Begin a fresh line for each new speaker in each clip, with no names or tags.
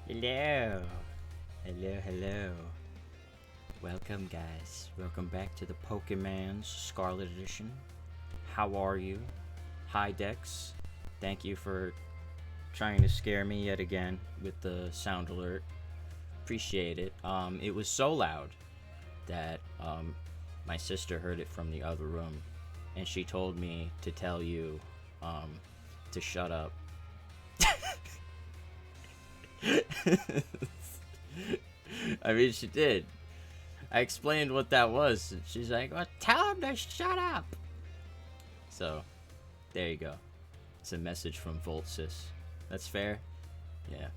Hello. Hello, hello. Welcome, guys. Welcome back to the Pokemon's Scarlet Edition. How are you? Hi, Dex. Thank you for trying to scare me yet again with the sound alert. Appreciate it. It was so loud that my sister heard it from the other room, and she told me to tell you to shut up. I mean, she did. I explained what that was, and she's like, well, tell him to shut up. So, there you go. It's a message from Voltsis. That's fair? Yeah.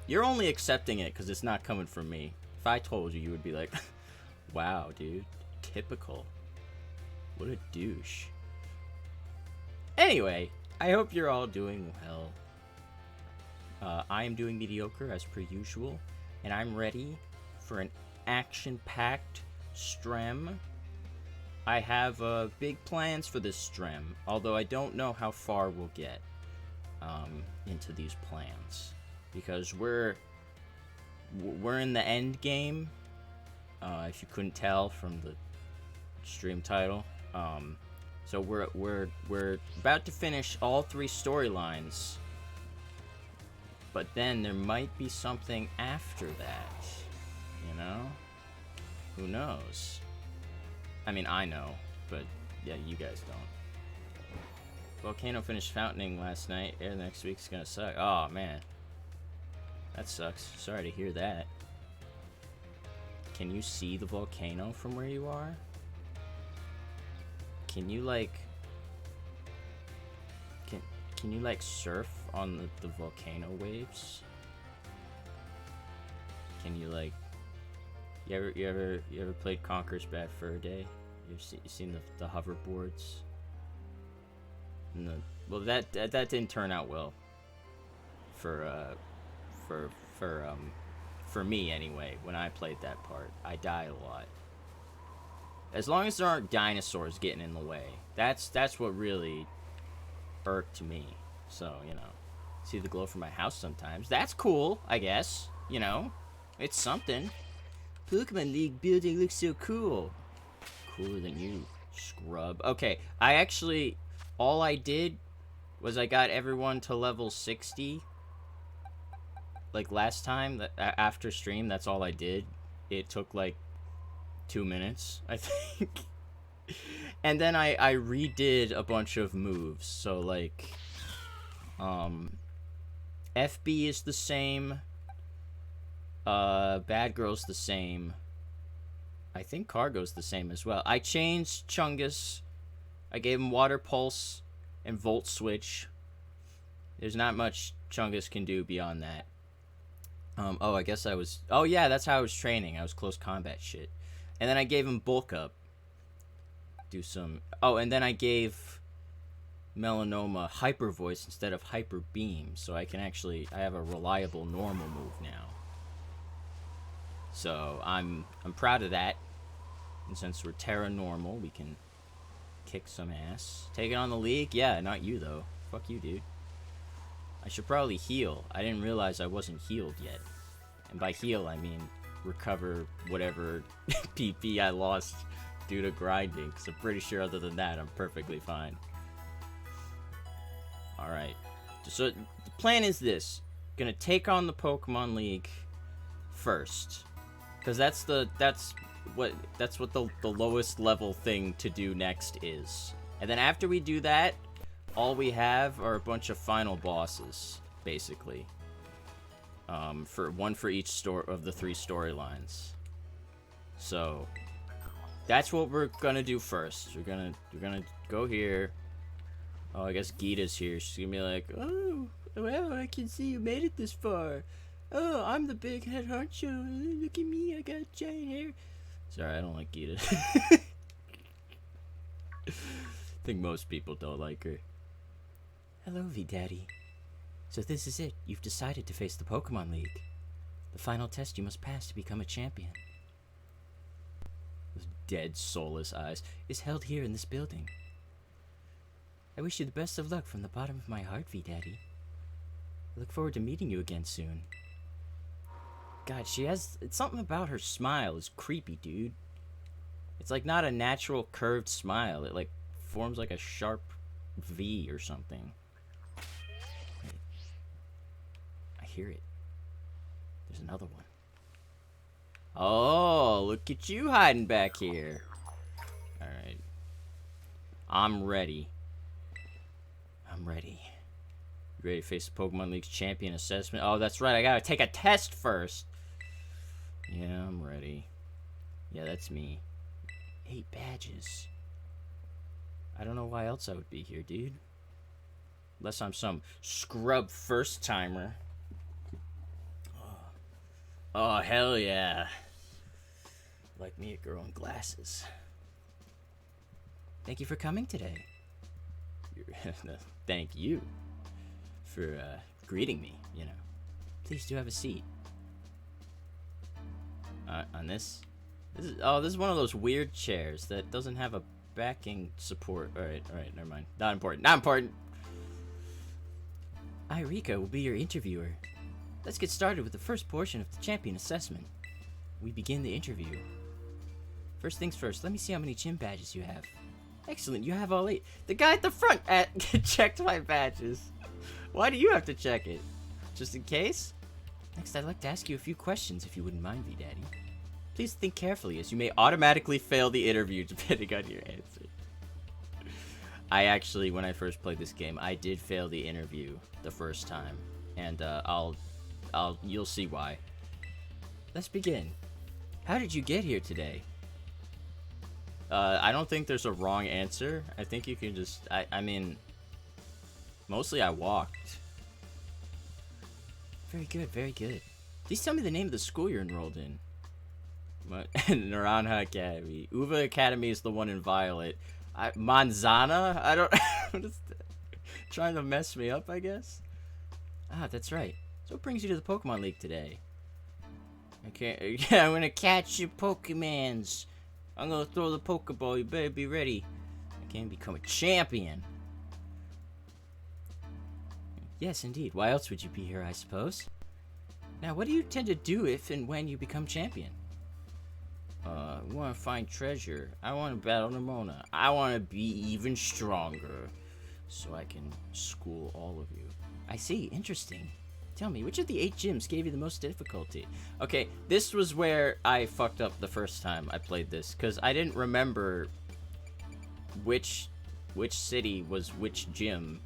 You're only accepting it because it's not coming from me. If I told you, you would be like, wow, dude. Typical. What a douche. Anyway, I hope you're all doing well. I am doing mediocre as per usual, and I'm ready for an action-packed strem. I have big plans for this strem, although I don't know how far we'll get into these plans, because we're in the end game. If you couldn't tell from the stream title, so we're about to finish all 3 storylines. But then there might be something after that, you know? Who knows? I mean, I know, but yeah, you guys don't. Volcano finished fountaining last night. Air next week's gonna suck. Oh, man. That sucks. Sorry to hear that. Can you see the volcano from where you are? Can you, like... Can you, like, surf on the volcano waves? Can you, like... You ever played Conker's Bad Fur Day? You seen the hoverboards? Well, that didn't turn out well. For me anyway. When I played that part, I died a lot. As long as there aren't dinosaurs getting in the way, that's what really irked me. So, you know, see the glow from my house sometimes. That's cool, I guess. You know, it's something. Pokemon League building looks so cool. Cooler than you, scrub. Okay, I actually, all I did was I got everyone to level 60. Like last time, after stream, that's all I did. It took like 2 minutes, I think. And then I redid a bunch of moves. So like FB is the same. Bad Girl's the same. I think Cargo's the same as well. I changed Chungus. I gave him Water Pulse and Volt Switch. There's not much Chungus can do beyond that. Oh, I guess I was... Oh, yeah, that's how I was training. I was close combat shit. And then I gave him Bulk Up. Do some... Oh, and then I gave Melanoma Hyper Voice instead of Hyper Beam, so I can actually... I have a reliable normal move now. So, I'm proud of that. And since we're Terra Normal, we can kick some ass. Take it on the league? Yeah, not you, though. Fuck you, dude. I should probably heal. I didn't realize I wasn't healed yet. And by heal, I mean recover whatever PP I lost due to grinding. Because I'm pretty sure other than that, I'm perfectly fine. Alright. So, the plan is this. Gonna take on the Pokemon League first. Because that's what the lowest level thing to do next is. And then after we do that, all we have are a bunch of final bosses, basically. For one for each of the 3 storylines. So that's what we're gonna do first. We're gonna go here. Oh, I guess Geeta's here. She's gonna be like, oh, well, I can see you made it this far. Oh, I'm the big head honcho. Look at me, I got giant hair. Sorry, I don't like Geeta. I think most people don't like her. Hello, V-Daddy. So this is it. You've decided to face the Pokemon League. The final test you must pass to become a champion. Those dead, soulless eyes is held here in this building. I wish you the best of luck from the bottom of my heart, V-Daddy. I look forward to meeting you again soon. God, she has... It's something about her smile is creepy, dude. It's like not a natural curved smile. It like forms like a sharp V or something. Wait. I hear it. There's another one. Oh, look at you hiding back here. Alright. I'm ready. I'm ready. You ready to face the Pokemon League's champion assessment? Oh, that's right. I gotta take a test first. Yeah, I'm ready. Yeah, that's me. 8 badges. I don't know why else I would be here, dude. Unless I'm some scrub first-timer. Oh, hell yeah. Like me, a girl in glasses. Thank you for coming today. Thank you for greeting me, you know. Please do have a seat. On this? This is one of those weird chairs that doesn't have a backing support. Alright, never mind. Not important. Not important! I, Rika, will be your interviewer. Let's get started with the first portion of the champion assessment. We begin the interview. First things first, let me see how many gym badges you have. Excellent, you have all 8. The guy at the front checked my badges. Why do you have to check it? Just in case? Next, I'd like to ask you a few questions if you wouldn't mind, V-Daddy. Please think carefully, as you may automatically fail the interview depending on your answer. I actually, when I first played this game, I did fail the interview the first time. And you'll see why. Let's begin. How did you get here today? I don't think there's a wrong answer. I think you can just, I mean, mostly I walked. Very good, very good. Please tell me the name of the school you're enrolled in. Naranja Academy. Uva Academy is the one in Violet. Manzana? I don't... What is that? Trying to mess me up, I guess? Ah, that's right. So what brings you to the Pokemon League today? Okay, yeah, I'm gonna catch your Pokemons. I'm gonna throw the Pokeball. You better be ready. I can become a champion. Yes, indeed. Why else would you be here, I suppose? Now, what do you tend to do if and when you become champion? I want to find treasure. I want to battle Nimona. I want to be even stronger. So I can school all of you. I see. Interesting. Tell me, which of the 8 gyms gave you the most difficulty? Okay, this was where I fucked up the first time I played this. Because I didn't remember which city was which gym.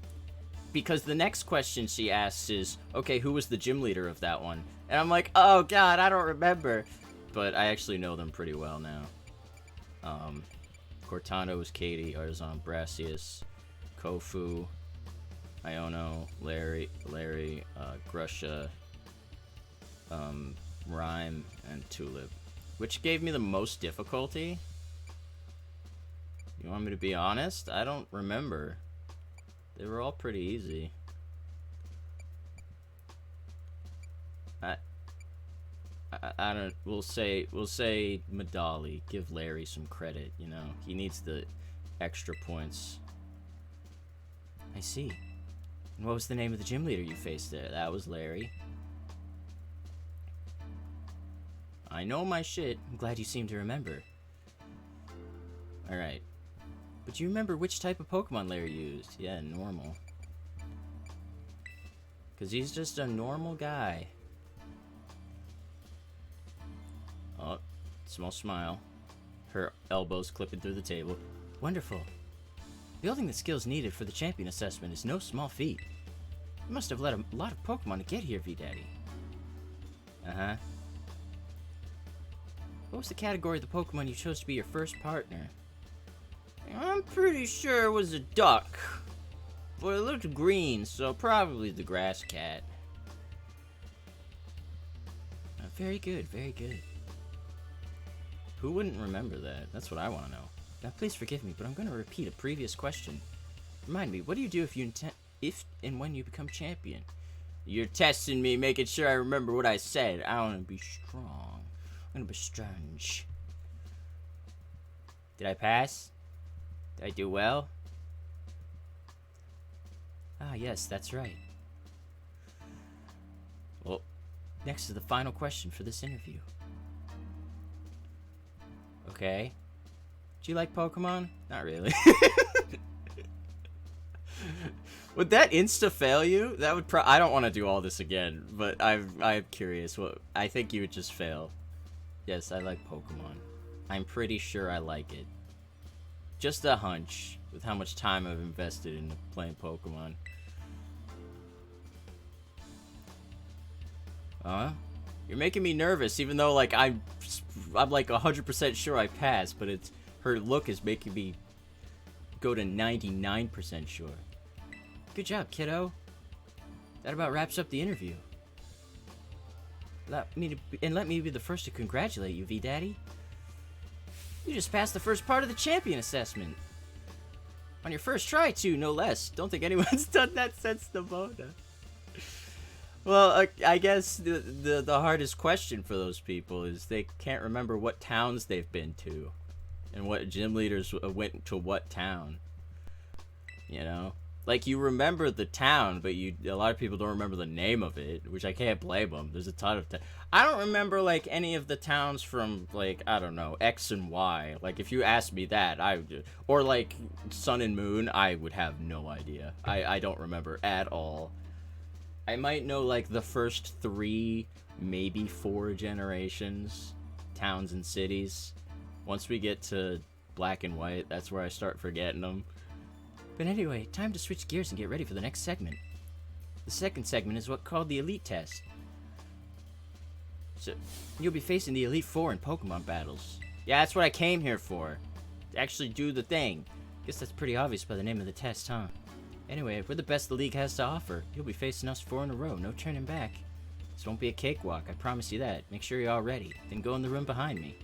Because the next question she asks is, okay, who was the gym leader of that one? And I'm like, oh god, I don't remember. But I actually know them pretty well now. Cortana was Katie, Arzon, Brassius, Kofu, Iono, Larry, Grusha, Rhyme, and Tulip. Which gave me the most difficulty? You want me to be honest? I don't remember. They were all pretty easy. I don't. We'll say Medali. Give Larry some credit. You know, he needs the extra points. I see. And what was the name of the gym leader you faced there? That was Larry. I know my shit. I'm glad you seem to remember. All right. But do you remember which type of Pokemon Larry used? Yeah, normal. Because he's just a normal guy. Oh, small smile. Her elbows clipping through the table. Wonderful. Building the skills needed for the champion assessment is no small feat. You must have let a lot of Pokemon to get here, V-Daddy. Uh-huh. What was the category of the Pokemon you chose to be your first partner? I'm pretty sure it was a duck. But it looked green, so probably the grass cat. Very good, very good. Who wouldn't remember that? That's what I want to know. Now, please forgive me, but I'm going to repeat a previous question. Remind me, what do you do if and when you become champion? You're testing me, making sure I remember what I said. I want to be strong. I'm going to be strong. Did I pass? Did I do well? Ah, yes, that's right. Well, Next is the final question for this interview. Okay. Do you like Pokemon? Not really. Would that insta-fail you? That would I don't want to do all this again, but I'm curious. What I think you would just fail. Yes, I like Pokemon. I'm pretty sure I like it. Just a hunch with how much time I've invested in playing Pokemon. You're making me nervous, even though like I'm like 100% sure I passed, but it's her look is making me go to 99% sure. Good job, kiddo. That about wraps up the interview. Let me be the first to congratulate you, V-Daddy. You just passed the first part of the champion assessment. On your first try, too, no less. Don't think anyone's done that since the Bona. Well, I guess the hardest question for those people is they can't remember what towns they've been to. And what gym leaders went to what town. You know? Like, you remember the town, but a lot of people don't remember the name of it, which I can't blame them. There's a ton of I don't remember, like, any of the towns from, like, I don't know, X and Y. Like, if you asked me that, I would, or, like, Sun and Moon, I would have no idea. I don't remember at all. I might know, like, the first 3, maybe 4 generations, towns and cities. Once we get to Black and White, that's where I start forgetting them. But anyway, time to switch gears and get ready for the next segment. The second segment is what's called the Elite Test. So, you'll be facing the Elite Four in Pokemon battles. Yeah, that's what I came here for. To actually do the thing. Guess that's pretty obvious by the name of the test, huh? Anyway, we're the best the league has to offer. You'll be facing us 4 in a row, no turning back. This won't be a cakewalk, I promise you that. Make sure you're all ready, then go in the room behind me.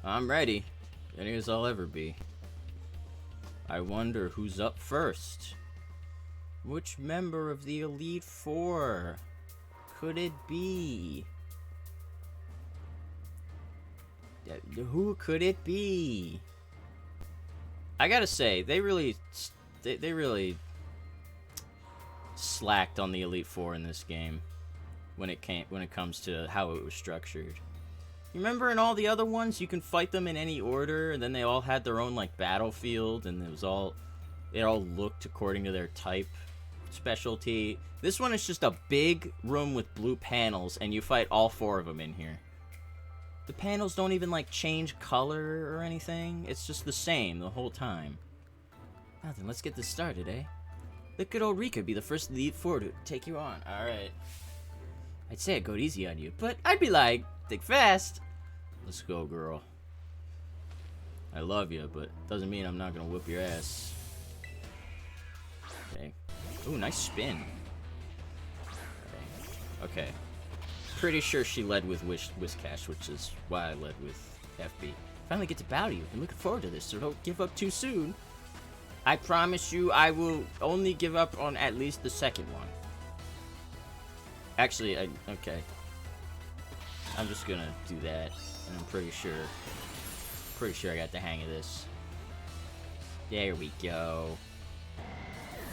I'm ready. Ready as I'll ever be. I wonder who's up first. Which member of the Elite Four could it be? Who could it be? I gotta say, they really slacked on the Elite Four in this game when it comes to how it was structured. You remember in all the other ones, you can fight them in any order, and then they all had their own, like, battlefield, and it all looked according to their type specialty. This one is just a big room with blue panels, and you fight all 4 of them in here. The panels don't even, like, change color or anything. It's just the same the whole time. Now then, let's get this started, eh? Let good old Rika be the first Elite Four to take you on. Alright. I'd say I'd go easy on you, but I'd be like, think fast. Let's go, girl. I love you, but doesn't mean I'm not gonna whoop your ass. Okay. Ooh, nice spin. Okay. Pretty sure she led with Whiscash, which is why I led with FB. Finally get to bow to you. I'm looking forward to this, so don't give up too soon. I promise you I will only give up on at least the second one. Actually, okay. I'm just gonna do that, and I'm pretty sure I got the hang of this. There we go.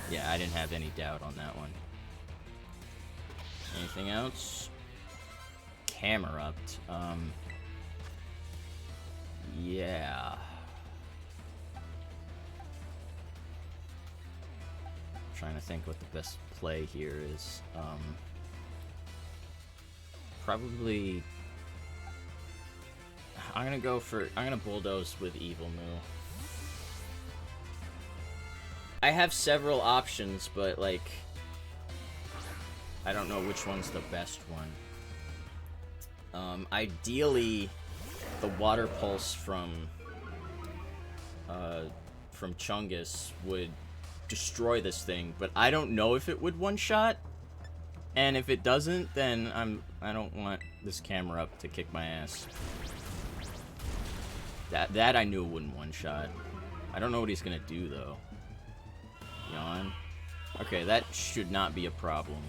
Yeah, I didn't have any doubt on that one. Anything else? Camerupt. Yeah. Trying to think what the best play here is. Probably I'm gonna bulldoze with Evil Moo. I have several options, but like I don't know which one's the best one. Ideally the Water Pulse from Chungus would destroy this thing, but I don't know if it would one-shot. And if it doesn't, then I don't want this camera up to kick my ass. That I knew it wouldn't one-shot. I don't know what he's gonna do though. Yawn. Okay, that should not be a problem.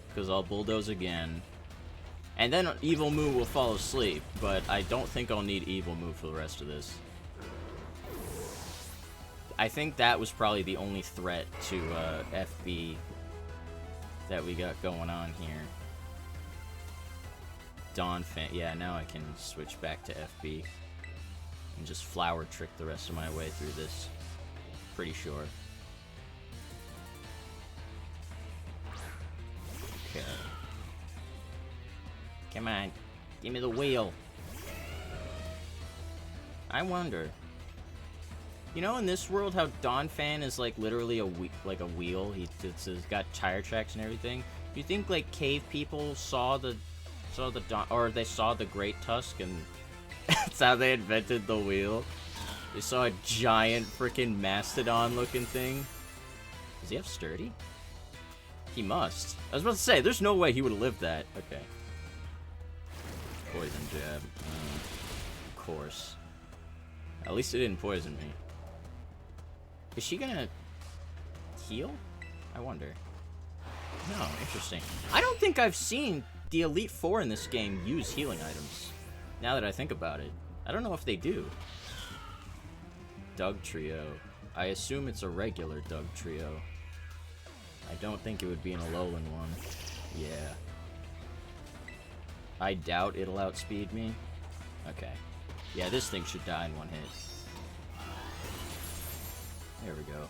Because I'll bulldoze again. And then Evil Moo will fall asleep, but I don't think I'll need Evil Moo for the rest of this. I think that was probably the only threat to FB that we got going on here. Dawn Fan. Yeah, now I can switch back to FB and just flower trick the rest of my way through this. Pretty sure. Okay. Come on, give me the wheel. I wonder. You know, in this world, how Dawn Fan is like literally a wheel. It's got tire tracks and everything. Do you think like cave people saw the Dawn, or they saw the Great Tusk, and that's how they invented the wheel? They saw a giant freaking mastodon-looking thing. Does he have sturdy? He must. I was about to say, there's no way he would have lived that. Okay. Poison jab. Of course. At least it didn't poison me. Is she gonna heal? I wonder. No, interesting. I don't think I've seen the Elite Four in this game use healing items. Now that I think about it. I don't know if they do. Doug Trio. I assume it's a regular Doug Trio. I don't think it would be an Alolan one. Yeah. I doubt it'll outspeed me. Okay. Yeah, this thing should die in one hit. There we go.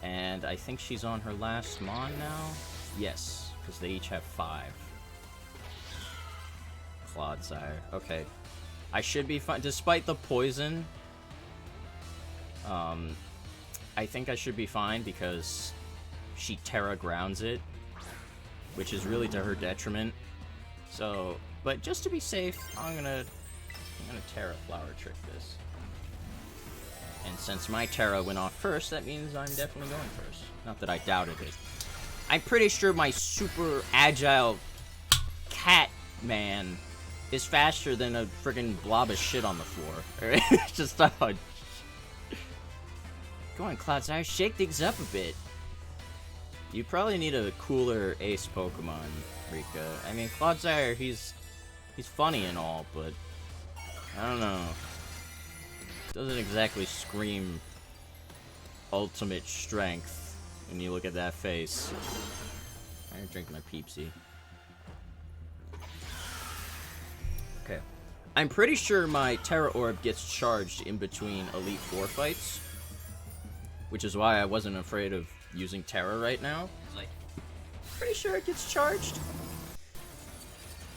And I think she's on her last Mon now? Yes, because they each have 5. Clodsire. Okay. I should be fine. Despite the poison, I think I should be fine because she Terra Grounds it, which is really to her detriment. So, but just to be safe, I'm gonna Terra Flower Trick this. And since my Terra went off first, that means I'm definitely going first. Not that I doubted it. I'm pretty sure my super agile cat man is faster than a friggin' blob of shit on the floor. Just Go on, Clodsire, shake things up a bit. You probably need a cooler ace Pokemon, Rika. I mean, Clodsire, he's funny and all, but I don't know. Doesn't exactly scream ultimate strength when you look at that face. I'm gonna drink my Peepsy. Okay. I'm pretty sure my Terra Orb gets charged in between Elite Four fights, which is why I wasn't afraid of using Terra right now. Like, pretty sure it gets charged.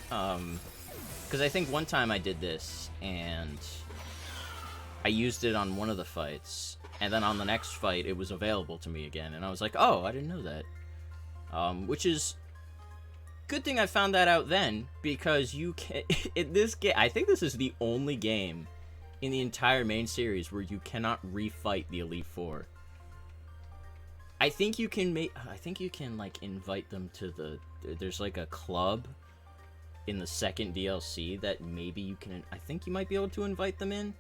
Because I think one time I did this, and I used it on one of the fights, and then on the next fight, it was available to me again, and I was like, oh, I didn't know that. Which is good thing I found that out then, because you can in this game. I think this is the only game in the entire main series where you cannot refight the Elite Four. I think you can like invite them to the. There's like a club in the second DLC that maybe you can. I think you might be able to invite them in,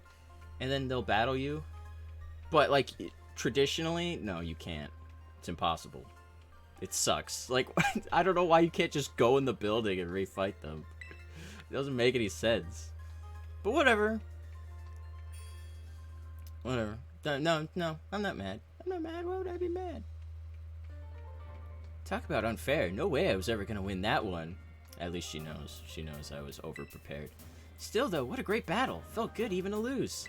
and then they'll battle you. But like traditionally, no, you can't. It's impossible. It sucks. Like, I don't know why you can't just go in the building and refight them. It doesn't make any sense. But whatever. Whatever. No, I'm not mad. I'm not mad. Why would I be mad? Talk about unfair. No way I was ever going to win that one. At least she knows. She knows I was over-prepared. Still, though, what a great battle. Felt good even to lose.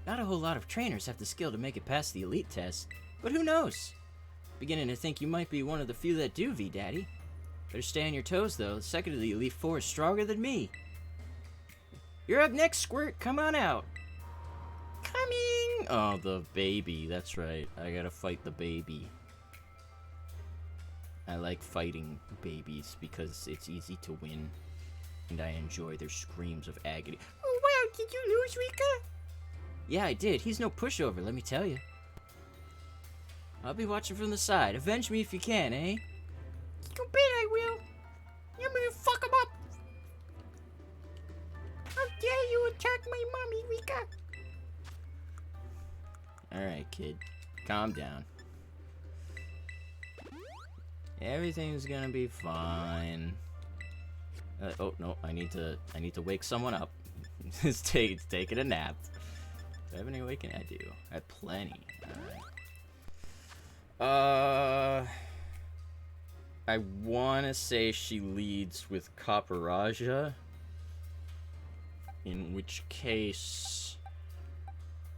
Not a whole lot of trainers have the skill to make it past the elite test. But who knows? Beginning to think you might be one of the few that do, V-Daddy. Better stay on your toes, though. The second of the Elite Four is stronger than me. You're up next, Squirt. Come on out. Coming! Oh, the baby. That's right. I gotta fight the baby. I like fighting babies because it's easy to win. And I enjoy their screams of agony. Oh, wow. Did you lose, Rika? Yeah, I did. He's no pushover, let me tell you. I'll be watching from the side. Avenge me if you can, eh? You bet I will. I'm gonna fuck him up. How dare you attack my mommy, Rika? Alright, kid. Calm down. Everything's gonna be fine. Oh no, I need to wake someone up. It's taking a nap. Do I have any waking? I do. I have plenty. Alright. I want to say she leads with Kaparaja. In which case,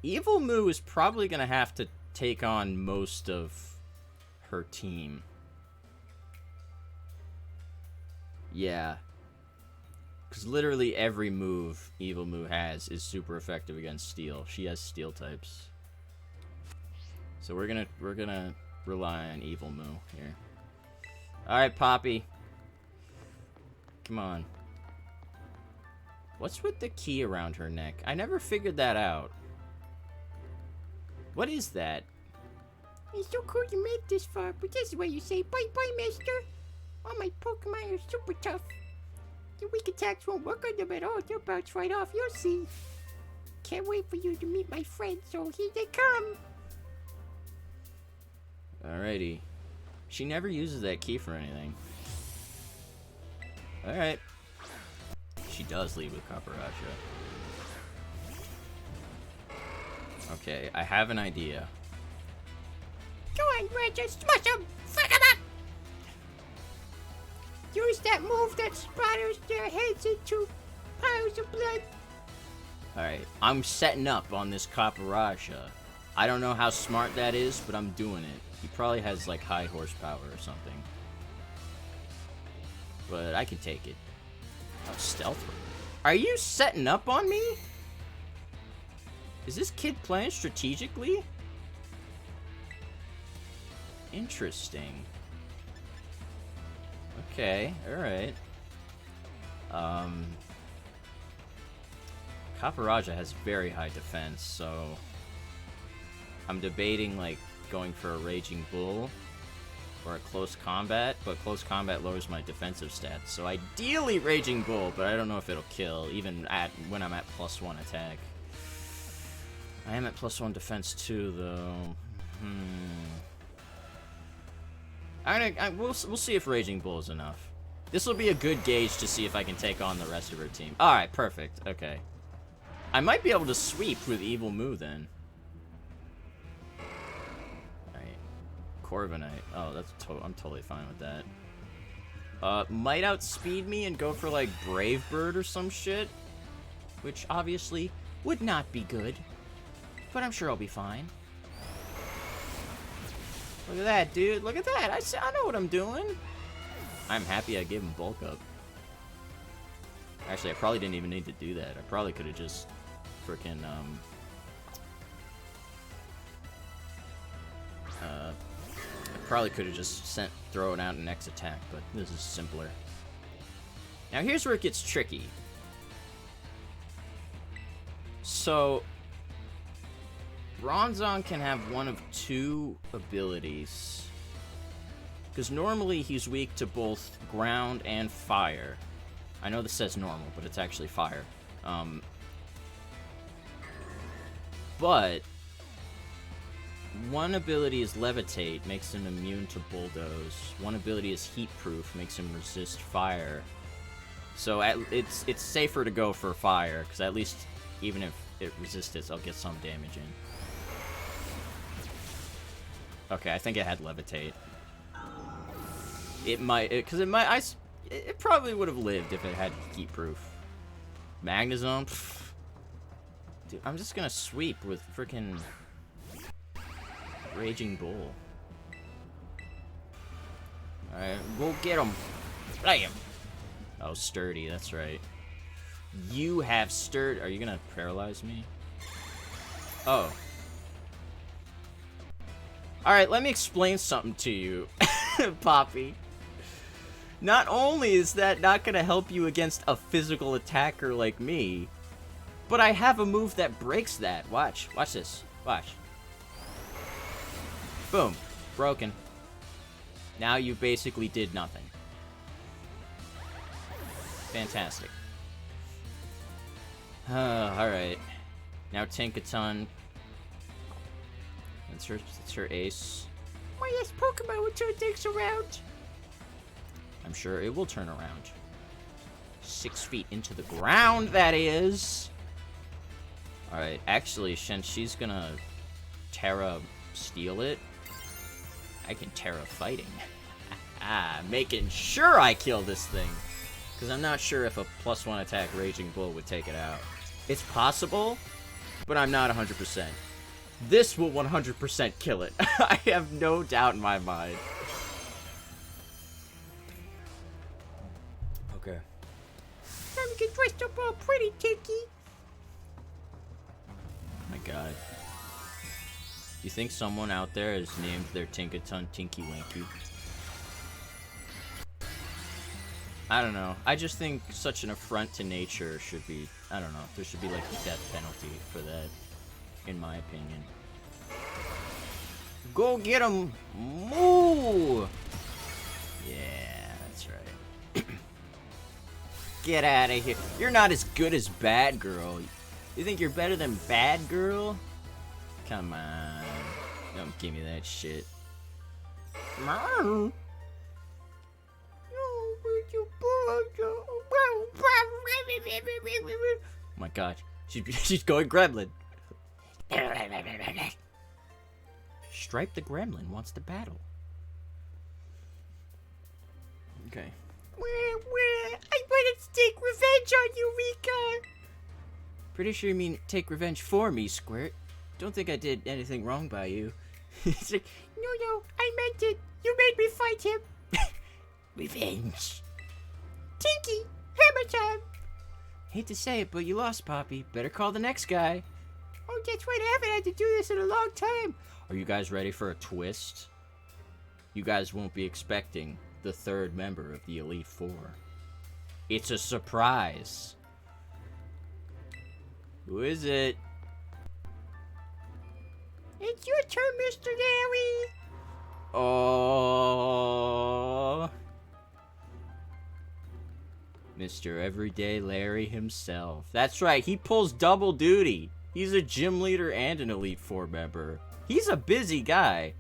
Evil Moo is probably going to have to take on most of her team. Yeah. Because literally every move Evil Moo has is super effective against Steel. She has Steel types. So we're gonna rely on Evil Moo here. Alright, Poppy. Come on. What's with the key around her neck? I never figured that out. What is that?
It's so cool you made this far, but this is where you say bye-bye, mister. All my Pokemon are super tough. Your weak attacks won't work on them at all. They'll bounce right off, you'll see. Can't wait for you to meet my friends, so here they come.
Alrighty. She never uses that key for anything. Alright. She does lead with Kaparaja. Okay, I have an idea.
Go on, Roger, smash them! Fuck them up! Use that move that splatters their heads into piles of blood.
Alright, I'm setting up on this Kaparaja. I don't know how smart that is, but I'm doing it. He probably has, like, high horsepower or something. But I can take it. Oh, stealth. Are you setting up on me? Is this kid playing strategically? Interesting. Okay, alright. Kaparaja has very high defense, so I'm debating, like, going for a Raging Bull or a Close Combat, but Close Combat lowers my defensive stats, so ideally Raging Bull, but I don't know if it'll kill, even when I'm at +1 attack. I am at +1 defense too, though. We'll see if Raging Bull is enough. This will be a good gauge to see if I can take on the rest of her team. Alright, perfect. Okay. I might be able to sweep with Evil Moo then. Corviknight. Oh, I'm totally fine with that. Might outspeed me and go for, like, Brave Bird or some shit. Which, obviously, would not be good. But I'm sure I'll be fine. Look at that, dude. Look at that. I know what I'm doing. I'm happy I gave him Bulk Up. Actually, I probably didn't even need to do that. I probably could have just frickin', probably could have just thrown out an X attack, but this is simpler. Now here's where it gets tricky. So, Bronzong can have one of two abilities. Because normally he's weak to both ground and fire. I know this says normal, but it's actually fire. But one ability is Levitate, makes him immune to Bulldoze. One ability is Heat Proof, makes him resist fire. So it's safer to go for fire, because at least even if it resists it, I'll get some damage in. Okay, I think it had Levitate. It might, because it probably would have lived if it had Heat Proof. Magnezone? Pfft. Dude, I'm just gonna sweep with freaking Raging Bull. Alright, we'll get him. Play him. Oh, Sturdy, that's right. You have Sturdy. Are you gonna paralyze me? Oh. Alright, let me explain something to you, Poppy. Not only is that not gonna help you against a physical attacker like me, but I have a move that breaks that. Watch. Watch this. Watch. Boom. Broken. Now you basically did nothing. Fantastic. Alright. Now Tinkaton. It's her ace.
Why, yes, Pokemon will turn things around.
I'm sure it will turn around. 6 feet into the ground, that is. Alright, actually, since she's gonna Terra steal it, I can Terra fighting. Making sure I kill this thing. Because I'm not sure if a +1 attack Raging Bull would take it out. It's possible, but I'm not 100%. This will 100% kill it. I have no doubt in my mind. Okay.
Time to get dressed up all pretty, Tinky.
My god. You think someone out there has named their Tinkaton Tinky Winky? I don't know. I just think such an affront to nature should be... I don't know. There should be, like, a death penalty for that, in my opinion. Go get him! Moo! Yeah, that's right. Get out of here. You're not as good as Bad Girl. You think you're better than Bad Girl? Come on. Don't give me that shit. Oh my god. She's going gremlin. Stripe the gremlin wants to battle. Okay.
I want to take revenge on you, Rika.
Pretty sure you mean take revenge for me, Squirt. Don't think I did anything wrong by you. It's like,
no, I meant it. You made me fight him.
revenge.
Tinky, hammer time.
Hate to say it, but you lost, Poppy. Better call the next guy.
Oh, that's right. I haven't had to do this in a long time.
Are you guys ready for a twist? You guys won't be expecting the third member of the Elite Four. It's a surprise. Who is it?
It's your turn, Mr. Larry.
Oh, Mr. Everyday Larry himself. That's right, he pulls double duty. He's a gym leader and an Elite Four member. He's a busy guy.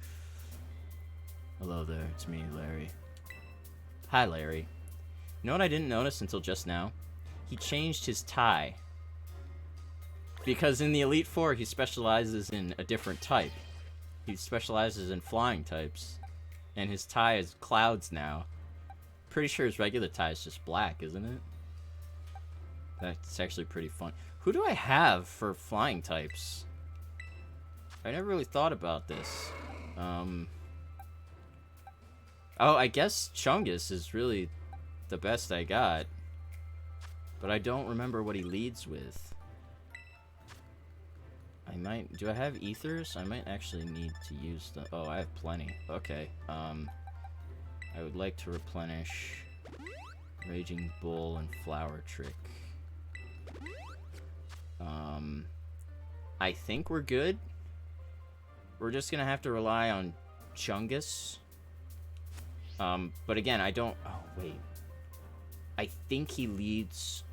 Hello there, it's me, Larry. Hi, Larry. You know what I didn't notice until just now? He changed his tie. Because in the Elite Four, he specializes in a different type. He specializes in flying types. And his tie is clouds now. Pretty sure his regular tie is just black, isn't it? That's actually pretty fun. Who do I have for flying types? I never really thought about this. Oh, I guess Chungus is really the best I got. But I don't remember what he leads with. Do I have ethers? I might actually need to use the... Oh, I have plenty. Okay. I would like to replenish Raging Bull and Flower Trick. I think we're good. We're just gonna have to rely on Chungus. But again, I don't... Oh, wait. I think he leads...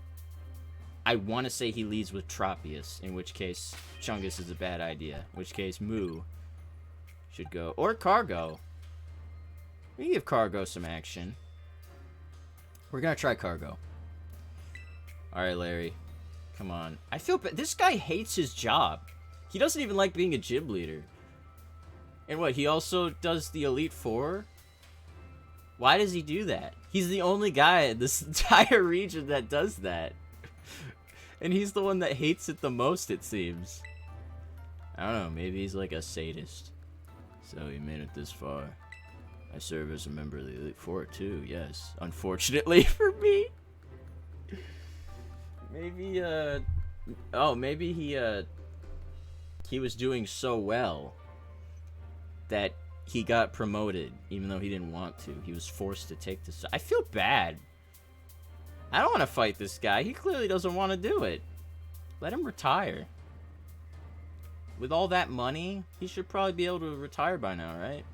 I want to say he leads with Tropius, in which case Chungus is a bad idea. In which case Moo should go. Or Cargo. We can give Cargo some action. We're going to try Cargo. Alright, Larry. Come on. I feel bad. This guy hates his job. He doesn't even like being a gym leader. And what, he also does the Elite Four? Why does he do that? He's the only guy in this entire region that does that. And he's the one that hates it the most, it seems. I don't know, maybe he's like a sadist. So he made it this far. I serve as a member of the Elite Four too, yes. Unfortunately for me. Maybe, oh, maybe he was doing so well that he got promoted, even though he didn't want to. He was forced to take this. I feel bad. I don't want to fight this guy. He clearly doesn't want to do it. Let him retire. With all that money, he should probably be able to retire by now, right?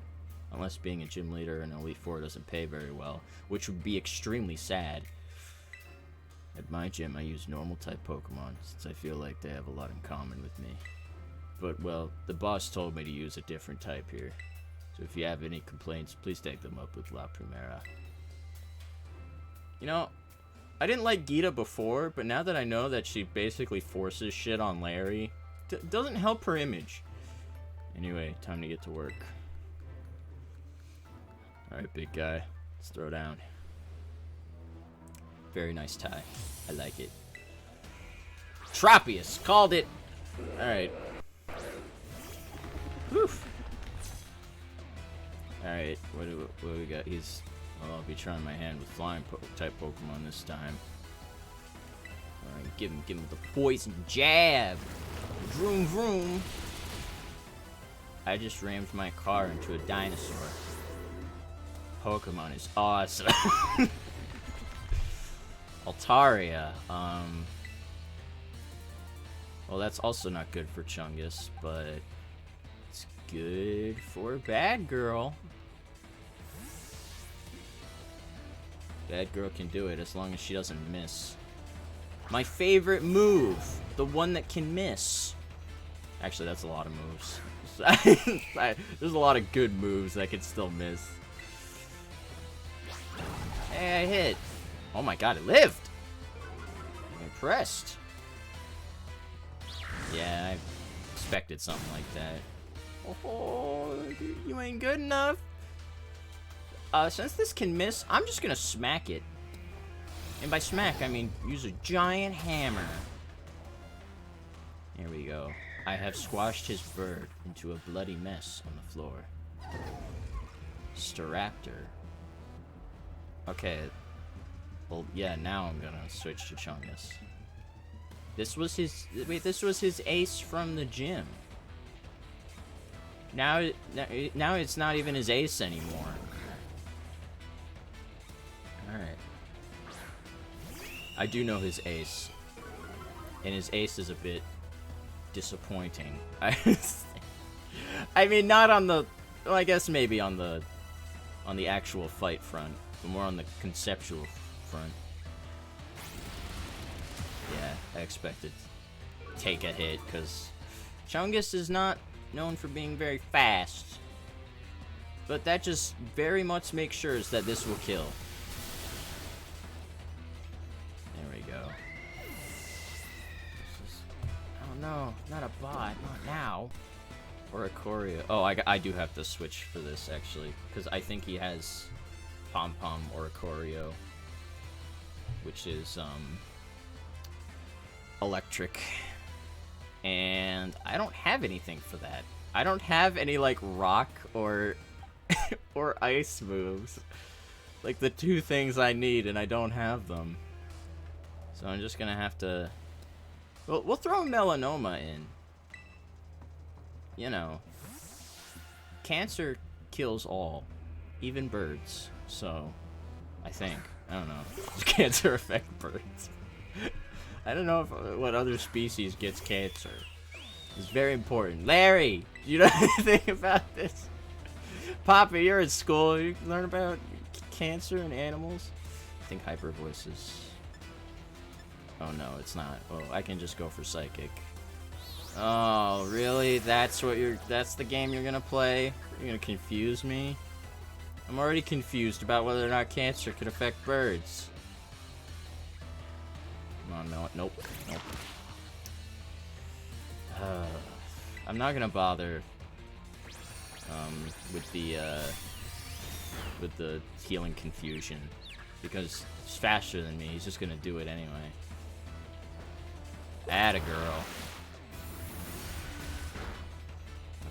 Unless being a gym leader in Elite Four doesn't pay very well, which would be extremely sad. At my gym, I use normal type Pokemon, since I feel like they have a lot in common with me. But, well, the boss told me to use a different type here. So if you have any complaints, please take them up with La Primera. You know, I didn't like Geeta before, but now that I know that she basically forces shit on Larry, doesn't help her image. Anyway, time to get to work. Alright, big guy. Let's throw down. Very nice tie. I like it. Tropius, called it. Alright. Woof. Alright, what do we got? Well, I'll be trying my hand with flying type Pokemon this time. Alright, give him the poison jab. Vroom vroom. I just rammed my car into a dinosaur. Pokemon is awesome. Altaria, well, that's also not good for Chungus, but it's good for Bad Girl. Bad Girl can do it as long as she doesn't miss. My favorite move, the one that can miss. Actually, that's a lot of moves. There's a lot of good moves that can still miss. Hey, I hit. Oh my god, it lived! I'm impressed. Yeah, I expected something like that. Oh, you ain't good enough. Since this can miss, I'm just gonna smack it. And by smack, I mean use a giant hammer. Here we go. I have squashed his bird into a bloody mess on the floor. Staraptor. Okay. Well, yeah, now I'm gonna switch to Chungus. This was his ace from the gym. Now it's not even his ace anymore. Alright. I do know his ace. And his ace is a bit disappointing. I mean, not on the... Well, I guess maybe on the actual fight front. But more on the conceptual front. Yeah, I expected to take a hit, because Chungus is not known for being very fast. But that just very much makes sure that this will kill. There we go. Oh no, not a bot, not now. Or a Corio. Oh, I do have to switch for this, actually. Because I think he has Pom-Pom or a Corio. Which is, electric. And I don't have anything for that. I don't have any, like, rock or or ice moves. Like, the two things I need, and I don't have them. So I'm just gonna have to... We'll throw Melanoma in. You know. Cancer kills all. Even birds. So, I think. I don't know. Does cancer affect birds? I don't know what other species gets cancer. It's very important. Larry! Do you know anything about this? Papa, you're in school. You learn about cancer and animals? I think hyper voices. Oh no, it's not. Oh, I can just go for psychic. Oh, really? That's the game you're gonna play? You're gonna confuse me? I'm already confused about whether or not cancer can affect birds. Come on, no, nope. I'm not gonna bother with the healing confusion, because he's faster than me. He's just gonna do it anyway. Atta girl.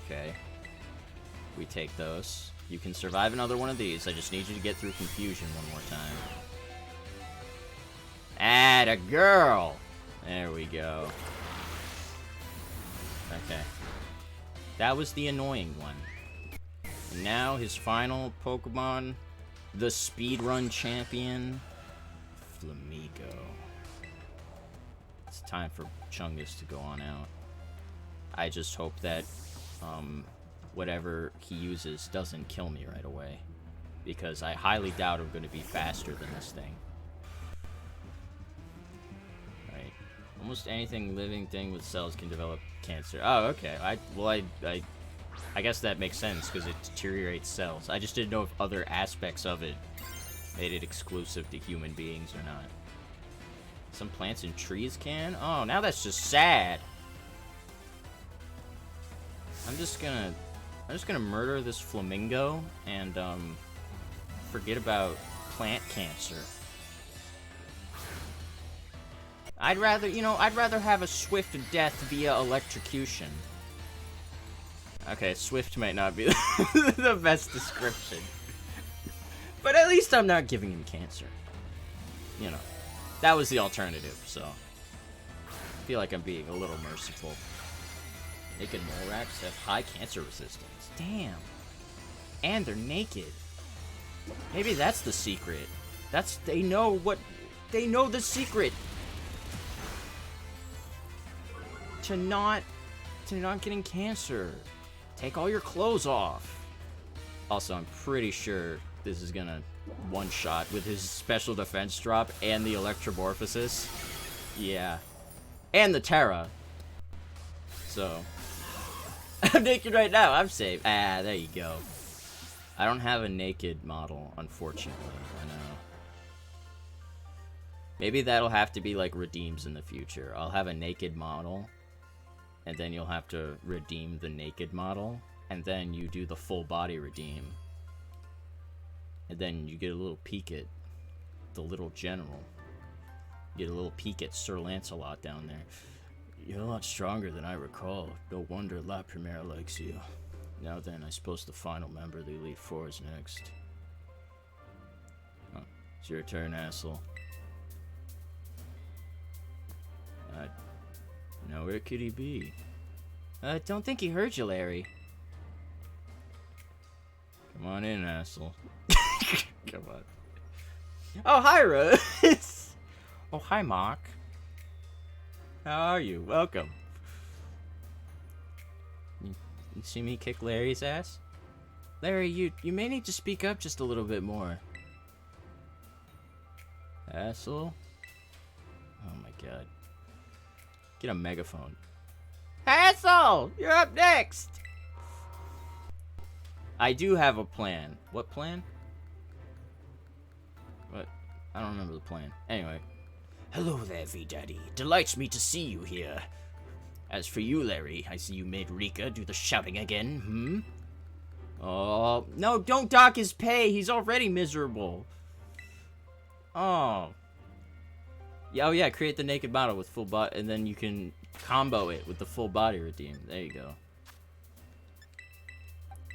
Okay. We take those. You can survive another one of these. I just need you to get through confusion one more time. Atta girl! There we go. Okay. That was the annoying one. And now his final Pokemon, the speedrun champion, Flamigo. It's time for Chungus to go on out. I just hope that whatever he uses doesn't kill me right away, because I highly doubt I'm going to be faster than this thing. Right. Almost anything living thing with cells can develop cancer. Oh, okay. I guess that makes sense, because it deteriorates cells. I just didn't know if other aspects of it made it exclusive to human beings or not. Some plants and trees can? Oh, now that's just sad. I'm just gonna murder this flamingo and forget about plant cancer. I'd rather have a swift death via electrocution. Okay, swift might not be the best description. But at least I'm not giving him cancer. You know, that was the alternative, so I feel like I'm being a little merciful. Naked mole rats have high cancer resistance. Damn. And they're naked. Maybe that's the secret. They know the secret to not getting cancer. Take all your clothes off. Also, I'm pretty sure this is gonna one-shot with his special defense drop and the electromorphosis. Yeah. And the Terra. So, I'm naked right now. I'm safe. Ah, there you go. I don't have a naked model, unfortunately. I know. Maybe that'll have to be like redeems in the future. I'll have a naked model, and then you'll have to redeem the naked model, and then you do the full body redeem. And then you get a little peek at the little general. You get a little peek at Sir Lancelot down there. You're a lot stronger than I recall. No wonder La Primera likes you. Now then, I suppose the final member of the Elite Four is next. Oh, it's your turn, asshole. Now where could he be? I don't think he heard you, Larry. Come on in, asshole. Come on. Oh, hi, Rose. Oh, hi, Mark. How are you? Welcome. You see me kick Larry's ass? Larry, you may need to speak up just a little bit more. Asshole? Oh my god. Get a megaphone. Asshole! You're up next! I do have a plan. What plan? What? I don't remember the plan. Anyway. Hello there, V-Daddy. Delights me to see you here. As for you, Larry, I see you made Rika do the shouting again, Oh, no, don't dock his pay. He's already miserable. Oh. Yeah, oh yeah, create the naked model with full body, and then you can combo it with the full body redeem. There you go.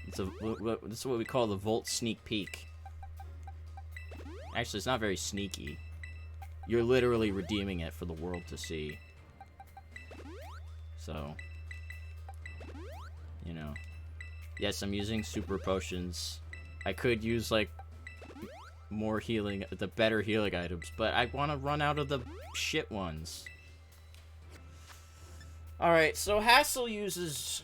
This is what we call the Volt sneak peek. Actually, it's not very sneaky. You're literally redeeming it for the world to see. So, you know. Yes, I'm using super potions. I could use, like, more healing, the better healing items, but I want to run out of the shit ones. Alright, so Hassel uses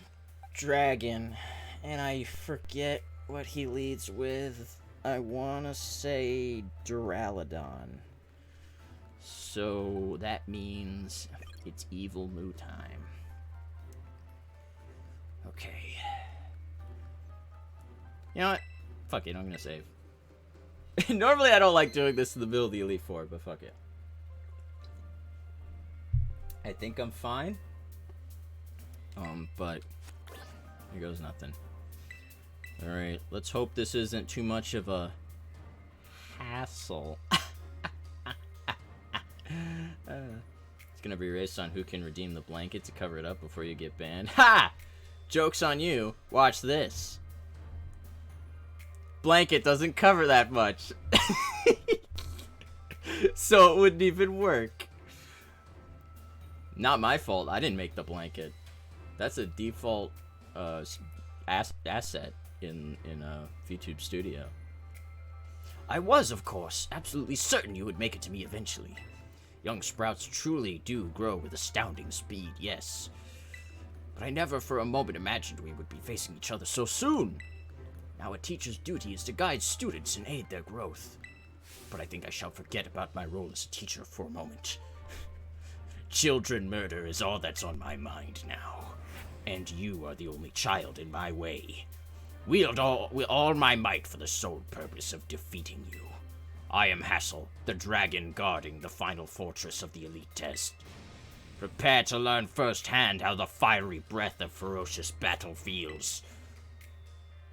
Dragon, and I forget what he leads with. I want to say Duraludon. So that means it's Evil Moo time. Okay. You know what? Fuck it, I'm gonna save. Normally I don't like doing this in the middle of the Elite Four, but fuck it. I think I'm fine. But here goes nothing. Alright, let's hope this isn't too much of a hassle. It's gonna be a race on who can redeem the blanket to cover it up before you get banned. Ha! Joke's on you. Watch this. Blanket doesn't cover that much. So it wouldn't even work. Not my fault. I didn't make the blanket. That's a default asset in VTube Studio. I was, of course, absolutely certain you would make it to me eventually. Young sprouts truly do grow with astounding speed, yes. But I never for a moment imagined we would be facing each other so soon. Now a teacher's duty is to guide students and aid their growth. But I think I shall forget about my role as a teacher for a moment. Children murder is all that's on my mind now. And you are the only child in my way. Wield all my might for the sole purpose of defeating you. I am Hassel, the dragon guarding the final fortress of the elite test. Prepare to learn firsthand how the fiery breath of ferocious battle feels.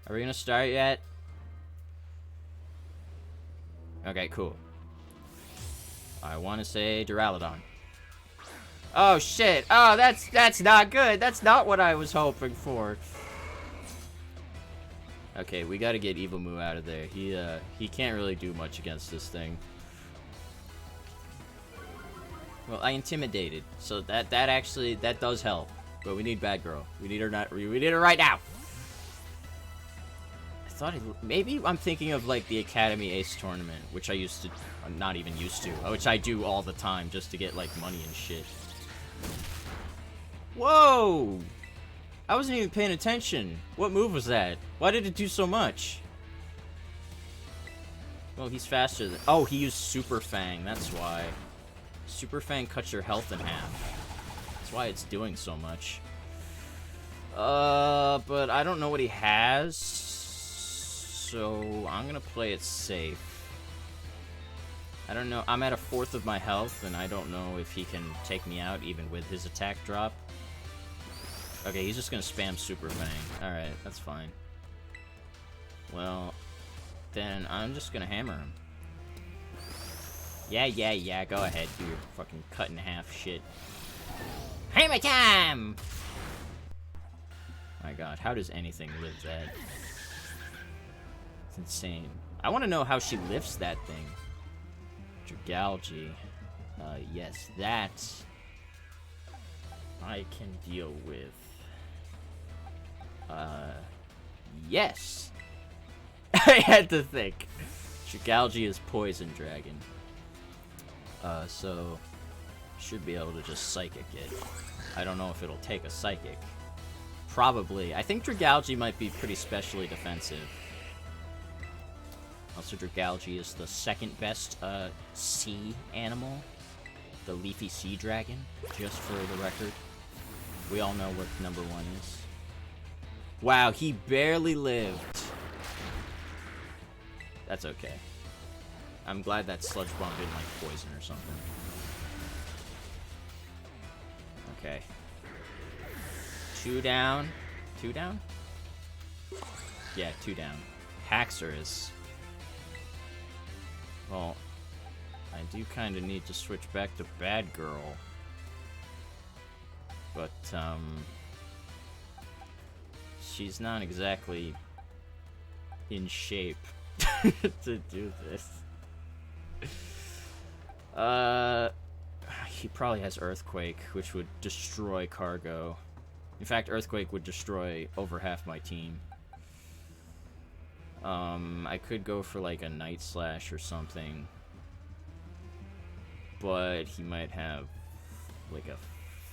Are we gonna start yet? Okay, cool. I want to say Duraludon. Oh, shit. Oh, that's not good. That's not what I was hoping for. Okay, we gotta get Evil Moo out of there. He can't really do much against this thing. Well, I intimidated, so that actually does help. But we need Bad Girl. We need her we need her right now. I thought maybe I'm thinking of like the Academy Ace tournament, which I used to, not even used to, which I do all the time just to get like money and shit. Whoa! I wasn't even paying attention. What move was that? Why did it do so much? Well, he's faster than... Oh, he used Super Fang. That's why. Super Fang cuts your health in half. That's why it's doing so much. But I don't know what he has. So I'm gonna play it safe. I don't know. I'm at 1/4 of my health, and I don't know if he can take me out even with his attack drop. Okay, he's just gonna spam Super Fang. Alright, that's fine. Well, then I'm just gonna hammer him. Yeah, go ahead, do your fucking cut in half shit. Hammer time! My god, how does anything live that? It's insane. I want to know how she lifts that thing. Dragalge. Yes, that I can deal with. Yes! I had to think. Dragalge is Poison Dragon. So should be able to just Psychic it. I don't know if it'll take a Psychic. Probably. I think Dragalge might be pretty specially defensive. Also, Dragalge is the second best sea animal. The Leafy Sea Dragon, just for the record. We all know what number 1 is. Wow, he barely lived. That's okay. I'm glad that Sludge Bomb didn't like poison or something. Okay. 2 down. 2 down? Yeah, 2 down. Haxorus. Well, I do kind of need to switch back to Bad Girl. But, she's not exactly in shape to do this. He probably has Earthquake, which would destroy Cargo. In fact, Earthquake would destroy over half my team. I could go for like a Night Slash or something. But he might have like a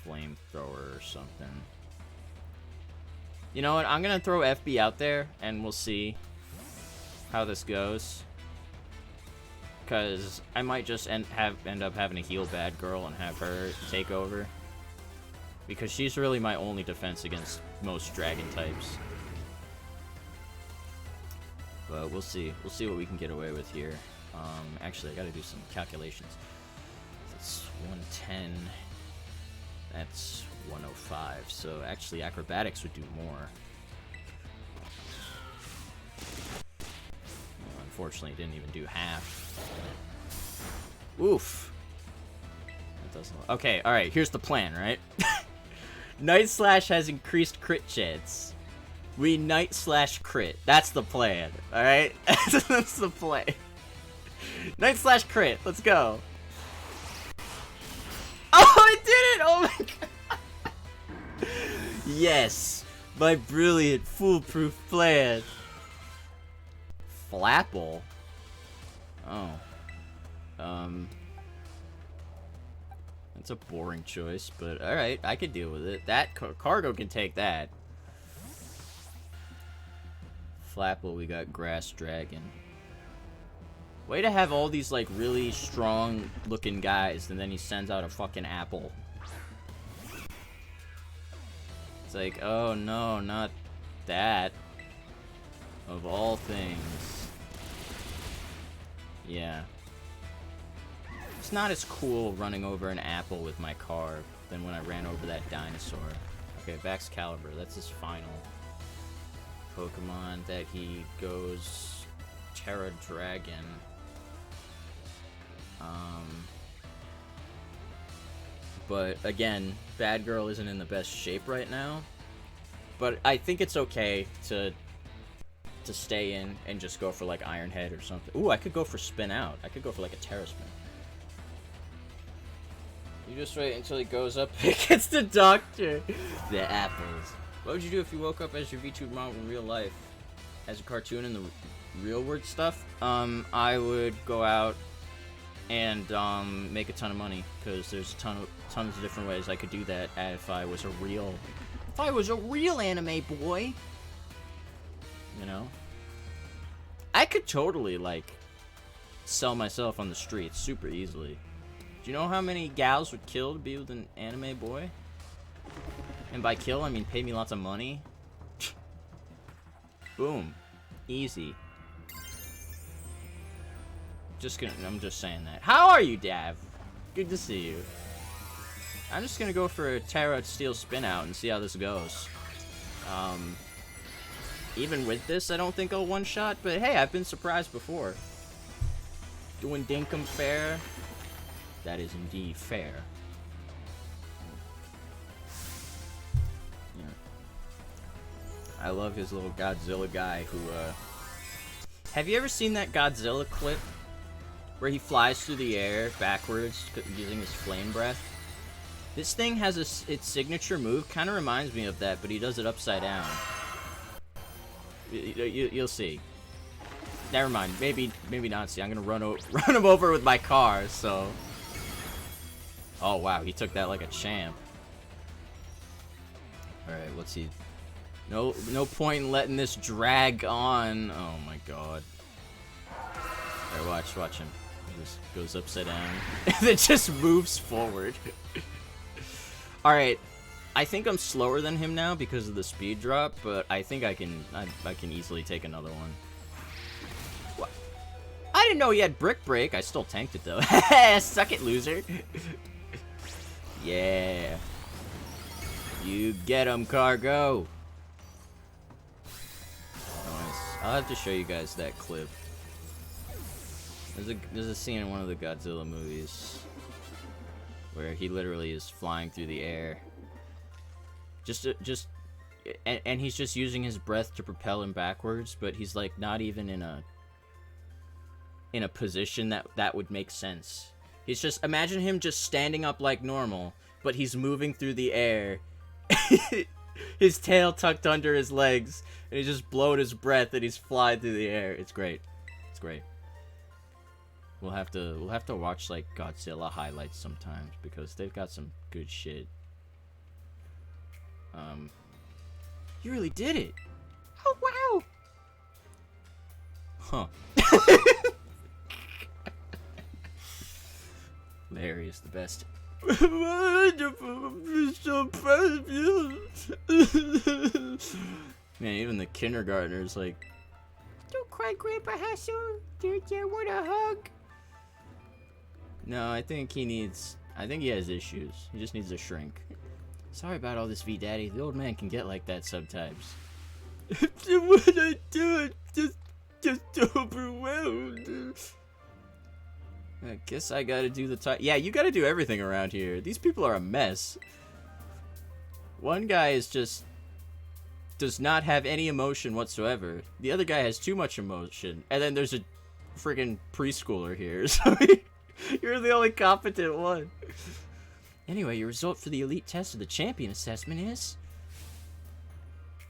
Flamethrower or something. You know what? I'm gonna throw FB out there and we'll see how this goes. Because I might just end up having to heal Bad Girl and have her take over. Because she's really my only defense against most dragon types. But we'll see. We'll see what we can get away with here. Actually, I gotta do some calculations. That's 110. That's 105. So actually, Acrobatics would do more. Unfortunately, it didn't even do half. Oof. That doesn't. Okay, alright, here's the plan, right? Night Slash has increased crit chance. We Night Slash crit. That's the plan, alright? That's the play. Night Slash crit, let's go. Oh, I did it! Oh my god! Yes! My brilliant, foolproof plan. Flapple? Oh. That's a boring choice, but alright, I could deal with it. That Cargo can take that. Flapple, we got Grass Dragon. Way to have all these, like, really strong looking guys, and then he sends out a fucking apple. It's like, oh no, not that. Of all things. Yeah. It's not as cool running over an apple with my car than when I ran over that dinosaur. Okay, Baxcalibur, that's his final Pokemon that he goes Terra Dragon. But again, Bad Girl isn't in the best shape right now. But I think it's okay to stay in and just go for like Iron Head or something. Ooh, I could go for Spin Out. I could go for like a Terra Spin. You just wait until he goes up against the doctor. The apples. What would you do if you woke up as your VTuber mom in real life? As a cartoon in the real world stuff? I would go out and make a ton of money, because there's tons of different ways I could do that if I was a real anime boy. You know? I could totally, like, sell myself on the streets super easily. Do you know how many gals would kill to be with an anime boy? And by kill, I mean pay me lots of money. Boom. Easy. I'm just saying that. How are you, Dav? Good to see you. I'm just gonna go for a Terra Steel Spin Out and see how this goes. Even with this, I don't think I'll one-shot, but hey, I've been surprised before. Doing Dinkum fair. That is indeed fair. Yeah. I love his little Godzilla guy who, Have you ever seen that Godzilla clip? Where he flies through the air backwards using his flame breath? This thing has its signature move. Kind of reminds me of that, but he does it upside down. You'll see. Never mind. Maybe not see. I'm gonna run him over with my car. So. Oh wow, he took that like a champ. All right, let's see. No point in letting this drag on. Oh my god. All right, watch him. He just goes upside down and then just moves forward. All right. I think I'm slower than him now because of the speed drop, but I think I can easily take another one. What? I didn't know he had Brick Break. I still tanked it though. Suck it, loser. Yeah. You get him, Cargo. Nice. I'll have to show you guys that clip. There's a scene in one of the Godzilla movies where he literally is flying through the air. And he's just using his breath to propel him backwards, but he's like not even in a position that would make sense. He's just, imagine him just standing up like normal, but he's moving through the air. His tail tucked under his legs, and he's just blowing his breath and he's flying through the air. It's great. It's great. We'll have to watch like Godzilla highlights sometimes because they've got some good shit. You really did it. Oh wow. Huh. Larry is the best. Man, even the kindergartner's like,
don't cry, Grandpa Hassel. Dude, you want a hug?
no, I think he has issues. He just needs to shrink. Sorry about all this, V Daddy. The old man can get like that sometimes. What I do, just overwhelmed. I guess I gotta do the yeah, you gotta do everything around here. These people are a mess. One guy is just does not have any emotion whatsoever. The other guy has too much emotion. And then there's a friggin' preschooler here. So you're the only competent one. Anyway, your result for the elite test of the champion assessment is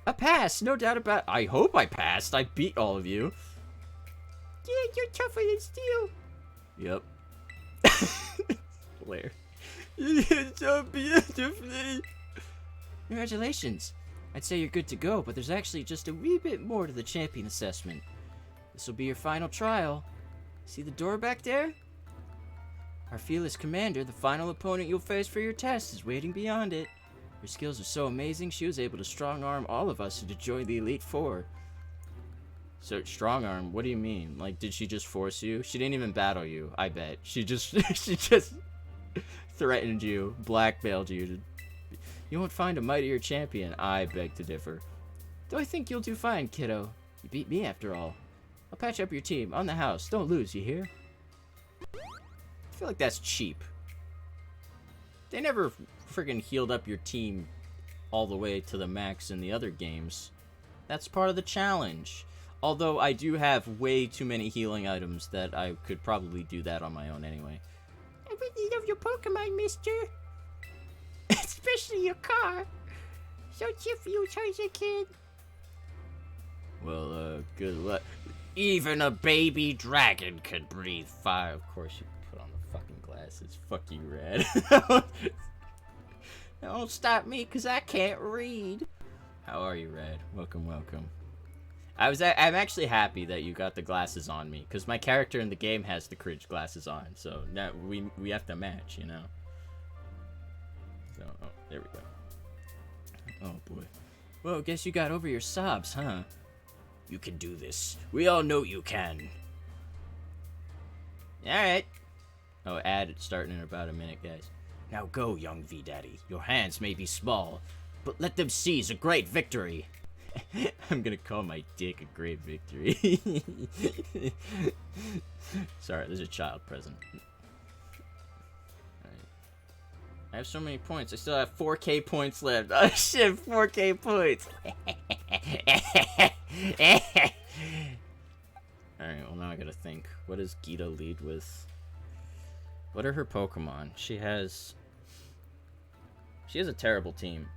a pass, no doubt about it. I hope I passed. I beat all of you.
Yeah, you're tougher than steel.
Yep. Blair. You did so beautifully. Congratulations. I'd say you're good to go, but there's actually just a wee bit more to the champion assessment. This will be your final trial. See the door back there? Our fearless commander, the final opponent you'll face for your test, is waiting beyond it. Her skills are so amazing, she was able to strong-arm all of us to join the Elite Four. So, strong-arm, what do you mean? Like, did she just force you? She didn't even battle you, I bet. She just threatened you, blackmailed you. You won't find a mightier champion, I beg to differ. Though I think you'll do fine, kiddo. You beat me after all. I'll patch up your team, on the house. Don't lose, you hear? I feel like that's cheap. They never friggin' healed up your team all the way to the max in the other games. That's part of the challenge. Although I do have way too many healing items that I could probably do that on my own anyway.
I really love your Pokemon, mister. Especially your car. So cheerful you as a kid.
Well, good luck. Even a baby dragon could breathe fire. Of course you put on the fucking glasses. Fuck you, Red. Don't stop me, because I can't read. How are you, Red? Welcome, welcome. I'm actually happy that you got the glasses on me, because my character in the game has the Cridge glasses on, so now we have to match, you know? So, oh, there we go. Oh, boy. Well, guess you got over your sobs, huh? You can do this. We all know you can. Alright. Oh, ad starting in about a minute, guys. Now go, young V-Daddy. Your hands may be small, but let them seize a great victory. I'm gonna call my dick a great victory. Sorry, there's a child present. Alright. I have so many points. I still have 4K points left. Oh shit, 4K points. Alright, well now I gotta think. What does Gita lead with? What are her Pokemon? She has a terrible team.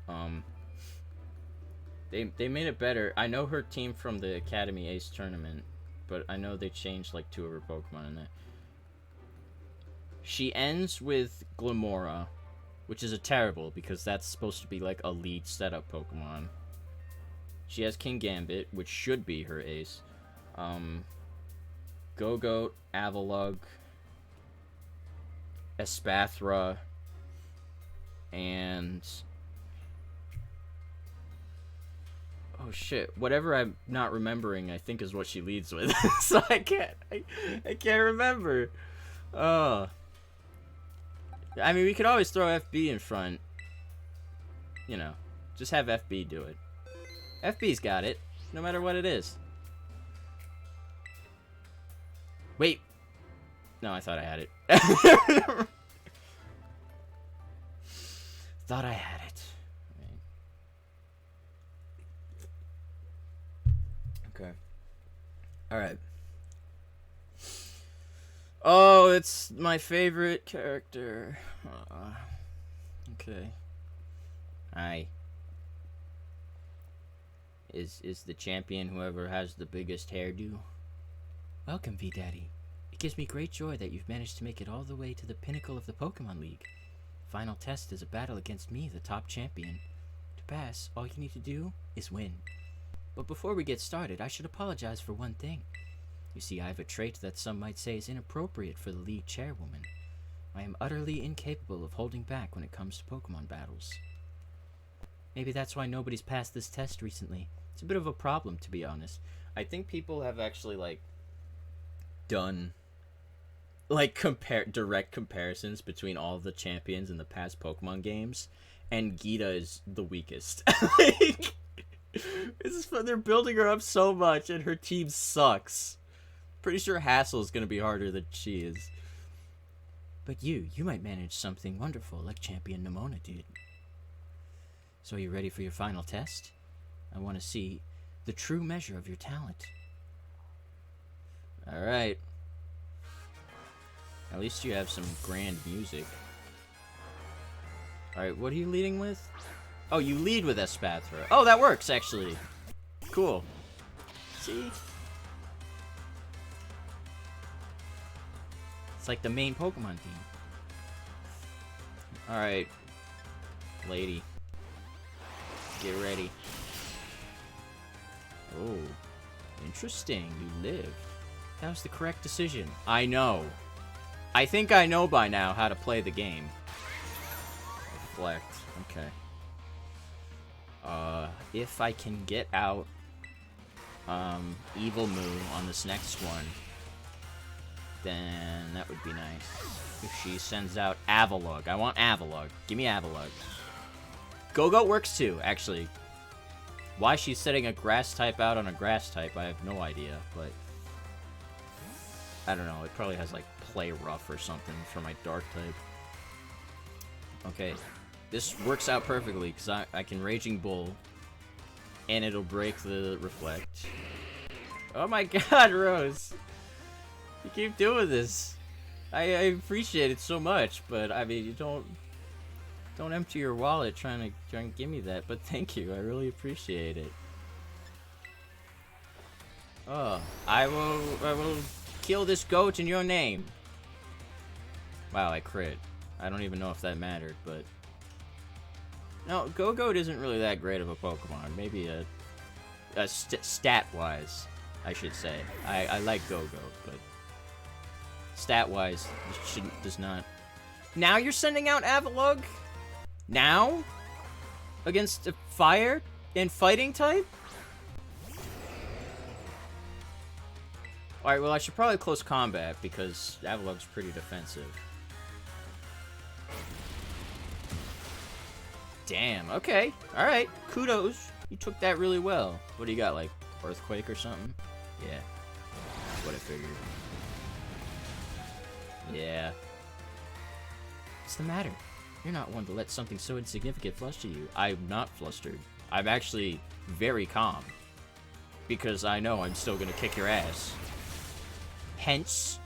They made it better. I know her team from the Academy Ace tournament, but I know they changed like 2 of her Pokemon in that. She ends with Glamora, which is a terrible because that's supposed to be like a lead setup Pokemon. She has King Gambit, which should be her ace. Go-Goat, Avalugg, Espathra, and oh shit, whatever I'm not remembering, I think is what she leads with. So I can't remember. I mean, we could always throw FB in front. You know, just have FB do it. FB's got it, no matter what it is. Wait. No, I thought I had it. Thought I had it. Okay. Alright. Oh, it's my favorite character. Okay. Hi. Is the champion whoever has the biggest hairdo? Welcome, V-Daddy. It gives me great joy that you've managed to make it all the way to the pinnacle of the Pokemon League. Final test is a battle against me, the top champion. To pass, all you need to do is win. But before we get started, I should apologize for one thing. You see, I have a trait that some might say is inappropriate for the league chairwoman. I am utterly incapable of holding back when it comes to Pokemon battles. Maybe that's why nobody's passed this test recently. It's a bit of a problem, to be honest. I think people have actually, like, done like direct comparisons between all of the champions in the past Pokemon games, and Gita is the weakest. Like, they're building her up so much, and her team sucks. Pretty sure Hassel's gonna be harder than she is. But you might manage something wonderful like Champion Nimona did. So are you ready for your final test? I want to see the true measure of your talent. Alright. At least you have some grand music. Alright, what are you leading with? Oh, you lead with Espathra. Oh, that works, actually. Cool. See? It's like the main Pokemon team. Alright. Lady. Get ready. Oh. Interesting. You lived. That was the correct decision. I know. I think I know by now how to play the game. Reflect. Okay. If I can get out Evil Moo on this next one, then that would be nice. If she sends out Avalugg. I want Avalugg. Give me Avalugg. Go-Go works too, actually. Why she's setting a grass type out on a grass type, I have no idea, but... I don't know, it probably has like play rough or something for my dark type. Okay, this works out perfectly because I can Raging Bull, and it'll break the reflect. Oh my god, Rose! You keep doing this. I appreciate it so much, but I mean, you don't empty your wallet trying to give me that. But thank you, I really appreciate it. Oh, I will kill this goat in your name. Wow, I crit. I don't even know if that mattered, but no, Go-Goat isn't really that great of a Pokemon. Maybe stat-wise, I should say. I like Go-Goat, but stat-wise, does not. Now you're sending out Avalugg? Now? Against a fire and fighting type? Alright, well I should probably close combat because Avalugg's pretty defensive. Damn, okay. Alright, kudos. You took that really well. What do you got, like Earthquake or something? Yeah. That's what I figured. Yeah. What's the matter? You're not one to let something so insignificant fluster you. I'm not flustered. I'm actually very calm. Because I know I'm still gonna kick your ass. Hence,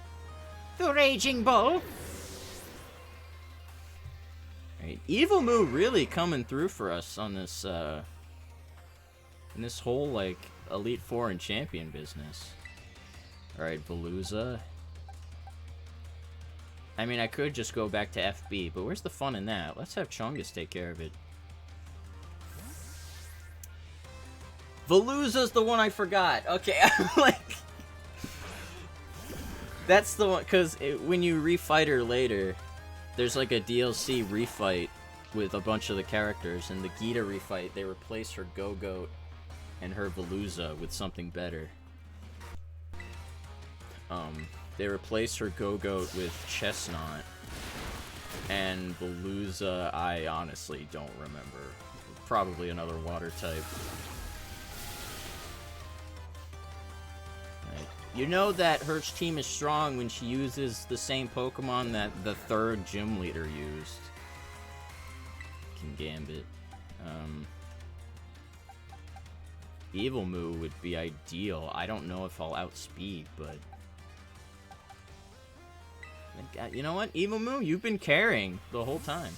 the Raging Bull. Right. Evil Moo really coming through for us on this, in this whole, like, Elite Four and Champion business. Alright, Veluza. I mean, I could just go back to FB, but where's the fun in that? Let's have Chungus take care of it. Veluza's the one I forgot. Okay, I'm like... That's the one, because when you refight her later, there's like a DLC refight with a bunch of the characters, and the Gita refight, they replace her Go-Goat and her Veluza with something better. They replace her Go-Goat with Chestnut, and Veluza, I honestly don't remember. Probably another water type. Right. You know that her team is strong when she uses the same Pokemon that the third gym leader used. Kingambit. Evil Moo would be ideal. I don't know if I'll outspeed, but... You know what? Evil Moo, you've been carrying the whole time.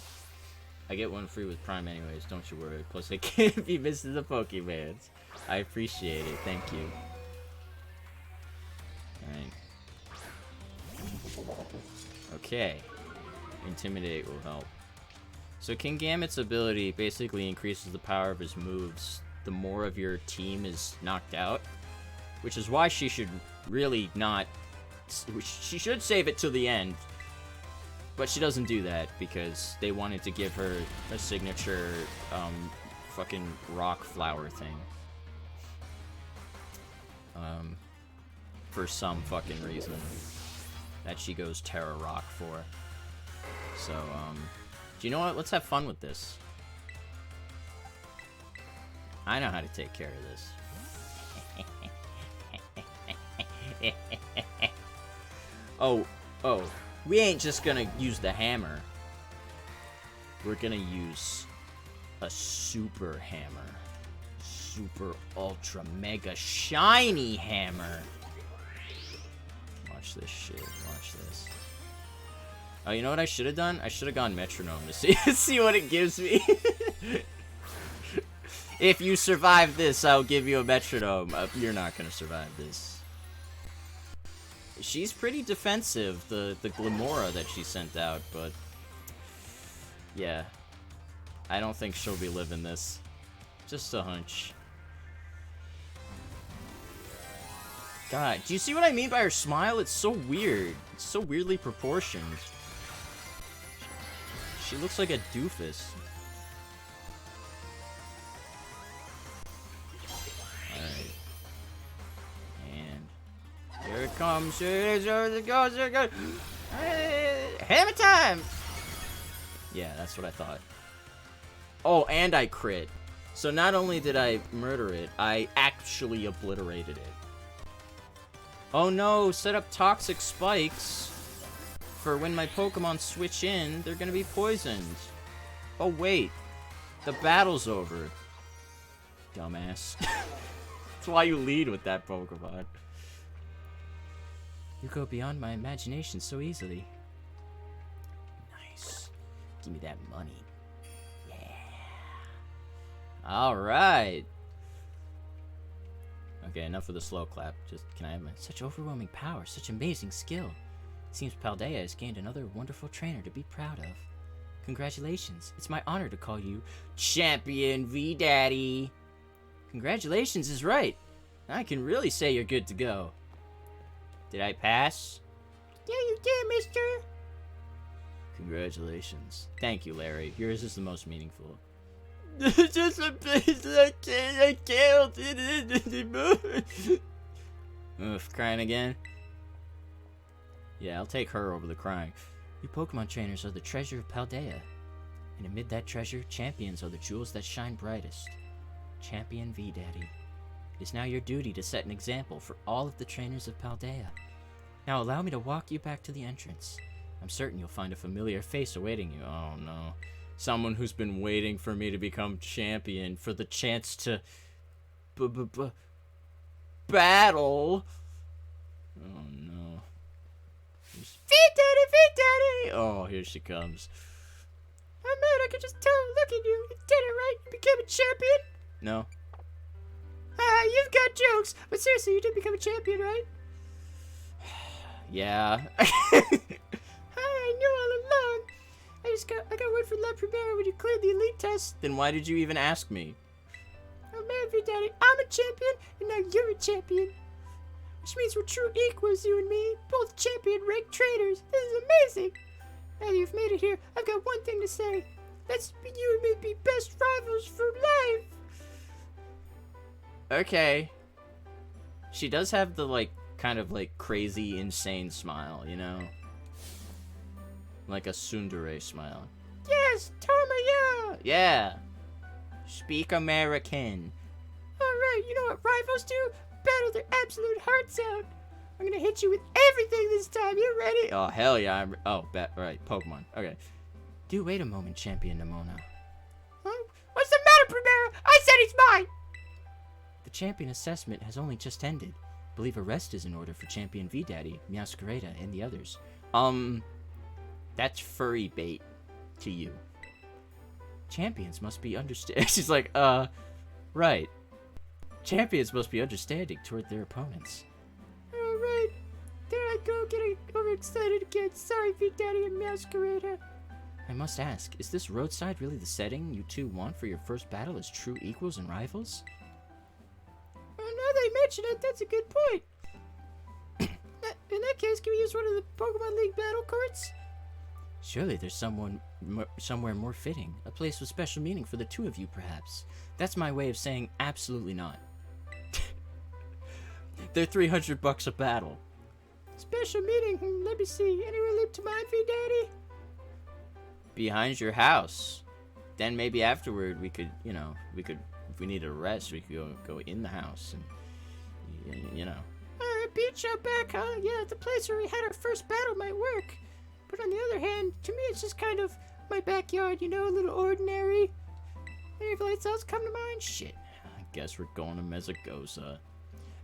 I get one free with Prime anyways, don't you worry. Plus, I can't be missing the Pokemans. I appreciate it, thank you. Alright. Okay. Intimidate will help. So Kingambit's ability basically increases the power of his moves the more of your team is knocked out. Which is why she should really not... She should save it to the end. But she doesn't do that because they wanted to give her a signature fucking rock flower thing. For some fucking reason that she goes Terra Rock for. So, do you know what? Let's have fun with this. I know how to take care of this. Oh, we ain't just gonna use the hammer. We're gonna use a super hammer. Super ultra mega shiny hammer. Watch this shit, watch this. Oh, you know what I should have done? I should have gone metronome to see what it gives me. If you survive this, I'll give you a metronome. You're not gonna survive this. She's pretty defensive, the Glimora that she sent out, but... Yeah. I don't think she'll be living this. Just a hunch. God, do you see what I mean by her smile? It's so weird. It's so weirdly proportioned. She looks like a doofus. Alright. And... here it comes. Here it goes. Here it goes. Hammer time! Yeah, that's what I thought. Oh, and I crit. So not only did I murder it, I actually obliterated it. Oh no, set up toxic spikes for when my Pokemon switch in, they're gonna be poisoned. Oh wait, the battle's over. Dumbass. That's why you lead with that Pokemon. You go beyond my imagination so easily. Nice. Give me that money. Yeah. Alright. Okay, enough of the slow clap. Just, can I have such overwhelming power, such amazing skill. It seems Paldea has gained another wonderful trainer to be proud of. Congratulations. It's my honor to call you Champion V-Daddy. Congratulations is right. I can really say you're good to go. Did I pass?
Yeah, you did, mister.
Congratulations. Thank you, Larry. Yours is the most meaningful. Just a place I can't it anymore. Oof, crying again? Yeah, I'll take her over the crying. You Pokemon trainers are the treasure of Paldea. And amid that treasure, champions are the jewels that shine brightest. Champion V-Daddy. It is now your duty to set an example for all of the trainers of Paldea. Now allow me to walk you back to the entrance. I'm certain you'll find a familiar face awaiting you. Oh no. Someone who's been waiting for me to become champion for the chance to battle. Oh no.
V-Daddy, V-Daddy!
Oh, here she comes.
Oh man, I can just tell. Look at you. You did it, right? You became a champion?
No.
You've got jokes. But seriously, you did become a champion, right?
Yeah.
I knew all along. I got word from La Primera when you cleared the elite test.
Then why did you even ask me?
Oh man, V-Daddy, I'm a champion, and now you're a champion. Which means we're true equals, you and me. Both champion-ranked trainers. This is amazing. Now that you've made it here, I've got one thing to say. Let's you and me be best rivals for life.
Okay. She does have the, like, kind of, like, crazy, insane smile, you know? Like a tsundere smile.
Yes, Tomaya!
Yeah. Speak American.
Alright, you know what rivals do? Battle their absolute hearts out. I'm gonna hit you with everything this time. You ready?
Oh, hell yeah. Right, Pokemon. Okay. Do wait a moment, Champion Nimona.
Huh? What's the matter, Primera? I said he's mine!
The champion assessment has only just ended. Believe a rest is in order for Champion V-Daddy, Meowscarada, and the others. That's furry bait to you. Champions must be understand. She's like, right. Champions must be understanding toward their opponents.
Alright. There I go, getting overexcited again. Sorry, V-Daddy and Meowscarada.
I must ask, is this roadside really the setting you two want for your first battle as true equals and rivals?
Well, now they mention it, that's a good point. In that case, can we use one of the Pokemon League battle courts?
Surely there's somewhere more fitting. A place with special meaning for the two of you, perhaps. That's my way of saying absolutely not. They're $300 a battle.
Special meaning? Let me see. Anywhere leap to mind, V-Daddy?
Behind your house. Then maybe afterward we could, if we needed a rest, we could go in the house and,
Alright, beach out back, huh? Yeah, the place where we had our first battle might work. But on the other hand, to me it's just kind of my backyard, a little ordinary. Any place else come to mind?
Shit, I guess we're going to Mesagoza.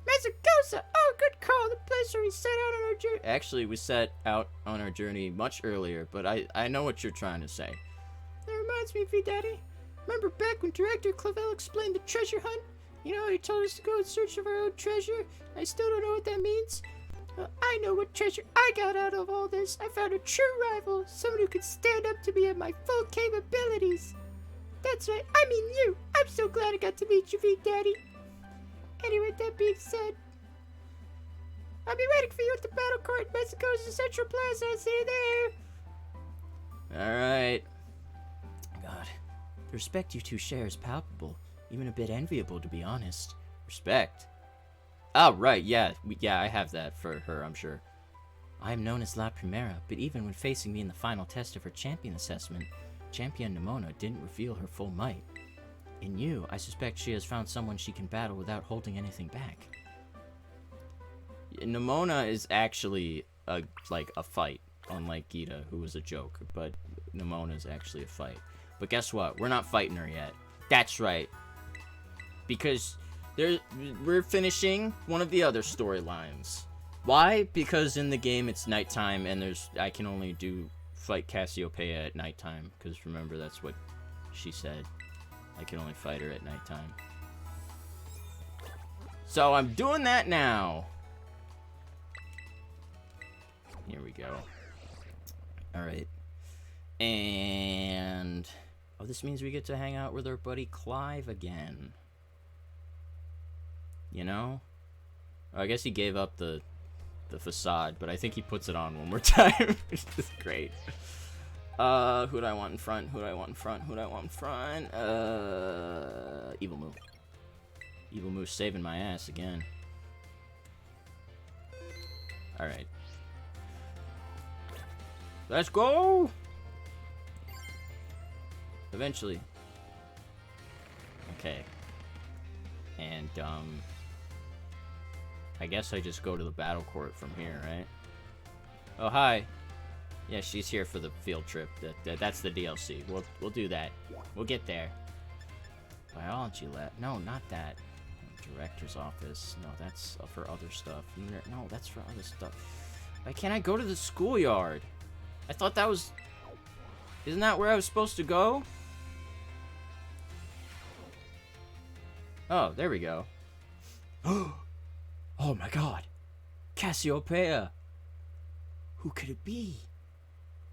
Mesagoza! Oh, good call. The place where we set out on our journey.
Actually, we set out on our journey much earlier, but I know what you're trying to say.
That reminds me, V-Daddy. Remember back when Director Clavel explained the treasure hunt? He told us to go in search of our own treasure. I still don't know what that means. Well, I know what treasure I got out of all this. I found a true rival, someone who could stand up to me at my full capabilities. That's right, I mean you. I'm so glad I got to meet you, V-Daddy. Anyway, that being said, I'll be waiting for you at the battle court in Mexico's Central Plaza. I'll see you there.
Alright. God, the respect you two share is palpable. Even a bit enviable, to be honest. Respect? Oh, right, yeah. I have that for her, I'm sure. I am known as La Primera, but even when facing me in the final test of her champion assessment, Champion Nimona didn't reveal her full might. In you, I suspect she has found someone she can battle without holding anything back. What? What's the matter, Primera? I said he's mine. The champion assessment has only just ended. Believe a rest is in order for Champion V-Daddy, Meowscarada, and the others. I must ask, is this roadside really the setting you two want for your first battle as true equals and rivals? Surely there's somewhere more fitting. A place with special meaning for the two of you, perhaps. In you, I suspect she has found someone she can battle without holding anything back. Nimona is actually a fight, unlike Gita, who was a joke. But Nimona is actually a fight. But guess what? We're not fighting her yet. That's right. Because we're finishing one of the other storylines. Why? Because in the game it's nighttime, and I can only fight Cassiopeia at nighttime. Because remember, that's what she said. I can only fight her at nighttime. So I'm doing that now. Here we go. Alright. And... oh, this means we get to hang out with our buddy Clive again. You know? I guess he gave up the facade, but I think he puts it on one more time. Which is great. Who do I want in front? Who do I want in front? Who do I want in front? Evil Moo. Evil Moo's saving my ass again. Alright. Let's go! Eventually. Okay. And, I guess I just go to the battle court from here, right? Oh, hi. Yeah, she's here for the field trip. That's the DLC. We'll do that. We'll get there. Biology lab. No, not that. Director's office. No, that's for other stuff. No, that's for other stuff. Why can't I go to the schoolyard? I thought that was... isn't that where I was supposed to go? Oh, there we go. Oh my god. Cassiopeia. Who could it be?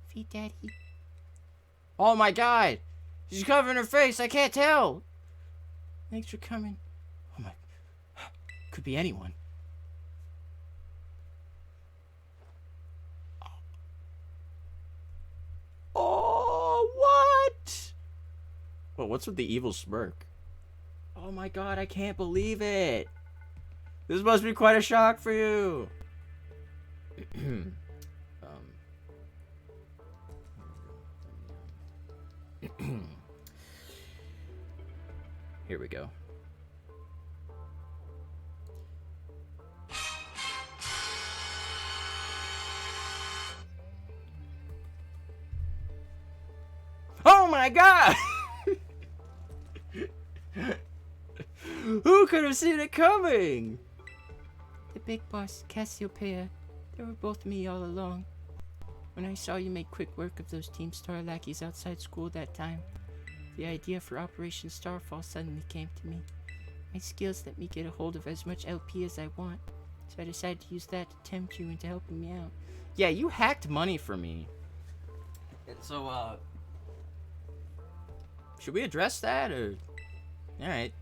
Feed Daddy.
Oh my god. She's covering her face. I can't tell.
Thanks for coming.
Oh my... could be anyone. Oh, what? Well, what's with the evil smirk? Oh my god, I can't believe it. This must be quite a shock for you. Here we go. Oh my god! Who could have seen it coming?
The big boss, Cassiopeia. They were both me all along. When I saw you make quick work of those Team Star lackeys outside school that time, the idea for Operation Starfall suddenly came to me. My skills let me get a hold of as much LP as I want, so I decided to use that to tempt you into helping me out.
Yeah, you hacked money for me. So, should we address that, or... Alright.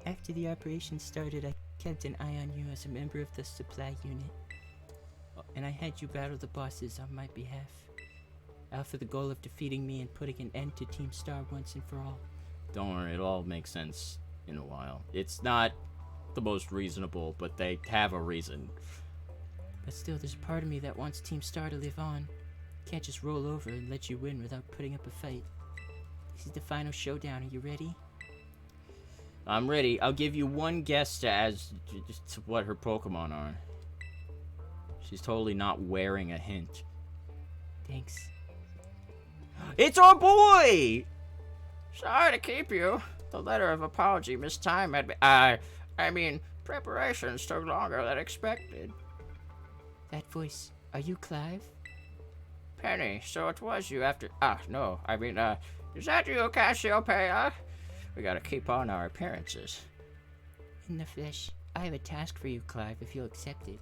After the operation started, I kept an eye on you as a member of the supply unit. And I had you battle the bosses on my behalf. All for the goal of defeating me and putting an end to Team Star once and for all.
Don't worry, it'll all make sense in a while. It's not the most reasonable, but they have a reason.
But still, there's a part of me that wants Team Star to live on. Can't just roll over and let you win without putting up a fight. This is the final showdown. Are you ready?
I'm ready. I'll give you one guess to what her Pokemon are. She's totally not wearing a hint.
Thanks.
It's our boy! Sorry to keep you. The letter of apology mistimed. I mean, preparations took longer than expected.
That voice, are you Clive?
Penny, so it was you after... no. I mean, is that you, Cassiopeia? We gotta keep on our appearances.
In the flesh, I have a task for you, Clive, if you'll accept it.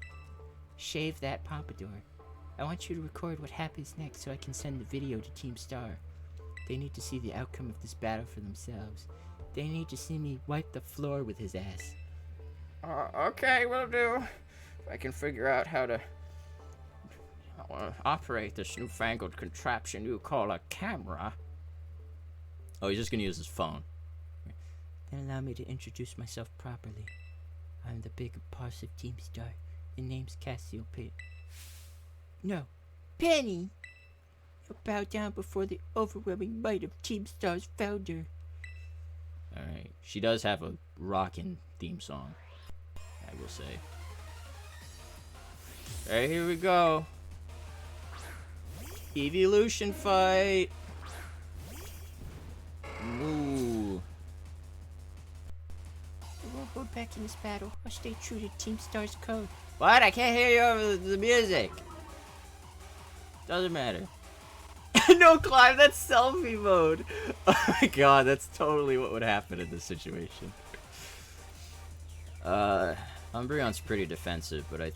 Shave that pompadour. I want you to record what happens next so I can send the video to Team Star. They need to see the outcome of this battle for themselves. They need to see me wipe the floor with his ass.
Okay, will do. If I can figure out how to operate this newfangled contraption you call a camera. Oh, he's just gonna use his phone.
Then allow me to introduce myself properly. I'm the big boss of Team Star. The name's Cassiopeia. No, Penny! You'll bow down before the overwhelming might of Team Star's founder.
Alright, she does have a rockin' theme song, I will say. Alright, here we go. Evolution fight. Ooh.
I won't hold back in this battle. I'll stay true to Team Star's code.
What? I can't hear you over the music. Doesn't matter. No, Clive, that's selfie mode. Oh my god, that's totally what would happen in this situation. Umbreon's pretty defensive, but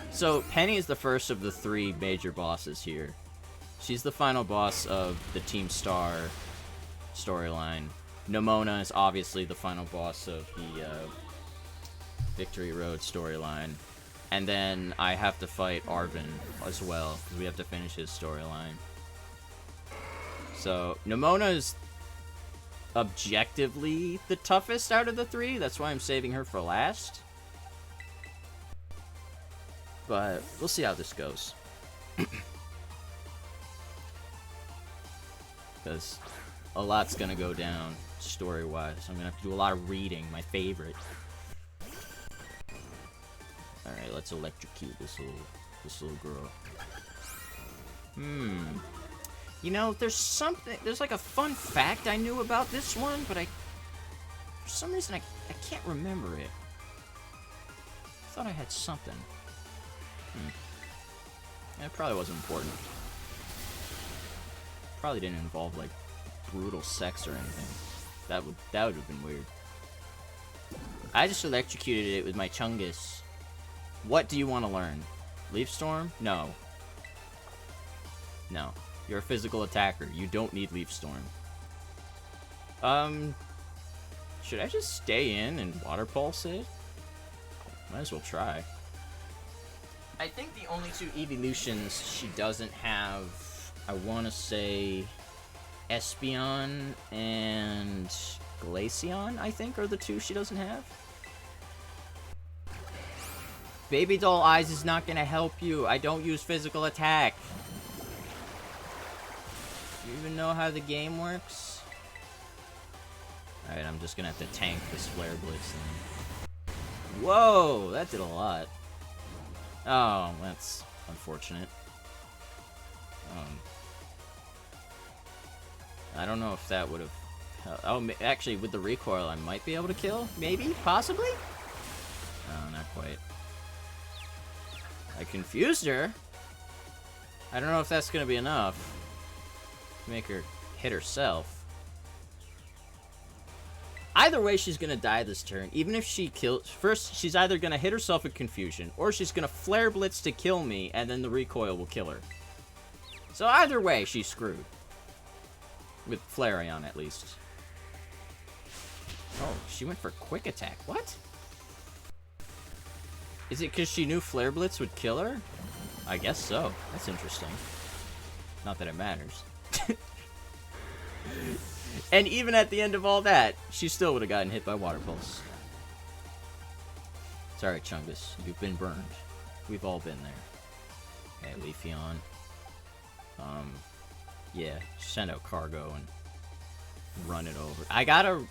so, Penny is the first of the 3 major bosses here. She's the final boss of the Team Star storyline. Nemona is obviously the final boss of the Victory Road storyline. And then I have to fight Arven as well, because we have to finish his storyline. So, Nemona is objectively the toughest out of the 3. That's why I'm saving her for last. But we'll see how this goes. Because a lot's gonna go down story-wise. I'm gonna have to do a lot of reading, my favorite. Alright, let's electrocute this little girl. You know, there's like a fun fact I knew about this one, but for some reason I can't remember it. I thought I had something. Yeah, it probably wasn't important. Probably didn't involve, like, brutal sex or anything. That would have been weird. I just electrocuted it with my Chungus. What do you want to learn? Leaf Storm? No. No. You're a physical attacker. You don't need Leaf Storm. Should I just stay in and Water Pulse it? Might as well try. I think the only 2 evolutions she doesn't have, I want to say Espeon and Glaceon, I think, are the 2 she doesn't have. Baby Doll Eyes is not going to help you. I don't use physical attack. Do you even know how the game works? Alright, I'm just going to have to tank this Flare Blitz thing. Whoa, that did a lot. Oh, that's unfortunate. I don't know if that would have... Oh, actually, with the recoil, I might be able to kill? Maybe? Possibly? No, not quite. I confused her. I don't know if that's going to be enough to make her hit herself. Either way, she's going to die this turn. Even if she kills... First, she's either going to hit herself with confusion, or she's going to Flare Blitz to kill me, and then the recoil will kill her. So either way, she's screwed. With Flareon, at least. Oh, she went for Quick Attack. What? Is it because she knew Flare Blitz would kill her? I guess so. That's interesting. Not that it matters. And even at the end of all that, she still would have gotten hit by Water Pulse. Sorry, Chungus. You've been burned. We've all been there. Okay, Leafeon. Yeah, send out Cargo and run it over. I gotta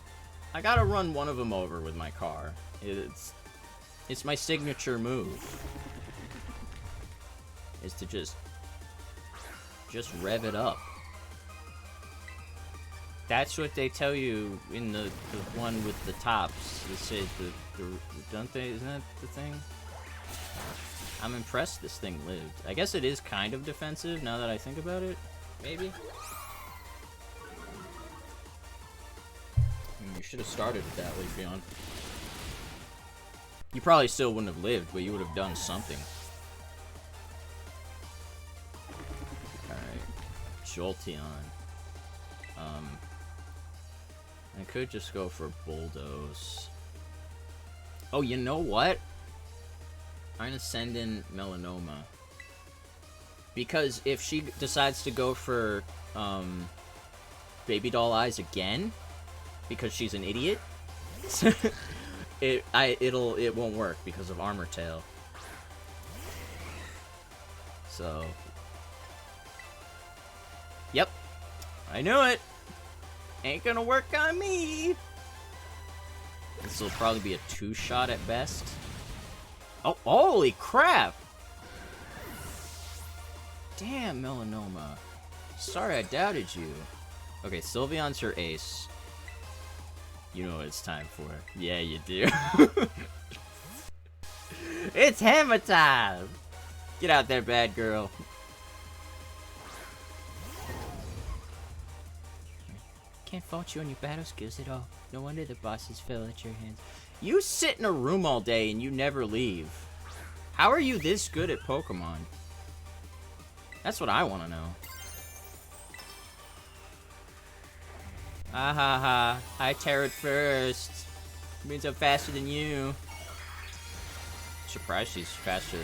run one of them over with my car. It's my signature move. Is to just rev it up. That's what they tell you in the one with the tops. They say don't they? Isn't that the thing? I'm impressed this thing lived. I guess it is kind of defensive now that I think about it. Maybe. You should have started with that, Leafeon. You probably still wouldn't have lived, but you would have done something. Alright. Jolteon. I could just go for Bulldoze. Oh, you know what? I'm gonna send in Melanoma. Because if she decides to go for Baby Doll Eyes again, because she's an idiot, it won't work because of Armor Tail. So, yep, I knew it. Ain't gonna work on me. This will probably be a 2-shot at best. Oh, holy crap! Damn, Melanoma. Sorry I doubted you. Okay, Sylveon's her ace. You know what it's time for. Yeah, you do. It's hammer time! Get out there, bad girl. Can't fault you on your battle skills at all. No wonder the bosses fell at your hands. You sit in a room all day and you never leave. How are you this good at Pokemon? That's what I want to know. Ah ha ha. I terrored first. Means I'm faster than you. Surprised she's faster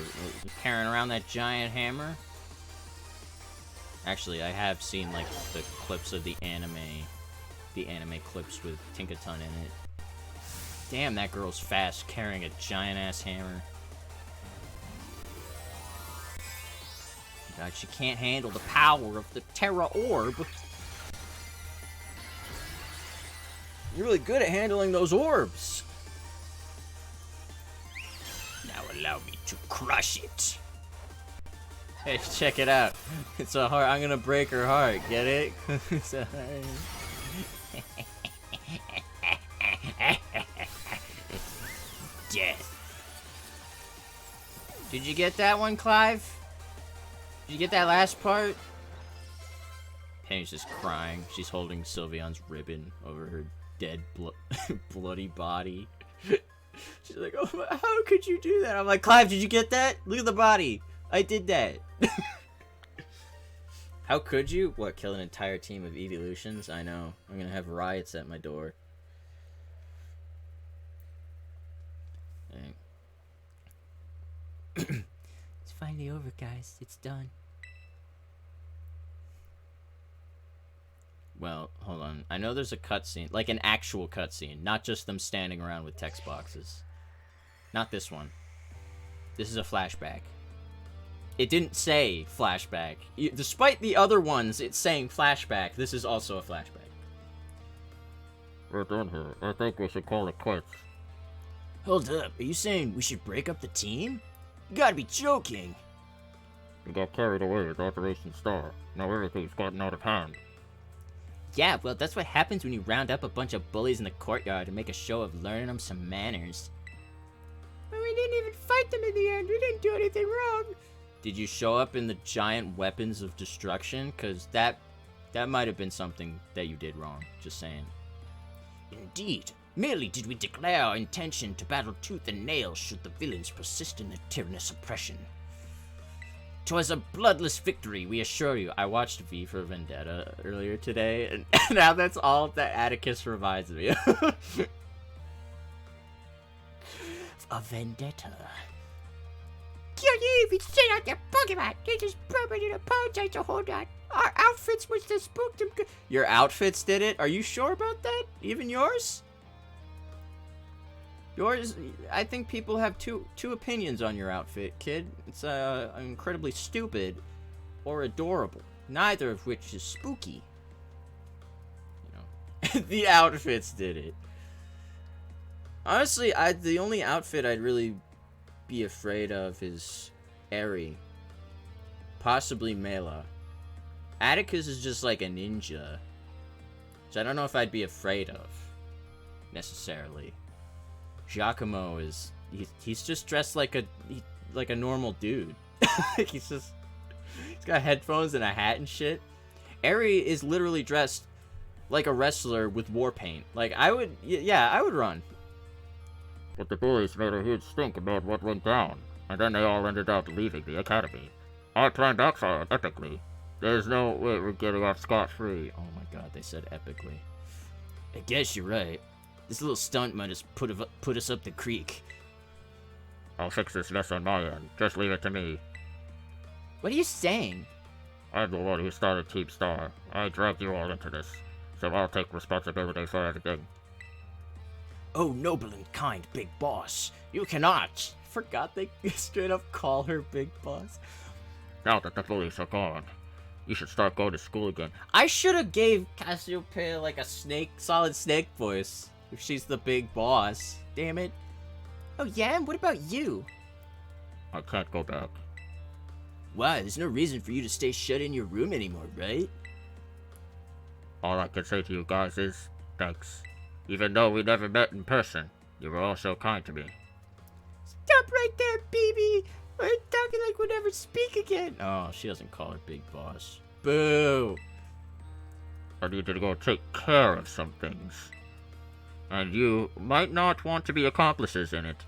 carrying around that giant hammer. Actually, I have seen like the clips of the anime clips with Tinkaton in it. Damn, that girl's fast carrying a giant ass hammer. God, she can't handle the power of the Terra Orb. You're really good at handling those orbs. Now allow me to crush it. Hey, check it out. It's a heart. I'm gonna break her heart. Get it? It's a heart. Death. Did you get that one, Clive? Did you get that last part? Penny's just crying. She's holding Sylveon's ribbon over her dead, bloody body. She's like, oh, how could you do that? I'm like, Clive, did you get that? Look at the body. I did that. How could you? What, kill an entire team of evolutions? I know. I'm gonna have riots at my door. It's finally over, guys. It's done. Well, hold on. I know there's a cutscene, like an actual cutscene, not just them standing around with text boxes. Not this one. This is a flashback. It didn't say flashback. Despite the other ones, it's saying flashback. This is also a flashback.
We're done here. I think we should call it quits.
Hold up. Are you saying we should break up the team? You gotta be joking.
We got carried away with Operation Star. Now everything's gotten out of hand.
Yeah, well, that's what happens when you round up a bunch of bullies in the courtyard and make a show of learning them some manners.
But we didn't even fight them in the end. We didn't do anything wrong.
Did you show up in the giant weapons of destruction? Because that might have been something that you did wrong. Just saying. Indeed. Merely did we declare our intention to battle tooth and nail should the villains persist in their tyrannous oppression. 'Twas a bloodless victory, we assure you. I watched V for Vendetta earlier today, and now that's all that Atticus reminds me of. A vendetta.
Can't you even send out their Pokemon? They just probably didn't apologize to hold on. Our outfits must have spooked them.
Your outfits did it? Are you sure about that? Even yours? Yours, I think people have two opinions on your outfit, kid. It's incredibly stupid or adorable, neither of which is spooky. You know, the outfits did it. Honestly, the only outfit I'd really be afraid of is Eri, possibly Mela. Atticus is just like a ninja, so I don't know if I'd be afraid of necessarily. Giacomo is he's just dressed like a normal dude. he's got headphones and a hat and shit. Eri is literally dressed like a wrestler with war paint. Like I would run.
But the bullies made a huge stink about what went down, and then they all ended up leaving the academy. I planned exile epically. There's no way we're getting off scot-free.
Oh my god, they said epically. I guess you're right. This little stunt might have put us up the creek.
I'll fix this mess on my end. Just leave it to me.
What are you saying?
I'm the one who started Team Star. I dragged you all into this, so I'll take responsibility for everything.
Oh, noble and kind Big Boss. You cannot. Forgot they straight up call her Big Boss.
Now that the bullies are gone, you should start going to school again.
I should have gave Cassiopeia like a solid snake voice. If she's the big boss. Damn it. Oh yeah, and what about you?
I can't go back.
Why? There's no reason for you to stay shut in your room anymore, right?
All I can say to you guys is thanks. Even though we never met in person, you were all so kind to me.
Stop right there, baby. We're talking like we'll never speak again.
Oh, she doesn't call her big boss. Boo!
I need to go take care of some things. And you might not want to be accomplices in it.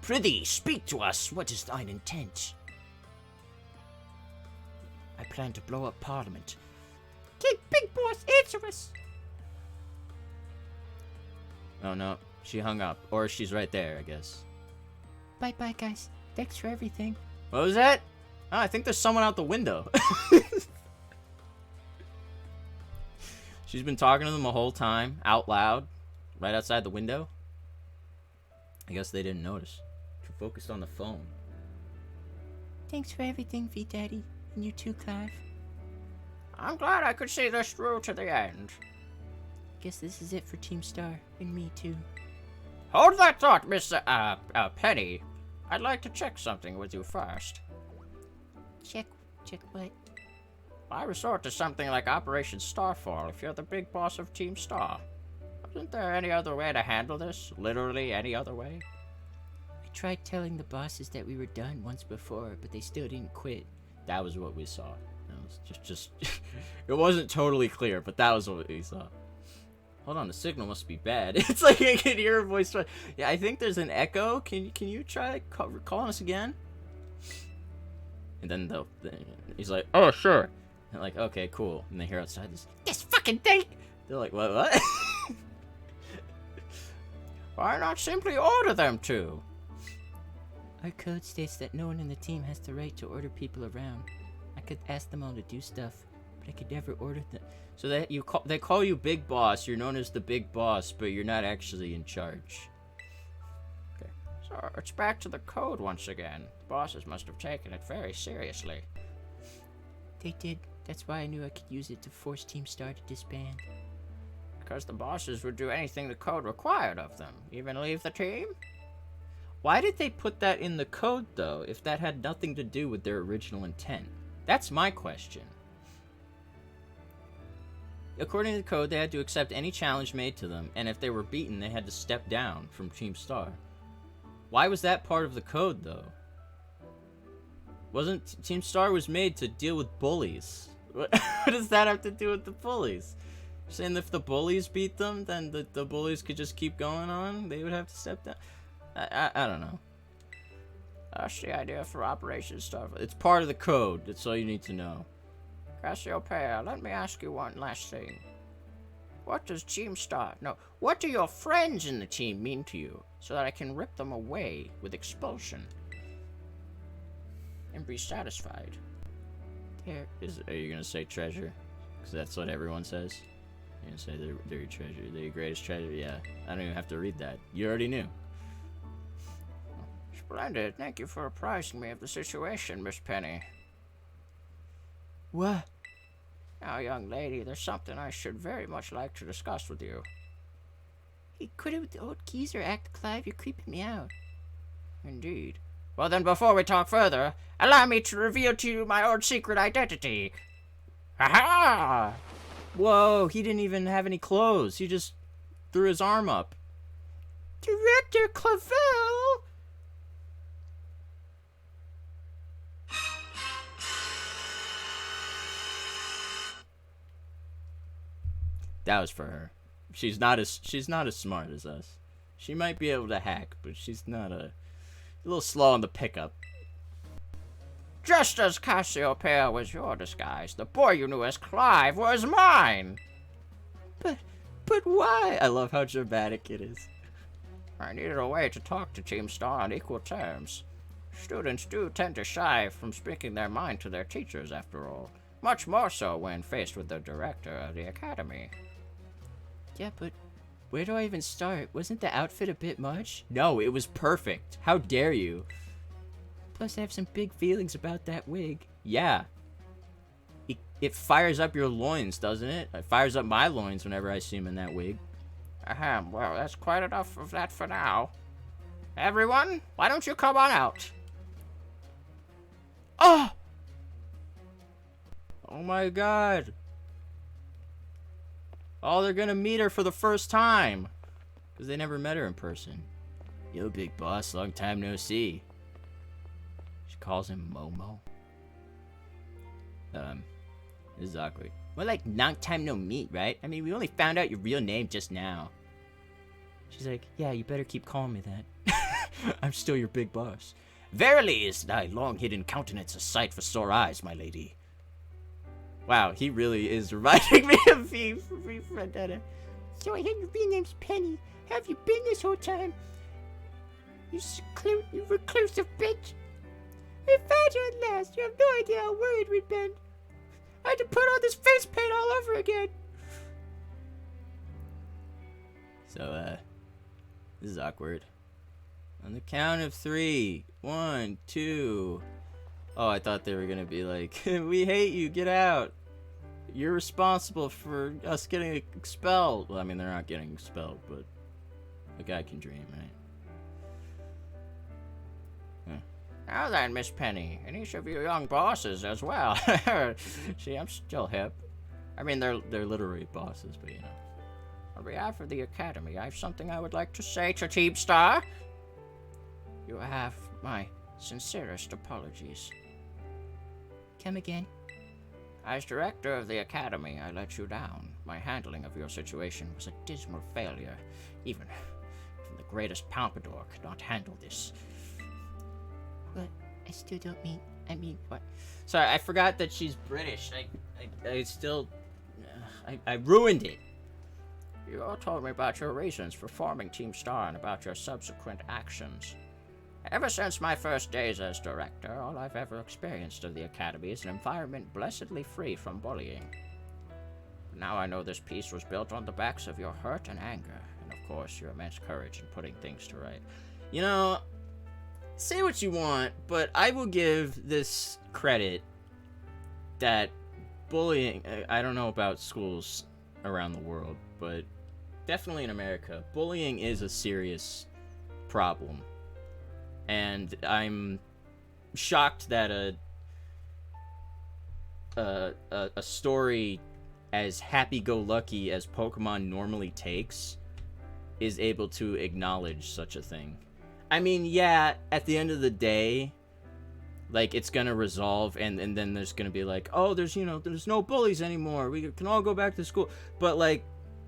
Prithee, speak to us. What is thine intent?
I plan to blow up Parliament. Okay, big boss, answer us.
Oh no, she hung up. Or she's right there, I guess.
Bye-bye, guys. Thanks for everything.
What was that? Oh, I think there's someone out the window. She's been talking to them the whole time, out loud, right outside the window. I guess they didn't notice. She focused on the phone.
Thanks for everything, V-Daddy. And you too, Clive.
I'm glad I could see this through to the end.
Guess this is it for Team Star, and me too.
Hold that thought, Miss, Penny. I'd like to check something with you first.
Check what?
Why resort to something like Operation Starfall if you're the big boss of Team Star? Isn't there any other way to handle this? Literally any other way?
I tried telling the bosses that we were done once before, but they still didn't quit.
That was what we saw. That was just it wasn't totally clear, but that was what we saw. Hold on, the signal must be bad. It's like I can hear a voice. Yeah, I think there's an echo. Can you try calling us again? And then he's like,
Oh, sure.
and like, okay, cool. And they hear outside
This fucking thing!
they're like, what?
Why not simply order them to?
Our code states that no one in the team has the right to order people around. I could ask them all to do stuff, but I could never order them.
So that they call you Big Boss. You're known as the Big Boss, but you're not actually in charge.
Okay. So it's back to the code once again. The bosses must have taken it very seriously.
They did. That's why I knew I could use it to force Team Star to disband.
Because the bosses would do anything the code required of them, even leave the team?
Why did they put that in the code, though, if that had nothing to do with their original intent? That's my question. According to the code, they had to accept any challenge made to them, and if they were beaten, they had to step down from Team Star. Why was that part of the code, though? Wasn't Team Star was made to deal with bullies? What does that have to do with the bullies? You're saying if the bullies beat them, then the bullies could just keep going on? They would have to step down? I don't know.
That's the idea for Operation Starfall.
It's part of the code. That's all you need to know.
Cassiopeia, let me ask you one last thing. What does Team Star... No, what do your friends in the team mean to you, so that I can rip them away with expulsion? And be satisfied.
Are you gonna say treasure? Because that's what everyone says. You're gonna say they're your treasure. They're your greatest treasure? Yeah. I don't even have to read that. You already knew.
Splendid. Thank you for apprising me of the situation, Miss Penny.
What?
Now, young lady, there's something I should very much like to discuss with you.
Hey, quit it with the old geezer act, Clive. You're creeping me out.
Indeed. Well then, before we talk further, allow me to reveal to you my own secret identity. Ha-ha!
Whoa, he didn't even have any clothes. He just threw his arm up.
Director Clavel!
That was for her. She's not as smart as us. She might be able to hack, but she's not a little slow on the pickup.
Just as Cassiopeia was your disguise, the boy you knew as Clive was mine.
But why? I love how dramatic it is.
I needed a way to talk to Team Star on equal terms. Students do tend to shy from speaking their mind to their teachers, after all. Much more so when faced with the director of the academy.
Yeah, but where do I even start? Wasn't the outfit a bit much?
No, it was perfect. How dare you?
Plus, I have some big feelings about that wig.
Yeah. It fires up your loins, doesn't it? It fires up my loins whenever I see him in that wig.
Ahem, well, that's quite enough of that for now. Everyone, why don't you come on out?
Oh!
Oh my god. Oh, they're gonna meet her for the first time. Because they never met her in person. Yo, big boss, long time no see. She calls him Momo. This is awkward. Well, like, long time no meet, right? I mean, we only found out your real name just now. She's like, yeah, you better keep calling me that. I'm still your big boss. Verily is thy long-hidden countenance a sight for sore eyes, my lady. Wow, he really is reminding me of V from V for Vendetta.
So I hear your real name's Penny. Have you been this whole time? You reclusive bitch. We found you at last. You have no idea how worried we've been. I had to put on this face paint all over again.
So, this is awkward. On the count of 3. 1, 2. Oh, I thought they were gonna be like, we hate you, get out. You're responsible for us getting expelled. Well, I mean, they're not getting expelled, but a guy can dream, right?
Now then, Miss Penny, and each of you young bosses as well. See, I'm still hip.
I mean, they're literary bosses, but you know.
On behalf of the Academy, I have something I would like to say to Team Star. You have my sincerest apologies.
Come again.
As director of the Academy, I let you down. My handling of your situation was a dismal failure. Even the greatest Pompadour could not handle this.
But I still don't mean. I mean, what?
Sorry, I forgot that she's British. I still... I ruined it.
You all told me about your reasons for forming Team Star and about your subsequent actions. Ever since my first days as director, all I've ever experienced of the Academy is an environment blessedly free from bullying. But now I know this peace was built on the backs of your hurt and anger, and of course your immense courage in putting things to right.
You know, say what you want, but I will give this credit that bullying, I don't know about schools around the world, but definitely in America, bullying is a serious problem. And I'm shocked that a story as happy-go-lucky as Pokemon normally takes is able to acknowledge such a thing. I mean, yeah, at the end of the day, like, it's gonna resolve, and then there's gonna be like, oh, there's no bullies anymore, we can all go back to school. But, like,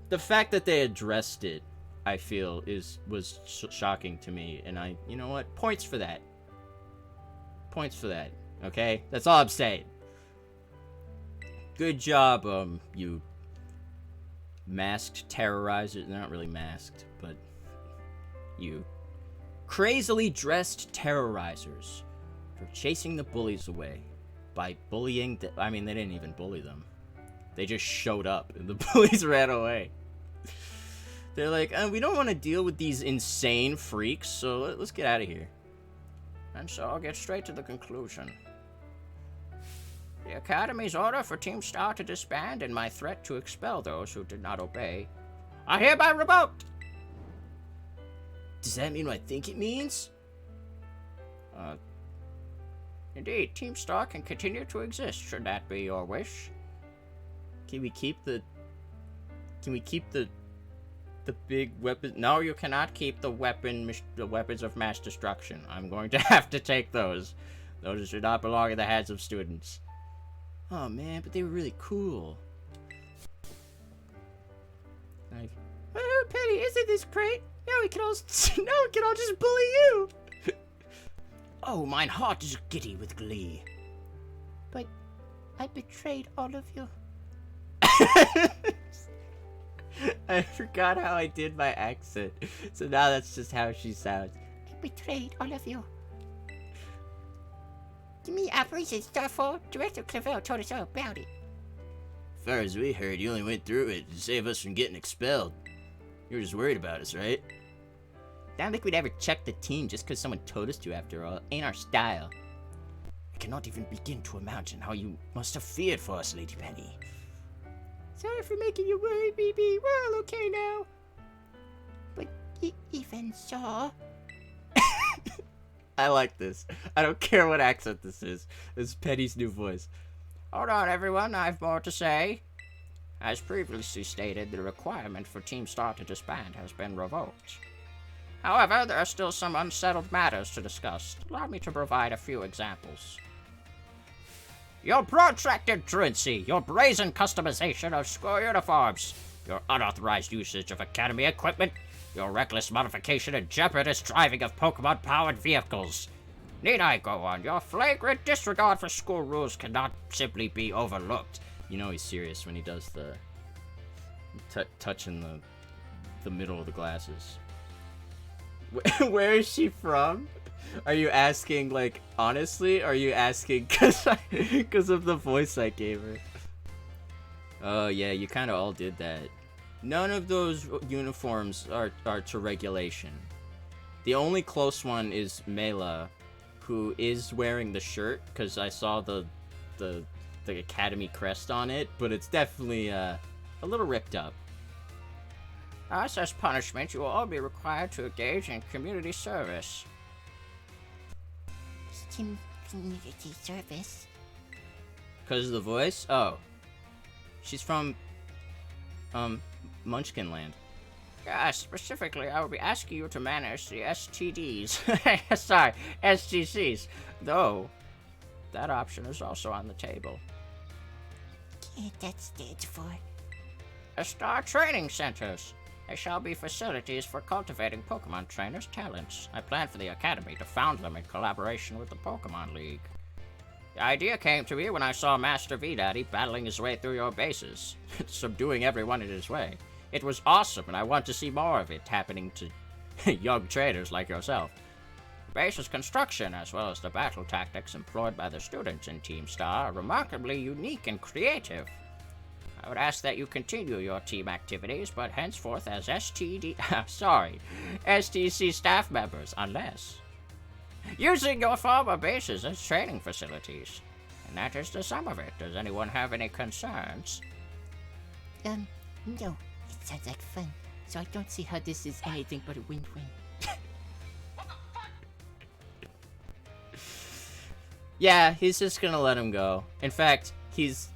the fact that they addressed it, I feel, was shocking to me, and you know what? Points for that. Points for that, okay? That's all I'm saying. Good job, you masked terrorizers. They're not really masked, but you crazily dressed terrorizers for chasing the bullies away by bullying I mean, they didn't even bully them. They just showed up, and the bullies ran away. They're like, we don't want to deal with these insane freaks, so let's get out of here.
And so I'll get straight to the conclusion. The Academy's order for Team Star to disband and my threat to expel those who did not obey are hereby revoked.
Does that mean what I think it means?
Indeed, Team Star can continue to exist, should that be your wish.
Can we keep the big weapon?
No, you cannot keep the weapons of mass destruction. I'm going to have to take those. Those do not belong in the hands of students.
Oh man, but they were really cool.
Like, oh, Penny, isn't this great? Now we can all just bully you.
Oh, mine heart is giddy with glee.
But I betrayed all of you.
I forgot how I did my accent, so now that's just how she sounds.
I betrayed all of you. To me, Operation Starfall, Director Clavel told us all about it.
As far as we heard, you only went through it to save us from getting expelled. You were just worried about us, right? I don't think we'd ever check the team just because someone told us to, after all. Ain't our style.
I cannot even begin to imagine how you must have feared for us, Lady Penny.
Sorry for making you worry, BB. We're all okay now. But even so...
I like this. I don't care what accent this is. This is Penny's new voice.
Hold on, everyone, I have more to say. As previously stated, the requirement for Team Star to disband has been revoked. However, there are still some unsettled matters to discuss. Allow me to provide a few examples. Your protracted truancy, your brazen customization of school uniforms, your unauthorized usage of Academy equipment, your reckless modification and jeopardous driving of Pokemon-powered vehicles. Need I go on? Your flagrant disregard for school rules cannot simply be overlooked.
You know he's serious when he does the touching the middle of the glasses. Where is she from? Are you asking, like, honestly? Or are you asking because of the voice I gave her? Oh, yeah, you kind of all did that. None of those uniforms are to regulation. The only close one is Mela, who is wearing the shirt, because I saw the Academy crest on it, but it's definitely a little ripped up.
As punishment, you will all be required to engage in community service.
Community service?
Because of the voice? Oh. She's from, Munchkin Land.
Yes, specifically, I will be asking you to manage the STDs. Sorry, STCs. Though, that option is also on the table.
That stands for?
The Star Training Centers. They shall be facilities for cultivating Pokemon trainers' talents. I plan for the Academy to found them in collaboration with the Pokemon League. The idea came to me when I saw Master V-Daddy battling his way through your bases, subduing everyone in his way. It was awesome, and I want to see more of it happening to young trainers like yourself. The base's construction, as well as the battle tactics employed by the students in Team Star, are remarkably unique and creative. I would ask that you continue your team activities, but henceforth as STC staff members, unless using your former bases as training facilities. And that is the sum of it. Does anyone have any concerns?
No. It sounds like fun. So I don't see how this is anything but a win-win.
Yeah, he's just gonna let him go. In fact, he's,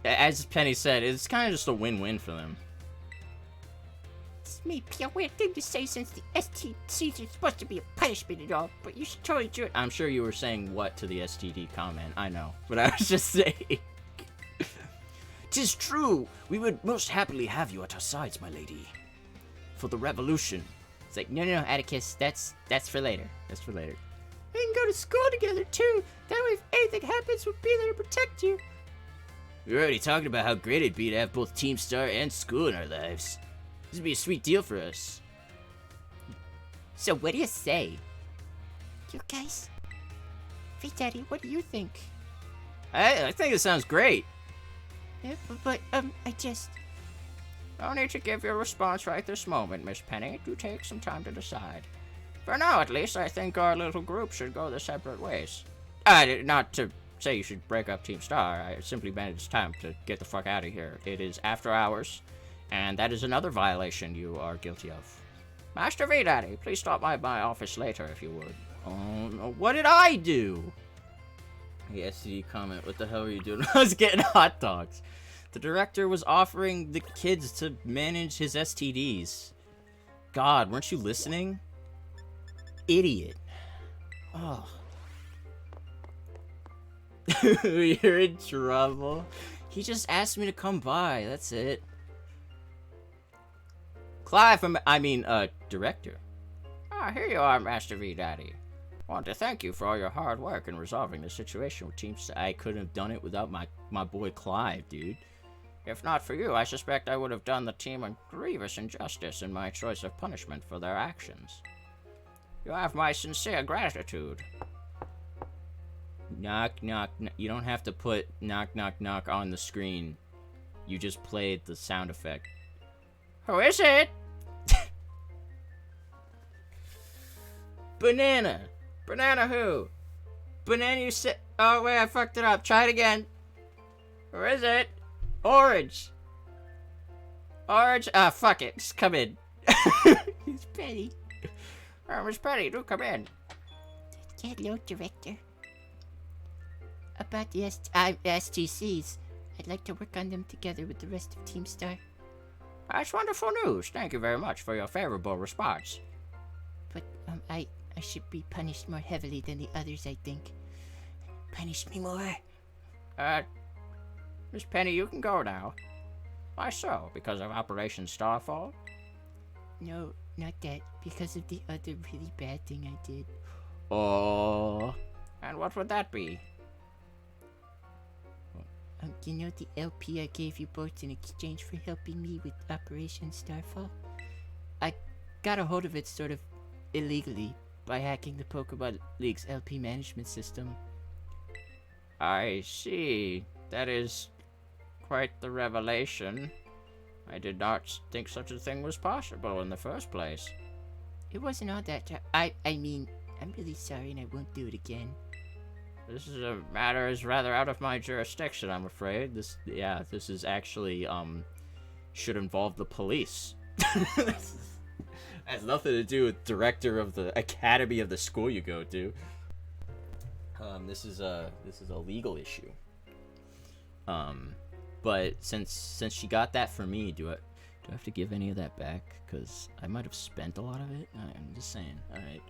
as Penny said, it's kind of just a win-win for them.
This may be a weird thing to say since the STCs are supposed to be a punishment and all, but you should totally do it.
I'm sure you were saying what to the STD comment, I know, but I was just saying. 'Tis true, we would most happily have you at our sides, my lady. For the revolution.
It's like, no, Atticus, that's for later.
That's for later.
We can go to school together, too. That way, if anything happens, we'll be there to protect you.
We were already talking about how great it'd be to have both Team Star and school in our lives. This would be a sweet deal for us.
So what do you say? You guys? V-Daddy, what do you think?
I think it sounds great.
Yeah, but I just...
No need to give your response right this moment, Miss Penny. Do take some time to decide. For now, at least, I think our little group should go their separate ways. Not to say you should break up Team Star. I simply meant it's time to get the fuck out of here. It is after hours, and that is another violation you are guilty of. Master V-Daddy, please stop by my office later if you would.
Oh no, what did I do? Hey, STD comment, what the hell are you doing? I was getting hot dogs. The director was offering the kids to manage his STDs. God, weren't you listening? Idiot. Oh. You're in trouble. He just asked me to come by, that's it. Clive, director.
Here you are, Master V-Daddy. I want to thank you for all your hard work in resolving the situation with Team Star.
I couldn't have done it without my boy Clive, dude.
If not for you, I suspect I would have done the team a grievous injustice in my choice of punishment for their actions. You have my sincere gratitude.
Knock, knock, knock. You don't have to put knock, knock, knock on the screen. You just played the sound effect.
Who is it?
Banana!
Banana who?
Banana, you said. Oh, wait, I fucked it up. Try it again.
Who is it?
Orange!
Orange? Fuck it. Just come in.
It's Penny.
Miss Penny, do come in.
Hello, director. about the STCs. I'd like to work on them together with the rest of Team Star.
That's wonderful news. Thank you very much for your favorable response.
But I should be punished more heavily than the others, I think. Punish me more.
Miss Penny, you can go now. Why so? Because of Operation Starfall?
No, not that. Because of the other really bad thing I did.
Oh. And what would that be?
You know the LP I gave you both in exchange for helping me with Operation Starfall? I got a hold of it sort of illegally by hacking the Pokemon League's LP management system.
I see. That is quite the revelation. I did not think such a thing was possible in the first place.
It wasn't all that. I mean, I'm really sorry and I won't do it again.
This is a matter is rather out of my jurisdiction, I'm afraid. This is actually, should involve the police.
Has nothing to do with director of the academy of the school you go to. This is a legal issue. But since she got that for me, do I have to give any of that back? Because I might have spent a lot of it. I'm just saying. All right.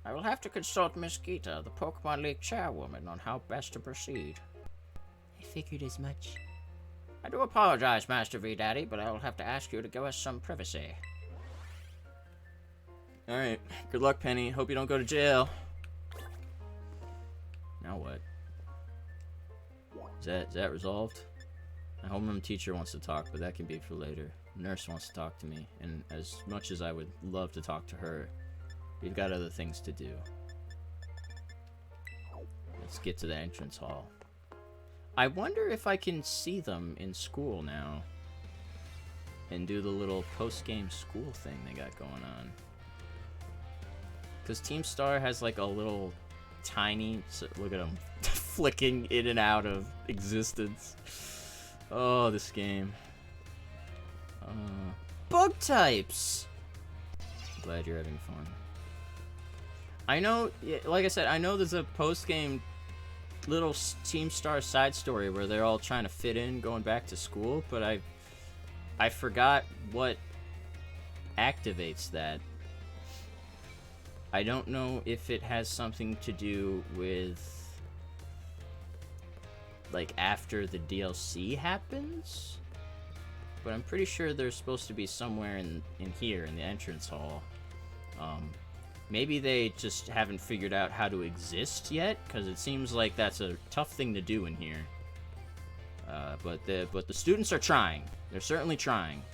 I will have to consult Miss Gita, the Pokemon League chairwoman, on how best to proceed.
I figured as much.
I do apologize, Master V Daddy, but I will have to ask you to give us some privacy.
All right. Good luck, Penny. Hope you don't go to jail. Now what? Is that resolved? My homeroom teacher wants to talk, but that can be for later. Nurse wants to talk to me, and as much as I would love to talk to her, we've got other things to do. Let's get to the entrance hall. I wonder if I can see them in school now and do the little post-game school thing they got going on. Because Team Star has like a little tiny... Look at them flicking in and out of existence. Oh, this game. Bug types! Glad you're having fun. I know, like I said, I know there's a post-game little Team Star side story where they're all trying to fit in going back to school, but I forgot what activates that. I don't know if it has something to do with like after the DLC happens, but I'm pretty sure they're supposed to be somewhere in here in the entrance hall. Maybe they just haven't figured out how to exist yet, because it seems like that's a tough thing to do in here. But the students are trying. They're certainly trying.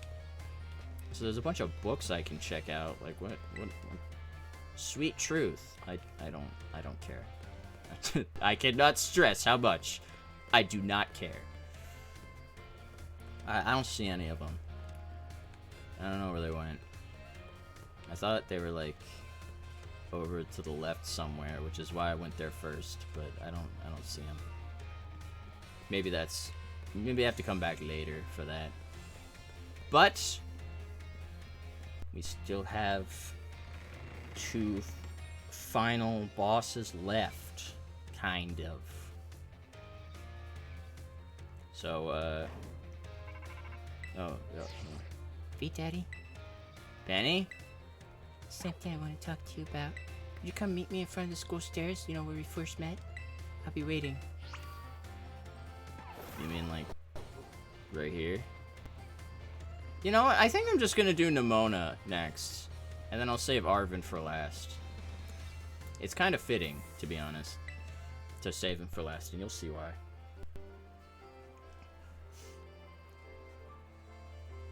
So there's a bunch of books I can check out. Like what? Sweet Truth. I don't care. I cannot stress how much I do not care. I don't see any of them. I don't know where they went. I thought they were like over to the left somewhere, which is why I went there first, but I don't see them. Maybe I have to come back later for that. But we still have 2 final bosses left, kind of. So oh, yeah.
V Daddy,
Penny?
something I want to talk to you about. Could you come meet me in front of the school stairs, you know, where we first met? I'll be waiting.
You mean like right here? You know what? I think I'm just gonna do Nimona next, and then I'll save Arvin for last. It's kind of fitting, to be honest, to save him for last, and you'll see why.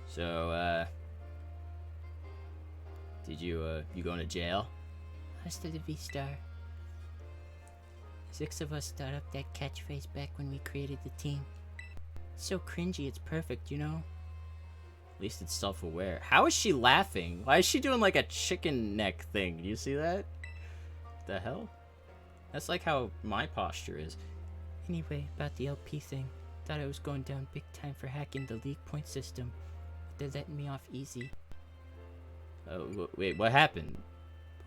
So, did you going to jail?
Hasta la V-Star. 6 of us thought up that catchphrase back when we created the team. It's so cringy, it's perfect, you know?
At least it's self-aware. How is she laughing? Why is she doing like a chicken neck thing? Do you see that? The hell? That's like how my posture is.
Anyway, about the LP thing. Thought I was going down big time for hacking the league point system. But they're letting me off easy.
Wait, what happened?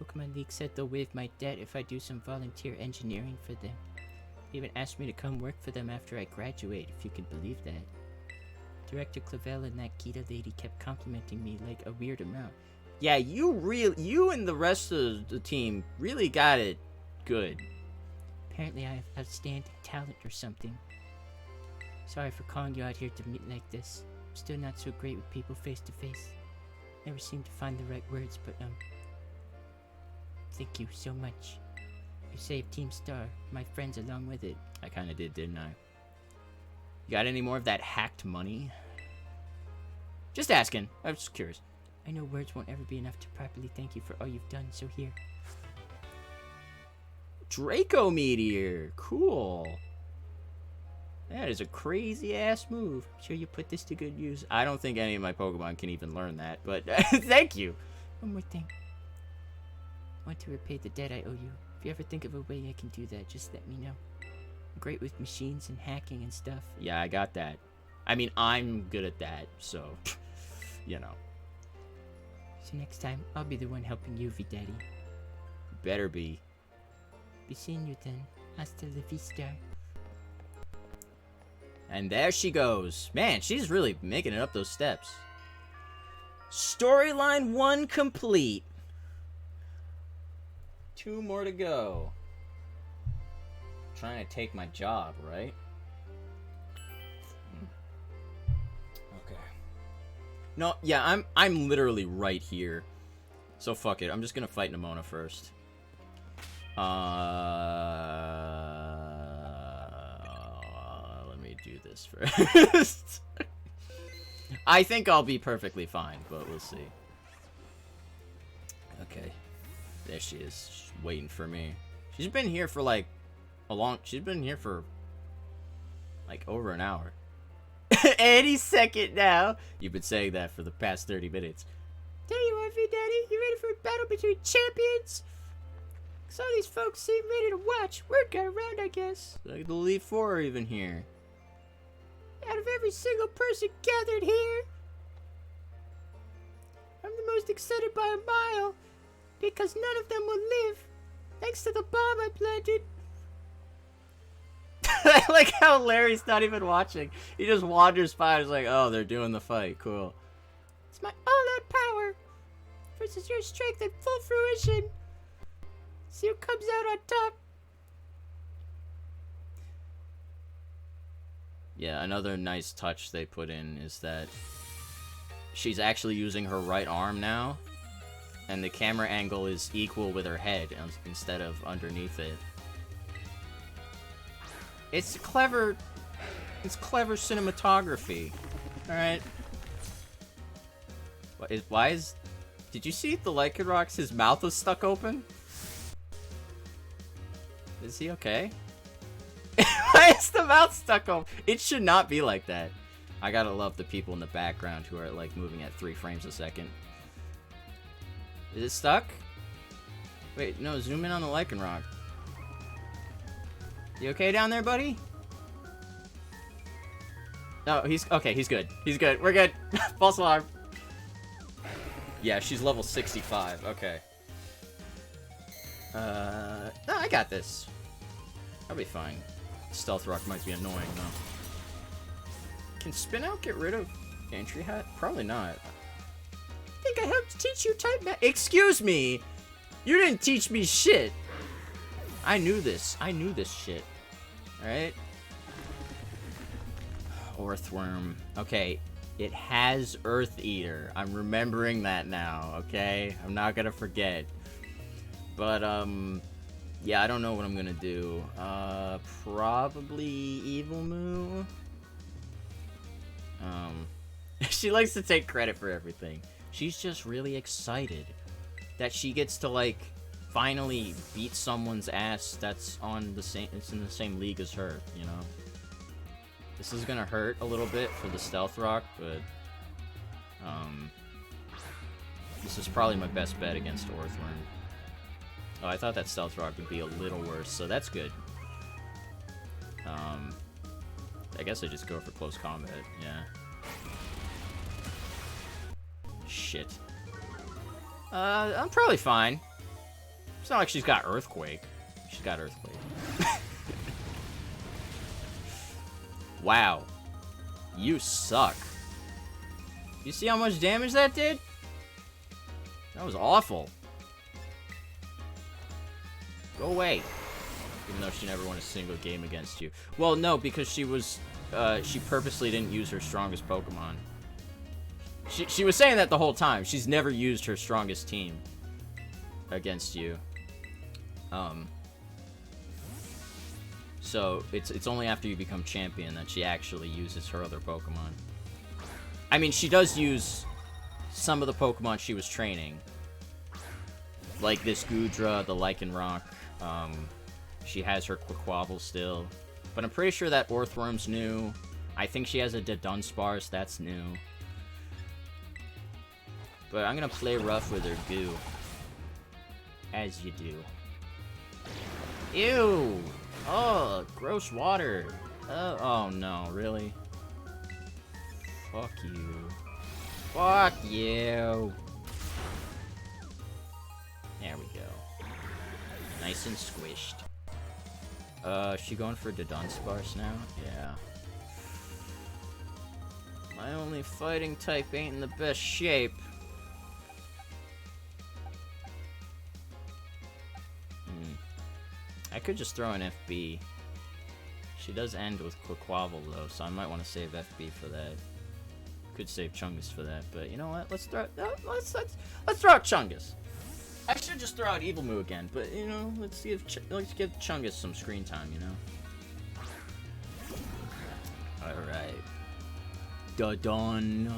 Pokemon League said they'll waive my debt if I do some volunteer engineering for them. They even asked me to come work for them after I graduate, if you can believe that. Director Clavel and that Gita lady kept complimenting me like a weird amount.
Yeah, you and the rest of the team really got it good.
Apparently I have outstanding talent or something. Sorry for calling you out here to meet like this. I'm still not so great with people face to face. Never seem to find the right words, but thank you so much. You saved Team Star, my friends along with it.
I kind of did, didn't I? You got any more of that hacked money? Just asking. I was just curious.
I know words won't ever be enough to properly thank you for all you've done, so here.
Draco Meteor. Cool. That is a crazy-ass move.
I'm sure you put this to good use.
I don't think any of my Pokemon can even learn that, but thank you.
One more thing. I want to repay the debt I owe you. If you ever think of a way I can do that, just let me know. I'm great with machines and hacking and stuff.
Yeah, I got that. I mean, I'm good at that, so, you know.
So next time, I'll be the one helping you, V-Daddy.
Better be.
Be seeing you then. Hasta la vista.
And there she goes. Man, she's really making it up those steps. Storyline 1 complete. 2 more to go. Trying to take my job, right? Okay. No, yeah, I'm literally right here. So fuck it. I'm just gonna fight Nimona first. Let me do this first. I think I'll be perfectly fine, but we'll see. Okay. There she is. She's waiting for me. She's been here for like she's been here for like over an hour. Any second now. You've been saying that for the past 30 minutes.
There you are, V-Daddy. You ready for a battle between champions? Cause all these folks seem ready to watch. Word got around, I guess.
Like the Elite Four are even here.
Out of every single person gathered here, I'm the most excited by a mile. Because none of them will live. Thanks to the bomb I planted.
I like how Larry's not even watching. He just wanders by. He's like, oh, they're doing the fight. Cool.
It's my all-out power versus your strength in full fruition. See who comes out on top.
Yeah, another nice touch they put in is that she's actually using her right arm now. And the camera angle is equal with her head instead of underneath it. It's clever cinematography. Alright. Why is... Did you see the Lycanroc? His mouth was stuck open? Is he okay? Why is the mouth stuck open? It should not be like that. I gotta love the people in the background who are like moving at 3 frames a second. Is it stuck? Wait, no, zoom in on the Lycanroc. You okay down there, buddy? No, he's okay, he's good. He's good. We're good. False alarm. Yeah, she's level 65. Okay. No, I got this. I'll be fine. Stealth Rock might be annoying, though. Can Spin Out get rid of Entry Hat? Probably not.
I think I helped teach you type ma-
Excuse me! You didn't teach me shit! I knew this. I knew this shit. Alright? Earthworm. Okay, it has Earth Eater. I'm remembering that now, okay? I'm not gonna forget. But, yeah, I don't know what I'm gonna do. Probably Evil Moo. She likes to take credit for everything. She's just really excited that she gets to, like, finally beat someone's ass that's on the same, it's in the same league as her, you know? This is gonna hurt a little bit for the Stealth Rock, but, this is probably my best bet against Earthworm. Oh, I thought that Stealth Rock would be a little worse, so that's good. I guess I just go for close combat, yeah. Shit. I'm probably fine. It's not like she's got Earthquake. She's got Earthquake. Wow. You suck. You see how much damage that did? That was awful. Go away. Even though she never won a single game against you. Well, no, because she was, she purposely didn't use her strongest Pokemon. She was saying that the whole time. She's never used her strongest team against you. So it's only after you become champion that she actually uses her other Pokemon. I mean, she does use some of the Pokemon she was training. Like this Goodra, the Lycanroc. She has her Quaquaval still. But I'm pretty sure that Orthworm's new. I think she has a Dunsparce, that's new. But I'm gonna play rough with her goo. As you do. Ew! Oh, gross water. Oh no, really? Fuck you. Fuck you. There we go. Nice and squished. Is she going for Dunsparce now? Yeah. My only fighting type ain't in the best shape. I could just throw an FB. She does end with Quaquaval though, so I might want to save FB for that. Could save Chungus for that, but you know what? Let's throw out Chungus. I should just throw out Evil Moo again, but you know, let's give Chungus some screen time, you know. All right. Dun.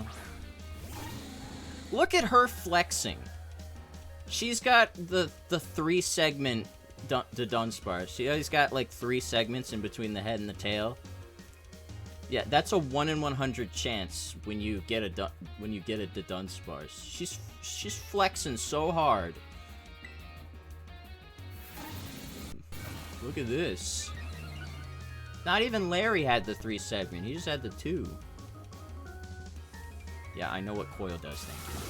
Look at her flexing. She's got the 3-segment Dunsparce. She's got like 3 segments in between the head and the tail. Yeah, that's a 1 in 100 chance when you get a Dunsparce. She's flexing so hard. Look at this. Not even Larry had the 3 segment. He just had the 2. Yeah, I know what Coil does. Thank you.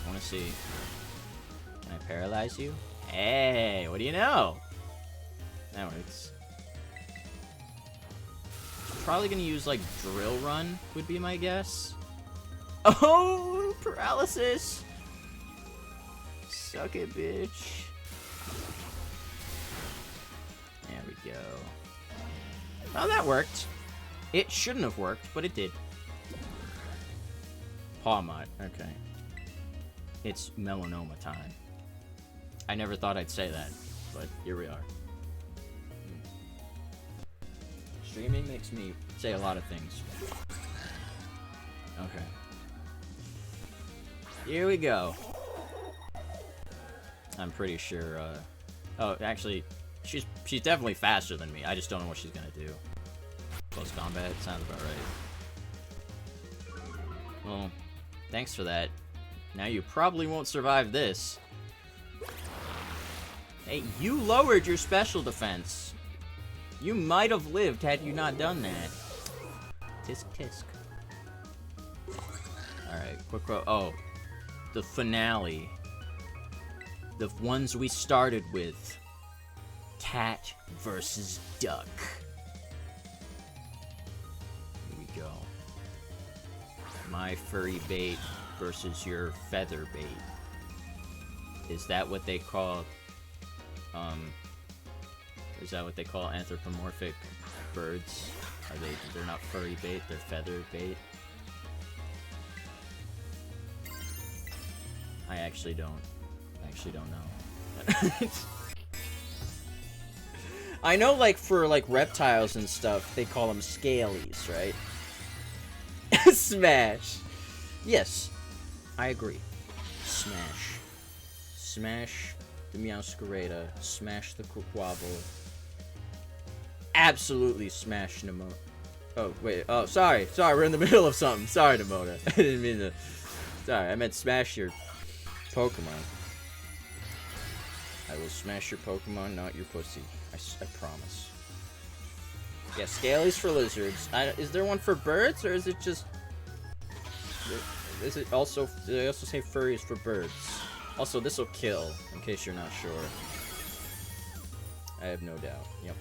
I want to see. Can I paralyze you? Hey, what do you know? That works. Probably gonna use like Drill Run would be my guess. Oh, paralysis! Suck it, bitch. There we go. Oh, that worked. It shouldn't have worked, but it did. Pawmot, okay. It's melanoma time. I never thought I'd say that, but here we are. Streaming makes me say a lot of things. Okay. Here we go. I'm pretty sure, oh, actually, she's definitely faster than me. I just don't know what she's gonna do. Close combat, sounds about right. Well, thanks for that. Now you probably won't survive this. Hey, you lowered your special defense. You might have lived had you not done that. Tisk tisk. Alright, quick quote. Oh, the finale. The ones we started with. Cat versus duck. Here we go. My furry bait versus your feather bait. Is that what they call, is that what they call anthropomorphic birds? They're not furry bait, they're feather bait? I actually don't know. I know, like, for, like, reptiles and stuff, they call them scalies, right? Smash. Yes, I agree. Smash. Smash the Meowscarada. Smash the Quaquaval. Absolutely smash Nemo. Oh, wait. Oh, sorry. Sorry, we're in the middle of something. Sorry, Nemona. I didn't mean to. Sorry, I meant smash your Pokemon. I will smash your Pokemon, not your pussy. I promise. Yeah, Scalies for lizards. Is there one for birds, or is it just... Is it also... Do they also say furries for birds? Also, this will kill, in case you're not sure. I have no doubt. Yep.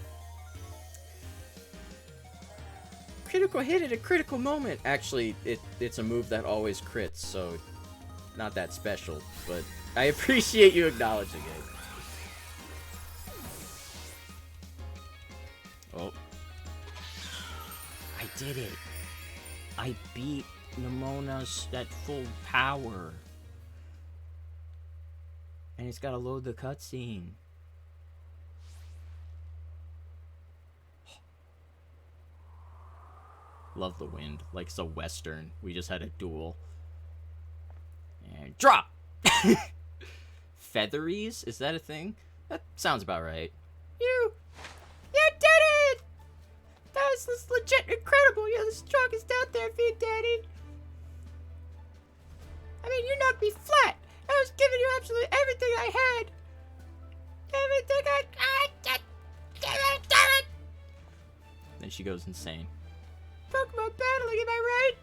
critical hit at a critical moment. Actually, it's a move that always crits, so not that special, but I appreciate you acknowledging it. Oh. I did it. I beat Nemona's at full power. And it's gotta load the cutscene. Love the wind. Like it's a western. We just had a duel. And drop! Featheries? Is that a thing? That sounds about right.
You did it! That was legit incredible. You're the strongest out there, V Daddy. I mean, you knocked me flat. I was giving you absolutely everything I had. Everything damn it!
Then she goes insane.
Pokemon battling, am I right?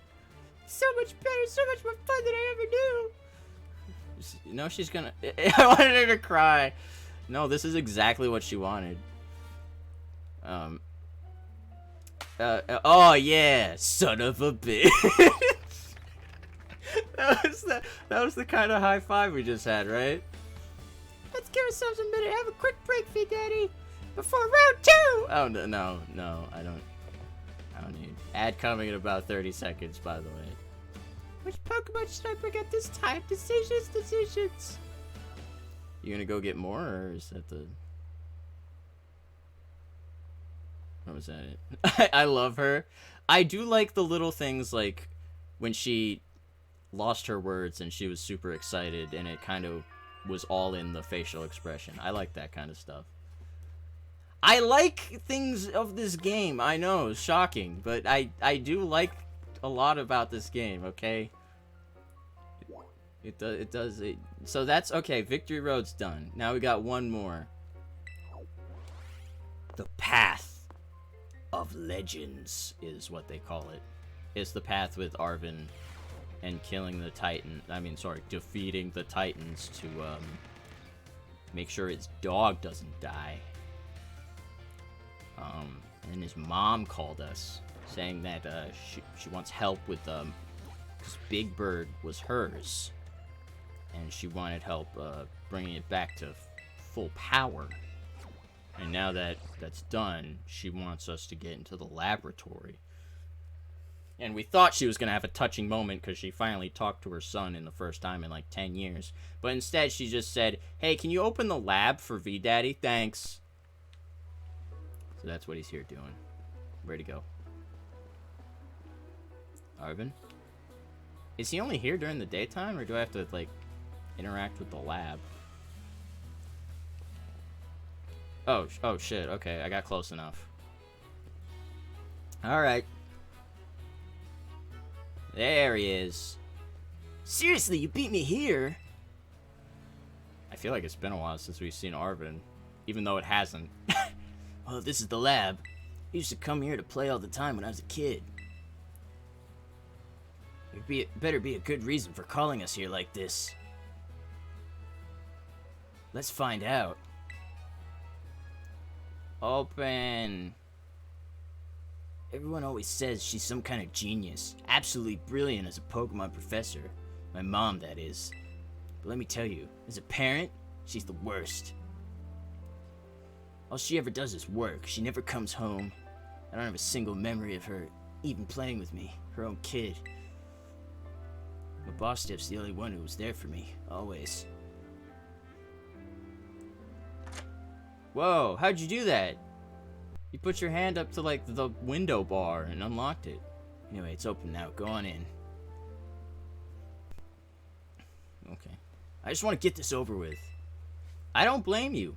So much better, so much more fun than I ever knew.
No, she's gonna... I wanted her to cry. No, this is exactly what she wanted. Oh yeah, son of a bitch. that was the kind of high five we just had, right?
Let's give ourselves a minute. Have a quick break, V Daddy, before round 2.
Oh no, I don't need. Ad coming in about 30 seconds, by the way.
Which Pokemon should I bring at this time? Decisions.
You gonna go get more, or is that the... What was that it? I love her. I do like the little things, like when she lost her words and she was super excited and it kind of was all in the facial expression. I like that kind of stuff. I like things of this game. I know, it's shocking, but I do like a lot about this game, okay? It does. So that's okay. Victory Road's done. Now we got one more. The Path of Legends is what they call it. It's the path with Arven and killing the Titan. Defeating the Titans to make sure his dog doesn't die. And his mom called us saying that she wants help with because Big Bird was hers. And she wanted help bringing it back to full power. And now that that's done, she wants us to get into the laboratory. And we thought she was going to have a touching moment because she finally talked to her son in the first time in like 10 years. But instead, she just said, hey, can you open the lab for V-Daddy? Thanks. So that's what he's here doing. Where'd he go? Arven? Is he only here during the daytime, or do I have to, like, interact with the lab? Oh shit, okay, I got close enough. Alright. There he is. Seriously, you beat me here? I feel like it's been a while since we've seen Arven, even though it hasn't. Well, this is the lab. I used to come here to play all the time when I was a kid. Better be a good reason for calling us here like this. Let's find out. Open. Everyone always says she's some kind of genius. Absolutely brilliant as a Pokemon professor. My mom, that is. But let me tell you, as a parent, she's the worst. All she ever does is work. She never comes home. I don't have a single memory of her even playing with me, her own kid. My boss Step's the only one who was there for me, always. Whoa, how'd you do that? You put your hand up to like the window bar and unlocked it. Anyway, it's open now. Go on in. Okay. I just want to get this over with. I don't blame you.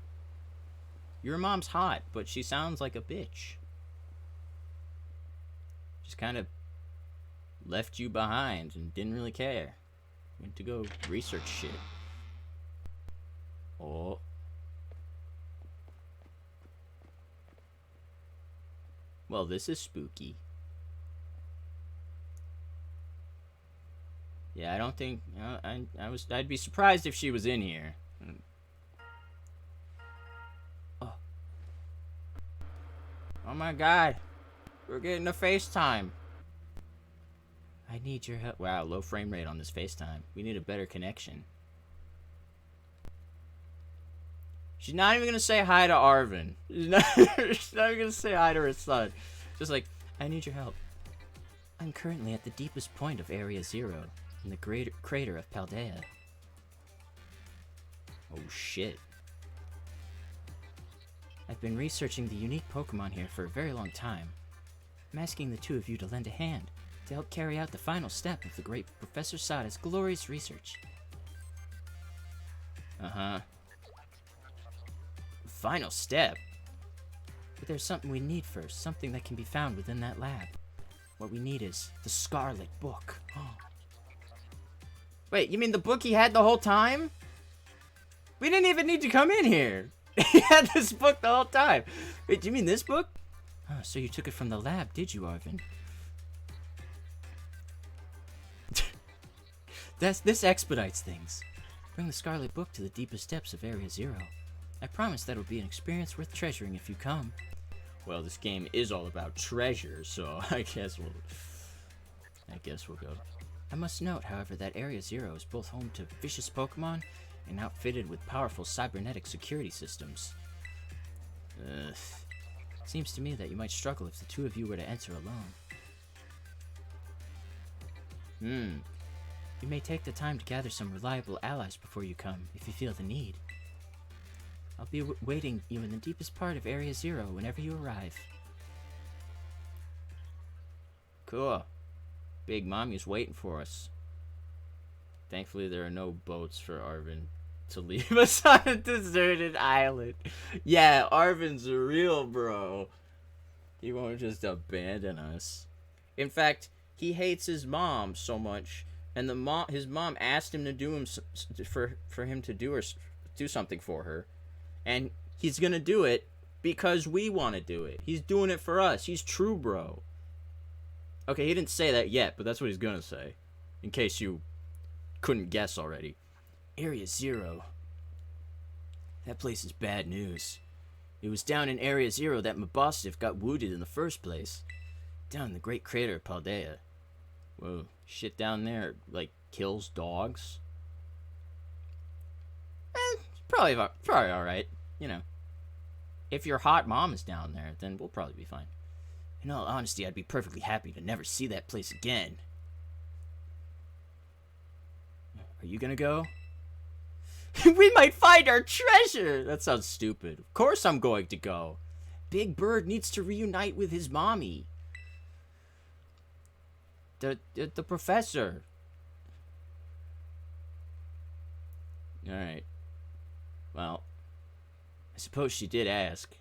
Your mom's hot, but she sounds like a bitch. Just kind of left you behind and didn't really care. Went to go research shit. Oh. Well, this is spooky. Yeah, I don't think I'd be surprised if she was in here. Oh. Oh my god. We're getting a FaceTime. I need your help. Wow, low frame rate on this FaceTime. We need a better connection. She's not even gonna say hi to Arvin. She's not even gonna say hi to her son. Just like, I need your help. I'm currently at the deepest point of Area Zero, in the great crater of Paldea. Oh shit. I've been researching the unique Pokemon here for a very long time. I'm asking the two of you to lend a hand to help carry out the final step of the great Professor Sada's glorious research. Uh-huh. Final step? But there's something we need first, something that can be found within that lab. What we need is the Scarlet book. Wait, you mean the book he had the whole time? We didn't even need to come in here. He had this book the whole time. Wait, do you mean this book? Oh, so you took it from the lab, did you, Arvin? This expedites things. Bring the Scarlet book to the deepest depths of Area Zero. I promise that will be an experience worth treasuring if you come. Well, this game is all about treasure, so I guess we'll go. I must note, however, that Area Zero is both home to vicious Pokemon and outfitted with powerful cybernetic security systems. Seems to me that you might struggle if the two of you were to enter alone. You may take the time to gather some reliable allies before you come, if you feel the need. I'll be waiting you in the deepest part of Area Zero whenever you arrive. Cool. Big Mommy's waiting for us. Thankfully, there are no boats for Arvin to leave us on a deserted island. Yeah, Arvin's a real bro. He won't just abandon us. In fact, he hates his mom so much, and his mom asked him to do for him to do something for her, and he's gonna do it because we want to do it. He's doing it for us. He's true, bro. Okay, he didn't say that yet, but that's what he's gonna say, in case you couldn't guess already. Area Zero. That place is bad news. It was down in Area Zero that Mabosstiff got wounded in the first place. Down in the great crater of Paldea. Whoa, shit down there, like, kills dogs? Probably alright, you know. If your hot mom is down there, then we'll probably be fine. In all honesty, I'd be perfectly happy to never see that place again. Are you gonna go? We might find our treasure! That sounds stupid. Of course I'm going to go. Big Bird needs to reunite with his mommy. The professor. Alright. Well, I suppose she did ask.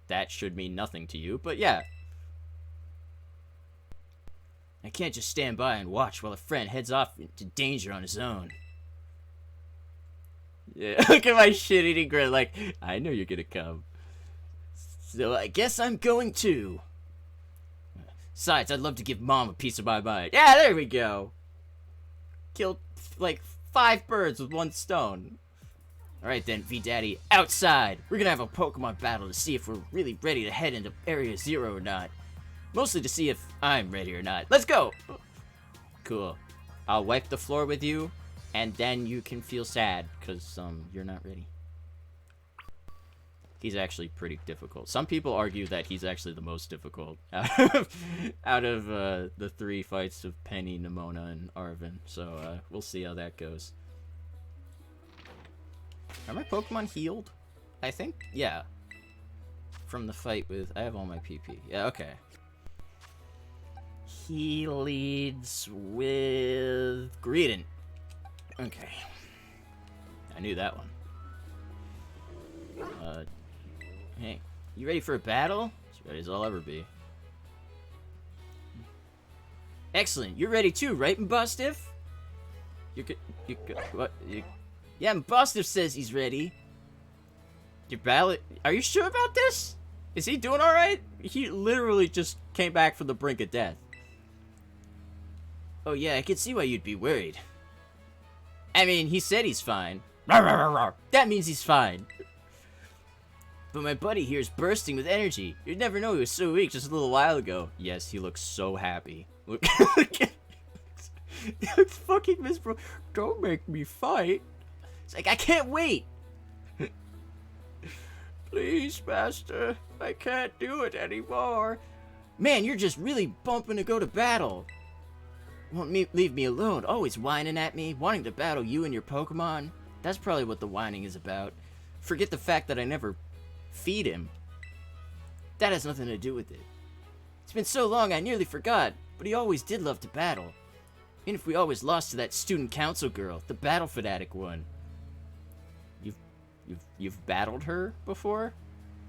That should mean nothing to you, but yeah. I can't just stand by and watch while a friend heads off into danger on his own. Yeah, look at my shit-eating grin, like, I know you're gonna come. So I guess I'm going too. Besides, I'd love to give Mom a piece of my mind. Yeah, there we go. Killed, like, 5 birds with 1 stone. Alright then, V-Daddy, outside! We're gonna have a Pokemon battle to see if we're really ready to head into Area Zero or not. Mostly to see if I'm ready or not. Let's go! Cool. I'll wipe the floor with you, and then you can feel sad, because, you're not ready. He's actually pretty difficult. Some people argue that he's actually the most difficult out of the 3 fights of Penny, Nimona, and Arvin. So, we'll see how that goes. Are my Pokemon healed? I think, yeah. From the fight with... I have all my PP. Yeah, okay. He leads with... Greedent. Okay. I knew that one. Hey, you ready for a battle? As ready as I'll ever be. Excellent. You're ready too, right, Mabosstiff? What? Yeah, Mabosstiff says he's ready. Your ballot... Are you sure about this? Is he doing alright? He literally just came back from the brink of death. Oh yeah, I can see why you'd be worried. I mean, he said he's fine. That means he's fine. But my buddy here is bursting with energy. You'd never know he was so weak just a little while ago. Yes, he looks so happy. Look, he looks fucking miserable. Don't make me fight. It's like, I can't wait. Please, Master. I can't do it anymore. Man, you're just really bumping to go to battle. Won't leave me alone. Always whining at me, wanting to battle you and your Pokemon. That's probably what the whining is about. Forget the fact that I never feed him. That has nothing to do with it. It's been so long I nearly forgot, but he always did love to battle. Even if we always lost to that student council girl, the battle fanatic one. You've battled her before?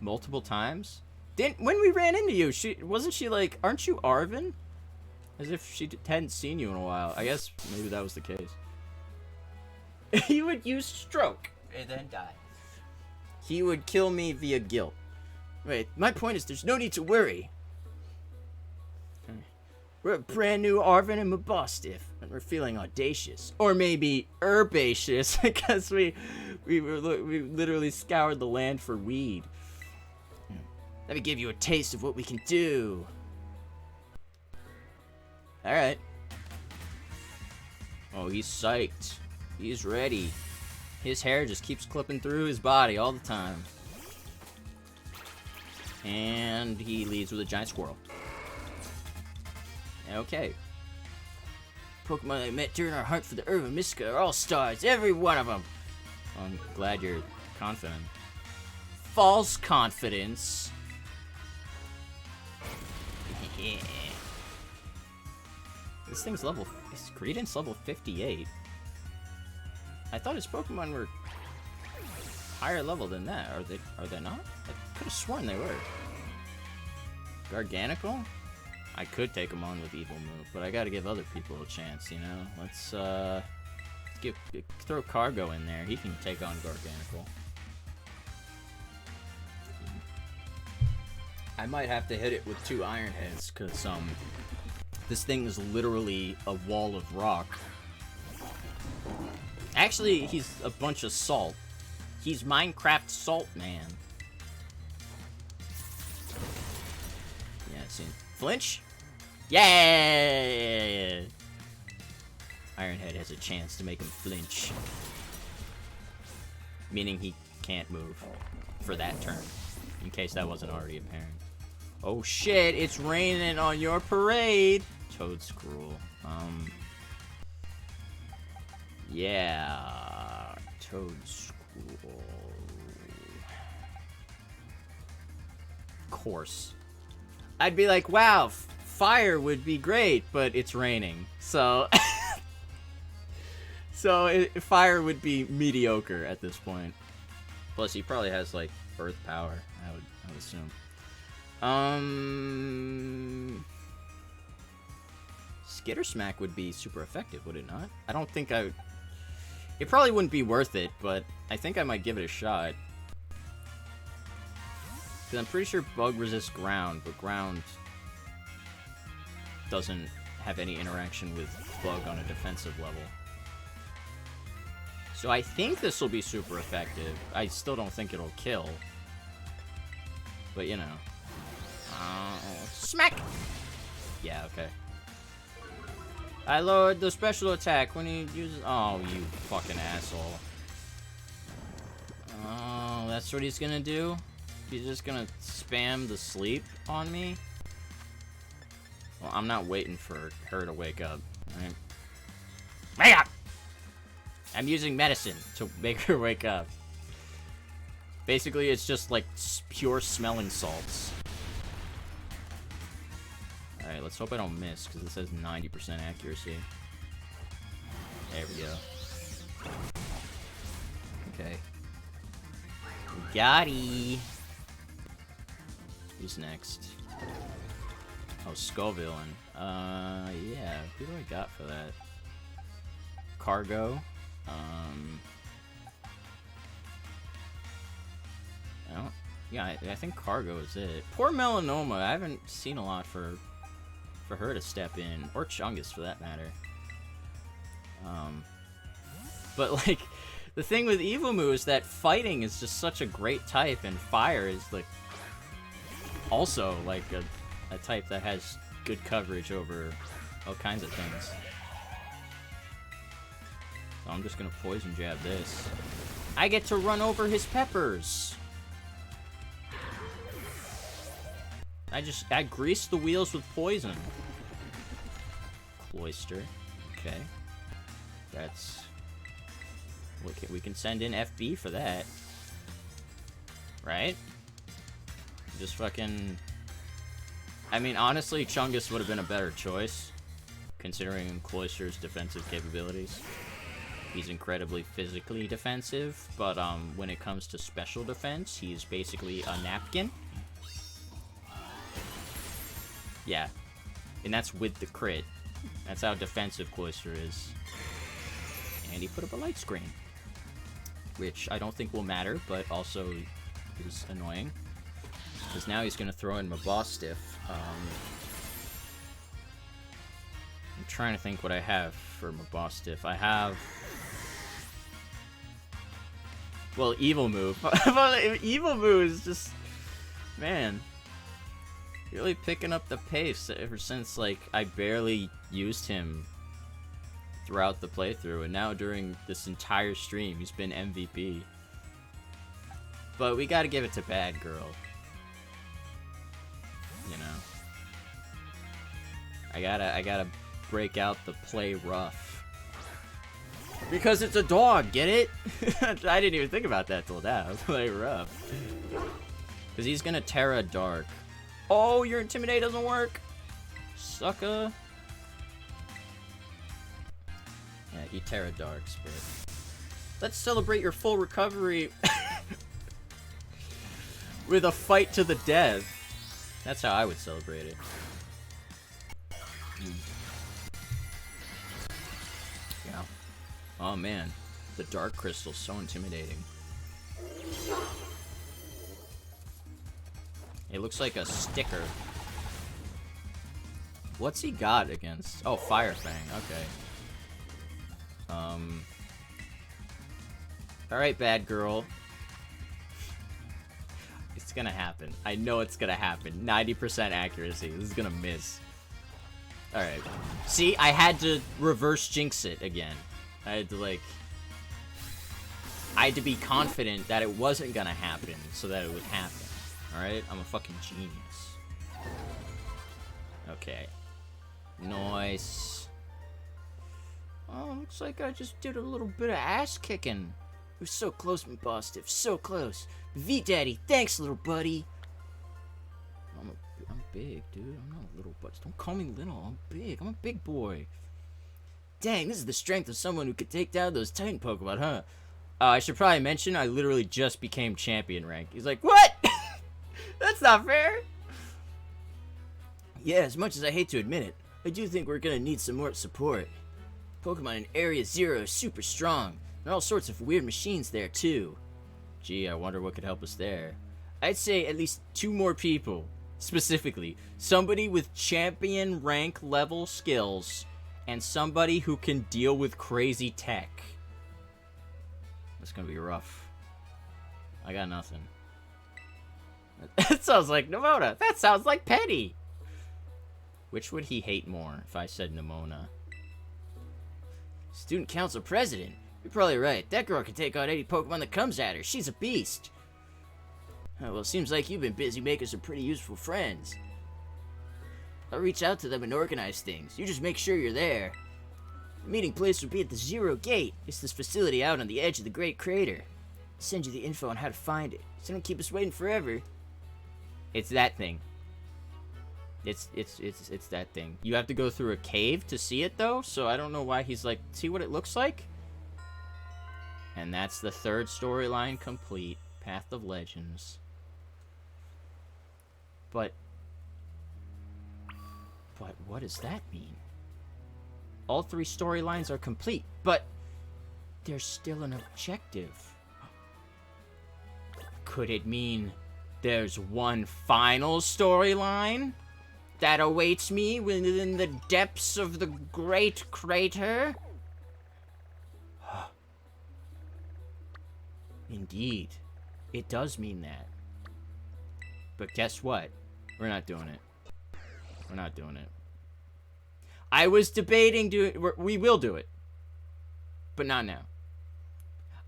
Multiple times? When we ran into you, wasn't she like, aren't you Arvin? As if she hadn't seen you in a while. I guess maybe that was the case. He would use stroke and then die. He would kill me via guilt. Wait, my point is there's no need to worry. We're a brand new Arvin and Mabostiff, and we're feeling audacious. Or maybe herbaceous, because we literally scoured the land for weed. Let me give you a taste of what we can do. Alright. Oh, he's psyched. He's ready. His hair just keeps clipping through his body all the time. And he leads with a giant squirrel. Okay. Pokemon I met during our hunt for the Urban Mystica are all stars, every one of them. I'm glad you're confident. False confidence. Yeah. This thing's is Credence level 58? I thought his Pokemon were higher level than that. Are they not? I could have sworn they were. Garganical? I could take him on with Evil Move, but I gotta give other people a chance, you know? Let's throw Cargo in there. He can take on Garganical. I might have to hit it with 2 Iron Heads, because, this thing is literally a wall of rock. Actually, he's a bunch of salt. He's Minecraft Salt Man. Yeah, see. Flinch? Yeah! Ironhead has a chance to make him flinch. Meaning he can't move for that turn. In case that wasn't already apparent. Oh shit, it's raining on your parade! Toadscruel. Yeah. Toadscruel. Of course. I'd be like, wow, fire would be great, but it's raining. So... fire would be mediocre at this point. Plus, he probably has, like, earth power, I would assume. Skitter Smack would be super effective, would it not? I don't think I would... It probably wouldn't be worth it, but I think I might give it a shot. Because I'm pretty sure Bug resists ground, but ground doesn't have any interaction with Bug on a defensive level. So I think this will be super effective. I still don't think it'll kill. But, you know. Smack! Yeah, okay. I lowered the special attack when he uses... Oh, you fucking asshole. Oh, that's what he's gonna do? He's just gonna spam the sleep on me? Well, I'm not waiting for her to wake up. Right? Wake up! I'm using medicine to make her wake up. Basically, it's just like pure smelling salts. Alright, let's hope I don't miss, because it says 90% accuracy. There we go. Okay. Gotti! Who's next? Oh, Skullvillain. Yeah, who do I got for that? Cargo. Yeah, I think Cargo is it. Poor Melanoma, I haven't seen a lot for her to step in, or Chungus for that matter. But like, The thing with Evilmoo is that fighting is just such a great type, and fire is like also like a type that has good coverage over all kinds of things. So I'm just gonna poison jab this. I get to run over his peppers. I grease the wheels with poison. Cloister. Okay. That's... We can send in FB for that. Right? Just fucking... I mean, honestly, Chungus would have been a better choice, considering Cloister's defensive capabilities. He's incredibly physically defensive, but when it comes to special defense, he's basically a napkin. Yeah. And that's with the crit. That's how defensive Cloister is. And he put up a light screen, which I don't think will matter, but also is annoying. Because now he's going to throw in Mabostiff. I'm trying to think what I have for Mabostiff. I have... Well, Evilmoo. Evilmoo is just... Man. Really picking up the pace ever since, like, I barely used him throughout the playthrough, and now during this entire stream, he's been MVP. But we gotta give it to Bad Girl. You know. I gotta break out the play rough. Because it's a dog, get it? I didn't even think about that till now. Play rough. Because he's gonna Terra Dark. Oh, your Intimidate doesn't work. Sucker. Yeah, he Terra Darks, but... Let's celebrate your full recovery with a fight to the death. That's how I would celebrate it. Yeah. Oh man, the Dark Crystal's so intimidating. It looks like a sticker. What's he got against? Oh, Fire Fang. Okay. Alright, Bad Girl. It's gonna happen. I know it's gonna happen. 90% accuracy. This is gonna miss. Alright. See, I had to reverse jinx it again. I had to be confident that it wasn't gonna happen so that it would happen. Alright? I'm a fucking genius. Okay. Nice. Oh, looks like I just did a little bit of ass kicking. It was so close, Mabostiff. So close. V-Daddy, thanks, little buddy. I'm big, dude. I'm not a little buddy. Don't call me little. I'm big. I'm a big boy. Dang, this is the strength of someone who could take down those Titan Pokemon, huh? I should probably mention I literally just became champion rank. He's like, what? That's not fair. Yeah, as much as I hate to admit it, I do think we're gonna need some more support. Pokemon in Area 0 is super strong. There are all sorts of weird machines there, too. Gee, I wonder what could help us there. I'd say at least 2 more people. Specifically, somebody with champion rank level skills, and somebody who can deal with crazy tech. That's gonna be rough. I got nothing. That sounds like Nimona. That sounds like Penny. Which would he hate more if I said Nimona? Student Council President. You're probably right. That girl can take on any Pokemon that comes at her. She's a beast. Well, it seems like you've been busy making some pretty useful friends. I'll reach out to them and organize things. You just make sure you're there. The meeting place would be at the Zero Gate. It's this facility out on the edge of the Great Crater. I'll send you the info on how to find it, so don't keep us waiting forever. It's that thing. It's that thing. You have to go through a cave to see it, though, so I don't know why he's like, see what it looks like? And that's the 3rd storyline complete. Path of Legends. But what does that mean? All 3 storylines are complete, but there's still an objective. Could it mean there's one final storyline that awaits me within the depths of the Great Crater? Indeed. It does mean that. But guess what? We're not doing it. We're not doing it. I was debating we will do it. But not now.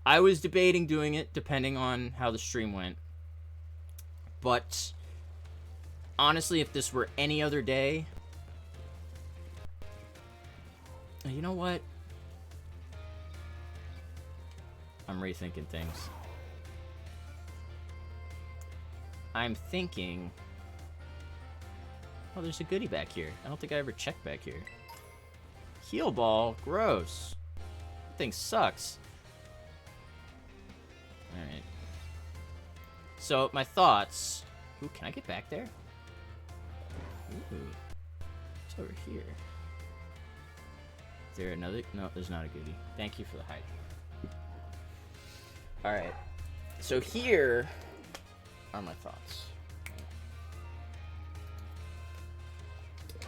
I was debating doing it depending on how the stream went. But honestly, if this were any other day, you know what? I'm rethinking things. I'm thinking... Oh, there's a goodie back here. I don't think I ever checked back here. Heal ball? Gross. That thing sucks. Alright. So, my thoughts... Ooh, can I get back there? Ooh. What's over here? Is there another... No, there's not a goodie. Thank you for the hype. Alright. So here are my thoughts.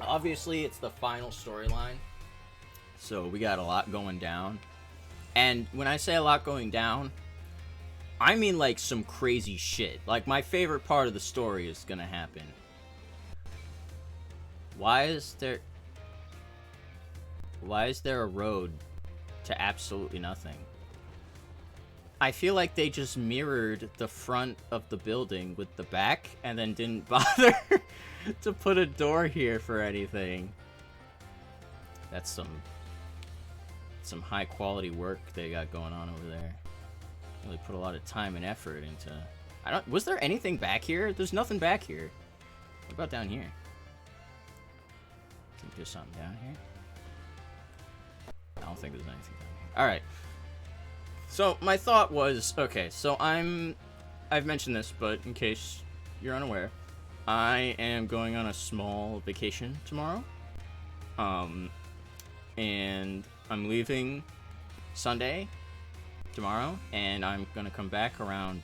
Obviously, it's the final storyline. So we got a lot going down. And when I say a lot going down, I mean like some crazy shit. Like my favorite part of the story is gonna happen. Why is there a road to absolutely nothing? I feel like they just mirrored the front of the building with the back and then didn't bother to put a door here for anything. That's some high quality work they got going on over there. Really put a lot of time and effort into... Was there anything back here? There's nothing back here. What about down here? Think there's something down here? I don't think there's anything down here. Alright. So, my thought was... Okay, so I've mentioned this, but in case you're unaware, I am going on a small vacation tomorrow. And I'm leaving Sunday, tomorrow, and I'm gonna come back around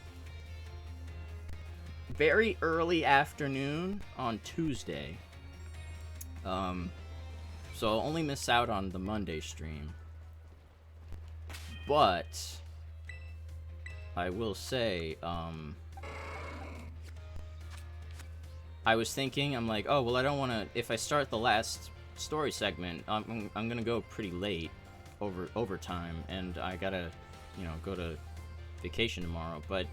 very early afternoon on Tuesday. So I'll only miss out on the Monday stream. But I will say, I was thinking, I'm like, oh, well, I don't want to, if I start the last story segment, I'm going to go pretty late overtime, and I got to, you know, go to vacation tomorrow, but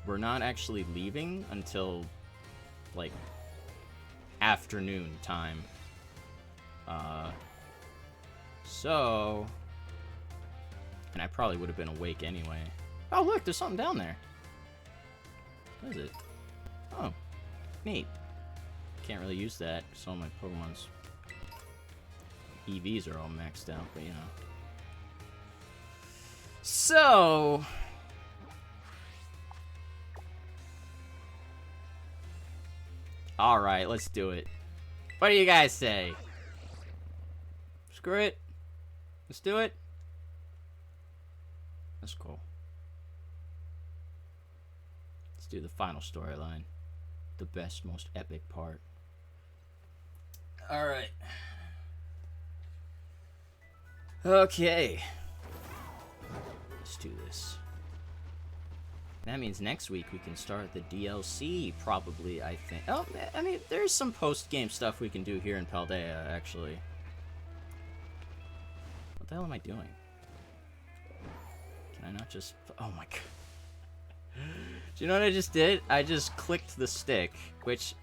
we're not actually leaving until, like, afternoon time. So, and I probably would have been awake anyway. Oh, look, there's something down there. What is it? Oh, neat. Can't really use that because all my Pokemon's EVs are all maxed out, but you know. So, alright, let's do it. What do you guys say? Screw it. Let's do it. That's cool. Let's do the final storyline. The best, most epic part. Alright. Okay. Let's do this. That means next week we can start the DLC, probably, I think. Oh, I mean, there's some post-game stuff we can do here in Paldea, actually. What the hell am I doing? Can I not just... Oh my god. Do you know what I just did? I just clicked the stick, which...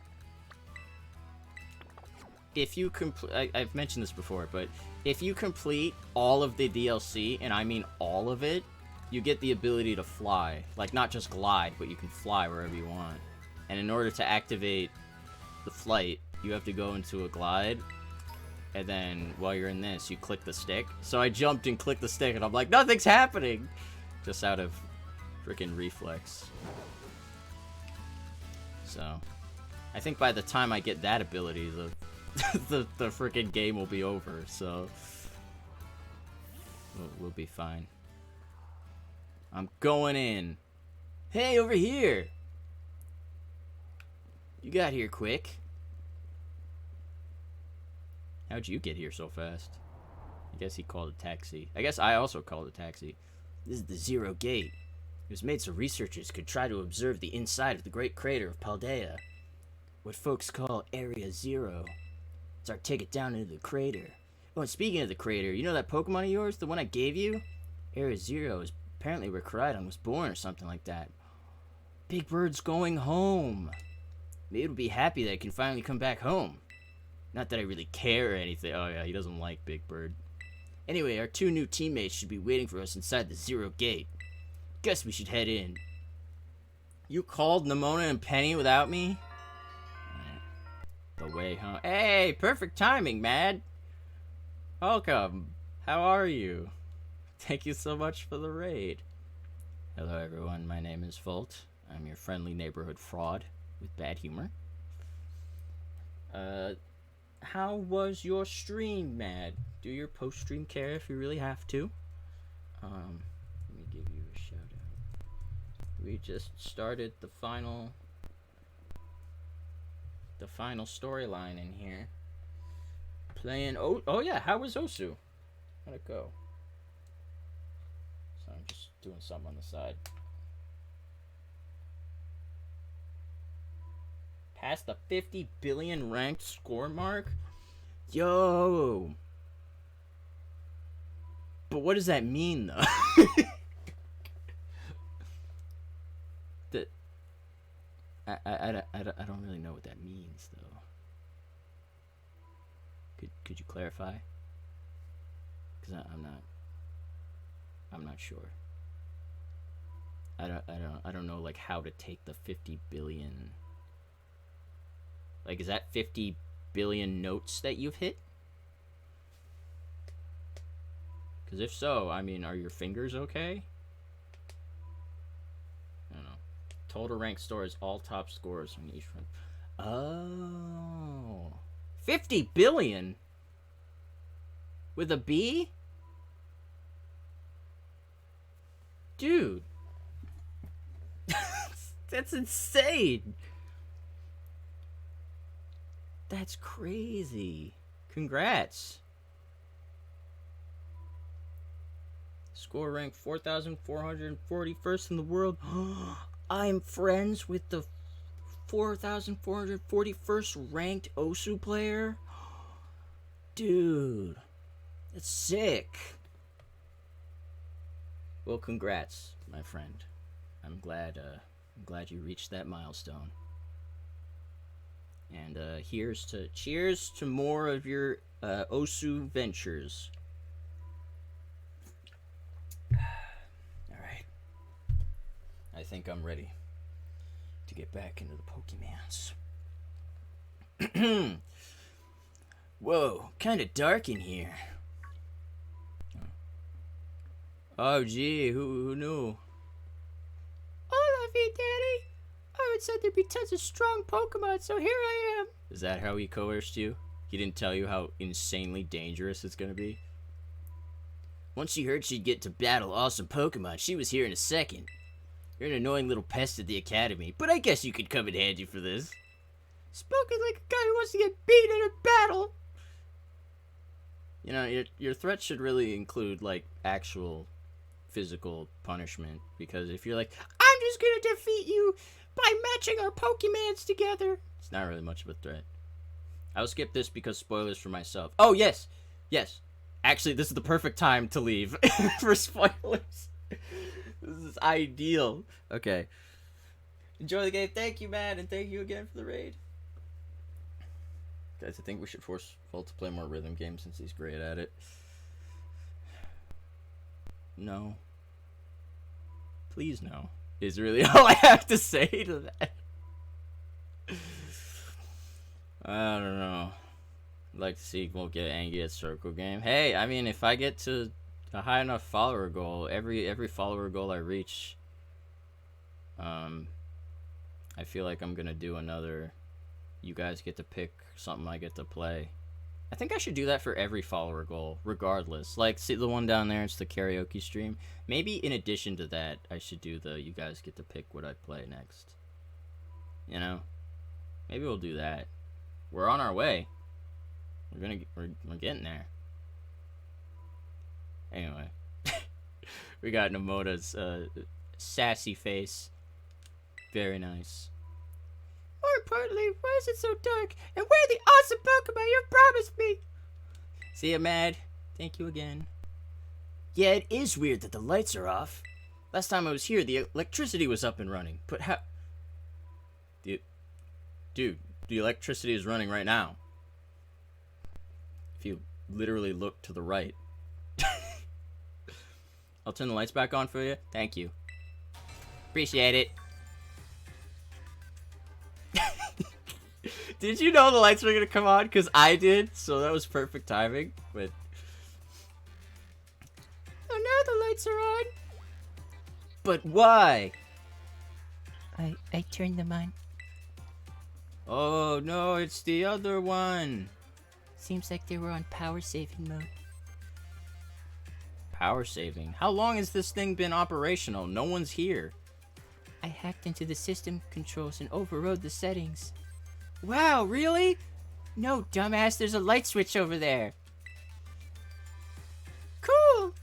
If you complete... I've mentioned this before, but if you complete all of the DLC, and I mean all of it, you get the ability to fly. Like, not just glide, but you can fly wherever you want. And in order to activate the flight, you have to go into a glide, and then while you're in this, you click the stick. So I jumped and clicked the stick, and I'm like, nothing's happening! Just out of freaking reflex. So, I think by the time I get that ability, the freaking game will be over, so we'll be fine. I'm going in. Hey, over here! You got here quick. How'd you get here so fast? I guess he called a taxi. I guess I also called a taxi. This is the Zero Gate. It was made so researchers could try to observe the inside of the great crater of Paldea, what folks call Area Zero. It's our ticket down into the crater. Oh, and speaking of the crater, you know that Pokemon of yours, the one I gave you? Area Zero is apparently where Koraidon was born or something like that. Big Bird's going home. Maybe it'll be happy that it can finally come back home. Not that I really care or anything. Oh yeah, he doesn't like Big Bird. Anyway, our 2 new teammates should be waiting for us inside the Zero Gate. Guess we should head in. You called Nimona and Penny without me? The way home. Hey, perfect timing, Mad. Welcome. How are you? Thank you so much for the raid. Hello, everyone. My name is Volt. I'm your friendly neighborhood fraud with bad humor. How was your stream, Mad? Do your post-stream care if you really have to. Let me give you a shout out. We just started the final storyline in here. Playing oh yeah, how was Osu? How'd it go? So I'm just doing something on the side. Past the 50 billion ranked score mark? Yo! But what does that mean, though? I don't really know what that means, though. Could you clarify? Because I'm not sure. I don't know like how to take the 50 billion. Like, is that 50 billion notes that you've hit? Because if so, I mean, are your fingers okay? I don't know. Total rank stores, all top scores on each one. Oh. 50 billion? With a B? Dude. That's insane. That's crazy. Congrats. Score rank 4,441st in the world. I'm friends with the 4,441st ranked Osu player. Dude, that's sick. Well, congrats, my friend. I'm glad you reached that milestone. And cheers to more of your Osu ventures. Alright. I think I'm ready to get back into the Pokemans. Whoa, kinda dark in here. Oh gee, who knew?
All of you, Daddy. I said there'd be tons of strong Pokemon, so here I am.
Is that how he coerced you? He didn't tell you how insanely dangerous it's gonna be? Once she heard she'd get to battle awesome Pokemon, she was here in a second. You're an annoying little pest at the academy, but I guess you could come in handy for this.
Spoken like a guy who wants to get beat in a battle.
You know, your threats should really include, like, actual physical punishment, because if you're like,
I'm just gonna defeat you by matching our Pokemans together,
it's not really much of a threat. I'll skip this because spoilers for myself. Oh, yes. Actually, this is the perfect time to leave for spoilers. This is ideal. Okay. Enjoy the game. Thank you, man, and thank you again for the raid. Guys, I think we should force Volt to play more rhythm games since he's great at it. No. Please no. Is really all I have to say to that. I don't know. I'd like to see Volt get angry at Circle Game. Hey, I mean, if I get to a high enough follower goal, every follower goal I reach, I feel like I'm gonna do another. You guys get to pick something I get to play. I think I should do that for every follower goal, regardless. Like, see the one down there, it's the karaoke stream. Maybe in addition to that, I should do the you guys get to pick what I play next. You know? Maybe we'll do that. We're on our way. We're getting there. Anyway. We got Namota's sassy face. Very nice.
More importantly, why is it so dark? And where are the awesome Pokemon you promised me?
See ya, Mad. Thank you again.
Yeah, it is weird that the lights are off.
Last time I was here, the electricity was up and running. But how... Dude, the electricity is running right now. If you literally look to the right. I'll turn the lights back on for you. Thank you. Appreciate it. Did you know the lights were gonna come on? Because I did, so that was perfect timing. But
Oh, now the lights are on.
But why?
I turned them on.
Oh no, it's the other one.
Seems like they were on power saving mode.
Power saving? How long has this thing been operational? No one's here.
I hacked into the system controls and overrode the settings.
Wow, really?
No, dumbass, there's a light switch over there.
Cool.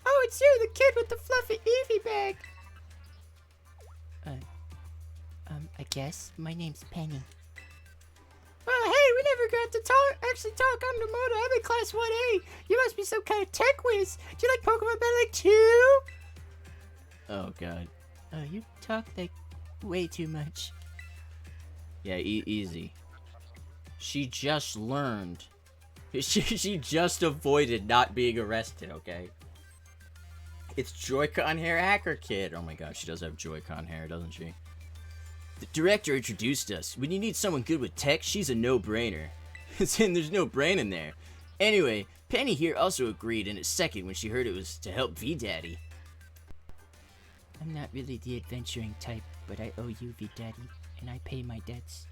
Oh, it's you, the kid with the fluffy Eevee bag. I guess. My name's Penny. Well, hey, we never got to actually talk. I'm Namoto. I'm in class 1A. You must be some kind of tech whiz. Do you like Pokemon Battling too?
Oh god.
Oh, you talk like way too much.
Yeah, easy. She just learned. She just avoided not being arrested, okay? It's Joy-Con hair hacker kid. Oh my god, she does have Joy-Con hair, doesn't she? The director introduced us. When you need someone good with tech, she's a no-brainer. Saying there's no brain in there. Anyway, Penny here also agreed in a second when she heard it was to help V-Daddy.
I'm not really the adventuring type, but I owe you, V-Daddy, and I pay my debts.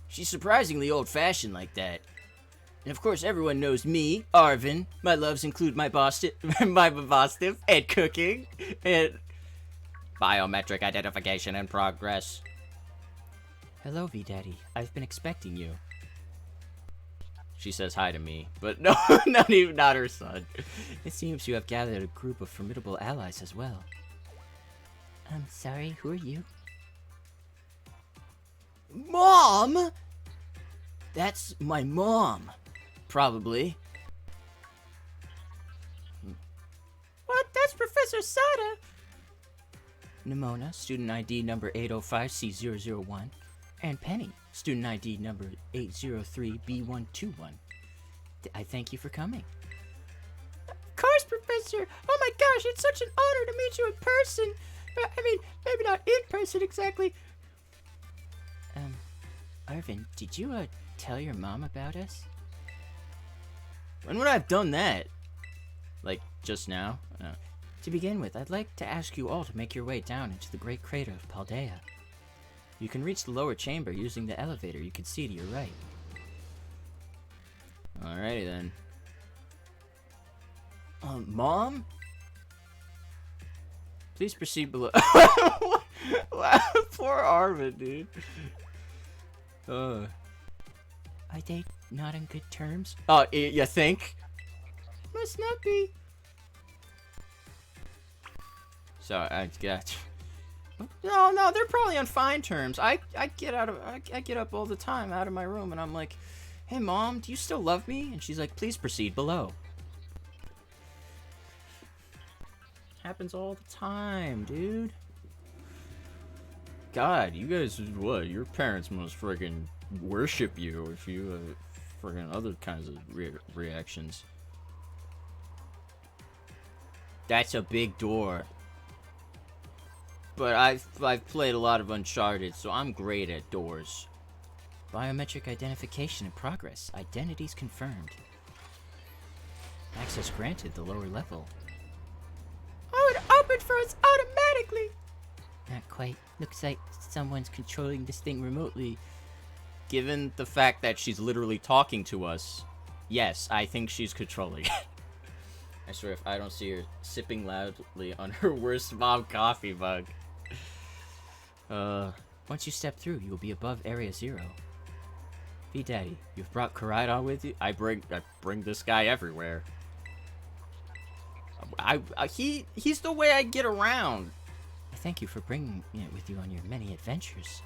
She's surprisingly old-fashioned like that. And of course, everyone knows me, Arvin. My loves include my Boston, and cooking, and biometric identification in progress.
Hello, V-Daddy. I've been expecting you.
She says hi to me, but no, not her son.
It seems you have gathered a group of formidable allies as well. I'm sorry, who are you?
Mom? That's my mom. Probably.
What? That's Professor Sada!
Nimona, student ID number 805C001.
And Penny, student ID number 803B121. I thank you for coming. Of course, Professor! Oh my gosh, it's such an honor to meet you in person! I mean, maybe not in person exactly. Arvin, did you, tell your mom about us?
When would I have done that? Like, just now?
To begin with, I'd like to ask you all to make your way down into the great crater of Paldea. You can reach the lower chamber using the elevator you can see to your right.
Alrighty then. Mom? Please proceed below. Poor Arvin, dude.
Are they not on good terms?
Oh, you think?
Must not be.
So I got. No, they're probably on fine terms. I get up all the time out of my room and I'm like, "Hey, Mom, do you still love me?" And she's like, "Please proceed below." Happens all the time, dude. God, you guys, what? Your parents must freaking worship you if you have freaking other kinds of reactions. That's a big door. But I've played a lot of Uncharted, so I'm great at doors.
Biometric identification in progress. Identities confirmed. Access granted the lower level. Oh, it opened for us automatically! Not quite. Looks like someone's controlling this thing remotely.
Given the fact that she's literally talking to us, yes, I think she's controlling. I swear, if I don't see her sipping loudly on her worst mom coffee mug.
Once you step through, you will be above Area 0. V-Daddy, you've brought Karaidon with you?
I bring this guy everywhere. He's the way I get around. I thank you for bringing it with you on your many adventures.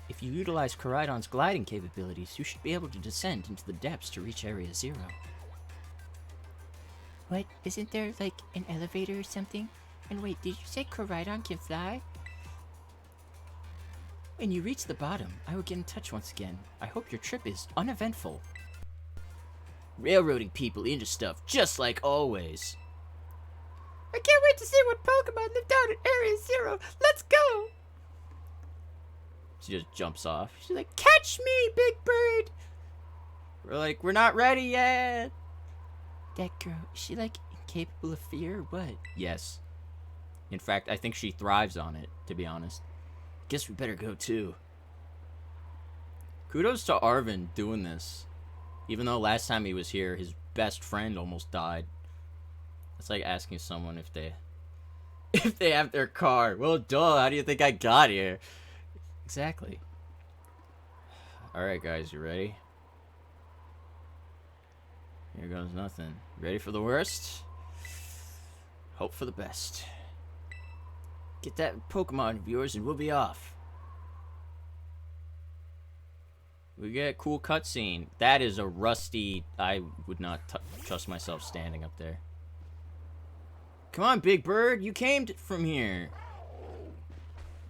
If you utilize Koraidon's gliding capabilities, you should be able to descend into the depths to reach Area Zero.
What? Isn't there, like, an elevator or something? And wait, did you say Koraidon can fly?
When you reach the bottom, I will get in touch once again. I hope your trip is uneventful. Railroading people into stuff, just like always.
I can't wait to see what Pokemon lived out at Area Zero. Let's go!
She just jumps off.
She's like, catch me, Big Bird!
We're like, we're not ready yet.
That girl, is she, like, incapable of fear or what?
Yes. In fact, I think she thrives on it, to be honest. Guess we better go too. Kudos to Arvin doing this. Even though last time he was here, his best friend almost died. It's like asking someone if they have their car. Well, duh, how do you think I got here? Exactly. Alright, guys, you ready? Here goes nothing. Ready for the worst? Hope for the best. Get that Pokemon of yours and we'll be off. We get a cool cutscene. That is a rusty... I would not trust myself standing up there. Come on, Big Bird. You came from here.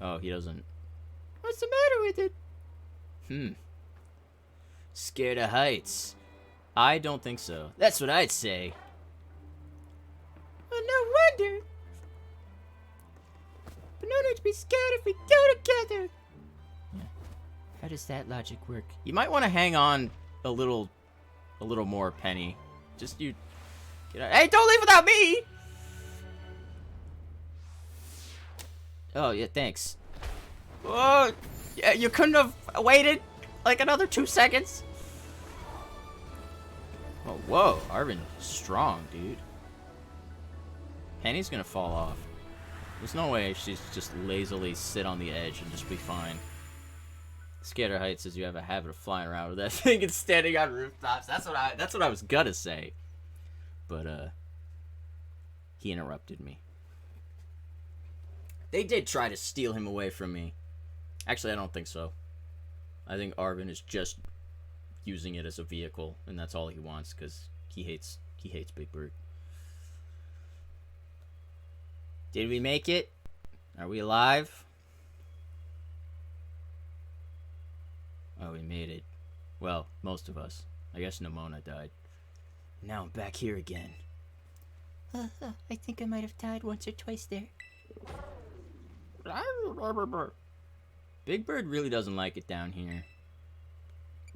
Oh, he doesn't.
What's the matter with it?
Scared of heights. I don't think so. That's what I'd say.
Oh, no wonder. But no need to be scared if we go together.
Yeah. How does that logic work? You might want to hang on a little more, Penny. Just you. Hey, don't leave without me! Oh, yeah, thanks. Oh, yeah, you couldn't have waited like another 2 seconds? Oh, whoa, Arvin, strong, dude. Penny's gonna fall off. There's no way she's just lazily sit on the edge and just be fine. Scared of heights says you have a habit of flying around with that thing and standing on rooftops. That's what I was gonna say. But he interrupted me. They did try to steal him away from me. Actually, I don't think so. I think Arvin is just using it as a vehicle, and that's all he wants because he hates Big Bird. Did we make it? Are we alive? Oh, we made it. Well, most of us. I guess Nimona died. Now I'm back here again.
I think I might have died once or twice there.
Big Bird really doesn't like it down here.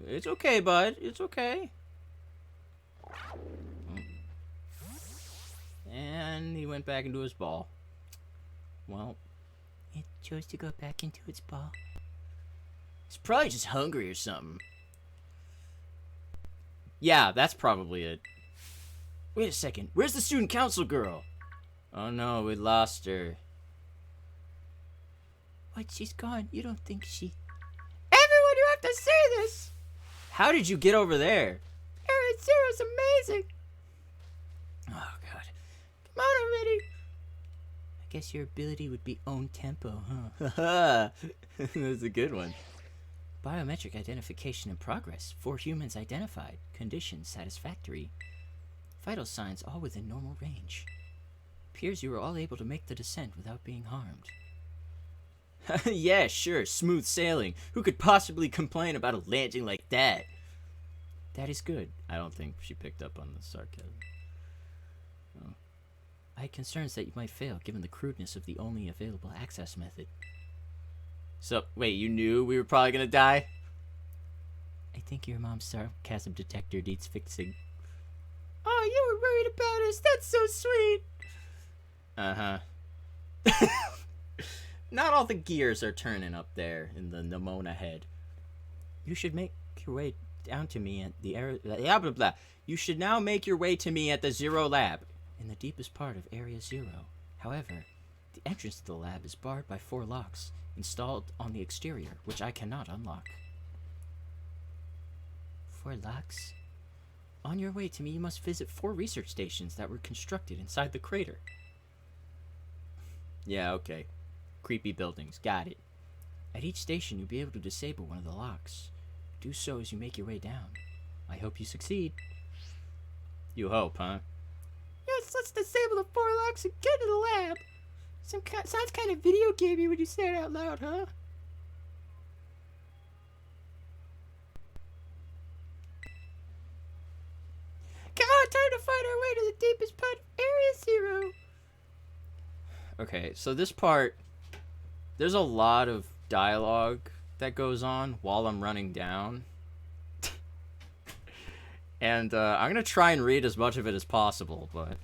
It's okay, bud. It's okay. And he went back into his ball. Well,
It chose to go back into its ball.
he's probably just hungry or something. Yeah, that's probably it. Wait a second. Where's the student council girl? Oh no, we lost her.
What? She's gone. You don't think she... Everyone, you have to see this!
How did you get over there?
Area Zero's amazing!
Oh god.
Come on already!
I guess your ability would be own tempo, huh? That's a good one. Biometric identification in progress. 4 humans identified. Conditions satisfactory. Vital signs all within normal range. Appears you were all able to make the descent without being harmed. Yeah, sure, smooth sailing. Who could possibly complain about a landing like that? That is good. I don't think she picked up on the sarcasm. Oh. I had concerns that you might fail, given the crudeness of the only available access method. So, wait, you knew we were probably gonna die? I think your mom's sarcasm detector needs fixing.
Oh, you were worried about us. That's so sweet.
Uh-huh. Not all the gears are turning up there in the Nimona head. You should make your way down to me at the blah, blah, blah. You should now make your way to me at the Zero Lab, in the deepest part of Area Zero. However, the entrance to the lab is barred by 4 locks installed on the exterior, which I cannot unlock.
4 locks?
On your way to me, you must visit 4 research stations that were constructed inside the crater. Yeah, okay. Creepy buildings. Got it. At each station, you'll be able to disable one of the locks. Do so as you make your way down. I hope you succeed. You hope, huh?
Yes, let's disable the 4 locks and get to the lab. Sounds kind of video gamey when you say it out loud, huh? Come on, time to find our way to the deepest part of Area 0.
Okay, so this part, there's a lot of dialogue that goes on while I'm running down. And I'm going to try and read as much of it as possible, but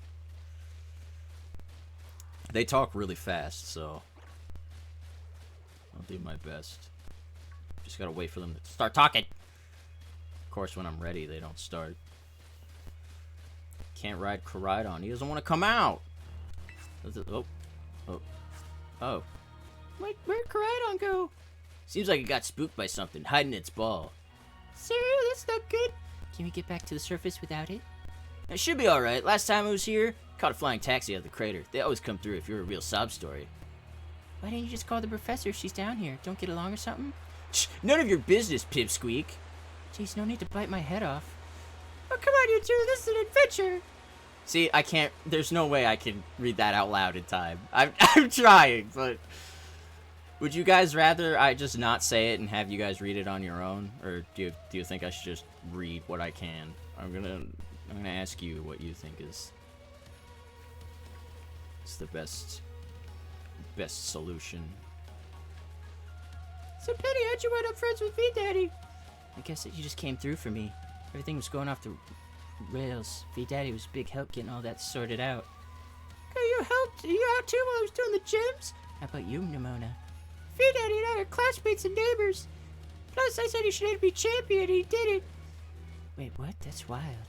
they talk really fast, so I'll do my best. Just got to wait for them to start talking. Of course, when I'm ready, they don't start. Can't ride Koridon. He doesn't want to come out. Oh.
Where'd Koridon go?
Seems like it got spooked by something, hiding its ball.
Cereal, that's not good.
Can we get back to the surface without it? It should be alright. Last time I was here, caught a flying taxi out of the crater. They always come through if you're a real sob story. Why didn't you just call the professor if she's down here? Don't get along or something? Shh! None of your business, Pipsqueak. Jeez, no need to bite my head off.
Oh, come on, you two. This is an adventure.
See, I can't... There's no way I can read that out loud in time. I'm trying, but... Would you guys rather I just not say it and have you guys read it on your own? Or do you think I should just read what I can? I'm gonna ask you what you think is the best solution.
So, Penny, how'd you wind up friends with V-Daddy?
I guess that you just came through for me. Everything was going off the rails. V-Daddy was a big help getting all that sorted out.
Okay, you out too while I was doing the gyms?
How about you, Nimona?
V-Daddy and I are classmates and neighbors. Plus, I said he should be champion, and he did it.
Wait, what? That's wild.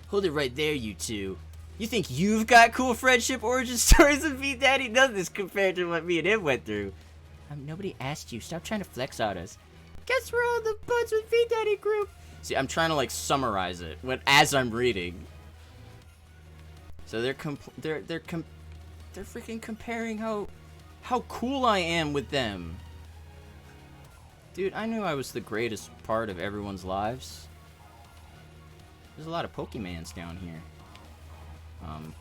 Hold it right there, you two. You think you've got cool friendship origin stories with V-Daddy? None of this compared to what me and him went through. Nobody asked you. Stop trying to flex on us.
Guess we're all the buds with V-Daddy group.
See, I'm trying to like summarize it as I'm reading. So they're freaking comparing how cool I am with them. Dude, I knew I was the greatest part of everyone's lives. There's a lot of Pokemans down here. There's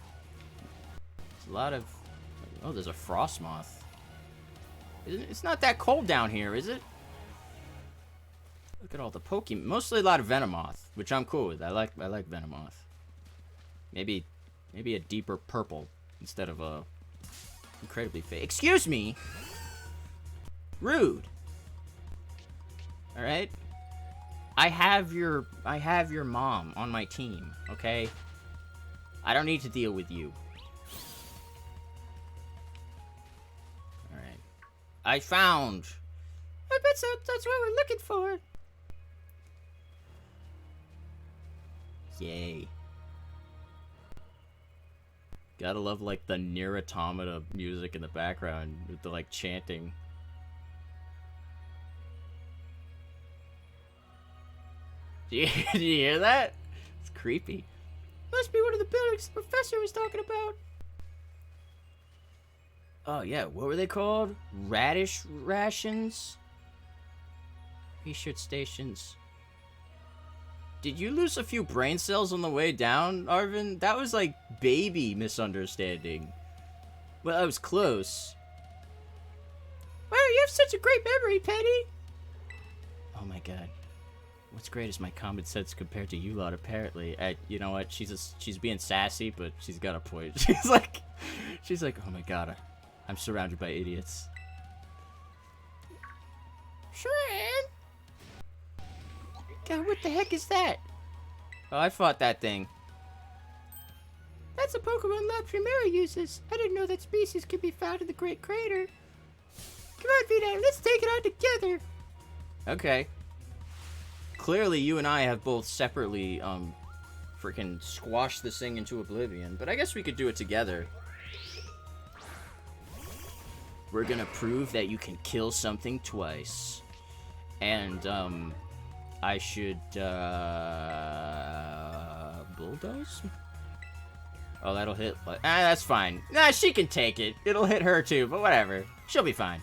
a lot of... Oh, there's a Frostmoth. It's not that cold down here, is it? Look at all the Pokemon. Mostly a lot of Venomoth, which I'm cool with. I like Venomoth. Maybe a deeper purple instead of a incredibly fake. Excuse me. Rude. All right. I have your mom on my team. Okay. I don't need to deal with you. All right. I found.
I bet that's what we're looking for.
Yay. Gotta love, like, the Nier Automata music in the background with the, like, chanting. Do you hear that? It's creepy.
Must be one of the buildings the professor was talking about.
Oh, yeah, what were they called? Radish rations? Research stations. Did you lose a few brain cells on the way down, Arvin? That was like baby misunderstanding. Well, I was close.
Wow, you have such a great memory, Penny.
Oh my god. What's great is my common sense compared to you lot, apparently. You know what? She's being sassy, but she's got a point. She's like, oh my god, I'm surrounded by idiots.
Sure, Ann. God, what the heck is that?
Oh, I fought that thing.
That's a Pokemon Lab Primera uses. I didn't know that species could be found in the Great Crater. Come on, V-Daddy, let's take it on together.
Okay. Clearly, you and I have both separately, freaking squashed this thing into oblivion. But I guess we could do it together. We're gonna prove that you can kill something twice. And, I should, does? Oh, that'll hit. That's fine. Nah, she can take it. It'll hit her too, but whatever. She'll be fine.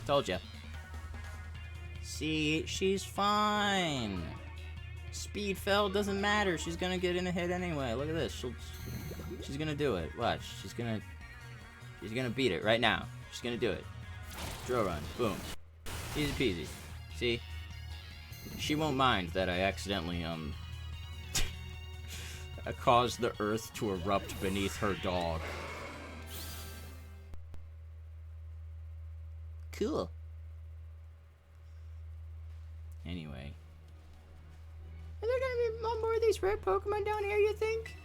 Told ya. See, she's fine. Speed fell doesn't matter. She's gonna get in a hit anyway. Look at this. She's gonna do it. Watch. She's gonna beat it right now. She's gonna do it. Drill run. Boom. Easy peasy. See? She won't mind that I accidentally, caused the earth to erupt beneath her dog. Cool. Anyway.
Are there gonna be more of these rare Pokemon down here, you think?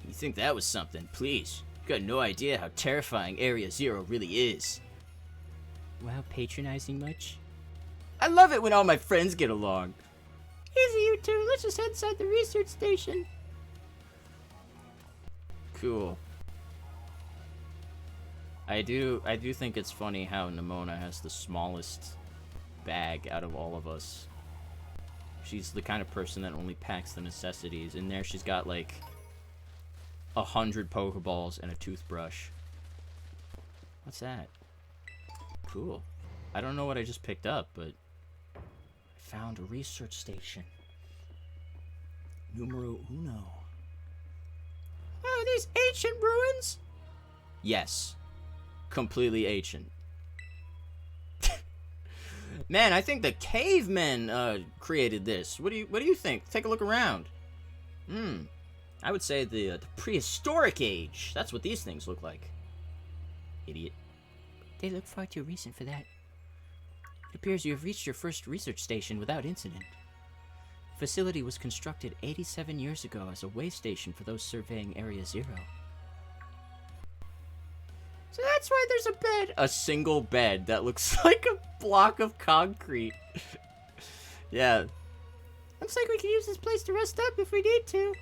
You think that was something? Please. You got no idea how terrifying Area Zero really is. Wow, patronizing much? I love it when all my friends get along.
Easy, you two. Let's just head inside the research station.
Cool. I do think it's funny how Nimona has the smallest bag out of all of us. She's the kind of person that only packs the necessities. In there she's got like 100 Pokeballs and a toothbrush. What's that? Cool. I don't know what I just picked up, but I found a research station. Numero uno.
Oh, these ancient ruins?
Yes. Completely ancient. Man, I think the cavemen created this. What do you think? Take a look around. I would say the prehistoric age. That's what these things look like. Idiot.
They look far too recent for that. It appears you have reached your first research station without incident. The facility was constructed 87 years ago as a way station for those surveying Area Zero.
So that's why there's a bed. A single bed that looks like a block of concrete. Yeah.
Looks like we can use this place to rest up if we need to.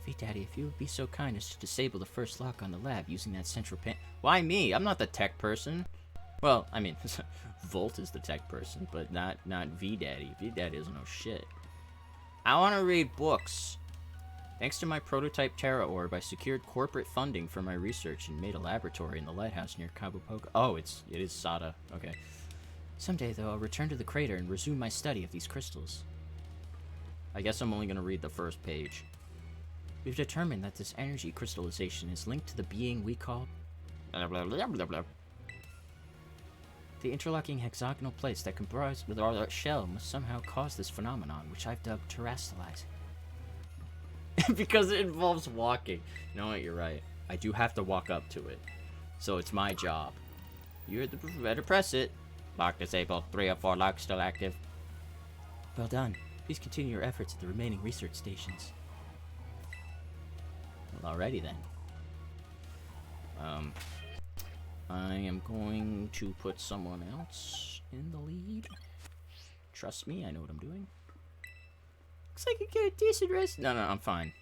V-Daddy, if you would be so kind as to disable the first lock on the lab using that central pin.
Why me? I'm not the tech person. Well, I mean, Volt is the tech person, but not V-Daddy. V-Daddy doesn't know shit. I want to read books. Thanks to my prototype Terra Orb, I secured corporate funding for my research and made a laboratory in the lighthouse near Cabo Poco. Oh, it is Sada. Okay.
Someday, though, I'll return to the crater and resume my study of these crystals.
I guess I'm only going to read the first page.
We've determined that this energy crystallization is linked to the being we call...
Blah, blah, blah, blah, blah.
The interlocking hexagonal plates that comprise with our shell must somehow cause this phenomenon, which I've dubbed terastallizing.
Because it involves walking. You know what? You're right. I do have to walk up to it. So it's my job. You better press it. Lock disabled. 3 of 4 locks still active.
Well done. Please continue your efforts at the remaining research stations.
Well, alrighty then. I am going to put someone else in the lead. Trust me, I know what I'm doing.
Looks like you get a decent rest.
No, I'm fine.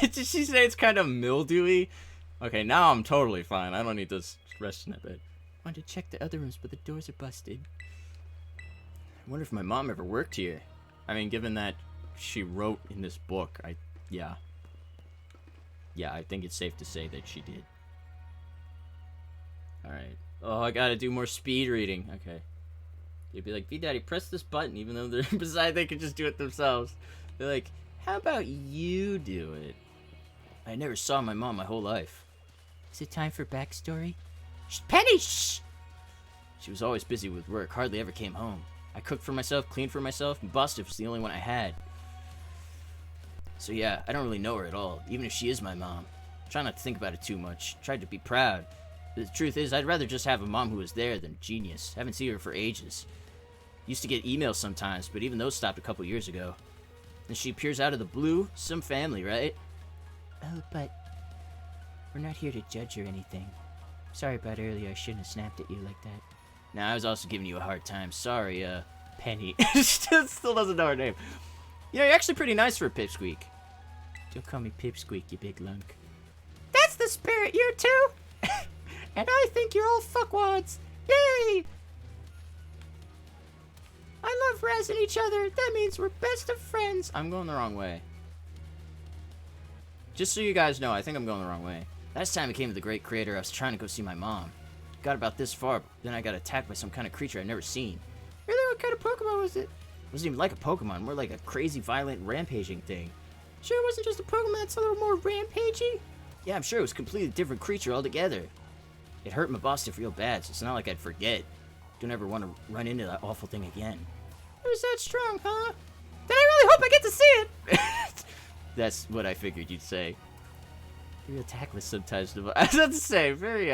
Did she say it's kind of mildewy? Okay, now I'm totally fine. I don't need to rest in a bit.
Wanted to check the other rooms, but the doors are busted.
I wonder if my mom ever worked here. I mean, given that she wrote in this book, yeah, I think it's safe to say that she did. Alright. Oh, I gotta do more speed reading. Okay. You'd be like, V-Daddy, press this button, even though they're beside they could just do it themselves. They're like, how about you do it? I never saw my mom my whole life.
Is it time for backstory?
Shh, Penny, shh! She was always busy with work, hardly ever came home. I cooked for myself, cleaned for myself, and Buster was the only one I had. So yeah, I don't really know her at all, even if she is my mom. Try not to think about it too much. Tried to be proud. The truth is, I'd rather just have a mom who was there than a genius. Haven't seen her for ages. Used to get emails sometimes, but even those stopped a couple years ago. And she appears out of the blue? Some family, right?
Oh, but... we're not here to judge or anything. Sorry about earlier, I shouldn't have snapped at you like that.
Nah, I was also giving you a hard time. Sorry, Penny. Still doesn't know her name. You know, you're actually pretty nice for a pipsqueak.
Don't call me Pipsqueak, you big lunk. That's the spirit, you two! And I think you're all fuckwads! Yay! I love razzing each other. That means we're best of friends.
I'm going the wrong way. Just so you guys know, I think I'm going the wrong way. Last time I came to the Great Creator, I was trying to go see my mom. Got about this far, but then I got attacked by some kind of creature I've never seen.
Really, what kind of Pokemon was it?
It wasn't even like a Pokemon, more like a crazy, violent, rampaging thing.
Sure it wasn't just a Pokemon that's a little more rampagey?
Yeah, I'm sure it was a completely different creature altogether. It hurt my boss real bad, so it's not like I'd forget. Don't ever want to run into that awful thing again.
It was that strong, huh? Then I really hope I get to see it!
That's what I figured you'd say. You're tactless sometimes. I was about to say, very,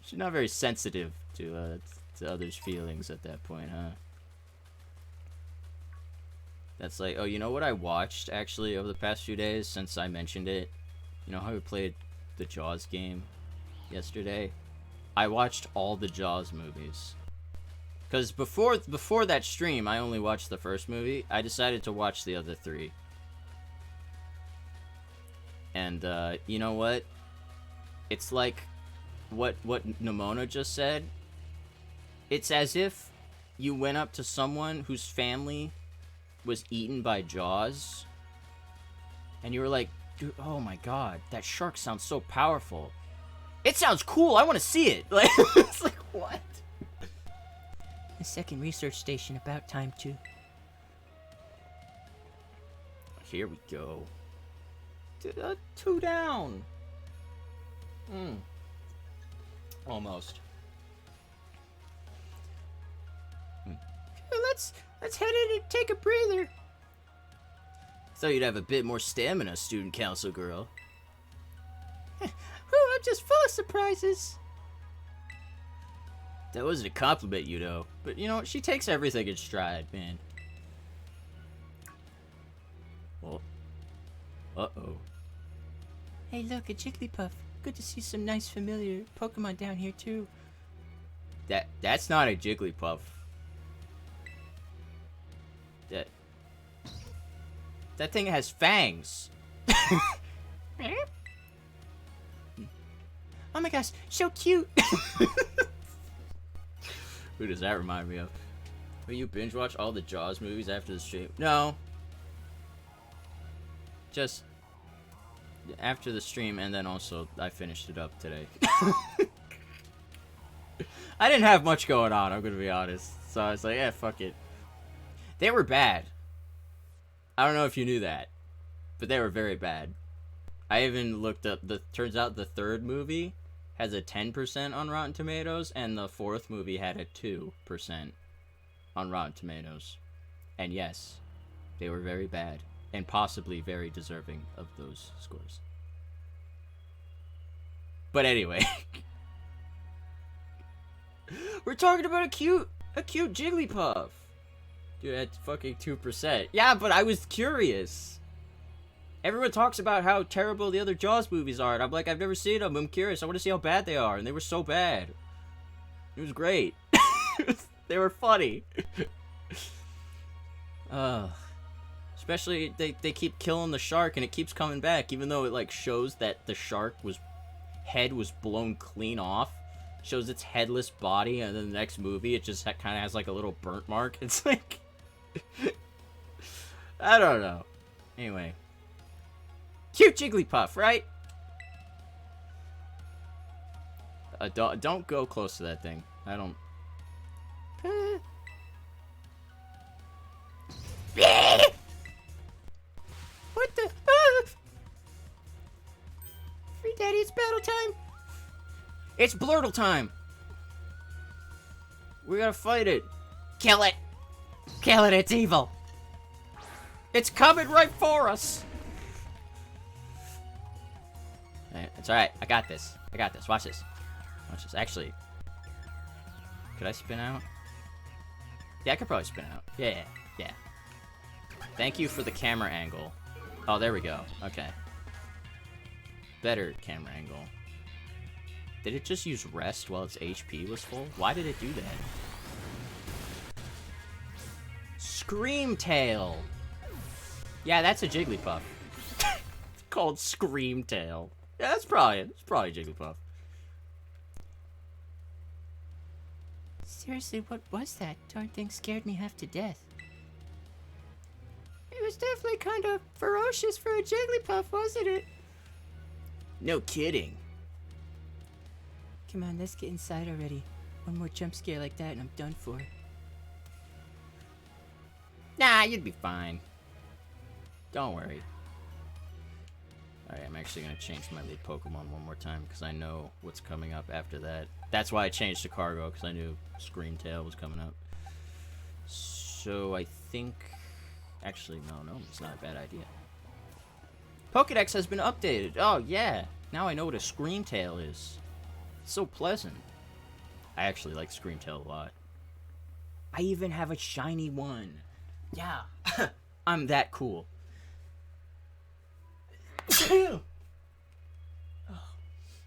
she's not very sensitive to others' feelings at that point, huh? That's like, oh, you know what I watched, actually, over the past few days, since I mentioned it? You know how we played the Jaws game yesterday? I watched all the Jaws movies. Because before that stream, I only watched the first movie. I decided to watch the other 3. And, you know what? It's like what Nimona just said. It's as if you went up to someone whose family was eaten by Jaws, and you were like, dude, oh my god, that shark sounds so powerful. It sounds cool, I want to see it. Like, it's like, what?
The second research station, about time to.
Here we go. 2 down. Almost.
Let's head in and take a breather.
Thought you'd have a bit more stamina, student council girl.
I'm just full of surprises.
That wasn't a compliment, you know. But you know what? She takes everything in stride, man. Well. Uh-oh.
Hey, look, a Jigglypuff. Good to see some nice familiar Pokemon down here, too.
That's not a Jigglypuff. That thing has fangs.
Oh my gosh, so cute.
Who does that remind me of? Will you binge watch all the Jaws movies after the stream? No. Just after the stream, and then also I finished it up today. I didn't have much going on, I'm gonna be honest. So I was like, yeah, fuck it. They were bad. I don't know if you knew that, but they were very bad. I even looked up, turns out the 3rd movie has a 10% on Rotten Tomatoes, and the 4th movie had a 2% on Rotten Tomatoes. And yes, they were very bad, and possibly very deserving of those scores. But anyway. We're talking about a cute Jigglypuff. Dude, that's fucking 2%. Yeah, but I was curious. Everyone talks about how terrible the other Jaws movies are, and I'm like, I've never seen them. I'm curious. I want to see how bad they are, and they were so bad. It was great. They were funny. Especially, they keep killing the shark, and it keeps coming back, even though it, like, shows that the shark head was blown clean off. Shows its headless body, and then the next movie, it just kind of has, like, a little burnt mark. It's like... I don't know. Anyway. Cute Jigglypuff, right? Don't go close to that thing. I don't...
What the? Free Daddy, it's battle time.
It's Blurtle time! We gotta fight it. Kill it! Kill it, it's evil! It's coming right for us! It's alright, I got this. Watch this. Actually, could I spin out? Yeah, I could probably spin out. Yeah. Thank you for the camera angle. Oh, there we go. Okay. Better camera angle. Did it just use rest while its HP was full? Why did it do that? Screamtail! Yeah, that's a Jigglypuff. It's called Screamtail. Yeah, it's probably Jigglypuff.
Seriously, what was that? Darn thing scared me half to death. It was definitely kind of ferocious for a Jigglypuff, wasn't it?
No kidding.
Come on, let's get inside already. One more jump scare like that and I'm done for.
Nah, you'd be fine. Don't worry. Alright, I'm actually going to change my lead Pokemon one more time because I know what's coming up after that. That's why I changed to Cargo, because I knew Screamtail was coming up. So I think... Actually, no, it's not a bad idea. Pokedex has been updated. Oh, yeah. Now I know what a Screamtail is. It's so pleasant. I actually like Screamtail a lot. I even have a shiny one. Yeah. I'm that cool. Oh.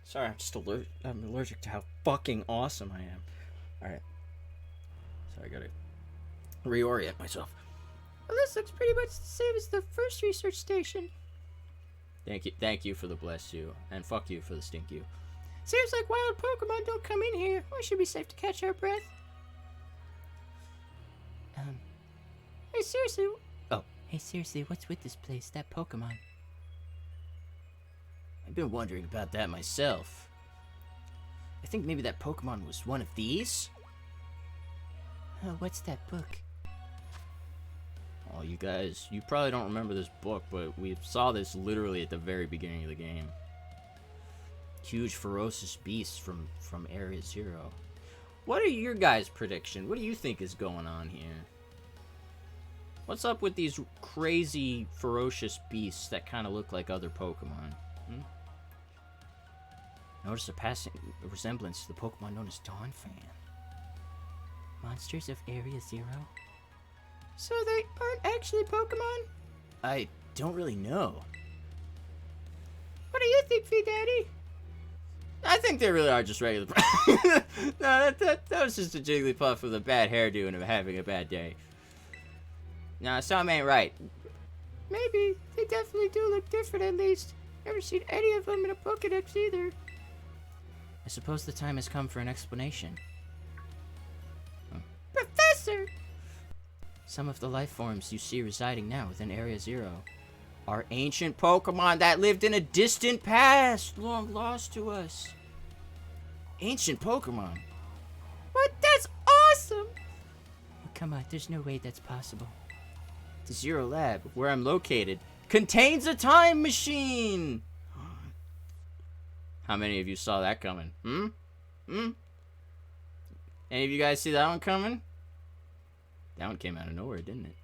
Sorry, I'm allergic to how fucking awesome I am. Alright. Sorry, I gotta reorient myself.
Well, this looks pretty much the same as the first research station.
Thank you for the bless you, and fuck you for the stink you.
Seems like wild Pokemon don't come in here. We should be safe to catch our breath. Hey, seriously.
Oh.
Hey, seriously, what's with this place? That Pokemon.
I've been wondering about that myself. I think maybe that Pokemon was one of these?
Oh, what's that book?
Oh, you guys, you probably don't remember this book, but we saw this literally at the very beginning of the game. Huge ferocious beasts from Area Zero. What are your guys' prediction? What do you think is going on here? What's up with these crazy ferocious beasts that kind of look like other Pokemon? Notice a passing resemblance to the Pokemon known as Donphan.
Monsters of Area Zero? So they aren't actually Pokemon?
I don't really know.
What do you think, V-Daddy?
I think they really are just regular. No, that was just a Jigglypuff with a bad hairdo and having a bad day. Nah, something ain't right.
Maybe. They definitely do look different, at least. Never seen any of them in a Pokedex either.
I suppose the time has come for an explanation.
Professor!
Some of the life forms you see residing now within Area Zero are ancient Pokemon that lived in a distant past, long lost to us. Ancient Pokemon.
What? That's awesome! Oh, come on, there's no way that's possible.
The Zero Lab, where I'm located, contains a time machine! How many of you saw that coming? Any of you guys see that one coming? That one came out of nowhere, didn't it?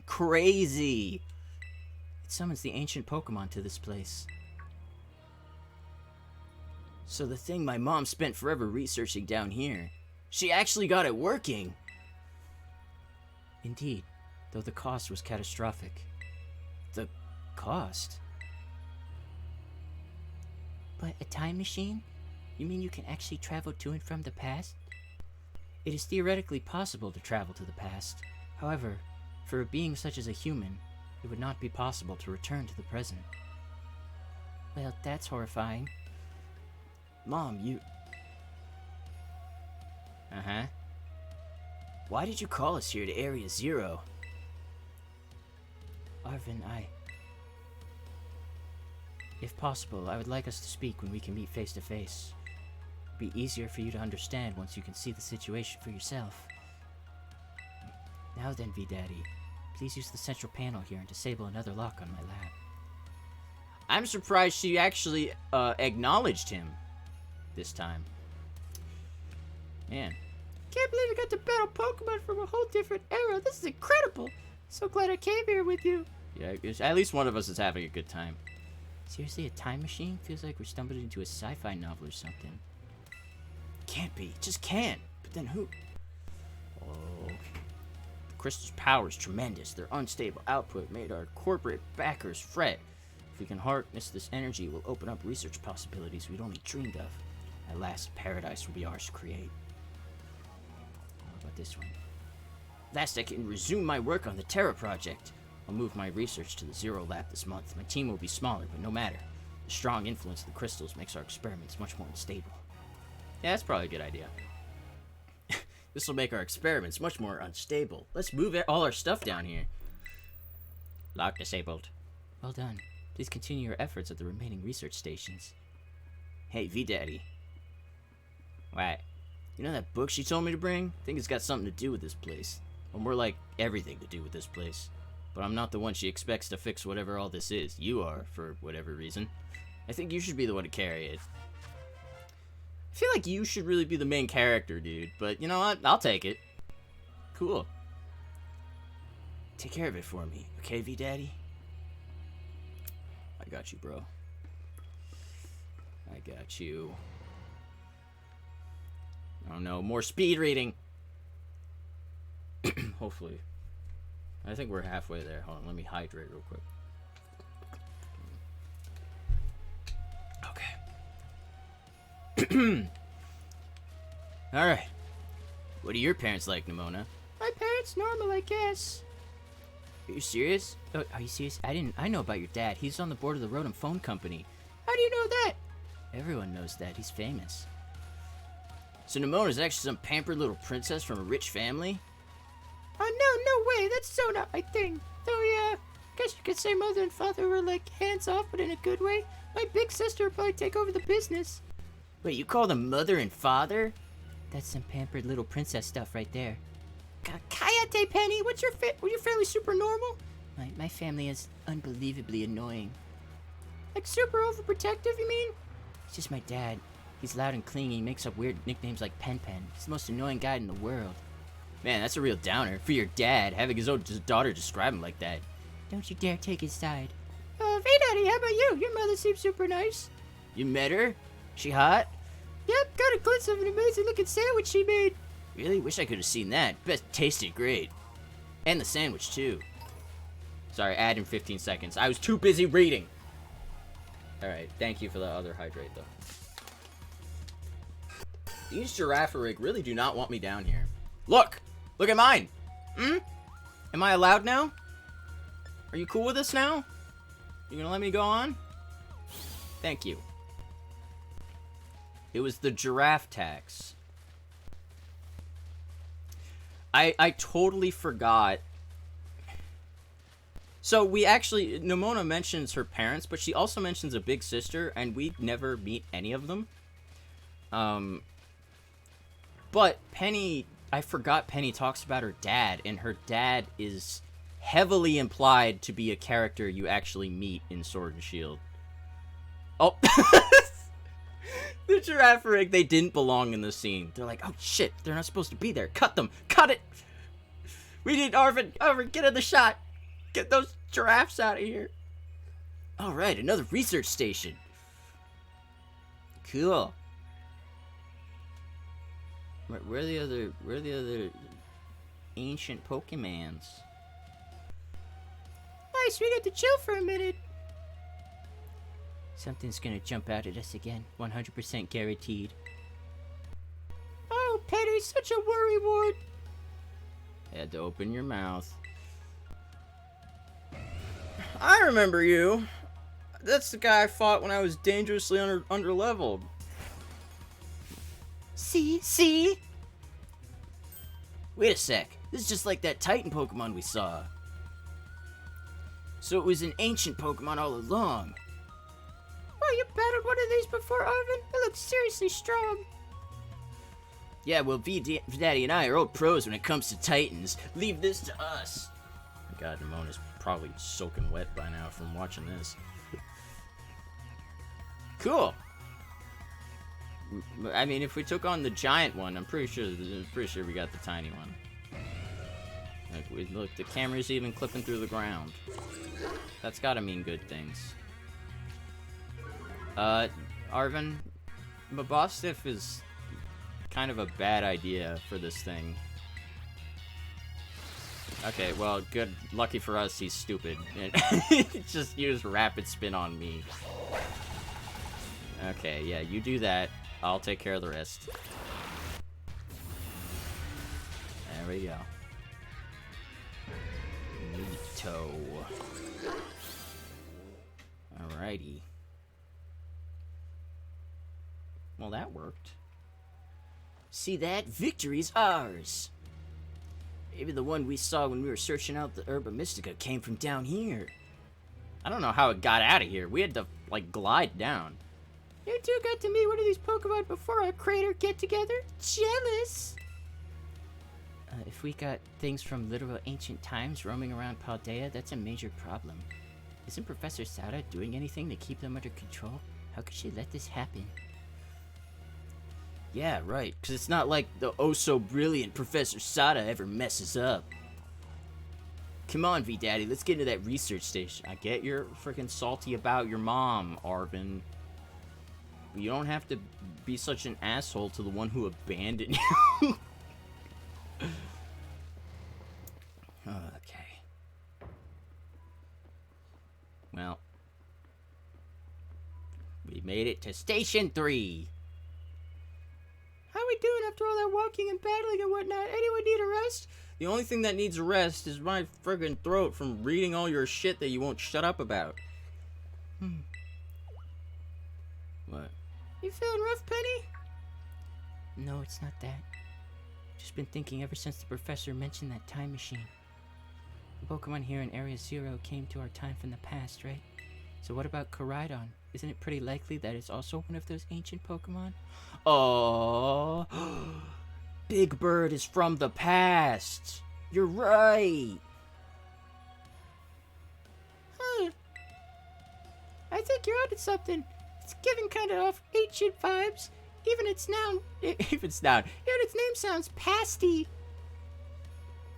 Crazy!
It summons the ancient Pokemon to this place.
So the thing my mom spent forever researching down here, she actually got it working!
Indeed, though the cost was catastrophic.
The cost?
But a time machine? You mean you can actually travel to and from the past? It is theoretically possible to travel to the past. However, for a being such as a human, it would not be possible to return to the present. Well, that's horrifying.
Mom, you... Uh-huh. Why did you call us here to Area Zero?
Arvin, if possible, I would like us to speak when we can meet face to face. It'd be easier for you to understand once you can see the situation for yourself. Now then, V-Daddy, please use the central panel here and disable another lock on my lab.
I'm surprised she actually acknowledged him this time. Man.
Can't believe I got to battle Pokemon from a whole different era. This is incredible. So glad I came here with you.
Yeah, at least one of us is having a good time.
Seriously, a time machine? Feels like we're stumbling into a sci-fi novel or something.
Can't be. Just can't. But then who? Oh. The crystal's power is tremendous. Their unstable output made our corporate backers fret. If we can harness this energy, it will open up research possibilities we'd only dreamed of. At last, paradise will be ours to create. How about this one? Last, I can resume my work on the Terra project. I'll move my research to the Zero Lab this month. My team will be smaller, but no matter. The strong influence of the crystals makes our experiments much more unstable. Yeah, that's probably a good idea. This will make our experiments much more unstable. Let's move all our stuff down here. Lock disabled. Well done. Please continue your efforts at the remaining research stations. Hey, V-Daddy. What? You know that book she told me to bring? I think it's got something to do with this place. Or more like everything to do with this place. But I'm not the one she expects to fix whatever all this is. You are, for whatever reason. I think you should be the one to carry it. I feel like you should really be the main character, dude. But you know what? I'll take it. Cool. Take care of it for me, okay, V-Daddy? I got you, bro. I got you. Oh no, more speed reading! Hopefully. I think we're halfway there. Hold on, let me hydrate real quick. Okay. Alright. What are your parents like, Nimona?
My parents normal, I guess.
Are you serious? Oh, are you serious? I know about your dad. He's on the board of the Rotom Phone Company.
How do you know that?
Everyone knows that. He's famous. So Nimona's actually some pampered little princess from a rich family?
Oh, no way. That's so not my thing. Though, yeah, guess you could say mother and father were, like, hands-off, but in a good way. My big sister would probably take over the business.
Wait, you call them mother and father? That's some pampered little princess stuff right there.
Kayate, Penny. Were your family super normal?
My family is unbelievably annoying.
Like super overprotective, you mean?
It's just my dad. He's loud and clingy. He makes up weird nicknames like Pen Pen. He's the most annoying guy in the world. Man, that's a real downer. For your dad, having his own daughter describe him like that. Don't you dare take his side.
V-Daddy, how about you? Your mother seems super nice.
You met her? She hot?
Yep, got a glimpse of an amazing looking sandwich she made.
Really? Wish I could have seen that. Bet tasted great. And the sandwich, too. Sorry, add in 15 seconds. I was too busy reading. Alright, thank you for the other hydrate, though. These Girafarig really do not want me down here. Look! Look at mine! Am I allowed now? Are you cool with this now? You gonna let me go on? Thank you. It was the giraffe tax. I totally forgot. So we actually, Nimona mentions her parents, but she also mentions a big sister, and we never meet any of them. But Penny, I forgot Penny talks about her dad, and her dad is heavily implied to be a character you actually meet in Sword and Shield. Oh, the Girafarig, they didn't belong in the scene. They're like, oh shit, they're not supposed to be there. Cut them, cut it. We need Arvin, get in the shot. Get those giraffes out of here. All right, another research station. Cool. Where are the other ancient Pokemons?
Nice, we got to chill for a minute.
Something's gonna jump out at us again. 100% guaranteed.
Oh, Penny, such a worrywart.
Had to open your mouth. I remember you. That's the guy I fought when I was dangerously underleveled. See? Wait a sec. This is just like that Titan Pokemon we saw. So it was an ancient Pokemon all along.
Oh, you battled one of these before, Arvin? It looks seriously strong.
Yeah, well, V-Daddy and I are old pros when it comes to Titans. Leave this to us. God, Nimona's probably soaking wet by now from watching this. Cool. I mean, if we took on the giant one, I'm pretty sure we got the tiny one. Look, the camera's even clipping through the ground. That's gotta mean good things. Arvin, Mabostiff is kind of a bad idea for this thing. Okay, well, good. Lucky for us, he's stupid. Just use Rapid Spin on me. Okay, yeah, you do that. I'll take care of the rest. There we go. Neato. Alrighty. Well, that worked.
See that? Victory's ours. Maybe the one we saw when we were searching out the Herba Mystica came from down here. I don't know how it got out of here. We had to, like, glide down.
You two got to meet one of these Pokemon before our crater get-together? Jealous!
If we got things from literal ancient times roaming around Paldea, that's a major problem. Isn't Professor Sada doing anything to keep them under control? How could she let this happen? Yeah, right, because it's not like the oh-so-brilliant Professor Sada ever messes up. Come on, V-Daddy, let's get into that research station. I get you're freaking salty about your mom, Arvin. But you don't have to be such an asshole to the one who abandoned you. Okay. Well. We made it to Station 3.
How we doing after all that walking and battling and whatnot? Anyone need a rest?
The only thing that needs a rest is my friggin' throat from reading all your shit that you won't shut up about. What?
You feeling rough, Penny?
No, it's not that. Just been thinking ever since the professor mentioned that time machine. The Pokemon here in Area Zero came to our time from the past, right? So what about Koraidon? Isn't it pretty likely that it's also one of those ancient Pokemon? Oh, Big Bird is from the past. You're right.
Huh. I think you're onto something. It's giving kind of off ancient vibes. Even its name sounds pasty.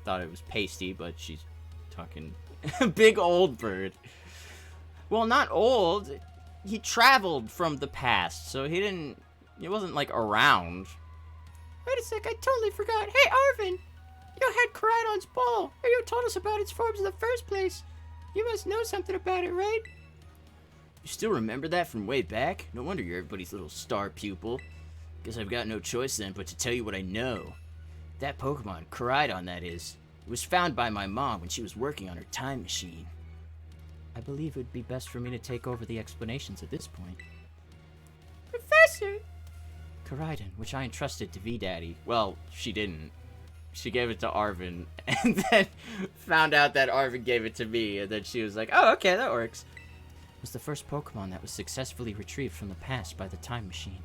Thought it was pasty, but she's talking Big Old Bird. Well, not old. He traveled from the past, so he wasn't like around.
Wait a sec, I totally forgot. Hey, Arvin! You had Koraidon's ball, or you told us about its forms in the first place. You must know something about it, right?
You still remember that from way back? No wonder you're everybody's little star pupil. Guess I've got no choice then but to tell you what I know. That Pokemon, Koraidon that is, it was found by my mom when she was working on her time machine. I believe it would be best for me to take over the explanations at this point.
Professor!
Koraidon, which I entrusted to V-Daddy. Well, she didn't. She gave it to Arvin, and then found out that Arvin gave it to me, and then she was like, oh, okay, that works. It was the first Pokemon that was successfully retrieved from the past by the time machine.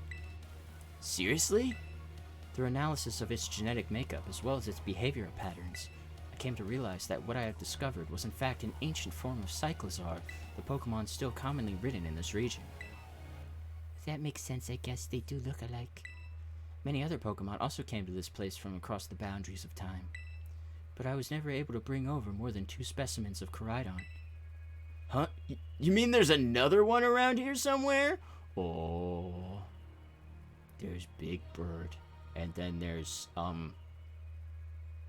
Seriously? Through analysis of its genetic makeup, as well as its behavioral patterns, I came to realize that what I had discovered was in fact an ancient form of Cyclizar, the Pokemon still commonly ridden in this region. That makes sense, I guess. They do look alike. Many other Pokemon also came to this place from across the boundaries of time. But I was never able to bring over more than 2 specimens of Koraidon. Huh? You mean there's another one around here somewhere? Oh. There's Big Bird. And then there's,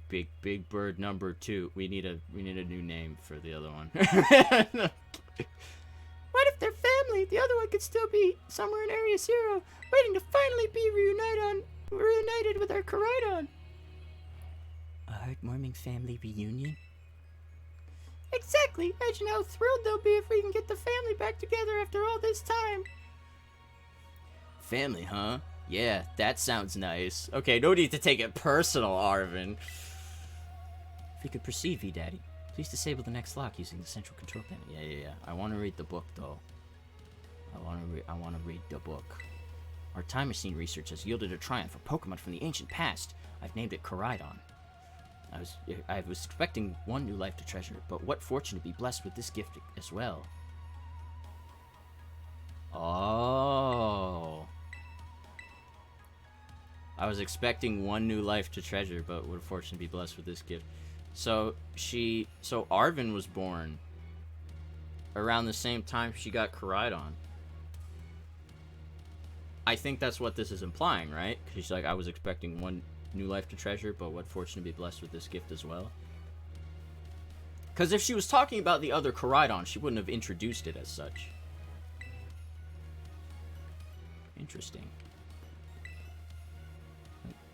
Big Bird number 2. We need a new name for the other one.
What if they're family? The other one could still be somewhere in Area Zero, waiting to finally be reunited with our Koraidon.
A heartwarming family reunion?
Exactly. Imagine how thrilled they'll be if we can get the family back together after all this time.
Family, huh? Yeah, that sounds nice. Okay, no need to take it personal, Arvin. If we could proceed, V-Daddy, please disable the next lock using the central control panel. Yeah. I want to read the book, though. I want to read the book. Our time machine research has yielded a triumph for Pokemon from the ancient past. I've named it Koraidon. I was expecting one new life to treasure, but what fortune to be blessed with this gift as well. Oh. I was expecting one new life to treasure, but what fortune to be blessed with this gift. So Arvin was born around the same time she got Koraidon. I think that's what this is implying, right? Because she's like, I was expecting one new life to treasure, but what fortune to be blessed with this gift as well. Because if she was talking about the other Koraidon, she wouldn't have introduced it as such. Interesting.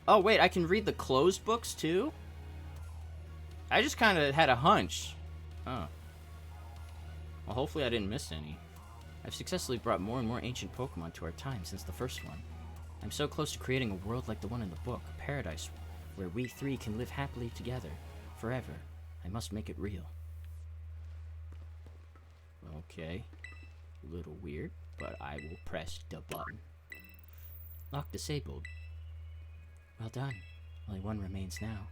Oh, wait, I can read the closed books, too? I just kind of had a hunch. Oh. Well, hopefully I didn't miss any. I've successfully brought more and more ancient Pokemon to our time since the first one.
I'm so close to creating a world like the one in the book, a paradise where we three can live happily together, forever. I must make it real. Okay. A little weird, but I will press the button. Lock disabled. Well done. Only one remains now.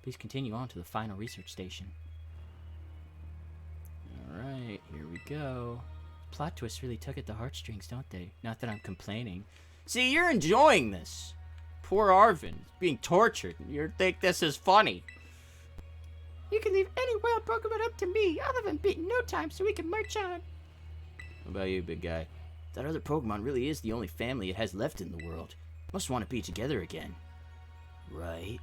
Please continue on to the final research station. Alright, here we go. Plot twists really tug at the heartstrings, don't they? Not that I'm complaining. See, you're enjoying this. Poor Arvin being tortured. You think this is funny.
You can leave any wild Pokemon up to me. I'll have them beat in no time so we can march on.
What about you, big guy? That other Pokemon really is the only family it has left in the world. Must want to be together again. Right?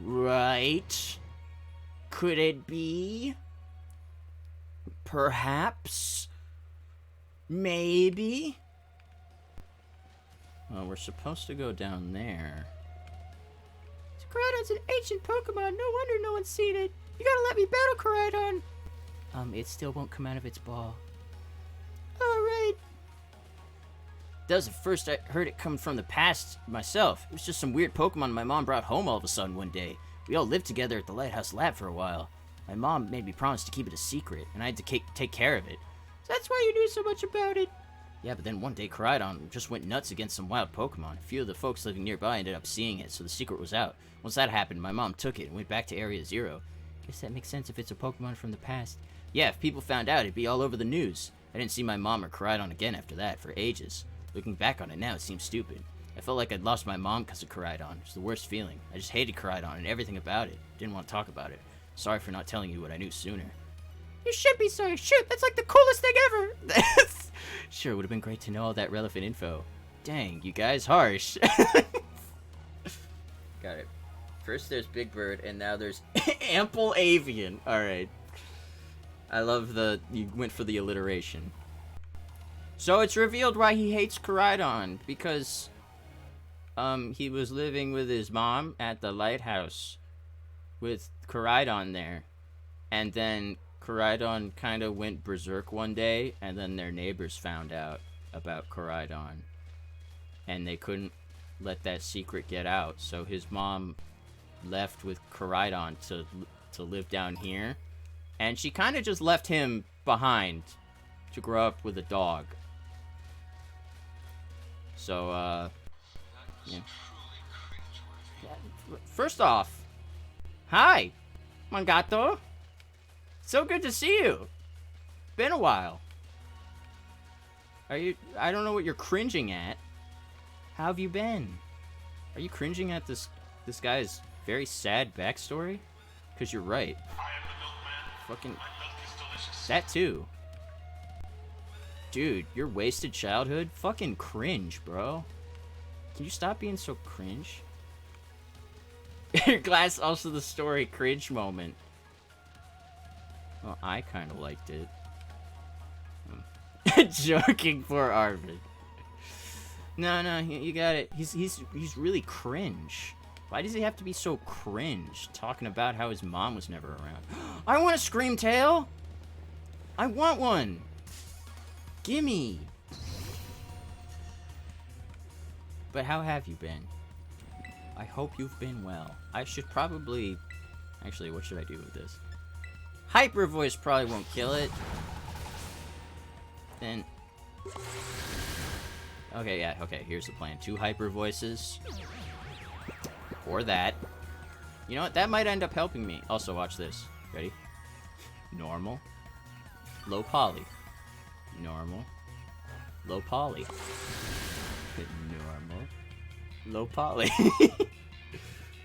Right? Could it be? Perhaps? Maybe? Well, we're supposed to go down there.
Koraidon's an ancient Pokemon. No wonder no one's seen it. You gotta let me battle Koraidon.
It still won't come out of its ball.
Alright.
That was the first I heard it come from the past myself. It was just some weird Pokemon my mom brought home all of a sudden one day. We all lived together at the Lighthouse Lab for a while. My mom made me promise to keep it a secret, and I had to take care of it.
That's why you knew so much about it.
Yeah, but then one day Koraidon just went nuts against some wild Pokemon. A few of the folks living nearby ended up seeing it, so the secret was out. Once that happened, my mom took it and went back to Area 0. Guess that makes sense if it's a Pokemon from the past. Yeah, if people found out, it'd be all over the news. I didn't see my mom or Koraidon again after that, for ages. Looking back on it now, it seems stupid. I felt like I'd lost my mom because of Koraidon. It was the worst feeling. I just hated Koraidon and everything about it. Didn't want to talk about it. Sorry for not telling you what I knew sooner.
You should be sorry. Shoot, that's like the coolest thing ever.
Sure, it would have been great to know all that relevant info. Dang, you guys harsh. Got it. First there's Big Bird, and now there's Ample Avian. Alright. I love you went for the alliteration. So it's revealed why he hates Koraidon, because he was living with his mom at the lighthouse with Koraidon there, and then Koraidon kind of went berserk one day, and then their neighbors found out about Koraidon, and they couldn't let that secret get out, so his mom left with Koraidon to live down here, and she kind of just left him behind to grow up with a dog. So, yeah. First off, hi, Mangato. So good to see you. Been a while. I don't know what you're cringing at. How have you been? Are you cringing at this guy's very sad backstory? Because you're right. Fucking... That too. Dude, your wasted childhood? Fucking cringe, bro. Can you stop being so cringe? Your glass, also the story, cringe moment. Well, I kind of liked it. Joking for Arvid. No, you got it. He's really cringe. Why does he have to be so cringe, talking about how his mom was never around? I want a Scream Tail! I want one! Gimme! But how have you been? I hope you've been well. I should probably... Actually, what should I do with this? Hyper Voice probably won't kill it. Then... Okay, yeah, okay, here's the plan. 2 Hyper Voices. Or that. You know what? That might end up helping me. Also, watch this. Ready? Normal. Low poly. Normal. Low poly. Normal. Low poly.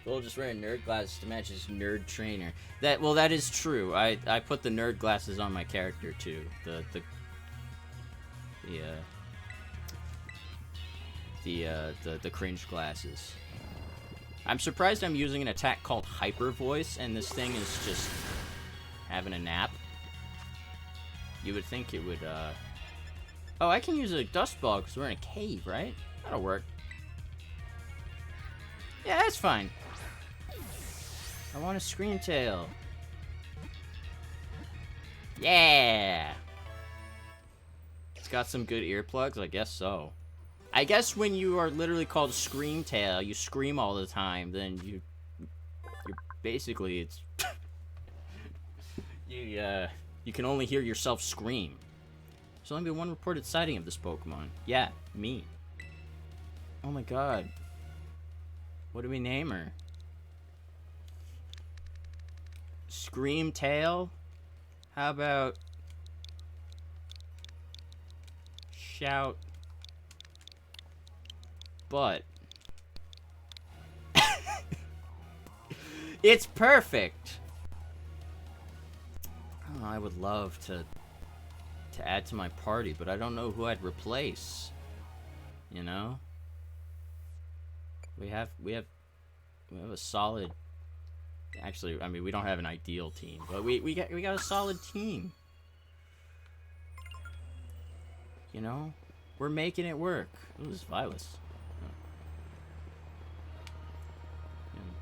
Well, just wearing nerd glasses to match his nerd trainer. That is true. I put the nerd glasses on my character too. The cringe glasses. I'm surprised I'm using an attack called Hyper Voice, and this thing is just having a nap. You would think it would, Oh, I can use a Dust Ball because we're in a cave, right? That'll work. Yeah, that's fine. I want a Scream Tail. Yeah! It's got some good earplugs, I guess so. I guess when you are literally called Screamtail, you scream all the time, then you're basically, it's... you can only hear yourself scream. There's only been one reported sighting of this Pokemon. Yeah, me. Oh my god. What do we name her? Screamtail? How about... Shout... Butt? It's perfect! Oh, I would love to add to my party, but I don't know who I'd replace. You know? We have a solid... Actually, I mean, we don't have an ideal team, but we got a solid team. You know? We're making it work. Ooh, this is Vilas.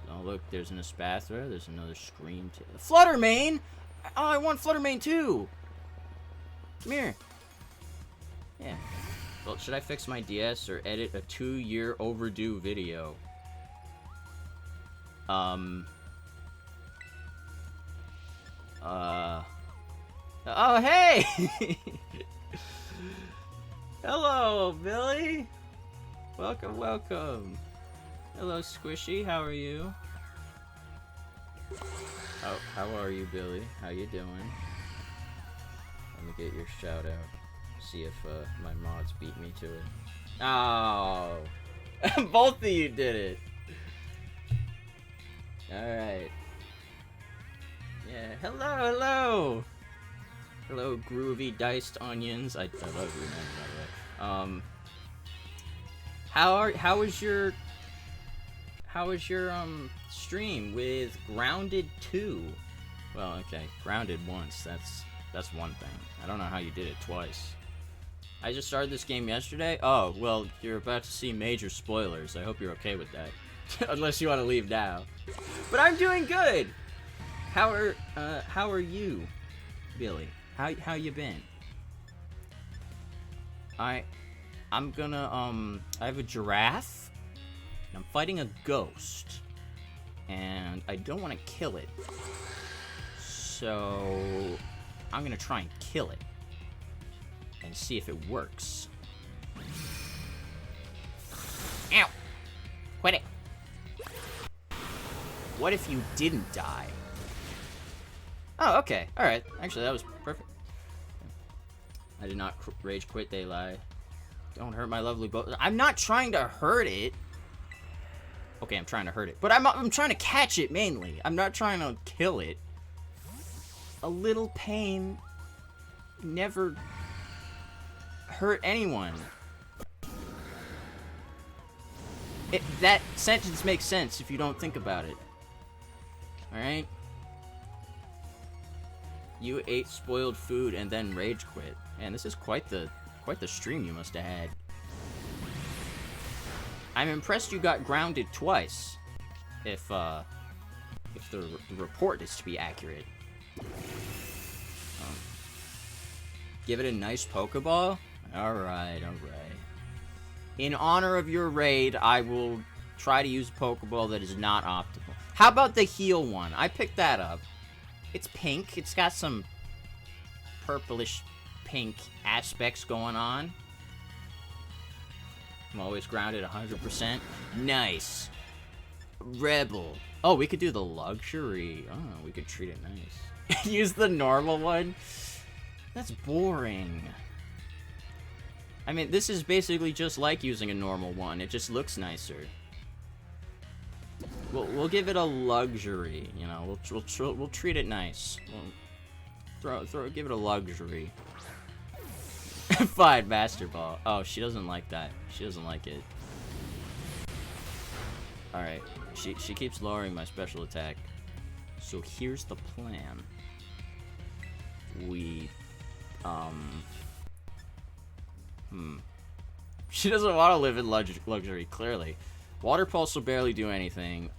Oh, look, there's an Espathra. There's another Scream. Fluttermane! Oh, I want Fluttermane too! Come here. Yeah. Well, should I fix my DS or edit a 2-year overdue video? Oh, hey! Hello, Billy! Welcome, welcome. Hello, Squishy, how are you? How are you, Billy? How you doing? Let me get your shout out. See if my mods beat me to it. Oh! Both of you did it! Alright. Yeah, hello! Hello, groovy diced onions. I love your name, by the way. How was your stream with Grounded 2? Well, okay, Grounded once, that's one thing. I don't know how you did it twice. I just started this game yesterday. Oh, well, you're about to see major spoilers. I hope you're okay with that. Unless you want to leave now. But I'm doing good! How are you, Billy? How you been? I'm gonna, I have a giraffe, and I'm fighting a ghost, and I don't want to kill it, so I'm gonna try and kill it, and see if it works. Ow! Quit it! What if you didn't die? Oh, okay. Alright. Actually, that was perfect. I did not rage quit, they lie. Don't hurt my lovely boat. I'm not trying to hurt it. Okay, I'm trying to hurt it. But I'm trying to catch it, mainly. I'm not trying to kill it. A little pain never hurt anyone. That sentence makes sense if you don't think about it. Alright? You ate spoiled food and then rage quit. Man, this is quite the stream you must have had. I'm impressed you got grounded twice. If the report is to be accurate. Give it a nice Pokeball? Alright. In honor of your raid, I will try to use a Pokeball that is not optimal. How about the heal one? I picked that up. It's pink. It's got some purplish pink aspects going on. I'm always grounded 100%. Nice. Rebel. Oh, we could do the luxury. Oh, we could treat it nice. Use the normal one? That's boring. I mean, this is basically just like using a normal one. It just looks nicer. We'll give it a luxury, you know. We'll treat it nice. We'll give it a luxury. Fine, Master Ball. Oh, she doesn't like that. She doesn't like it. All right. She keeps lowering my special attack. So here's the plan. We She doesn't want to live in luxury, clearly. Water Pulse will barely do anything.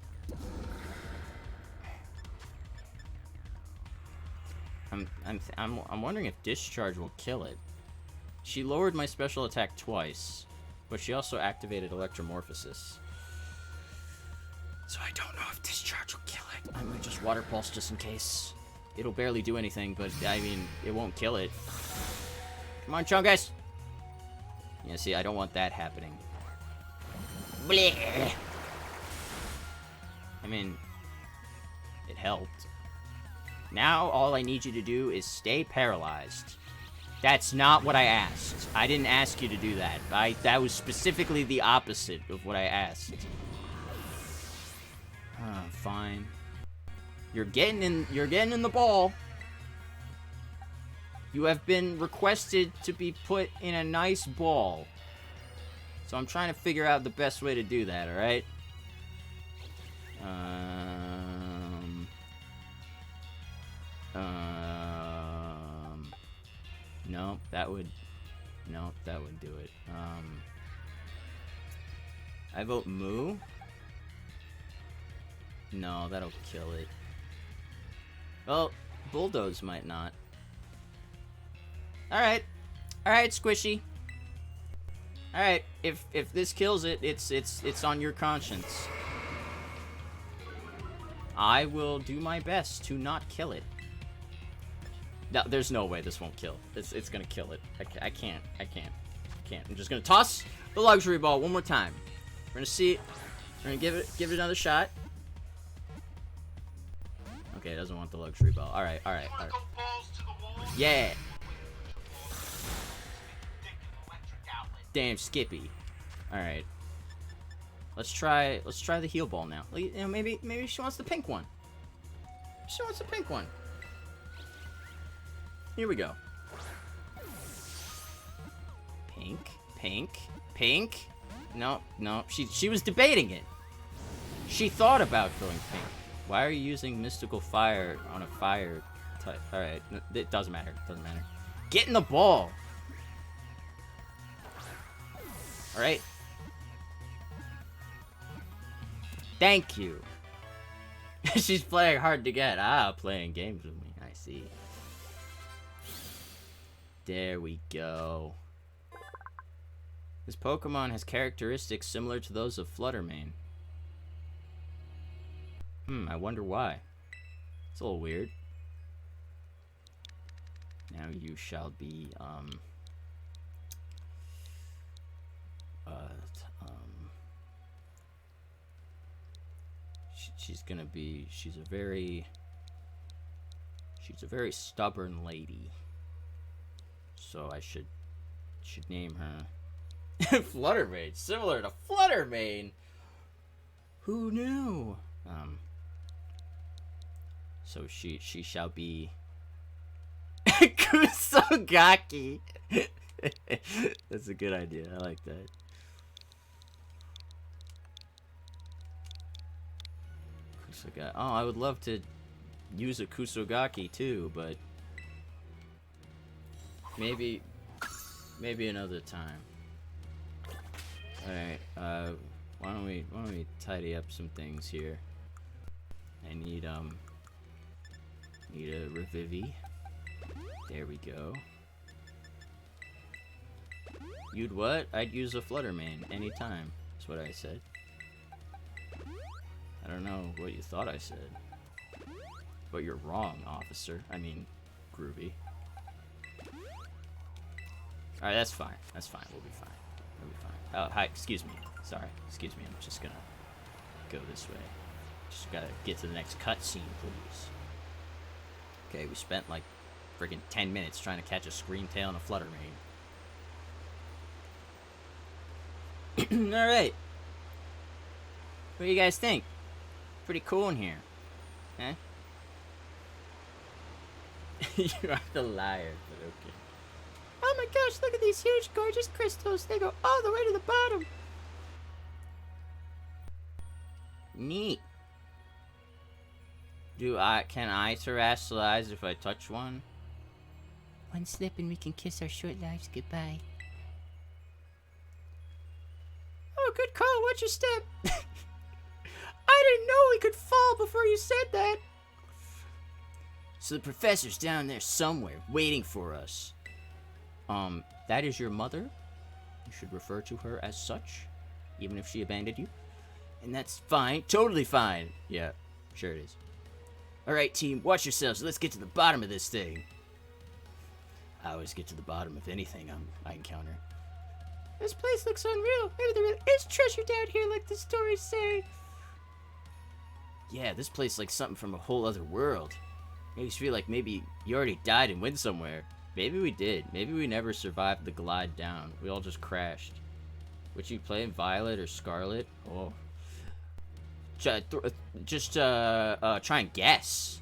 I'm wondering if Discharge will kill it. She lowered my special attack twice. But she also activated Electromorphosis. So I don't know if Discharge will kill it. I might just Water Pulse just in case. It'll barely do anything, but I mean, it won't kill it. Come on, Chungus! Yeah, see, I don't want that happening. Blech. I mean, it helped. Now, all I need you to do is stay paralyzed. That's not what I asked. I didn't ask you to do that. That was specifically the opposite of what I asked. Fine. You're getting in the ball. You have been requested to be put in a nice ball. So I'm trying to figure out the best way to do that, alright? No, that would do it. I vote Moo. No, that'll kill it. Well, Bulldoze might not. Alright. Alright, Squishy. Alright, if this kills it, it's on your conscience. I will do my best to not kill it. No, there's no way this won't kill. It's gonna kill it. I can't. I'm just gonna toss the luxury ball one more time. We're gonna see it. We're gonna give it another shot. Okay, it doesn't want the luxury ball. Alright. Yeah. Damn, Skippy. Alright. Let's try the heal ball now. You know, maybe she wants the pink one. She wants the pink one. Here we go. Pink. No. She was debating it. She thought about going pink. Why are you using mystical fire on a fire type? Alright, it doesn't matter. Get in the ball. Alright. Thank you. She's playing hard to get. Playing games with me. I see. There we go. This Pokemon has characteristics similar to those of Fluttermane. I wonder why. It's a little weird. Now you shall be, she's a very stubborn lady. So I should name her Fluttermane, similar to Fluttermane. Who knew? So she shall be Kusogaki. That's a good idea. I like that. Kusogaki. Oh, I would love to use a Kusogaki too, but maybe another time. All right. Why don't we tidy up some things here? I need a Revivi. There we go. You'd what? I'd use a Fluttermane anytime. That's what I said. I don't know what you thought I said. But you're wrong, officer. I mean, Groovy. Alright, that's fine. We'll be fine. Oh, hi, excuse me. Sorry. Excuse me, I'm just gonna go this way. Just gotta get to the next cutscene, please. Okay, we spent like friggin' 10 minutes trying to catch a Screamtail and a Fluttermane. Alright. What do you guys think? Pretty cool in here. Huh? You are the liar, but okay.
Oh my gosh, look at these huge, gorgeous crystals. They go all the way to the bottom.
Neat. Can I terrestrialize if I touch one?
One slip and we can kiss our short lives goodbye. Oh, good call. Watch your step. I didn't know we could fall before you said that.
So the professor's down there somewhere, waiting for us. That is your mother? You should refer to her as such, even if she abandoned you. And that's fine. Totally fine. Yeah, sure it is. Alright, team, watch yourselves. Let's get to the bottom of this thing. I always get to the bottom of anything I encounter.
This place looks unreal. Maybe there really is treasure down here like the stories say.
Yeah, this place like something from a whole other world. Makes you feel like maybe you already died and went somewhere. Maybe we did. Maybe we never survived the glide down. We all just crashed. Which you play, Violet or Scarlet? Oh. Just try and guess.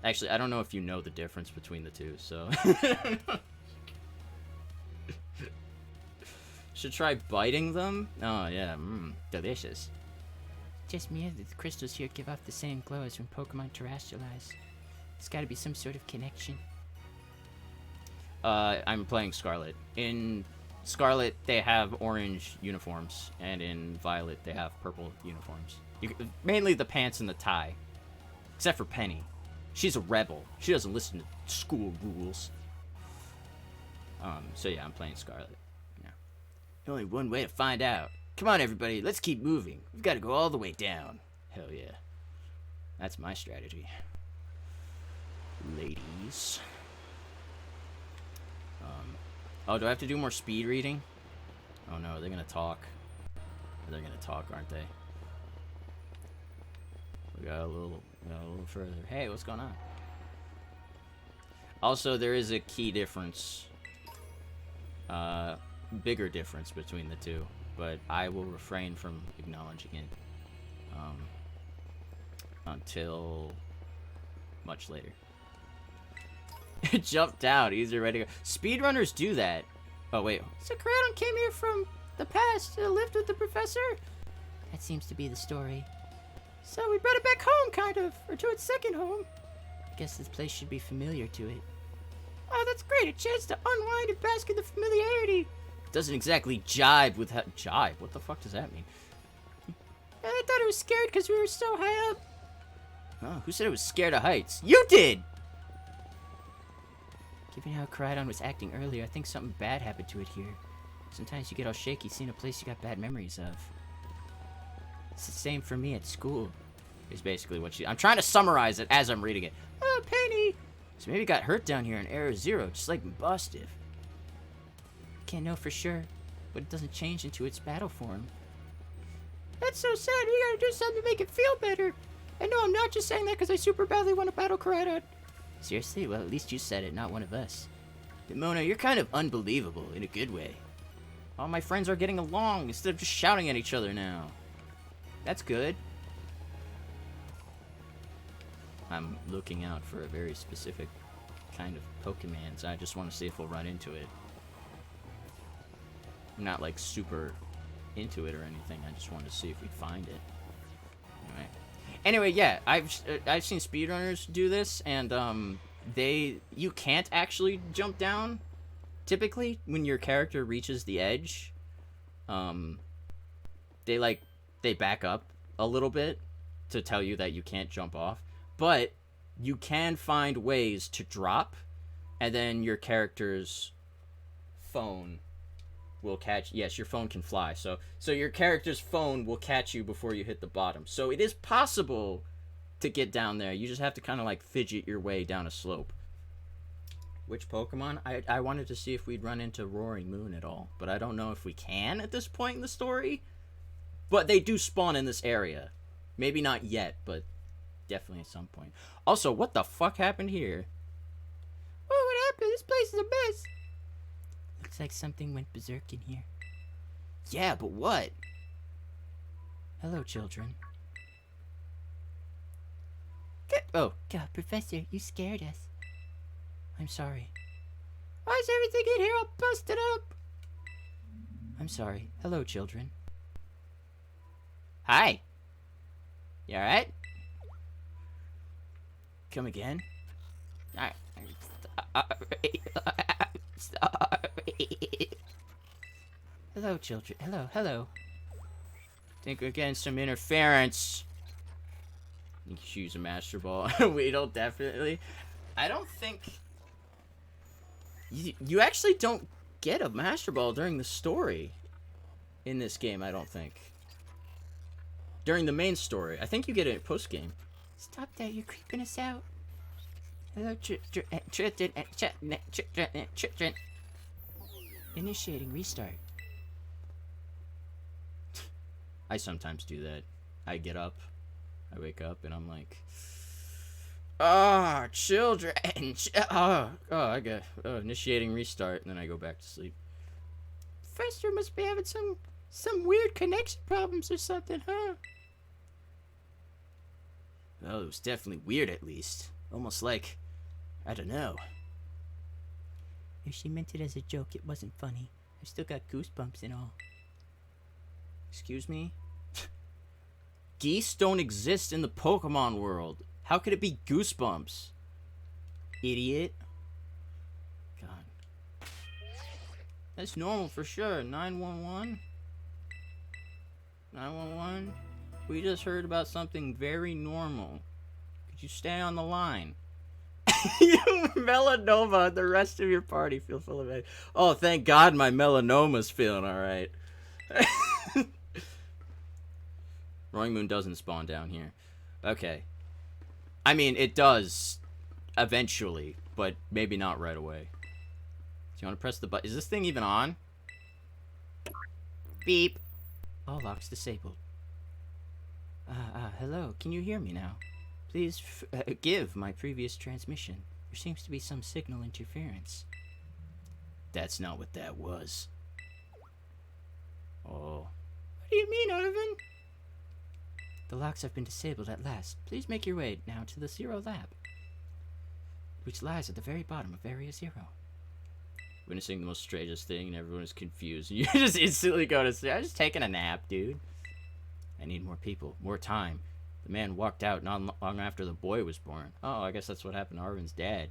Actually, I don't know if you know the difference between the two, so. Should try biting them? Oh, yeah, delicious.
Just me, the crystals here give off the same glow as when Pokemon terrestrialize. There's gotta be some sort of connection.
I'm playing Scarlet. In Scarlet, they have orange uniforms, and in Violet, they have purple uniforms. Mainly the pants and the tie. Except for Penny. She's a rebel. She doesn't listen to school rules. So yeah, I'm playing Scarlet. Yeah. Only one way to find out. Come on, everybody, let's keep moving. We've got to go all the way down. Hell yeah. That's my strategy. Ladies. Oh, do I have to do more speed reading? Oh no, they're gonna talk. They're gonna talk, aren't they? We got a little further. Hey, what's going on? Also, there is a key difference. Bigger difference between the two, but I will refrain from acknowledging it until much later. It jumped out. Easier, ready to go. Speedrunners do that. Oh, wait.
So Corradon came here from the past and lived with the professor?
That seems to be the story.
So we brought it back home, kind of. Or to its second home.
I guess this place should be familiar to it.
Oh, that's great. A chance to unwind and bask in the familiarity.
Doesn't exactly jibe with jibe. What the fuck does that mean?
I thought it was scared because we were so high up.
Oh, who said it was scared of heights? You did!
Given how Corradon was acting earlier, I think something bad happened to it here. Sometimes you get all shaky seeing a place you got bad memories of. It's the same for me at school.
Is basically what I'm trying to summarize it as I'm reading it.
Oh, Penny!
So maybe it got hurt down here in Era Zero, just like Bustive.
Can't know for sure, but it doesn't change into its battle form.
That's so sad. We gotta do something to make it feel better. And no, I'm not just saying that because I super badly want to battle Corradon.
Seriously? Well, at least you said it, not one of us.
Demona, you're kind of unbelievable in a good way. All my friends are getting along instead of just shouting at each other now. That's good. I'm looking out for a very specific kind of Pokemon, so I just want to see if we'll run into it. I'm not like super into it or anything. I just wanted to see if we'd find it. Anyway, yeah, I've seen speedrunners do this, and you can't actually jump down. Typically, when your character reaches the edge, they back up a little bit to tell you that you can't jump off. But you can find ways to drop, and then your character's phone will catch. Yes, your phone can fly. So your character's phone will catch you before you hit the bottom. So it is possible to get down there. You just have to kind of like fidget your way down a slope. Which Pokemon? I wanted to see if we'd run into Roaring Moon at all, but I don't know if we can at this point in the story. But they do spawn in this area. Maybe not yet, but definitely at some point. Also, what the fuck happened here?
Oh, what happened? This place is a mess.
Looks like something went berserk in here.
Yeah, but what?
Hello, children.
Oh.
God, Professor, you scared us. I'm sorry.
Why is everything in here all busted up?
I'm sorry. Hello, children.
Hi. You alright? Come again?
Hello, children. Hello.
Think we're getting some interference. You can use a Master Ball. Weedle, definitely. I don't think... You actually don't get a Master Ball during the story in this game, I don't think. During the main story. I think you get it post game.
Stop that, you're creeping us out.
Hello, Initiating restart.
I sometimes do that. I get up, I wake up, and I'm like, ah, children. I got initiating restart, and then I go back to sleep.
Fester must be having some weird connection problems or something, huh?
Well, it was definitely weird, at least. Almost like, I don't know.
If she meant it as a joke, it wasn't funny. I've still got goosebumps and all.
Excuse me? Geese don't exist in the Pokemon world. How could it be Goosebumps? Idiot. God. That's normal for sure. 911? 911? We just heard about something very normal. Could you stay on the line? You melanoma, the rest of your party feel full of it. Oh, thank God my melanoma's feeling alright. Roaring Moon doesn't spawn down here. Okay. I mean, it does eventually, but maybe not right away. Do you want to press the button? Is this thing even on? Beep.
All locks disabled. Hello, can you hear me now? Please give my previous transmission. There seems to be some signal interference.
That's not what that was. Oh.
What do you mean, Arvin?
The locks have been disabled at last. Please make your way now to the Zero Lab, which lies at the very bottom of Area 0.
Witnessing the most strangest thing and everyone is confused. You just instantly go to sleep. I'm just taking a nap, dude. I need more people, more time. The man walked out not long after the boy was born. Oh, I guess that's what happened to Arvin's dad.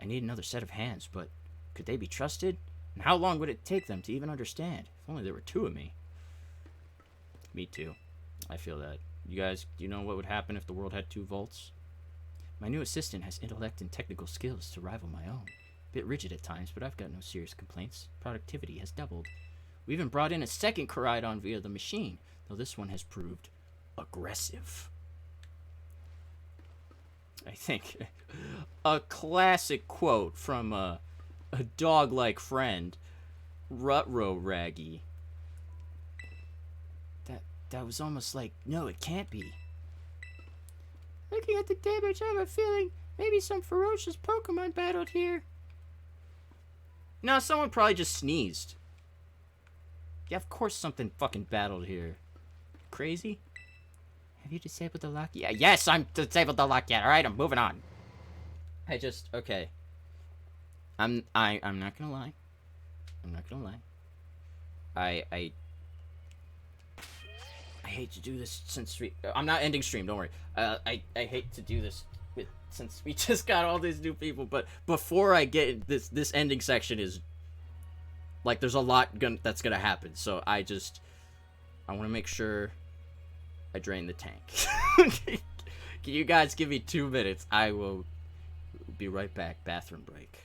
I need another set of hands, but could they be trusted? And how long would it take them to even understand?
If only there were two of me. Me too. I feel that. You guys, do you know what would happen if the world had 2 volts?
My new assistant has intellect and technical skills to rival my own. A bit rigid at times, but I've got no serious complaints. Productivity has doubled. We even brought in a second Koraidon via the machine, though this one has proved aggressive.
I think a classic quote from a dog-like friend, Rutro Raggy.
That was almost like, no, it can't be.
Looking at the damage, I have a feeling maybe some ferocious Pokemon battled here.
No, someone probably just sneezed. Yeah, of course something fucking battled here. Crazy?
Have you disabled the lock?
Yeah, yes, I'm disabled the lock yet. Alright, I'm moving on. Okay. I'm not gonna lie. I'm not gonna lie. I hate to do this since I'm not ending stream, don't worry. I hate to do this since we just got all these new people, but before I get this ending section is like there's a lot that's gonna happen, so I want to make sure I drain the tank. Can you guys give me 2 minutes? I will be right back. Bathroom break.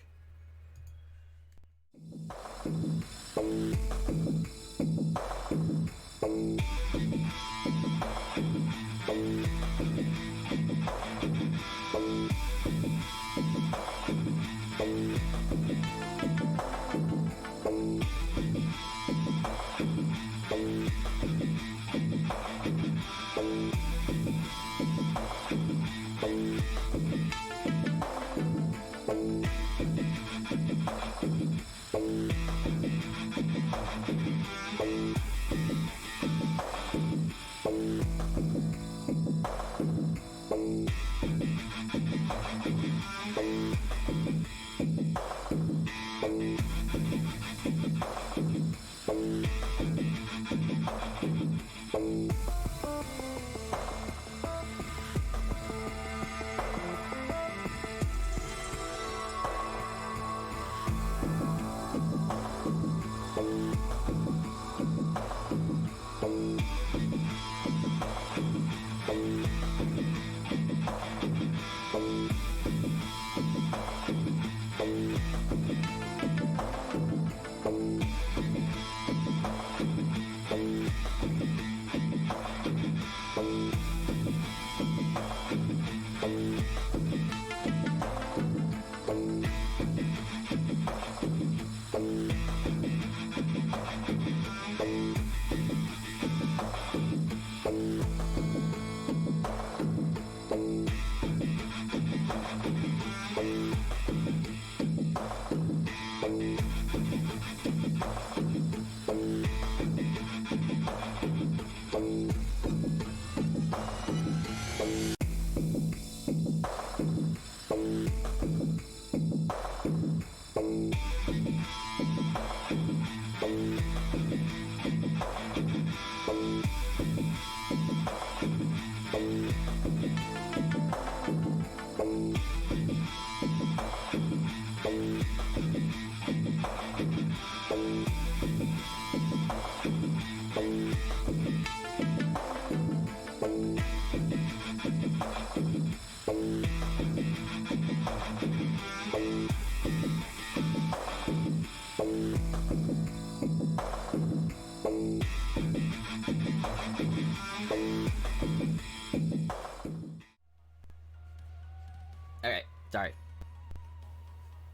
Sorry.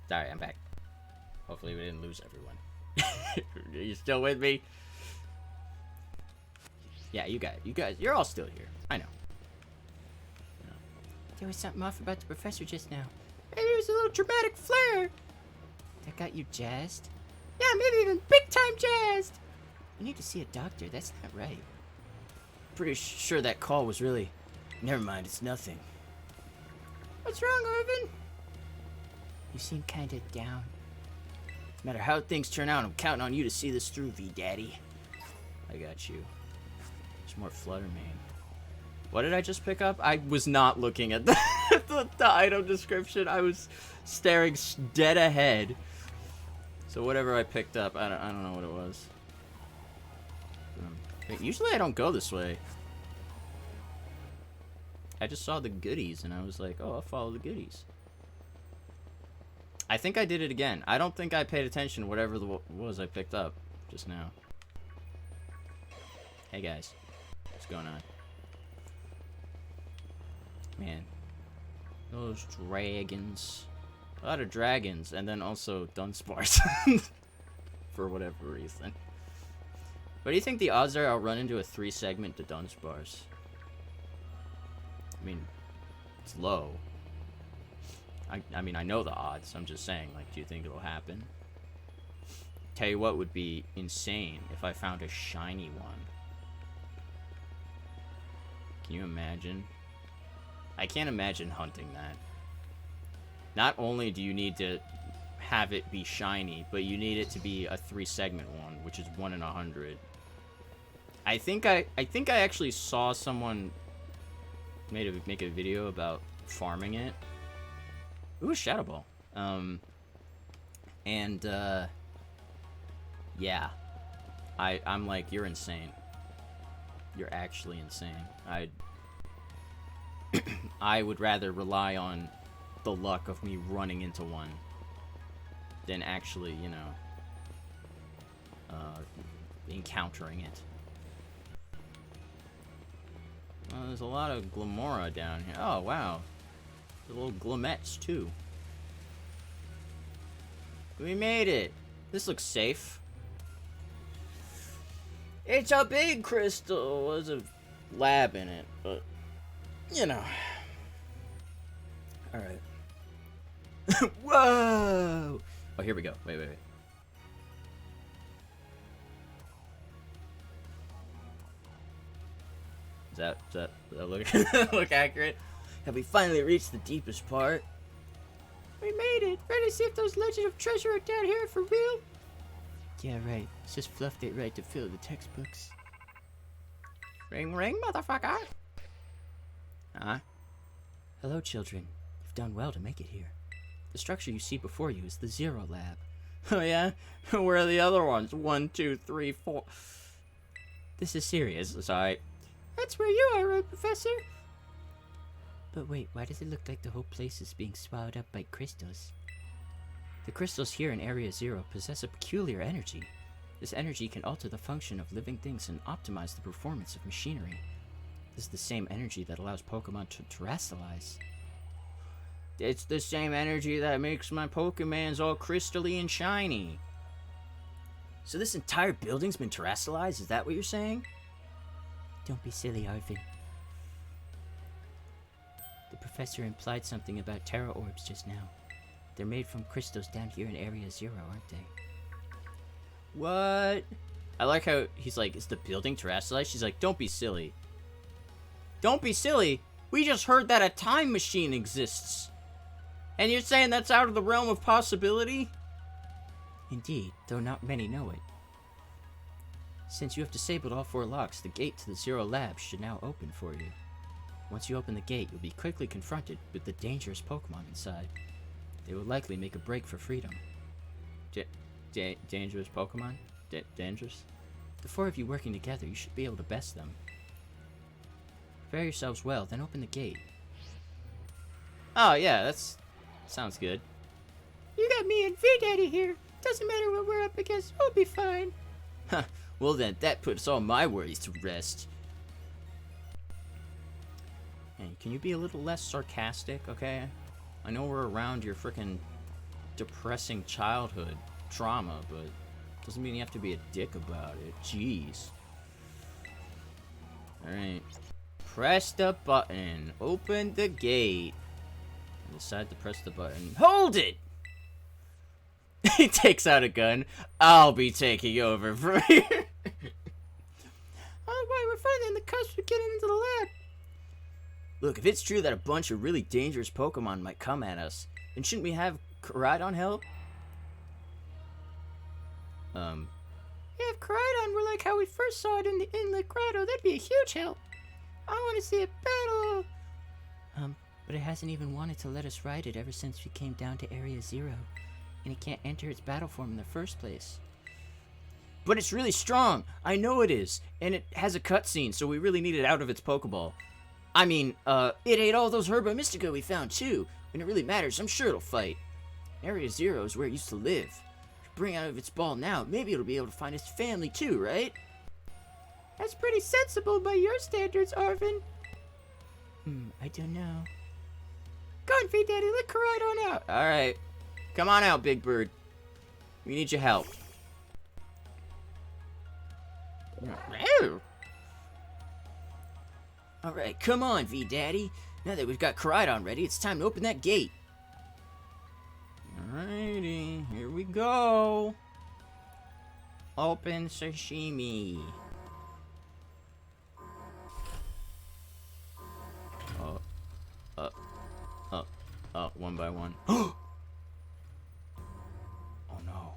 Sorry, I'm back. Hopefully we didn't lose everyone. Are you still with me? Yeah, you guys, you're all still here. I know.
There was something off about the professor just now.
Maybe it was a little dramatic flair.
That got you jazzed?
Yeah, maybe even big time jazzed.
You need to see a doctor. That's not right. Pretty sure that call was really... Never mind, it's nothing.
What's wrong, Irvin?
You seem kinda down. No matter how things turn out, I'm counting on you to see this through, V-Daddy. I got you. There's more Flutter Man. What did I just pick up? I was not looking at the, the item description. I was staring dead ahead. So whatever I picked up, I don't know what it was. Wait, usually I don't go this way. I just saw the goodies and I was like, oh, I'll follow the goodies. I think I did it again. I don't think I paid attention to whatever the was I picked up just now. Hey guys, what's going on? Man, those dragons. A lot of dragons, and then also Dunsparce. For whatever reason. What do you think the odds are I'll run into a 3-segment to Dunsparce? I mean, it's low. I mean, I know the odds. I'm just saying, like, do you think it'll happen? Tell you what would be insane if I found a shiny one. Can you imagine? I can't imagine hunting that. Not only do you need to have it be shiny, but you need it to be a 3-segment one, which is 1 in 100. I think I actually saw someone make a video about farming it. Ooh, Shadow Ball. Yeah. I'm like, you're insane. You're actually insane. I would rather rely on the luck of me running into one than actually, you know, encountering it. Well, there's a lot of Glamora down here. Oh, wow. The little Glamettes, too. We made it. This looks safe. It's a big crystal. There's a lab in it, but, you know. Alright. Whoa! Oh, here we go. Wait. Does that look, look accurate? Have we finally reached the deepest part?
We made it. Ready to see if those legends of treasure are down here for real?
Yeah, right. It's just fluffed it right to fill the textbooks.
Ring, ring, motherfucker.
Huh? Hello, children. You've done well to make it here. The structure you see before you is the Zero Lab. Oh, yeah? Where are the other ones? 1, 2, 3, 4. This is serious. Sorry.
That's where you are, Professor.
But wait, why does it look like the whole place is being swallowed up by crystals? The crystals here in Area Zero possess a peculiar energy. This energy can alter the function of living things and optimize the performance of machinery. This is the same energy that allows Pokemon to terrestrialize. It's the same energy that makes my Pokemons all crystally and shiny. So this entire building's been terrestrialized? Is that what you're saying? Don't be silly, Arvin. The professor implied something about Terra Orbs just now. They're made from crystals down here in Area Zero, aren't they? What? I like how he's like, is the building terrestrialized? She's like, don't be silly. Don't be silly. We just heard that a time machine exists. And you're saying that's out of the realm of possibility? Indeed, though not many know it. Since you have disabled all 4 locks, the gate to the Zero Lab should now open for you. Once you open the gate, you'll be quickly confronted with the dangerous Pokemon inside. They will likely make a break for freedom. Dangerous Pokemon? Dangerous? The 4 of you working together, you should be able to best them. Prepare yourselves well, then open the gate. Oh yeah, that's... sounds good.
You got me and V-Daddy here. Doesn't matter what we're up against, we'll be fine.
Huh, well then, that puts all my worries to rest. Hey, can you be a little less sarcastic, okay? I know we're around your freaking depressing childhood trauma, but doesn't mean you have to be a dick about it. Jeez. Alright. Press the button. Open the gate. Decide to press the button. Hold it! He takes out a gun. I'll be taking over from here.
Oh, boy, we're finally on the cusp of getting into the lab.
Look, if it's true that a bunch of really dangerous Pokemon might come at us, then shouldn't we have Koraidon help?
Yeah, if Koraidon were like how we first saw it in the Inlet Grotto, that'd be a huge help. I want to see a battle.
But it hasn't even wanted to let us ride it ever since we came down to Area 0. And it can't enter its battle form in the first place.
But it's really strong. I know it is. And it has a cutscene, so we really need it out of its Pokeball. I mean, it ate all those Herba Mystica we found, too. When it really matters, I'm sure it'll fight. Area 0 is where it used to live. If we bring it out of its ball now, maybe it'll be able to find its family, too, right?
That's pretty sensible by your standards, Arvin.
I don't know.
Go on, V-Daddy, let Koraidon out.
Alright. Come on out, Big Bird. We need your help. Alright, come on, V-Daddy. Now that we've got Koraidon ready, it's time to open that gate. Alrighty, here we go. Open sashimi. One by one. Oh no.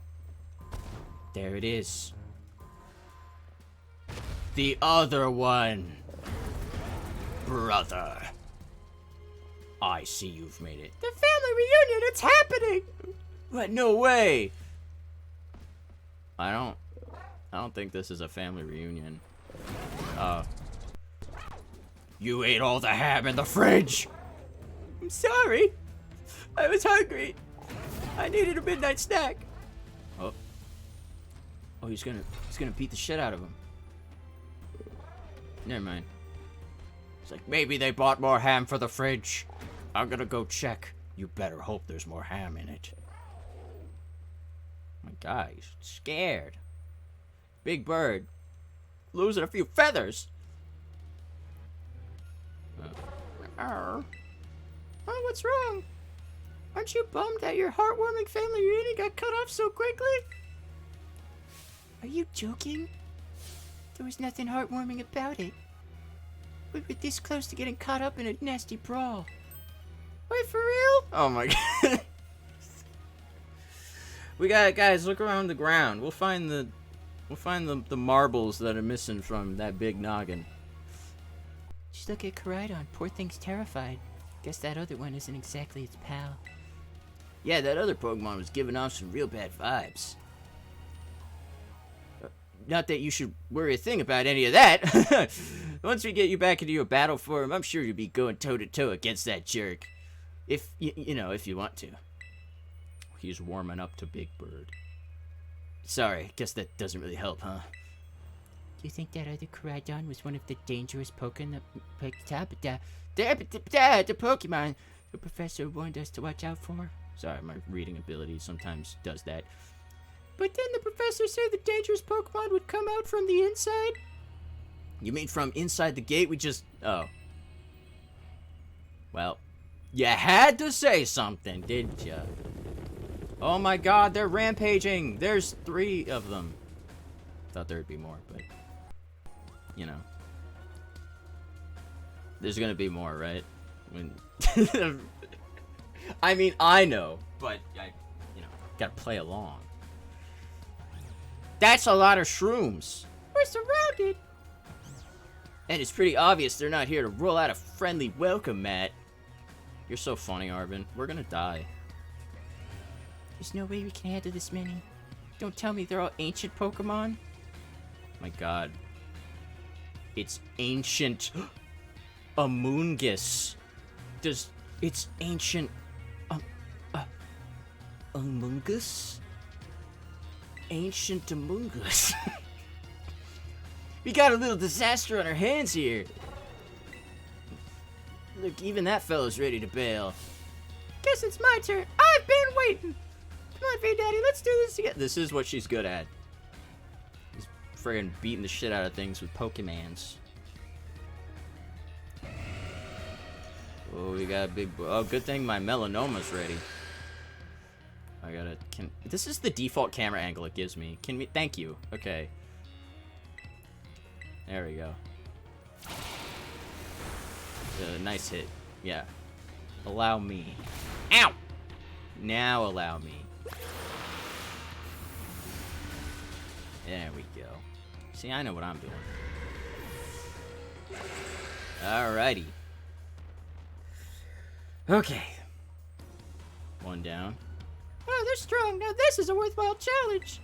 There it is. The other one. Brother. I see you've made it.
The family reunion, it's happening.
What? No way. I don't think this is a family reunion. You ate all the ham in the fridge.
I'm sorry. I was hungry. I needed a midnight snack.
Oh, he's gonna beat the shit out of him. Never mind. It's like, maybe they bought more ham for the fridge. I'm gonna go check. You better hope there's more ham in it. My God, he's scared. Big Bird. Losing a few feathers.
Oh, what's wrong? Aren't you bummed that your heartwarming family reunion got cut off so quickly?
Are you joking? There was nothing heartwarming about it. We were this close to getting caught up in a nasty brawl.
Wait, for real?
Oh my God. We got, guys, look around the ground. We'll find the marbles that are missing from that big noggin.
Just look at Koraidon. Poor thing's terrified. Guess that other one isn't exactly its pal.
Yeah, that other Pokemon was giving off some real bad vibes. Not that you should worry a thing about any of that. Once we get you back into your battle form, I'm sure you'll be going toe-to-toe against that jerk. If, if you want to. He's warming up to Big Bird. Sorry, guess that doesn't really help, huh?
Do you think that other Koraidon was one of the dangerous the Pokemon the professor warned us to watch out for?
Sorry, my reading ability sometimes does that.
But didn't the professor say the dangerous Pokemon would come out from the inside?
You mean from inside the gate? Oh. Well, you had to say something, didn't you? Oh my God, they're rampaging! There's 3 of them. Thought there'd be more, but... There's gonna be more, right? I mean, I know, but I, gotta play along. That's a lot of shrooms.
We're surrounded.
And it's pretty obvious they're not here to roll out a friendly welcome mat. You're so funny, Arvin. We're gonna die.
There's no way we can handle this many. Don't tell me they're all ancient Pokemon.
My God. It's ancient Amoonguss. It's ancient Amoonguss? Ancient Amoonguss. We got a little disaster on our hands here. Look, even that fellow's ready to bail.
Guess it's my turn. I've been waiting. Come on, V Daddy, let's do this again.
This is what she's good at. Is friggin' beating the shit out of things with Pokemans. Oh, we got a big. Oh, good thing my melanoma's ready. I gotta. This is the default camera angle it gives me. Can we? Thank you. Okay. There we go. Nice hit. Yeah. Allow me. Ow! Now allow me. There we go. See, I know what I'm doing. Alrighty. Okay. One down.
Oh, they're strong. Now this is a worthwhile challenge.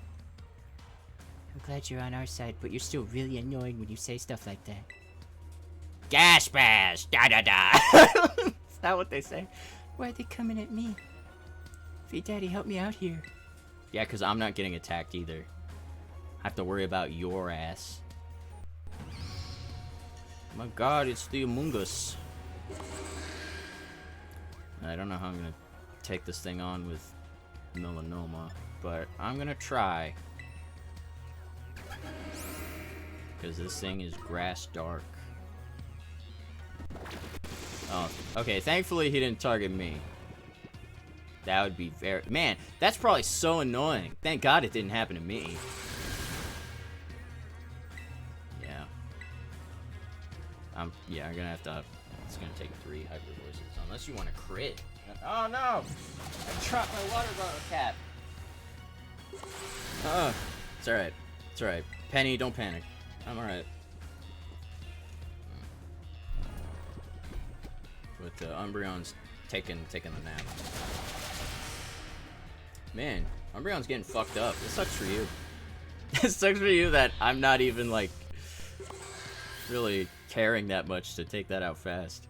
I'm glad you're on our side, but you're still really annoying when you say stuff like that.
Gas bash! Da da da! Is that what they say?
Why are they coming at me? V Daddy, help me out here.
Yeah, because I'm not getting attacked either. I have to worry about your ass. My god, it's the Among Us. I don't know how I'm gonna take this thing on with melanoma, but I'm gonna try. Because this thing is grass dark. Oh, okay, thankfully he didn't target me. That would be very... Man, that's probably so annoying. Thank God it didn't happen to me. Yeah. Yeah, I'm gonna have to... It's gonna take 3 hyper voices. Unless you want to crit. Oh no! I dropped my water bottle cap. It's alright. It's alright. Penny, don't panic. I'm alright. But Umbreon's taking the nap. Man, Umbreon's getting fucked up. It sucks for you. It sucks for you that I'm not even like really caring that much to take that out fast.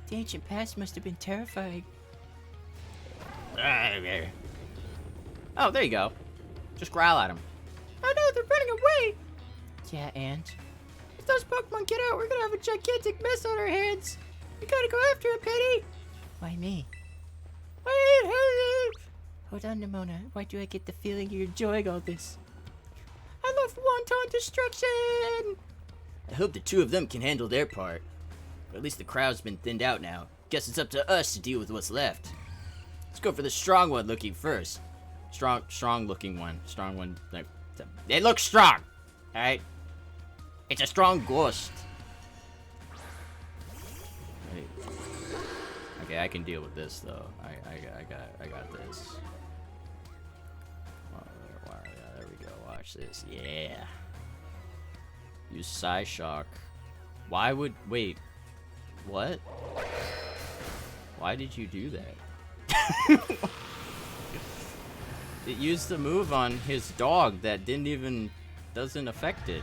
The ancient past must have been terrifying.
Oh, there you go. Just growl at him.
Oh no, they're running away.
Yeah, and?
If those Pokemon get out, we're gonna have a gigantic mess on our hands. We gotta go after it, Penny.
Why me?
Wait,
Hold on, Nimona. Why do I get the feeling you're enjoying all this?
I love wanton destruction.
I hope the two of them can handle their part. But at least the crowd's been thinned out now. Guess it's up to us to deal with what's left. Let's go for the strong one looking first. Strong looking one. Strong one. Like, it looks strong. Alright? It's a strong ghost. Okay, I can deal with this though. I got this. There we go. Watch this. Yeah. Use Psyshock. Why would... Wait. What? Why did you do that? It used the move on his dog that doesn't affect it.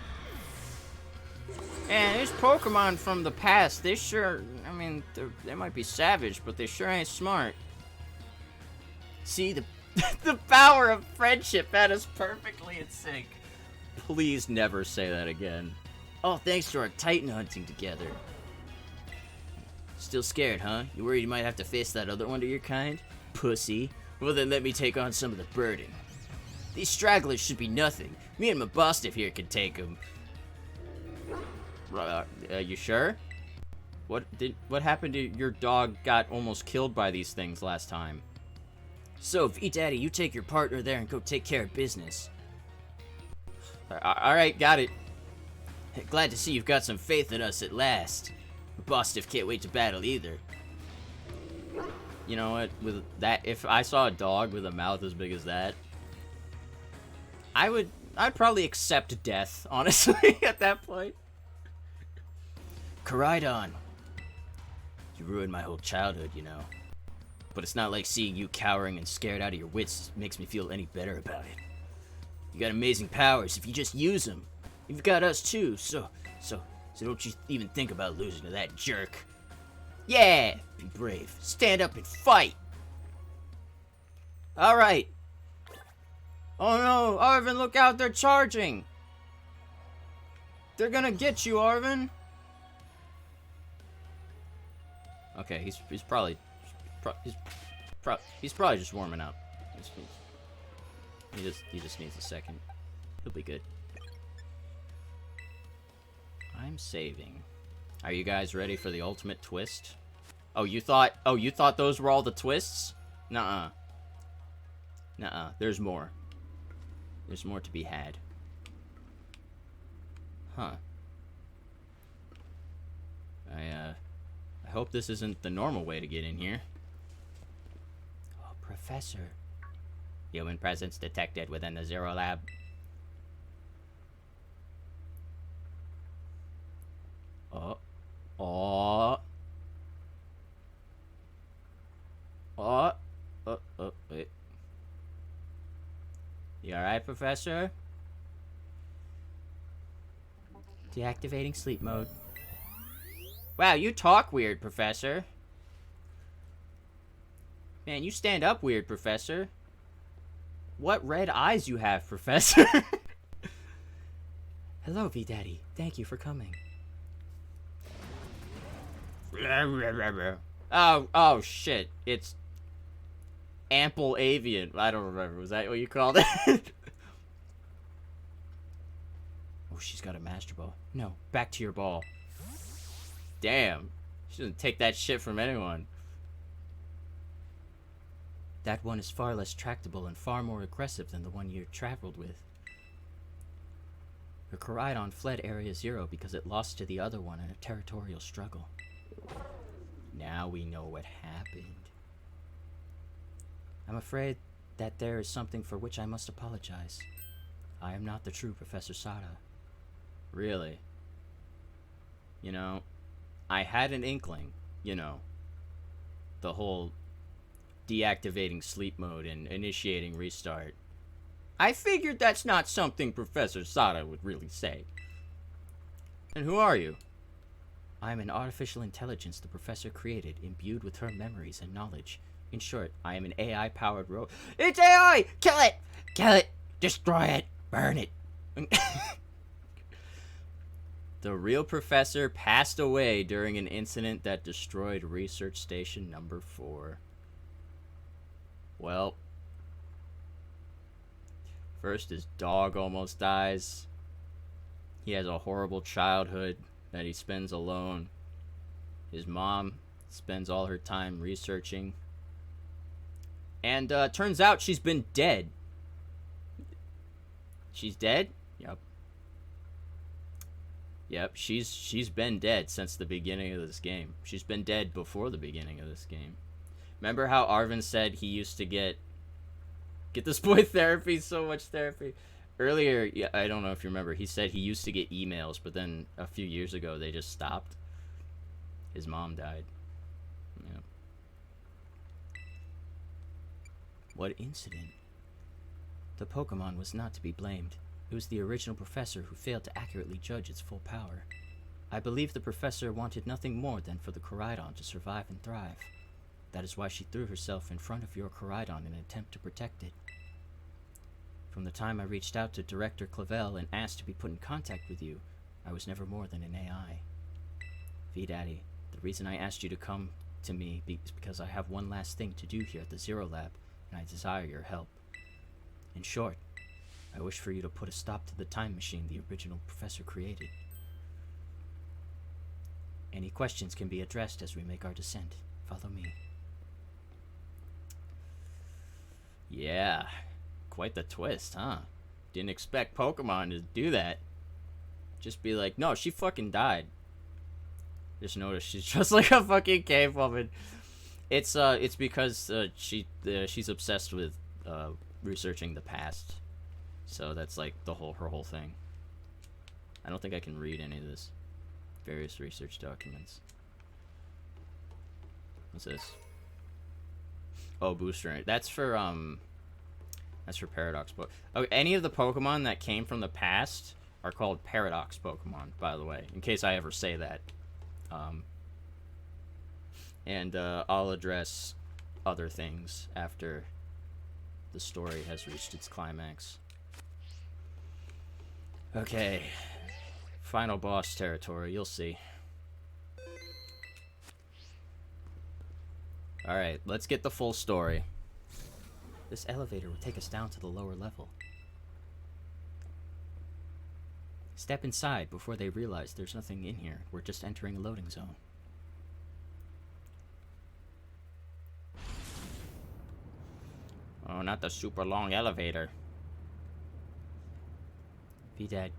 And these Pokemon from the past, they sure, I mean, they might be savage, but they sure ain't smart. See, the power of friendship had us perfectly in sync. Please never say that again. Oh, thanks to our Titan hunting together. Still scared, huh? You worried you might have to face that other one of your kind? Pussy. Well then let me take on some of the burden. These stragglers should be nothing. Me and my Mastiff here can take them. You sure? What happened to your dog got almost killed by these things last time? So, V-Daddy, you take your partner there and go take care of business. Alright, got it. Glad to see you've got some faith in us at last. Mastiff can't wait to battle either. You know what? With that, if I saw a dog with a mouth as big as that, I'd probably accept death, honestly, at that point. Koraidon. You ruined my whole childhood, you know. But it's not like seeing you cowering and scared out of your wits makes me feel any better about it. You got amazing powers if you just use them. You've got us too, so don't you even think about losing to that jerk. Yeah, be brave. Stand up and fight. All right. Oh no, Arvin, look out, they're charging. They're gonna get you, Arvin. Okay, he's probably he's probably just warming up. He just needs a second. He'll be good. I'm saving. Are you guys ready for the ultimate twist? Oh, you thought those were all the twists? Nuh-uh. Nuh-uh. There's more. There's more to be had. Huh. I hope this isn't the normal way to get in here.
Oh, Professor.
Human presence detected within the Zero Lab. Oh. Oh. Oh. Wait. You alright, Professor?
Deactivating sleep mode.
Wow, you talk weird, Professor. Man, you stand up weird, Professor. What red eyes you have, Professor?
Hello, V-Daddy. Thank you for coming.
Oh, shit. It's ample avian. I don't remember. Was that what you called it?
Oh, she's got a master ball. No, back to your ball.
Damn. She doesn't take that shit from anyone.
That one is far less tractable and far more aggressive than the one you traveled with. Your Koraidon fled Area Zero because it lost to the other one in a territorial struggle.
Now we know what happened.
I'm afraid that there is something for which I must apologize. I am not the true Professor Sada.
Really? You know, I had an inkling, you know, the whole deactivating sleep mode and initiating restart. I figured that's not something Professor Sada would really say. And who are you?
I am an artificial intelligence the Professor created, imbued with her memories and knowledge. In short, I am an AI-powered robot.
It's AI! Kill it!
Kill it! Destroy it! Burn it!
The real professor passed away during an incident that destroyed Research Station number 4. Well, first his dog almost dies. He has a horrible childhood that he spends alone. His mom spends all her time researching. And turns out she's been dead. She's dead? Yep. Yep, she's been dead since the beginning of this game. She's been dead before the beginning of this game. Remember how Arvin said he used to get this boy therapy, so much therapy. Earlier, yeah, I don't know if you remember, he said he used to get emails, but then a few years ago they just stopped. His mom died. Yeah.
What incident? The Pokemon was not to be blamed. It was the original professor who failed to accurately judge its full power. I believe the professor wanted nothing more than for the Koraidon to survive and thrive. That is why she threw herself in front of your Koraidon in an attempt to protect it. From the time I reached out to Director Clavel and asked to be put in contact with you, I was never more than an AI. V-Daddy, the reason I asked you to come to me is because I have one last thing to do here at the Zero Lab, and I desire your help. In short, I wish for you to put a stop to the time machine the original professor created. Any questions can be addressed as we make our descent. Follow me.
Yeah, quite the twist, huh? Didn't expect Pokemon to do that. Just be like, no, she fucking died. Just notice she's just like a fucking cave woman. It's because she's obsessed with researching the past. So that's like her whole thing. I don't think I can read any of this. Various research documents. What's this? Oh, booster. That's for Paradox. Okay, any of the Pokemon that came from the past are called Paradox Pokemon, by the way, in case I ever say that. And I'll address other things after the story has reached its climax. Okay. Final boss territory, you'll see.
Alright, let's get the full story.
This elevator will take us down to the lower level. Step inside before they realize there's nothing in here. We're just entering a loading zone.
Oh, not the super long elevator.
V-Dad.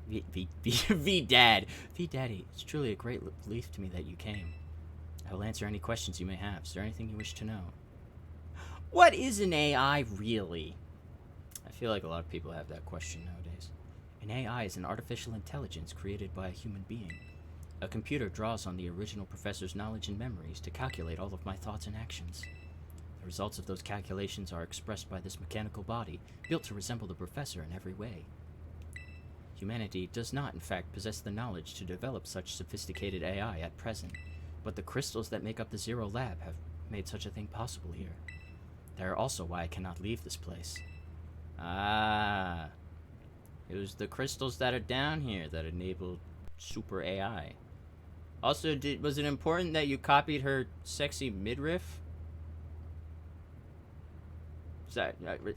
V-Dad. V-Daddy, it's truly a great relief to me that you came. I will answer any questions you may have. Is there anything you wish to know?
What is an AI really? I feel like a lot of people have that question nowadays.
An AI is an artificial intelligence created by a human being. A computer draws on the original professor's knowledge and memories to calculate all of my thoughts and actions. The results of those calculations are expressed by this mechanical body, built to resemble the professor in every way. Humanity does not, in fact, possess the knowledge to develop such sophisticated AI at present, but the crystals that make up the Zero Lab have made such a thing possible here. They are also why I cannot leave this place.
Ah. It was the crystals that are down here that enabled super AI. Also, was it important that you copied her sexy midriff?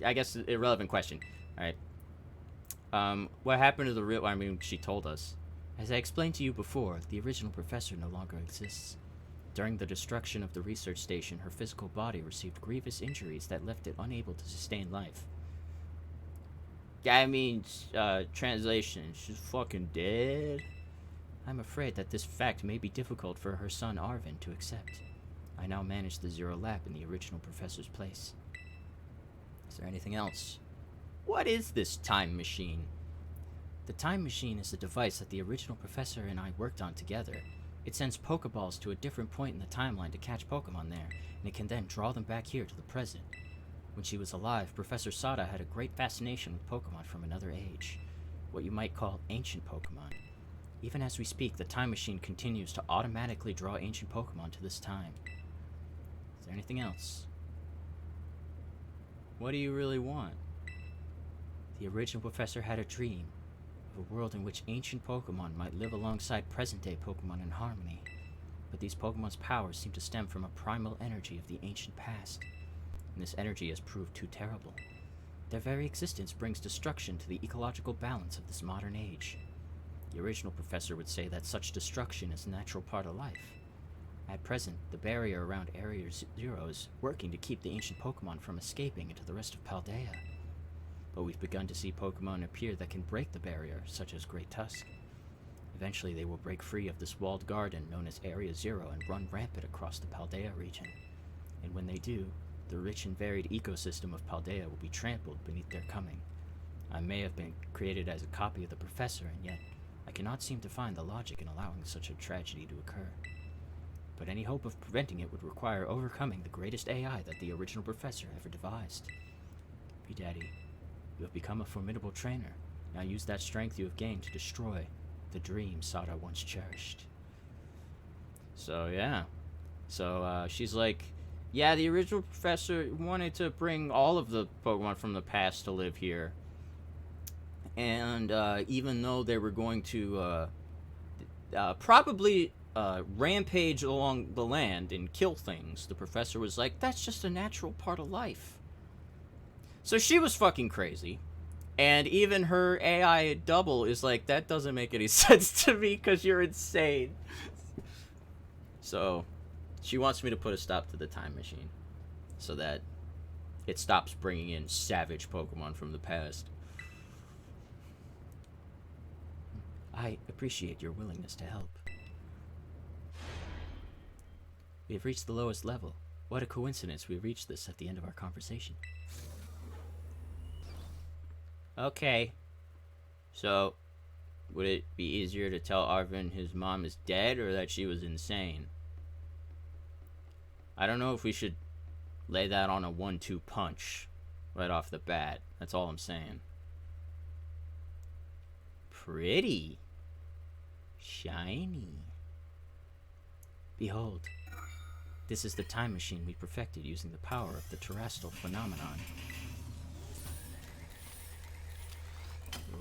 I guess irrelevant question. Alright. What happened to the real... I mean, she told us.
As I explained to you before, the original professor no longer exists. During the destruction of the research station, her physical body received grievous injuries that left it unable to sustain life.
I mean, translation, she's fucking dead.
I'm afraid that this fact may be difficult for her son Arvin to accept. I now manage the Zero Lab in the original professor's place.
Is there anything else? What is this time machine?
The time machine is a device that the original professor and I worked on together. It sends Pokeballs to a different point in the timeline to catch Pokemon there, and it can then draw them back here to the present. When she was alive, Professor Sada had a great fascination with Pokemon from another age, what you might call ancient Pokemon. Even as we speak, the time machine continues to automatically draw ancient Pokemon to this time. Is there anything else?
What do you really want?
The original professor had a dream of a world in which ancient Pokemon might live alongside present-day Pokemon in harmony. But these Pokemon's powers seem to stem from a primal energy of the ancient past, and this energy has proved too terrible. Their very existence brings destruction to the ecological balance of this modern age. The original professor would say that such destruction is a natural part of life. At present, the barrier around Area Zero is working to keep the ancient Pokemon from escaping into the rest of Paldea. But we've begun to see Pokemon appear that can break the barrier, such as Great Tusk. Eventually, they will break free of this walled garden known as Area Zero and run rampant across the Paldea region. And when they do, the rich and varied ecosystem of Paldea will be trampled beneath their coming. I may have been created as a copy of the professor, and yet I cannot seem to find the logic in allowing such a tragedy to occur. But any hope of preventing it would require overcoming the greatest AI that the original professor ever devised. V-Daddy, you have become a formidable trainer. Now use that strength you have gained to destroy the dream Sada once cherished.
So, yeah. So, she's like, yeah, the original professor wanted to bring all of the Pokemon from the past to live here. And, even though they were going to, probably, rampage along the land and kill things, the professor was like, that's just a natural part of life. So she was fucking crazy. And even her AI double is like, that doesn't make any sense to me because you're insane. So she wants me to put a stop to the time machine so that it stops bringing in savage Pokemon from the past.
I appreciate your willingness to help. We have reached the lowest level. What a coincidence we reached this at the end of our conversation.
Okay. So, would it be easier to tell Arvin his mom is dead or that she was insane? I don't know if we should lay that on a 1-2 punch right off the bat. That's all I'm saying. Pretty. Shiny.
Behold, this is the time machine we perfected using the power of the terrestrial phenomenon.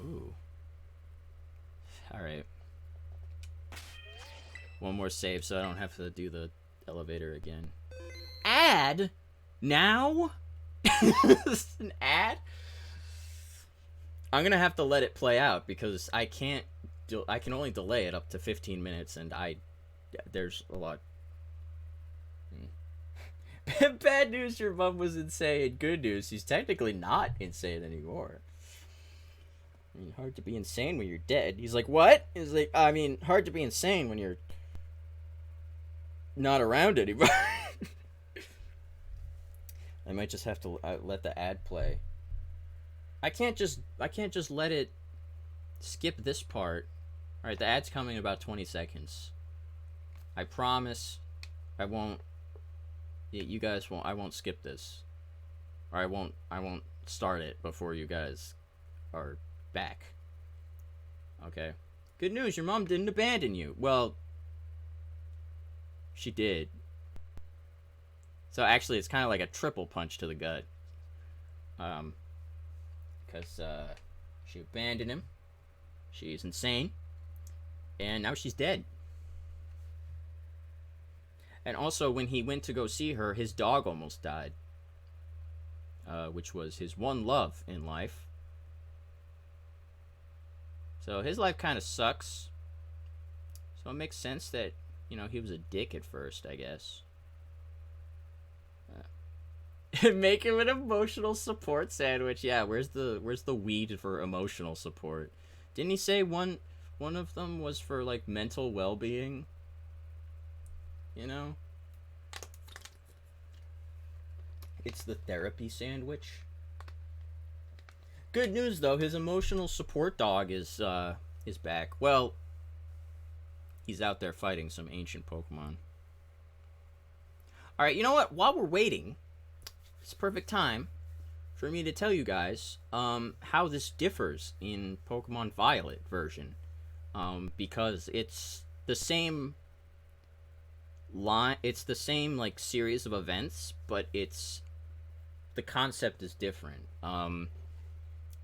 Ooh. Alright. One more save so I don't have to do the elevator again.
ad? Now? An ad? I'm gonna have to let it play out because I can't. I can only delay it up to 15 minutes, and there's a lot. Bad news, your mom was insane. Good news, she's technically not insane anymore. I mean, hard to be insane when you're dead. He's like, what? He's like, I mean, hard to be insane when you're not around anymore. I might just have to let the ad play. I can't just let it skip this part. All right, the ad's coming in about 20 seconds. I promise I won't. You guys won't. I won't skip this. Or I won't start it before you guys are back. Okay. Good news, your mom didn't abandon you. Well, she did. So actually, it's kind of like a triple punch to the gut. Because she abandoned him. She's insane. And now she's dead. And also, when he went to go see her, his dog almost died. Which was his one love in life. So his life kind of sucks. So it makes sense that, he was a dick at first, I guess. Make him an emotional support sandwich. Yeah, where's the weed for emotional support? Didn't he say one of them was for like mental well-being? It's the therapy sandwich. Good news though, his emotional support dog is back. Well, he's out there fighting some ancient Pokemon. All right, you know what? While we're waiting, it's perfect time for me to tell you guys how this differs in Pokemon Violet version, because it's the same it's the same like series of events, but the concept is different.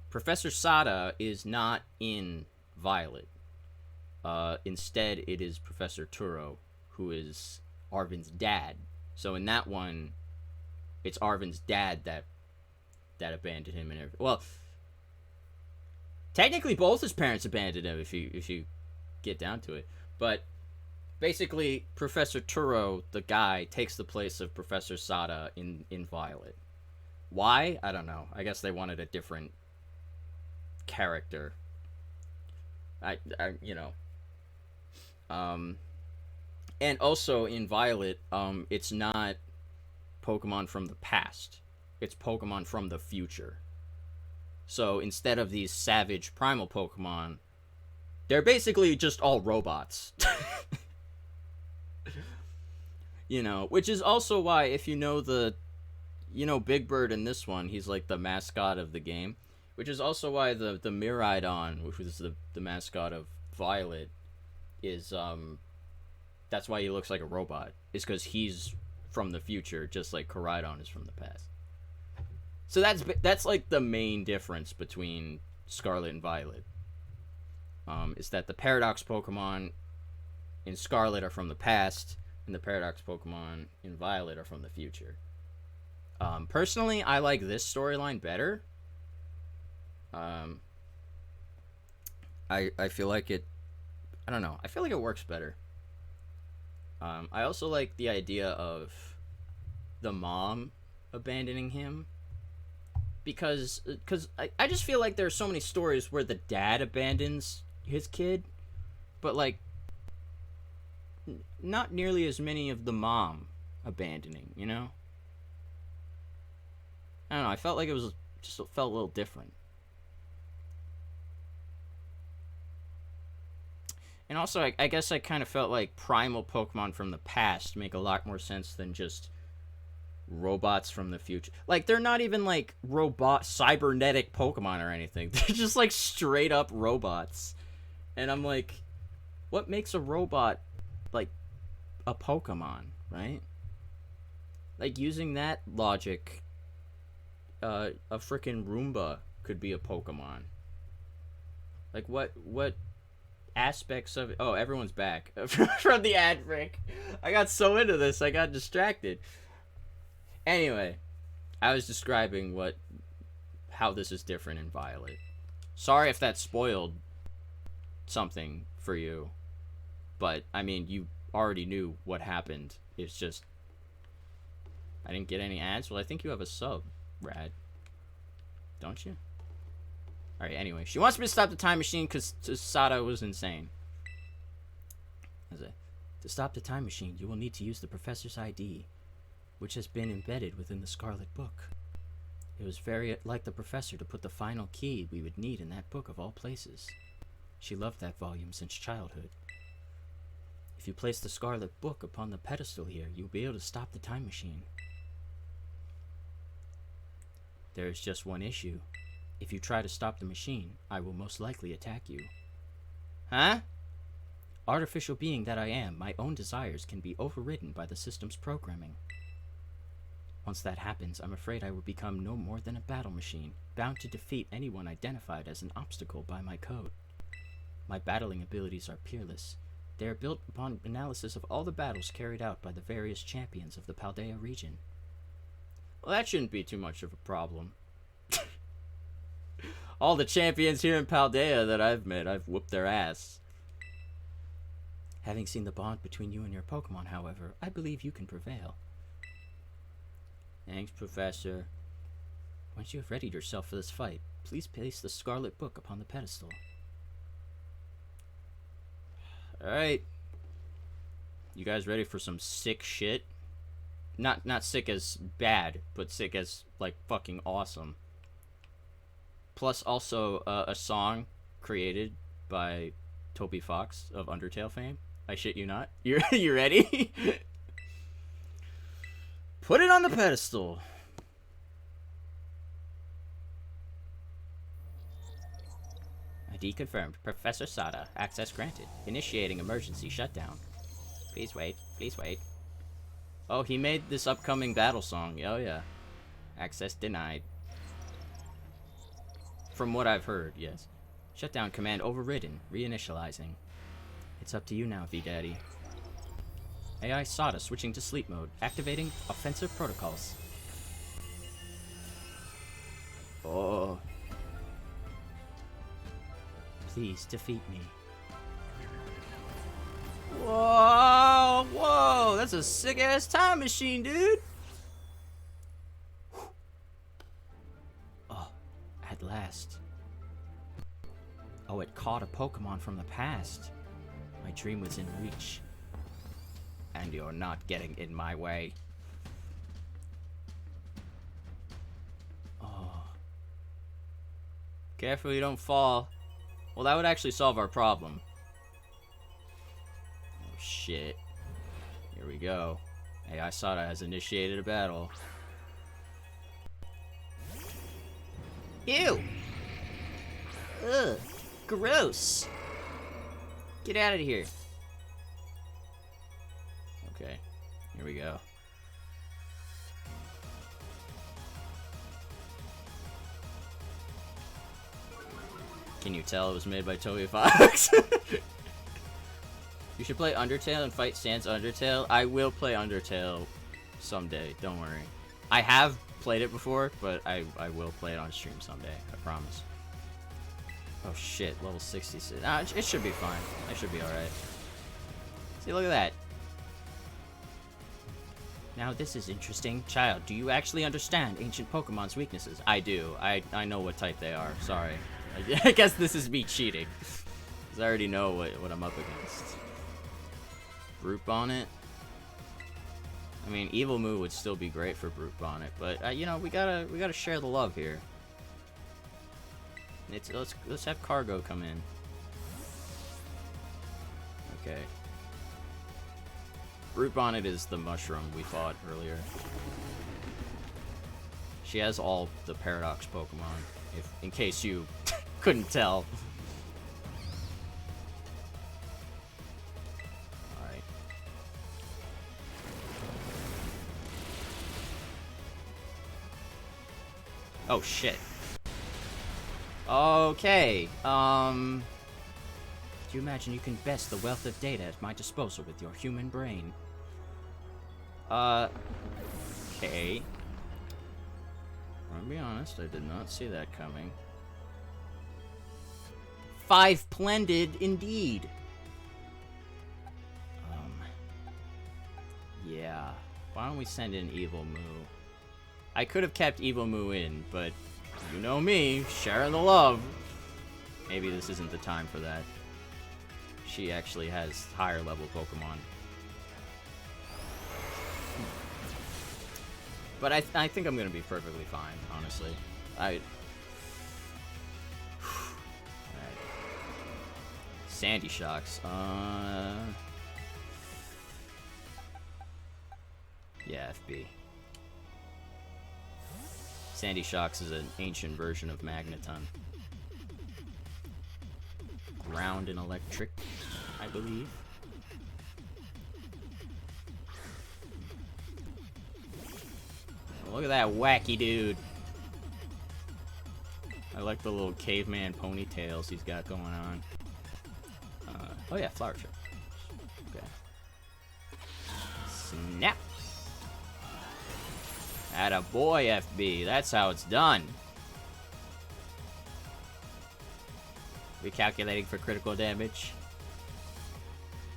Professor Sada is not in Violet. Instead, it is Professor Turo, who is Arvin's dad. So in that one, it's Arvin's dad that abandoned him and everything. Well, technically both his parents abandoned him if you get down to it. But basically, Professor Turo, the guy, takes the place of Professor Sada in Violet. Why? I don't know. I guess they wanted a different character. And also in Violet, it's not Pokemon from the past. It's Pokemon from the future. So instead of these savage primal Pokemon, they're basically just all robots. Which is also why, if Big Bird in this one, he's like the mascot of the game. Which is also why the Miraidon, which is the mascot of Violet, is that's why he looks like a robot. Is because he's from the future, just like Koraidon is from the past. So that's like the main difference between Scarlet and Violet. Is that the Paradox Pokemon in Scarlet are from the past, and the Paradox Pokemon in Violet are from the future. Personally, I like this storyline better. I feel like it. I don't know. I feel like it works better. I also like the idea of the mom abandoning him. Because I just feel like there's so many stories where the dad abandons his kid, but like not nearly as many of the mom abandoning, I don't know, I felt like it felt a little different. And also, I guess I kind of felt like primal Pokemon from the past make a lot more sense than just robots from the future. Like, they're not even like cybernetic Pokemon or anything. They're just like straight up robots. And I'm like, what makes a robot like a Pokemon, right? Like, using that logic, a freaking Roomba could be a Pokemon. Like, what aspects of it? Oh, everyone's back from the ad break. I got so into this, I got distracted. Anyway, I was describing how this is different in Violet. Sorry if that spoiled something for you, but I mean, you already knew what happened. It's just I didn't get any ads. Well, I think you have a sub, Rad. Don't you? Alright, anyway. She wants me to stop the time machine because Sada was insane. To stop the time machine, you will need to use the Professor's ID, which has been embedded within the Scarlet Book. It was very like the Professor to put the final key we would need in that book of all places. She loved that volume since childhood. If you place the Scarlet Book upon the pedestal here, you'll be able to stop the time machine. There is just one issue. If you try to stop the machine, I will most likely attack you. Huh? Artificial being that I am, my own desires can be overridden by the system's programming. Once that happens, I'm afraid I will become no more than a battle machine, bound to defeat anyone identified as an obstacle by my code. My battling abilities are peerless. They are built upon analysis of all the battles carried out by the various champions of the Paldea region. Well, that shouldn't be too much of a problem. All the champions here in Paldea that I've met, I've whooped their ass. Having seen the bond between you and your Pokemon, however, I believe you can prevail. Thanks, Professor. Once you have readied yourself for this fight, please place the Scarlet Book upon the pedestal. Alright. You guys ready for some sick shit? Not sick as bad, but sick as, like, fucking awesome. Plus also a song created by Toby Fox of Undertale fame. I shit you not. You ready? Put it on the pedestal. ID confirmed. Professor Sada. Access granted. Initiating emergency shutdown. Please wait. Please wait. Oh, he made this upcoming battle song. Oh, yeah. Access denied. From what I've heard, yes. Shutdown command overridden. Reinitializing. It's up to you now, V-Daddy. AI Sada switching to sleep mode. Activating offensive protocols. Oh. Please defeat me. Whoa! Whoa! That's a sick-ass time machine, dude! Oh, at last. Oh, it caught a Pokemon from the past. My dream was in reach. And you're not getting in my way. Oh. Careful you don't fall. Well, that would actually solve our problem. Oh, shit. Here we go. AI Sada has initiated a battle. Ew! Ugh. Gross. Get out of here. Okay. Here we go. Can you tell it was made by Toby Fox? You should play Undertale and fight Sans Undertale. I will play Undertale someday, don't worry. I have played it before, but I will play it on stream someday, I promise. Oh shit, level 66. It should be fine. I should be alright. See, look at that. Now this is interesting. Child, do you actually understand ancient Pokemon's weaknesses? I do. I know what type they are. Sorry. I guess this is me cheating. Because I already know what I'm up against. Brute Bonnet. I mean, Evil Moo would still be great for Brute Bonnet, but you know, we gotta share the love here. Let's have Cargo come in. Okay. Brute Bonnet is the mushroom we fought earlier. She has all the Paradox Pokemon, in case you couldn't tell. Alright. Oh shit. Okay, do you imagine you can best the wealth of data at my disposal with your human brain? Okay. I'll be honest, I did not see that coming. 5 Splendid, indeed. Yeah. Why don't we send in Evil Moo? I could have kept Evil Moo in, but you know me, sharing the love. Maybe this isn't the time for that. She actually has higher level Pokemon. But I think I'm gonna be perfectly fine, honestly. Alright. Sandy Shocks. Yeah, FB. Sandy Shocks is an ancient version of Magneton. Ground and electric, I believe. Look at that wacky dude. I like the little caveman ponytails he's got going on. Oh yeah, flower chip. Okay. Snap. Atta boy, FB. That's how it's done. Recalculating for critical damage.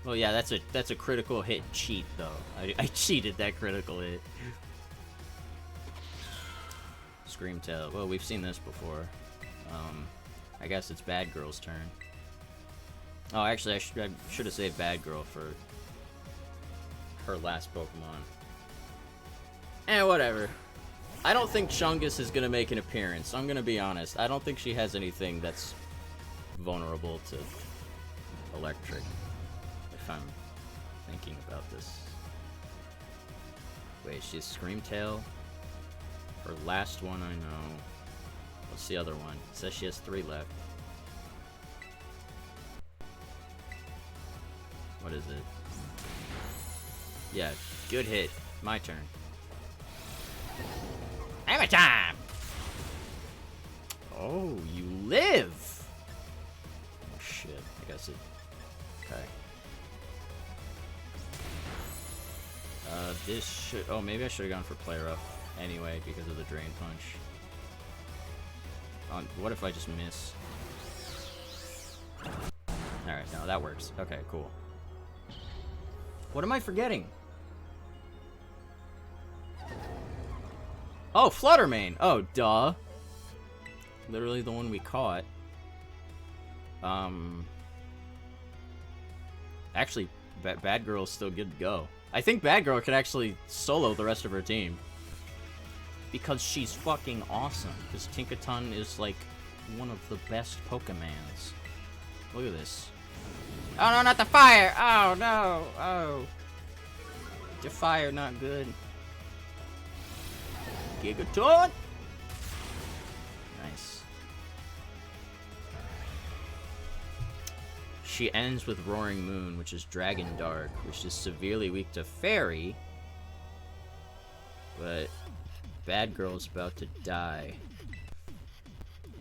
Well, yeah, that's a critical hit cheat though. I cheated that critical hit. Screamtail. Well, we've seen this before. I guess it's Bad Girl's turn. Oh, actually, I should have saved Bad Girl for her last Pokemon. Whatever. I don't think Chungus is gonna make an appearance. I'm gonna be honest. I don't think she has anything that's vulnerable to electric. If I'm thinking about this. Wait, she's Screamtail. Her last one, I know. What's the other one? It says she has 3 left. What is it? Yeah, good hit. My turn. Hammer time! Oh, you live! Oh shit, I guess it... Okay. This should... Oh, maybe I should have gone for Play Rough anyway because of the Drain Punch. What if I just miss? Alright, no, that works. Okay, cool. What am I forgetting? Oh, Fluttermane! Oh, duh. Literally the one we caught. Actually, Bad Girl's still good to go. I think Bad Girl can actually solo the rest of her team. Because she's fucking awesome. Because Tinkaton is, like, one of the best Pokemons. Look at this. Oh, no, not the fire! Oh, no! Oh. The fire, not good. Gigaton! Nice. She ends with Roaring Moon, which is Dragon Dark, which is severely weak to Fairy. But Bad Girl's about to die.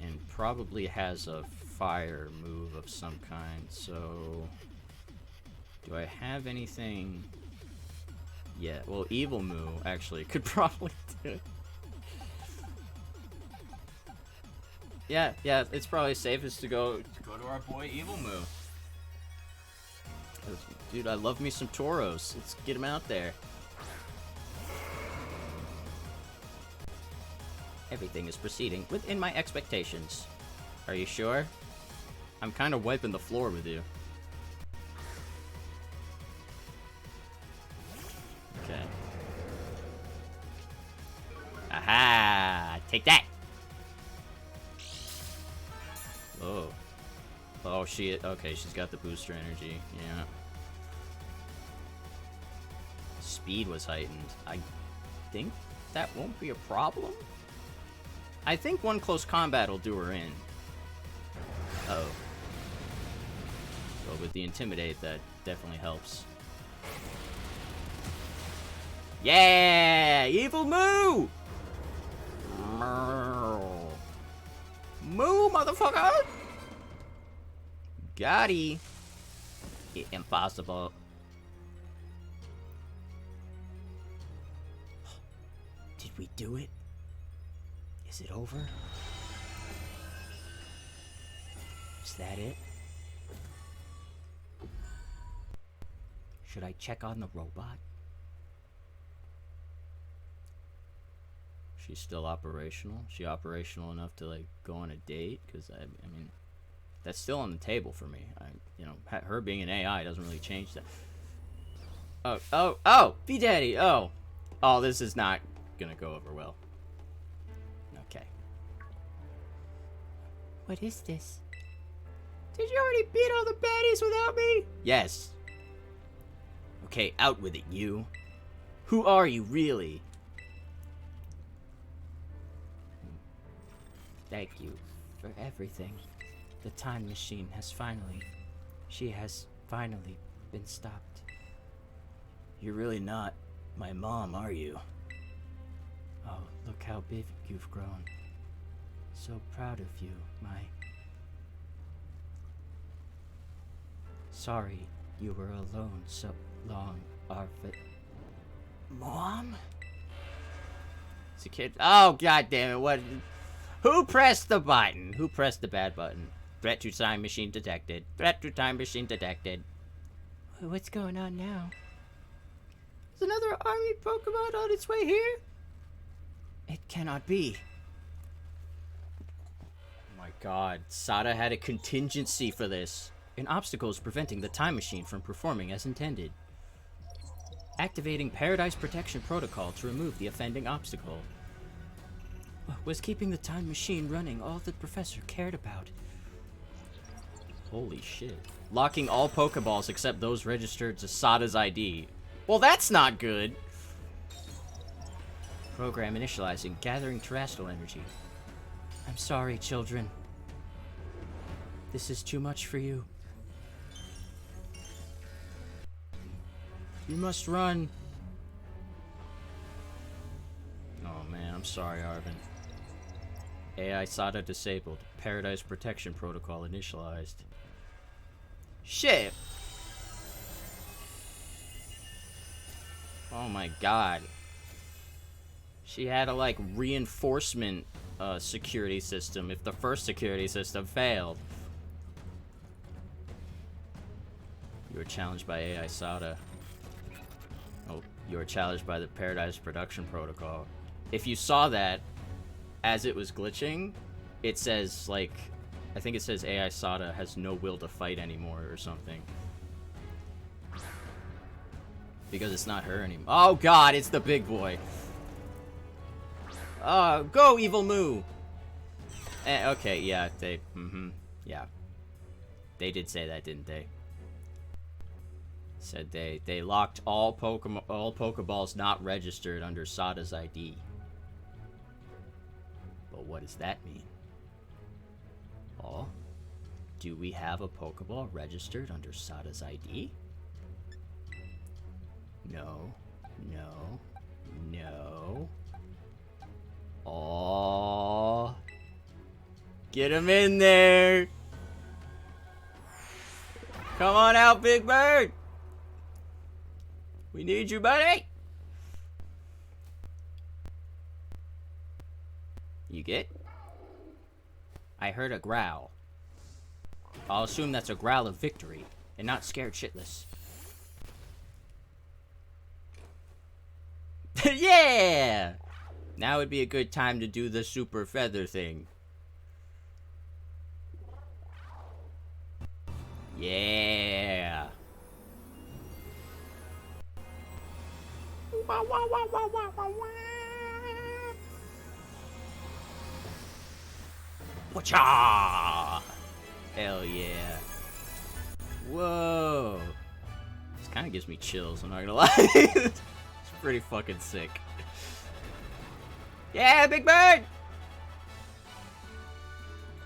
And probably has a fire move of some kind, so... Do I have anything... Yeah, well, Evil Moo, actually, could probably do it. Yeah, it's probably safest to go to our boy Evil Moo. Dude, I love me some Tauros. Let's get him out there. Everything is proceeding within my expectations. Are you sure? I'm kind of wiping the floor with you. Okay. Aha! Take that! Oh. Oh, okay, she's got the booster energy. Yeah. Speed was heightened. I think that won't be a problem. I think one close combat will do her in. Oh. Well, with the Intimidate, that definitely helps. Yeah! Evil Moo! Moo, motherfucker! Got-y. Impossible.
we do it? Is it over? Is that it? Should I check on the robot?
She's still operational. She operational enough to like go on a date? Because I mean, that's still on the table for me. Her being an AI doesn't really change that. Oh, B Daddy. Oh, this is not gonna go over well. Okay.
What is this?
Did you already beat all the baddies without me? Yes. Okay, out with it, you. Who are you, really?
Thank you for everything. The time machine has finally... She has finally been stopped.
You're really not my mom, are you?
Oh, look how big you've grown. So proud of you, my... Sorry you were alone so long, Arvid.
Mom? It's a kid. Oh, god damn it, what? Who pressed the button? Who pressed the bad button? Threat to time machine detected. Threat to time machine detected.
What's going on now?
Is another army Pokemon on its way here?
It cannot be.
Oh my god, Sada had a contingency for this.
An obstacle is preventing the time machine from performing as intended. Activating Paradise Protection Protocol to remove the offending obstacle. Was keeping the time machine running all the professor cared about.
Holy shit. Locking all Pokeballs except those registered to Sada's ID. Well, that's not good.
Program initializing, gathering terrestrial energy. I'm sorry, children. This is too much for you.
You must run. Oh man, I'm sorry, Arvin. AI SATA disabled. Paradise Protection Protocol initialized. Shit! Oh my god. She had a, like, reinforcement security system if the first security system failed. You were challenged by AI SATA. Oh, you were challenged by the Paradise Production Protocol. If you saw that, as it was glitching, it says, like, I think it says AI SATA has no will to fight anymore or something. Because it's not her anymore. Oh god, it's the big boy. Go, Evil Moo! Okay, yeah, yeah. They did say that, didn't they? Said they locked all Pokeballs not registered under Sada's ID. But what does that mean? Oh? Do we have a Pokeball registered under Sada's ID? No. No. No. Oh. Get him in there! Come on out, Big Bird! We need you, buddy! You get? I heard a growl. I'll assume that's a growl of victory, and not scared shitless. Yeah! Now would be a good time to do the super feather thing. Yeah! Wacha! Hell yeah. Whoa. This kind of gives me chills, I'm not gonna lie. It's pretty fucking sick. Yeah, Big Bird!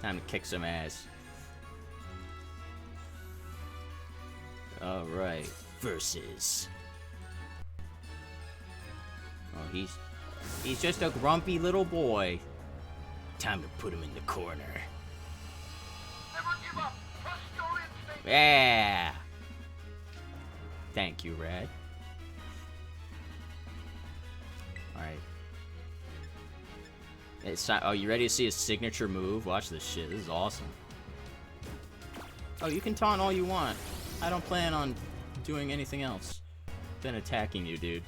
Time to kick some ass. Alright. Versus. Oh, he's just a grumpy little boy. Time to put him in the corner.
Never give up. Trust your instinct.
Yeah. Thank you, Red. Alright. It's not, oh, you ready to see his signature move? Watch this shit. This is awesome. Oh, you can taunt all you want. I don't plan on doing anything else than attacking you, dude.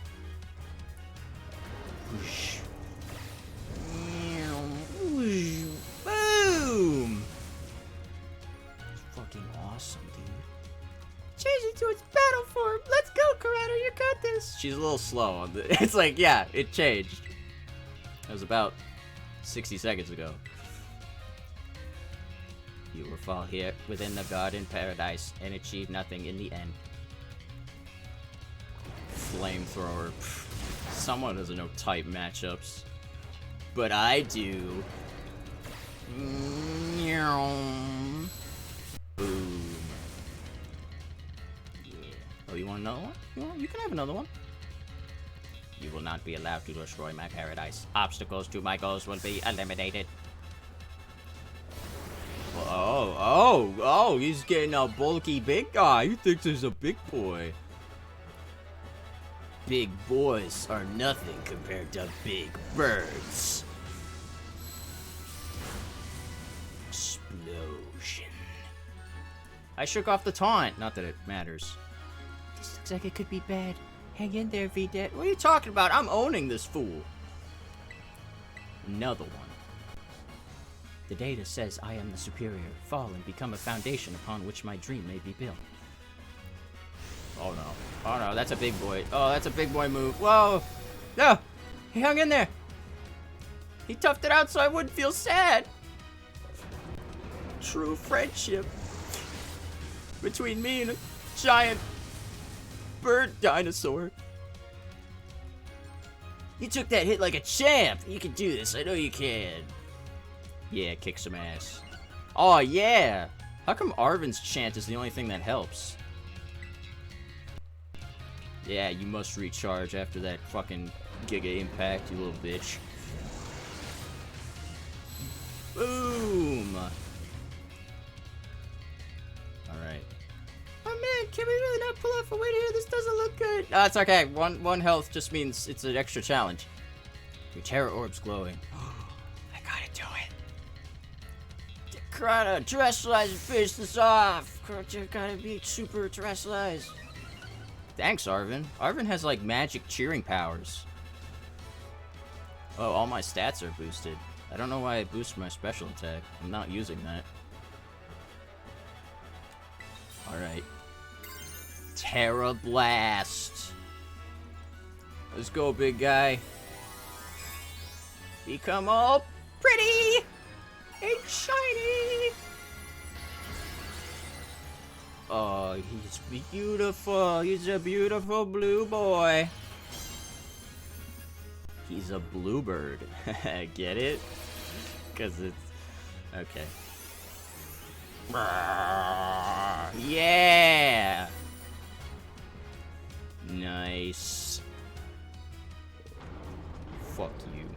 Whoosh. Boom! It's fucking awesome, dude.
Change it to its battle form. Let's go, Corrado. You got this.
She's a little slow on the, it's like, yeah, it changed. It was about 60 seconds ago. You will fall here within the garden paradise and achieve nothing in the end. Flamethrower. Someone doesn't know type matchups. But I do. Boom. Yeah. Oh, you want another one? You can have another one. You will not be allowed to destroy my paradise. Obstacles to my goals will be eliminated. Oh, he's getting a bulky big guy. He thinks he's a big boy. Big boys are nothing compared to big birds. Explosion. I shook off the taunt. Not that it matters.
This looks like it could be bad. Hang in there, VDet.
What are you talking about? I'm owning this fool. Another one.
The data says I am the superior. Fall and become a foundation upon which my dream may be built.
Oh no. Oh no, that's a big boy. Oh, that's a big boy move. Whoa! No! He hung in there! He toughed it out so I wouldn't feel sad! True friendship between me and a giant bird dinosaur. You took that hit like a champ! You can do this, I know you can. Yeah, kick some ass. Oh yeah! How come Arvin's chant is the only thing that helps? Yeah, you must recharge after that fucking Giga Impact, you little bitch. Boom! Alright.
Oh man, can we really not pull off a win here? This doesn't look good.
No, it's okay. One health just means it's an extra challenge. Your terror orb's glowing. I gotta do it. Gotta terrestrialize and finish this off. You gotta be super terrestrialized. Thanks, Arvin. Arvin has like magic cheering powers. Oh, all my stats are boosted. I don't know why it boosts my special attack. I'm not using that. Alright. Terra Blast. Let's go, big guy. Become all pretty and shiny. Oh, he's beautiful. He's a beautiful blue boy. He's a bluebird. Get it? Because it's... Okay. Yeah! Nice. Fuck you.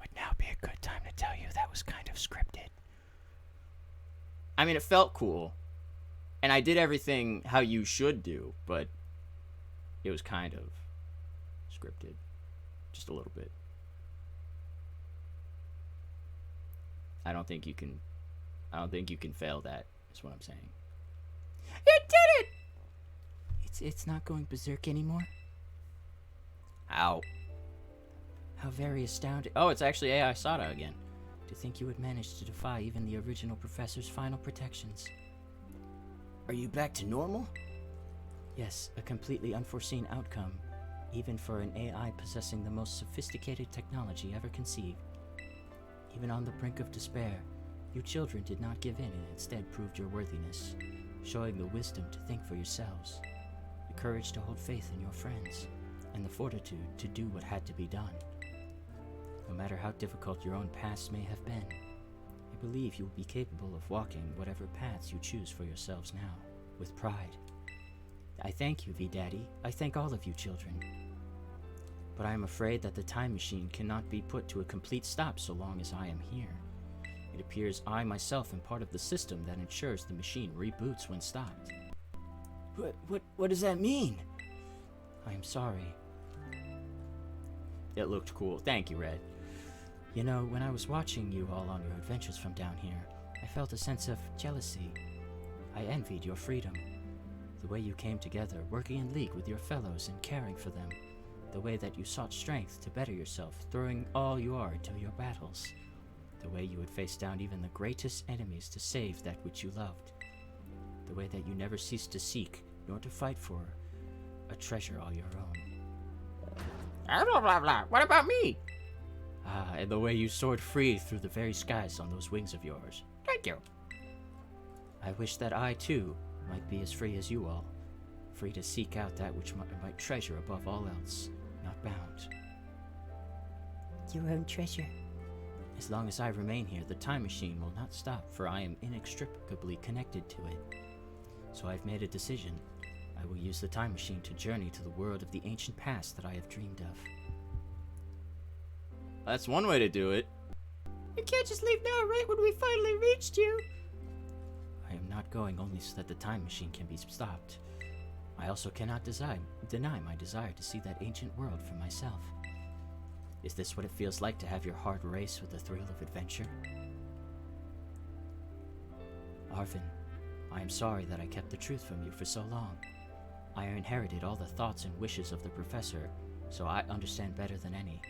Would now be a good time to tell you that was kind of scripted.
I mean, it felt cool. And I did everything how you should do, but it was kind of scripted. Just a little bit. I don't think you can fail that, is what I'm saying.
You did it!
It's not going berserk anymore?
Ow.
How very astounding.
Oh, it's actually AI Sada again.
To think you would manage to defy even the original professor's final protections.
Are you back to normal?
Yes, a completely unforeseen outcome, even for an AI possessing the most sophisticated technology ever conceived. Even on the brink of despair, you children did not give in and instead proved your worthiness, showing the wisdom to think for yourselves, the courage to hold faith in your friends, and the fortitude to do what had to be done. No matter how difficult your own past may have been, I believe you will be capable of walking whatever paths you choose for yourselves now, with pride. I thank you, V-Daddy. I thank all of you children. But I am afraid that the time machine cannot be put to a complete stop so long as I am here. It appears I myself am part of the system that ensures the machine reboots when stopped.
What does that mean?
I am sorry. It looked cool. Thank you, Red. You know, when I was watching you all on your adventures from down here, I felt a sense of jealousy. I envied your freedom. The way you came together, working in league with your fellows and caring for them. The way that you sought strength to better yourself, throwing all you are into your battles. The way you would face down even the greatest enemies to save that which you loved. The way that you never ceased to seek, nor to fight for, a treasure all your own.
Blah, blah, blah. What about me?
Ah, and the way you soared free through the very skies on those wings of yours.
Thank you.
I wish that I, too, might be as free as you all. Free to seek out that which I might treasure above all else, not bound.
Your own treasure.
As long as I remain here, the time machine will not stop, for I am inextricably connected to it. So I've made a decision. I will use the time machine to journey to the world of the ancient past that I have dreamed of.
That's one way to do it.
You can't just leave now, right when we finally reached you.
I am not going only so that the time machine can be stopped. I also cannot deny my desire to see that ancient world for myself. Is this what it feels like to have your heart race with the thrill of adventure? Arvin, I am sorry that I kept the truth from you for so long. I inherited all the thoughts and wishes of the professor, so I understand better than any.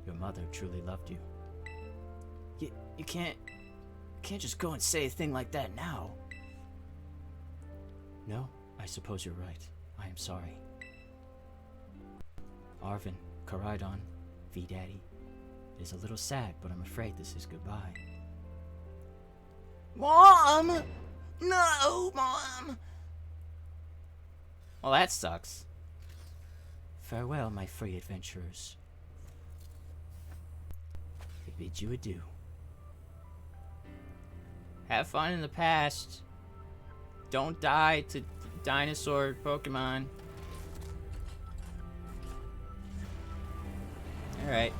Your mother truly loved you. You can't just go and say a thing like that now. No, I suppose you're right. I am sorry. Arvin, Karidon, V-Daddy. It is a little sad, but I'm afraid this is goodbye.
Mom! No, Mom! Well, that sucks.
Farewell, my free adventurers. I bid you adieu.
Have fun in the past. Don't die to dinosaur Pokemon. Alright.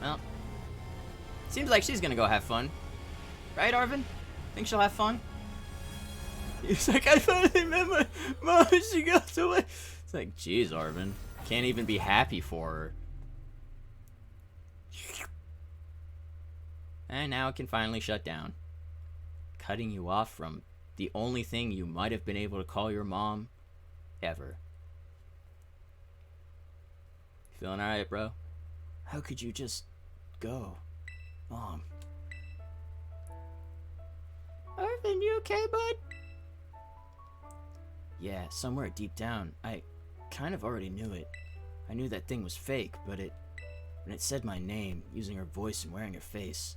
Well. Seems like she's gonna go have fun. Right, Arvin? Think she'll have fun? He's like, I finally met my mom and she goes away. It's like, geez, Arvin. Can't even be happy for her. And now it can finally shut down. Cutting you off from the only thing you might have been able to call your mom ever. Feeling alright, bro? How could you just go? Mom.
Arvin, you okay, bud?
Yeah, somewhere deep down, I kind of already knew it. I knew that thing was fake, but when it said my name, using her voice and wearing her face,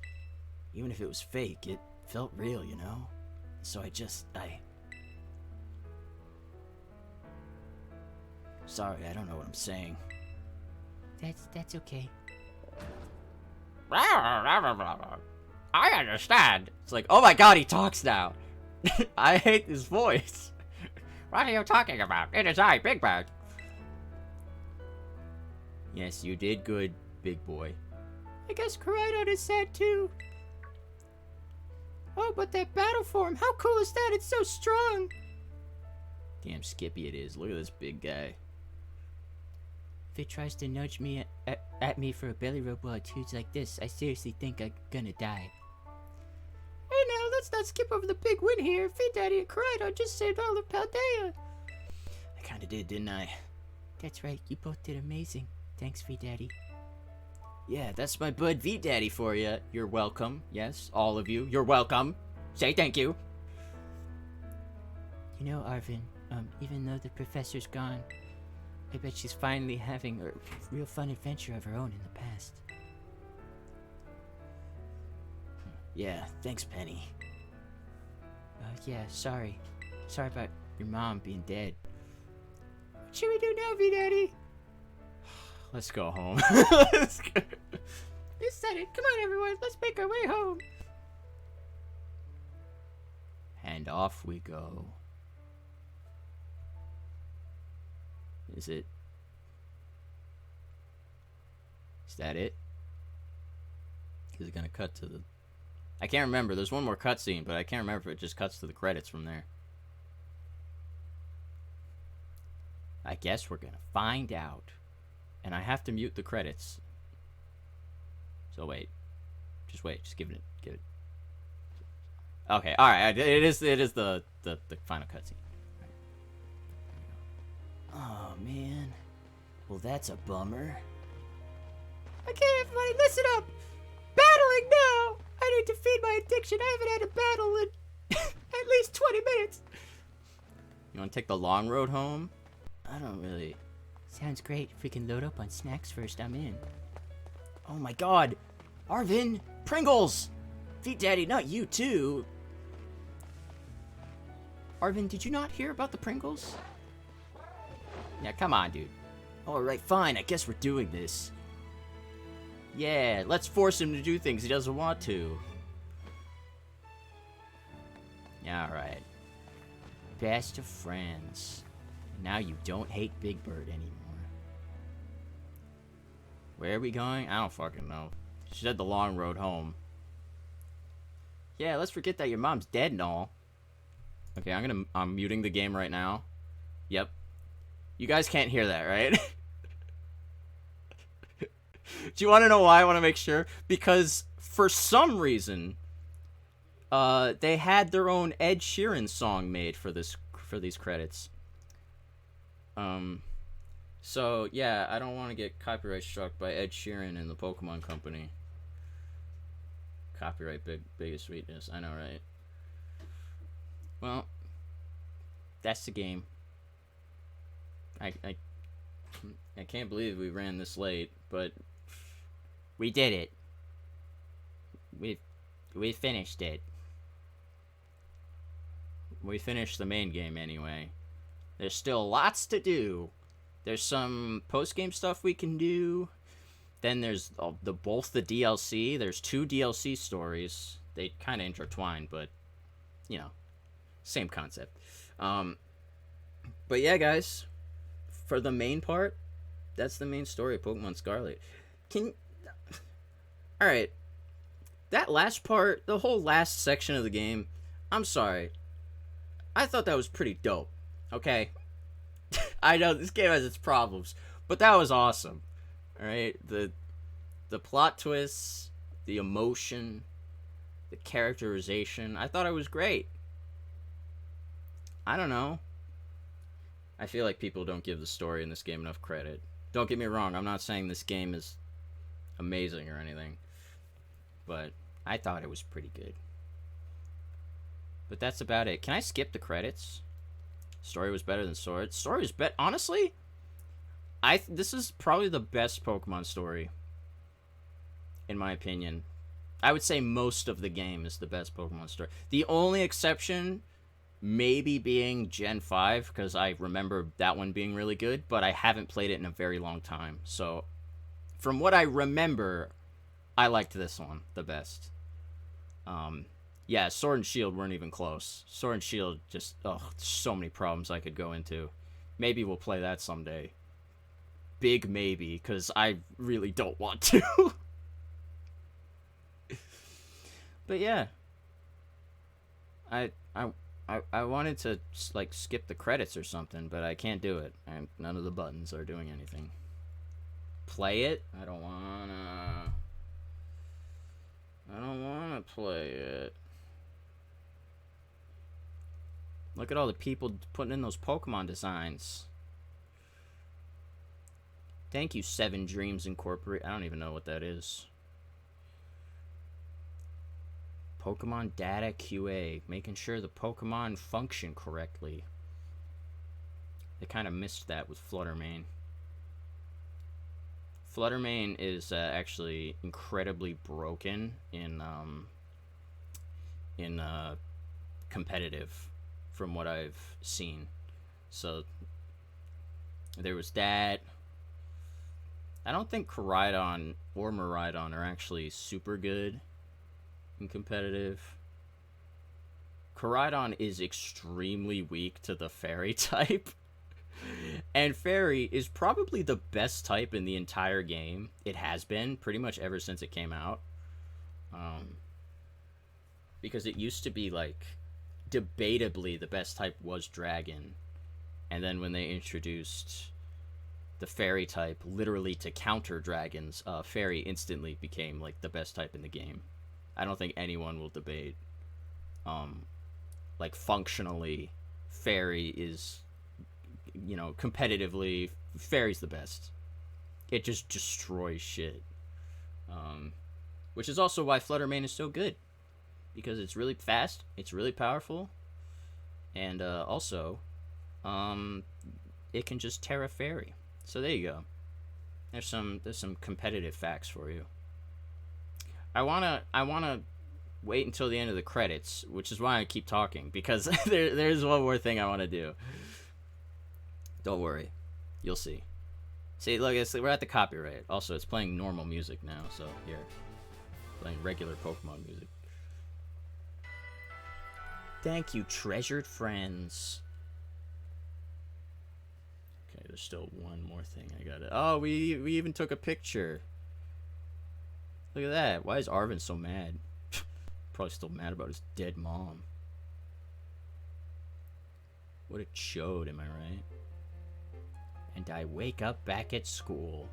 even if it was fake, it felt real, you know? So Sorry, I don't know what I'm saying.
That's okay.
I understand.
It's like, oh my god, he talks now. I hate this voice.
What are you talking about? It is I, Big Bird.
Yes, you did good, big boy.
I guess Karidon is sad too. Oh, but that battle form, how cool is that? It's so strong.
Damn Skippy it is. Look at this big guy.
If it tries to nudge me at me for a belly rub while it tunes like this, I seriously think I'm gonna die.
Hey now, let's not skip over the big win here. V-Daddy and Karidon just saved all of Paldea.
I kinda did, didn't I?
That's right, you both did amazing. Thanks, V-Daddy.
Yeah, that's my bud V-Daddy for you. You're welcome. Yes, all of you. You're welcome. Say thank you.
You know, Arvin, even though the professor's gone, I bet she's finally having a real fun adventure of her own in the past.
Yeah, thanks, Penny.
Yeah, sorry. Sorry about your mom being dead.
What should we do now, V-Daddy?
Let's go home.
You said it. Come on, everyone. Let's make our way home.
And off we go. Is that it? Is it gonna cut to the... I can't remember. There's one more cutscene, but I can't remember if it just cuts to the credits from there. I guess we're gonna find out. And I have to mute the credits. So wait. Just wait. Just give it. Okay, alright. It is the final cutscene. Oh, man. Well, that's a bummer.
Okay, everybody, listen up. Battling now. I need to feed my addiction. I haven't had a battle in at least 20 minutes.
You want to take the long road home? I don't really.
Sounds great. If we can load up on snacks first, I'm in.
Oh my god! Arvin! Pringles! Feed Daddy, not you too! Arvin, did you not hear about the Pringles? Yeah, come on, dude. Alright, fine. I guess we're doing this. Yeah, let's force him to do things he doesn't want to. Yeah, alright. Best of friends. Now you don't hate Big Bird anymore. Where are we going? I don't fucking know. She said the long road home. Yeah, let's forget that your mom's dead and all. Okay, I'm muting the game right now. Yep. You guys can't hear that, right? Do you want to know why I want to make sure? Because for some reason, they had their own Ed Sheeran song made for these credits. So yeah, I don't want to get copyright struck by Ed Sheeran and the Pokemon Company. Copyright biggest weakness. I know, right? Well, that's the game. I can't believe we ran this late, but we did it. We finished it. We finished the main game anyway. There's still lots to do. There's some post-game stuff we can do. Then there's both the DLC. There's 2 DLC stories. They kind of intertwine, but, you know, same concept. But yeah, guys, for the main part, that's the main story of Pokemon Scarlet. Alright. That last part, the whole last section of the game, I'm sorry. I thought that was pretty dope. Okay? I know this game has its problems, but that was awesome. Alright? The plot twists, the emotion, the characterization, I thought it was great. I don't know. I feel like people don't give the story in this game enough credit. Don't get me wrong, I'm not saying this game is amazing or anything, but I thought it was pretty good. But that's about it. Can I skip the credits? Story was better than Sword. Story was better. Honestly, this is probably the best Pokemon story, in my opinion. I would say most of the game is the best Pokemon story. The only exception maybe being Gen 5, because I remember that one being really good, but I haven't played it in a very long time. So, from what I remember, I liked this one the best. Yeah, Sword and Shield weren't even close. Sword and Shield just, so many problems I could go into. Maybe we'll play that someday. Big maybe, because I really don't want to. But yeah. I wanted to, like, skip the credits or something, but I can't do it. None of the buttons are doing anything. Play it? I don't wanna play it. Look at all the people putting in those Pokemon designs. Thank you, 7 Dreams Incorporate. I don't even know what that is. Pokemon Data QA. Making sure the Pokemon function correctly. They kind of missed that with Fluttermane. Fluttermane is actually incredibly broken in competitive, from what I've seen. So there was that. I don't think Koraidon or Miraidon are actually super good in competitive. Koraidon is extremely weak to the Fairy type. And Fairy is probably the best type in the entire game. It has been pretty much ever since it came out. Because it used to be like, debatably the best type was Dragon. And then when they introduced the fairy type, literally to counter dragons, fairy instantly became like the best type in the game. I don't think anyone will debate. Like functionally, fairy is, competitively, fairy's the best. It just destroys shit. Which is also why Fluttermane is so good, because it's really fast, it's really powerful, and also, it can just Terra Fairy. So there you go. There's some competitive facts for you. I wanna wait until the end of the credits, which is why I keep talking, because there's one more thing I want to do. Don't worry, you'll see. See, look, we're at the copyright. Also, it's playing normal music now, so here, playing regular Pokemon music. Thank you, treasured friends. Okay, there's still one more thing I gotta... Oh, we even took a picture. Look at that. Why is Arvin so mad? Probably still mad about his dead mom. What a chode, am I right? And I wake up back at school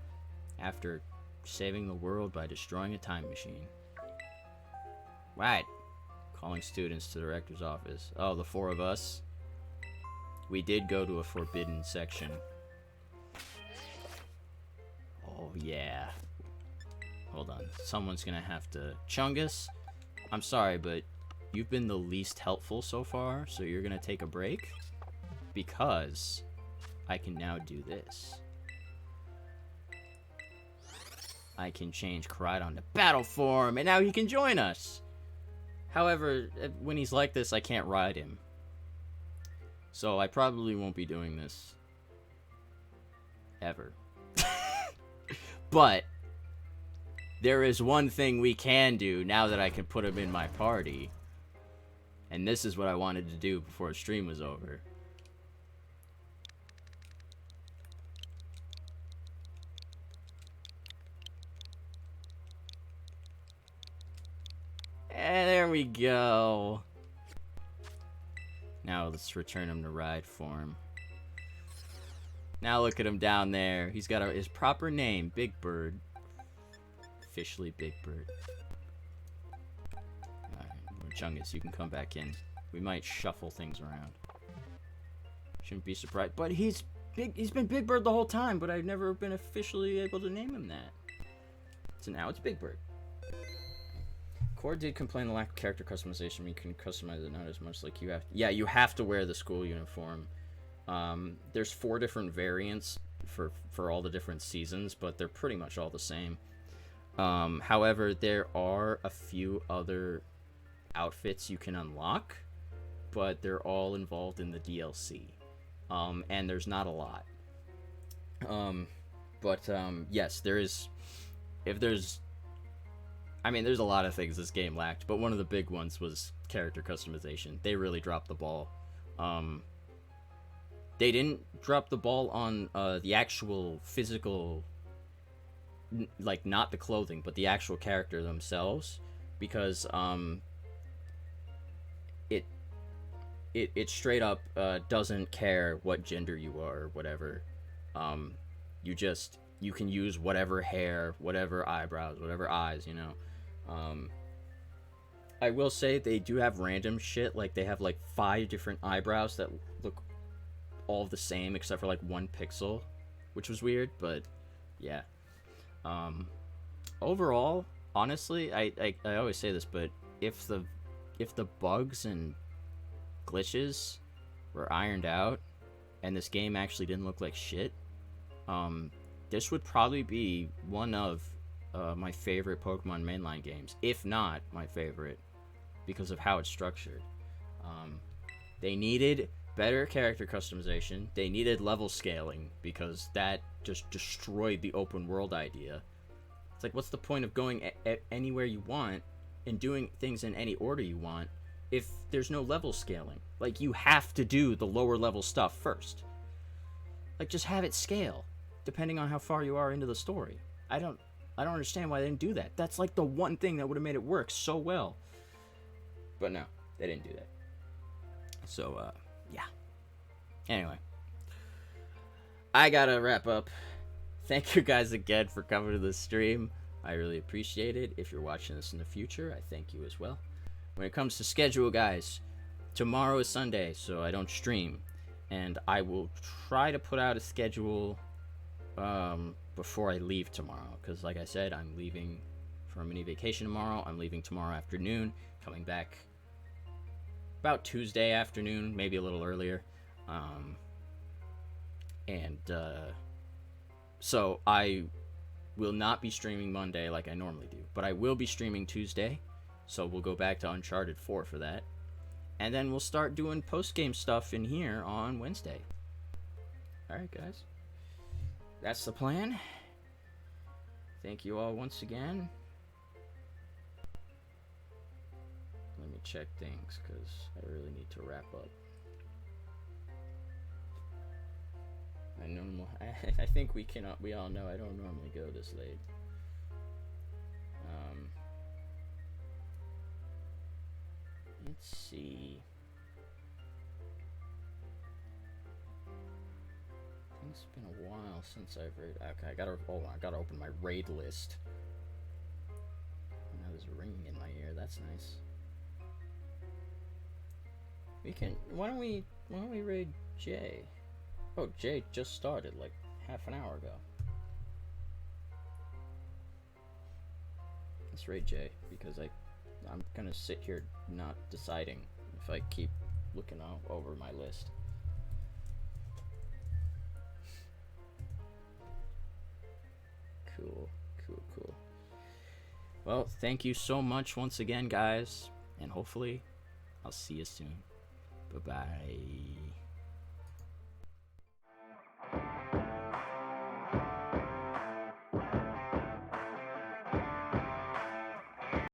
after saving the world by destroying a time machine. Right. Calling students to the director's office. Oh, the 4 of us? We did go to a forbidden section. Oh, yeah. Hold on. Someone's gonna have to... Chungus, I'm sorry, but you've been the least helpful so far, so you're gonna take a break? Because I can now do this. I can change Koraidon to battle form, and now he can join us! However, when he's like this, I can't ride him. So I probably won't be doing this ever. But there is one thing we can do now that I can put him in my party. And this is what I wanted to do before the stream was over. And there we go. Now let's return him to ride form. Now look at him down there. He's got his proper name, Big Bird. Officially Big Bird. Alright, Chungus, you can come back in. We might shuffle things around. Shouldn't be surprised. But he's been Big Bird the whole time, but I've never been officially able to name him that. So now it's Big Bird. Core did complain the lack of character customization. You can customize it not as much like you have to. Yeah, you have to wear the school uniform. There's 4 different variants for all the different seasons, but they're pretty much all the same. However, there are a few other outfits you can unlock, but they're all involved in the DLC. And there's not a lot. Yes, there is... there's a lot of things this game lacked, but one of the big ones was character customization. They really dropped the ball. They didn't drop the ball on the actual physical, like not the clothing, but the actual character themselves, because it straight up doesn't care what gender you are or whatever. You can use whatever hair, whatever eyebrows, whatever eyes, you know. I will say they do have random shit, like they have like 5 different eyebrows that look all the same except for like 1 pixel, which was weird, but yeah. Overall, honestly, I always say this, but if the bugs and glitches were ironed out and this game actually didn't look like shit, this would probably be one of my favorite Pokemon mainline games, if not my favorite, because of how it's structured. They needed better character customization. They needed level scaling, because that just destroyed the open world idea. It's like, what's the point of going anywhere you want and doing things in any order you want if there's no level scaling? Like, you have to do the lower level stuff first. Like, just have it scale depending on how far you are into the story. I don't understand why they didn't do that. That's like the one thing that would have made it work so well. But no, they didn't do that. So, yeah. Anyway. I gotta wrap up. Thank you guys again for coming to the stream. I really appreciate it. If you're watching this in the future, I thank you as well. When it comes to schedule, guys, tomorrow is Sunday, so I don't stream. And I will try to put out a schedule before I leave tomorrow. Because like I said, I'm leaving for a mini vacation tomorrow. I'm leaving tomorrow afternoon, coming back about Tuesday afternoon, maybe a little earlier. So I will not be streaming Monday like I normally do, but I will be streaming Tuesday, so we'll go back to Uncharted 4 for that, and then we'll start doing post-game stuff in here on Wednesday. Alright guys, that's the plan. Thank you all once again. Let me check things, because I really need to wrap up. I think we all know I don't normally go this late. Let's see. I think it's been a while since I've raided. Okay, I gotta open my raid list. Now there's a ringing in my ear. That's nice. Why don't we raid Jay? Oh, Jay just started like half an hour ago. Let's raid Jay, because I'm gonna sit here not deciding if I keep looking over my list. Cool. Well, thank you so much once again, guys, and hopefully I'll see you soon. Bye-bye.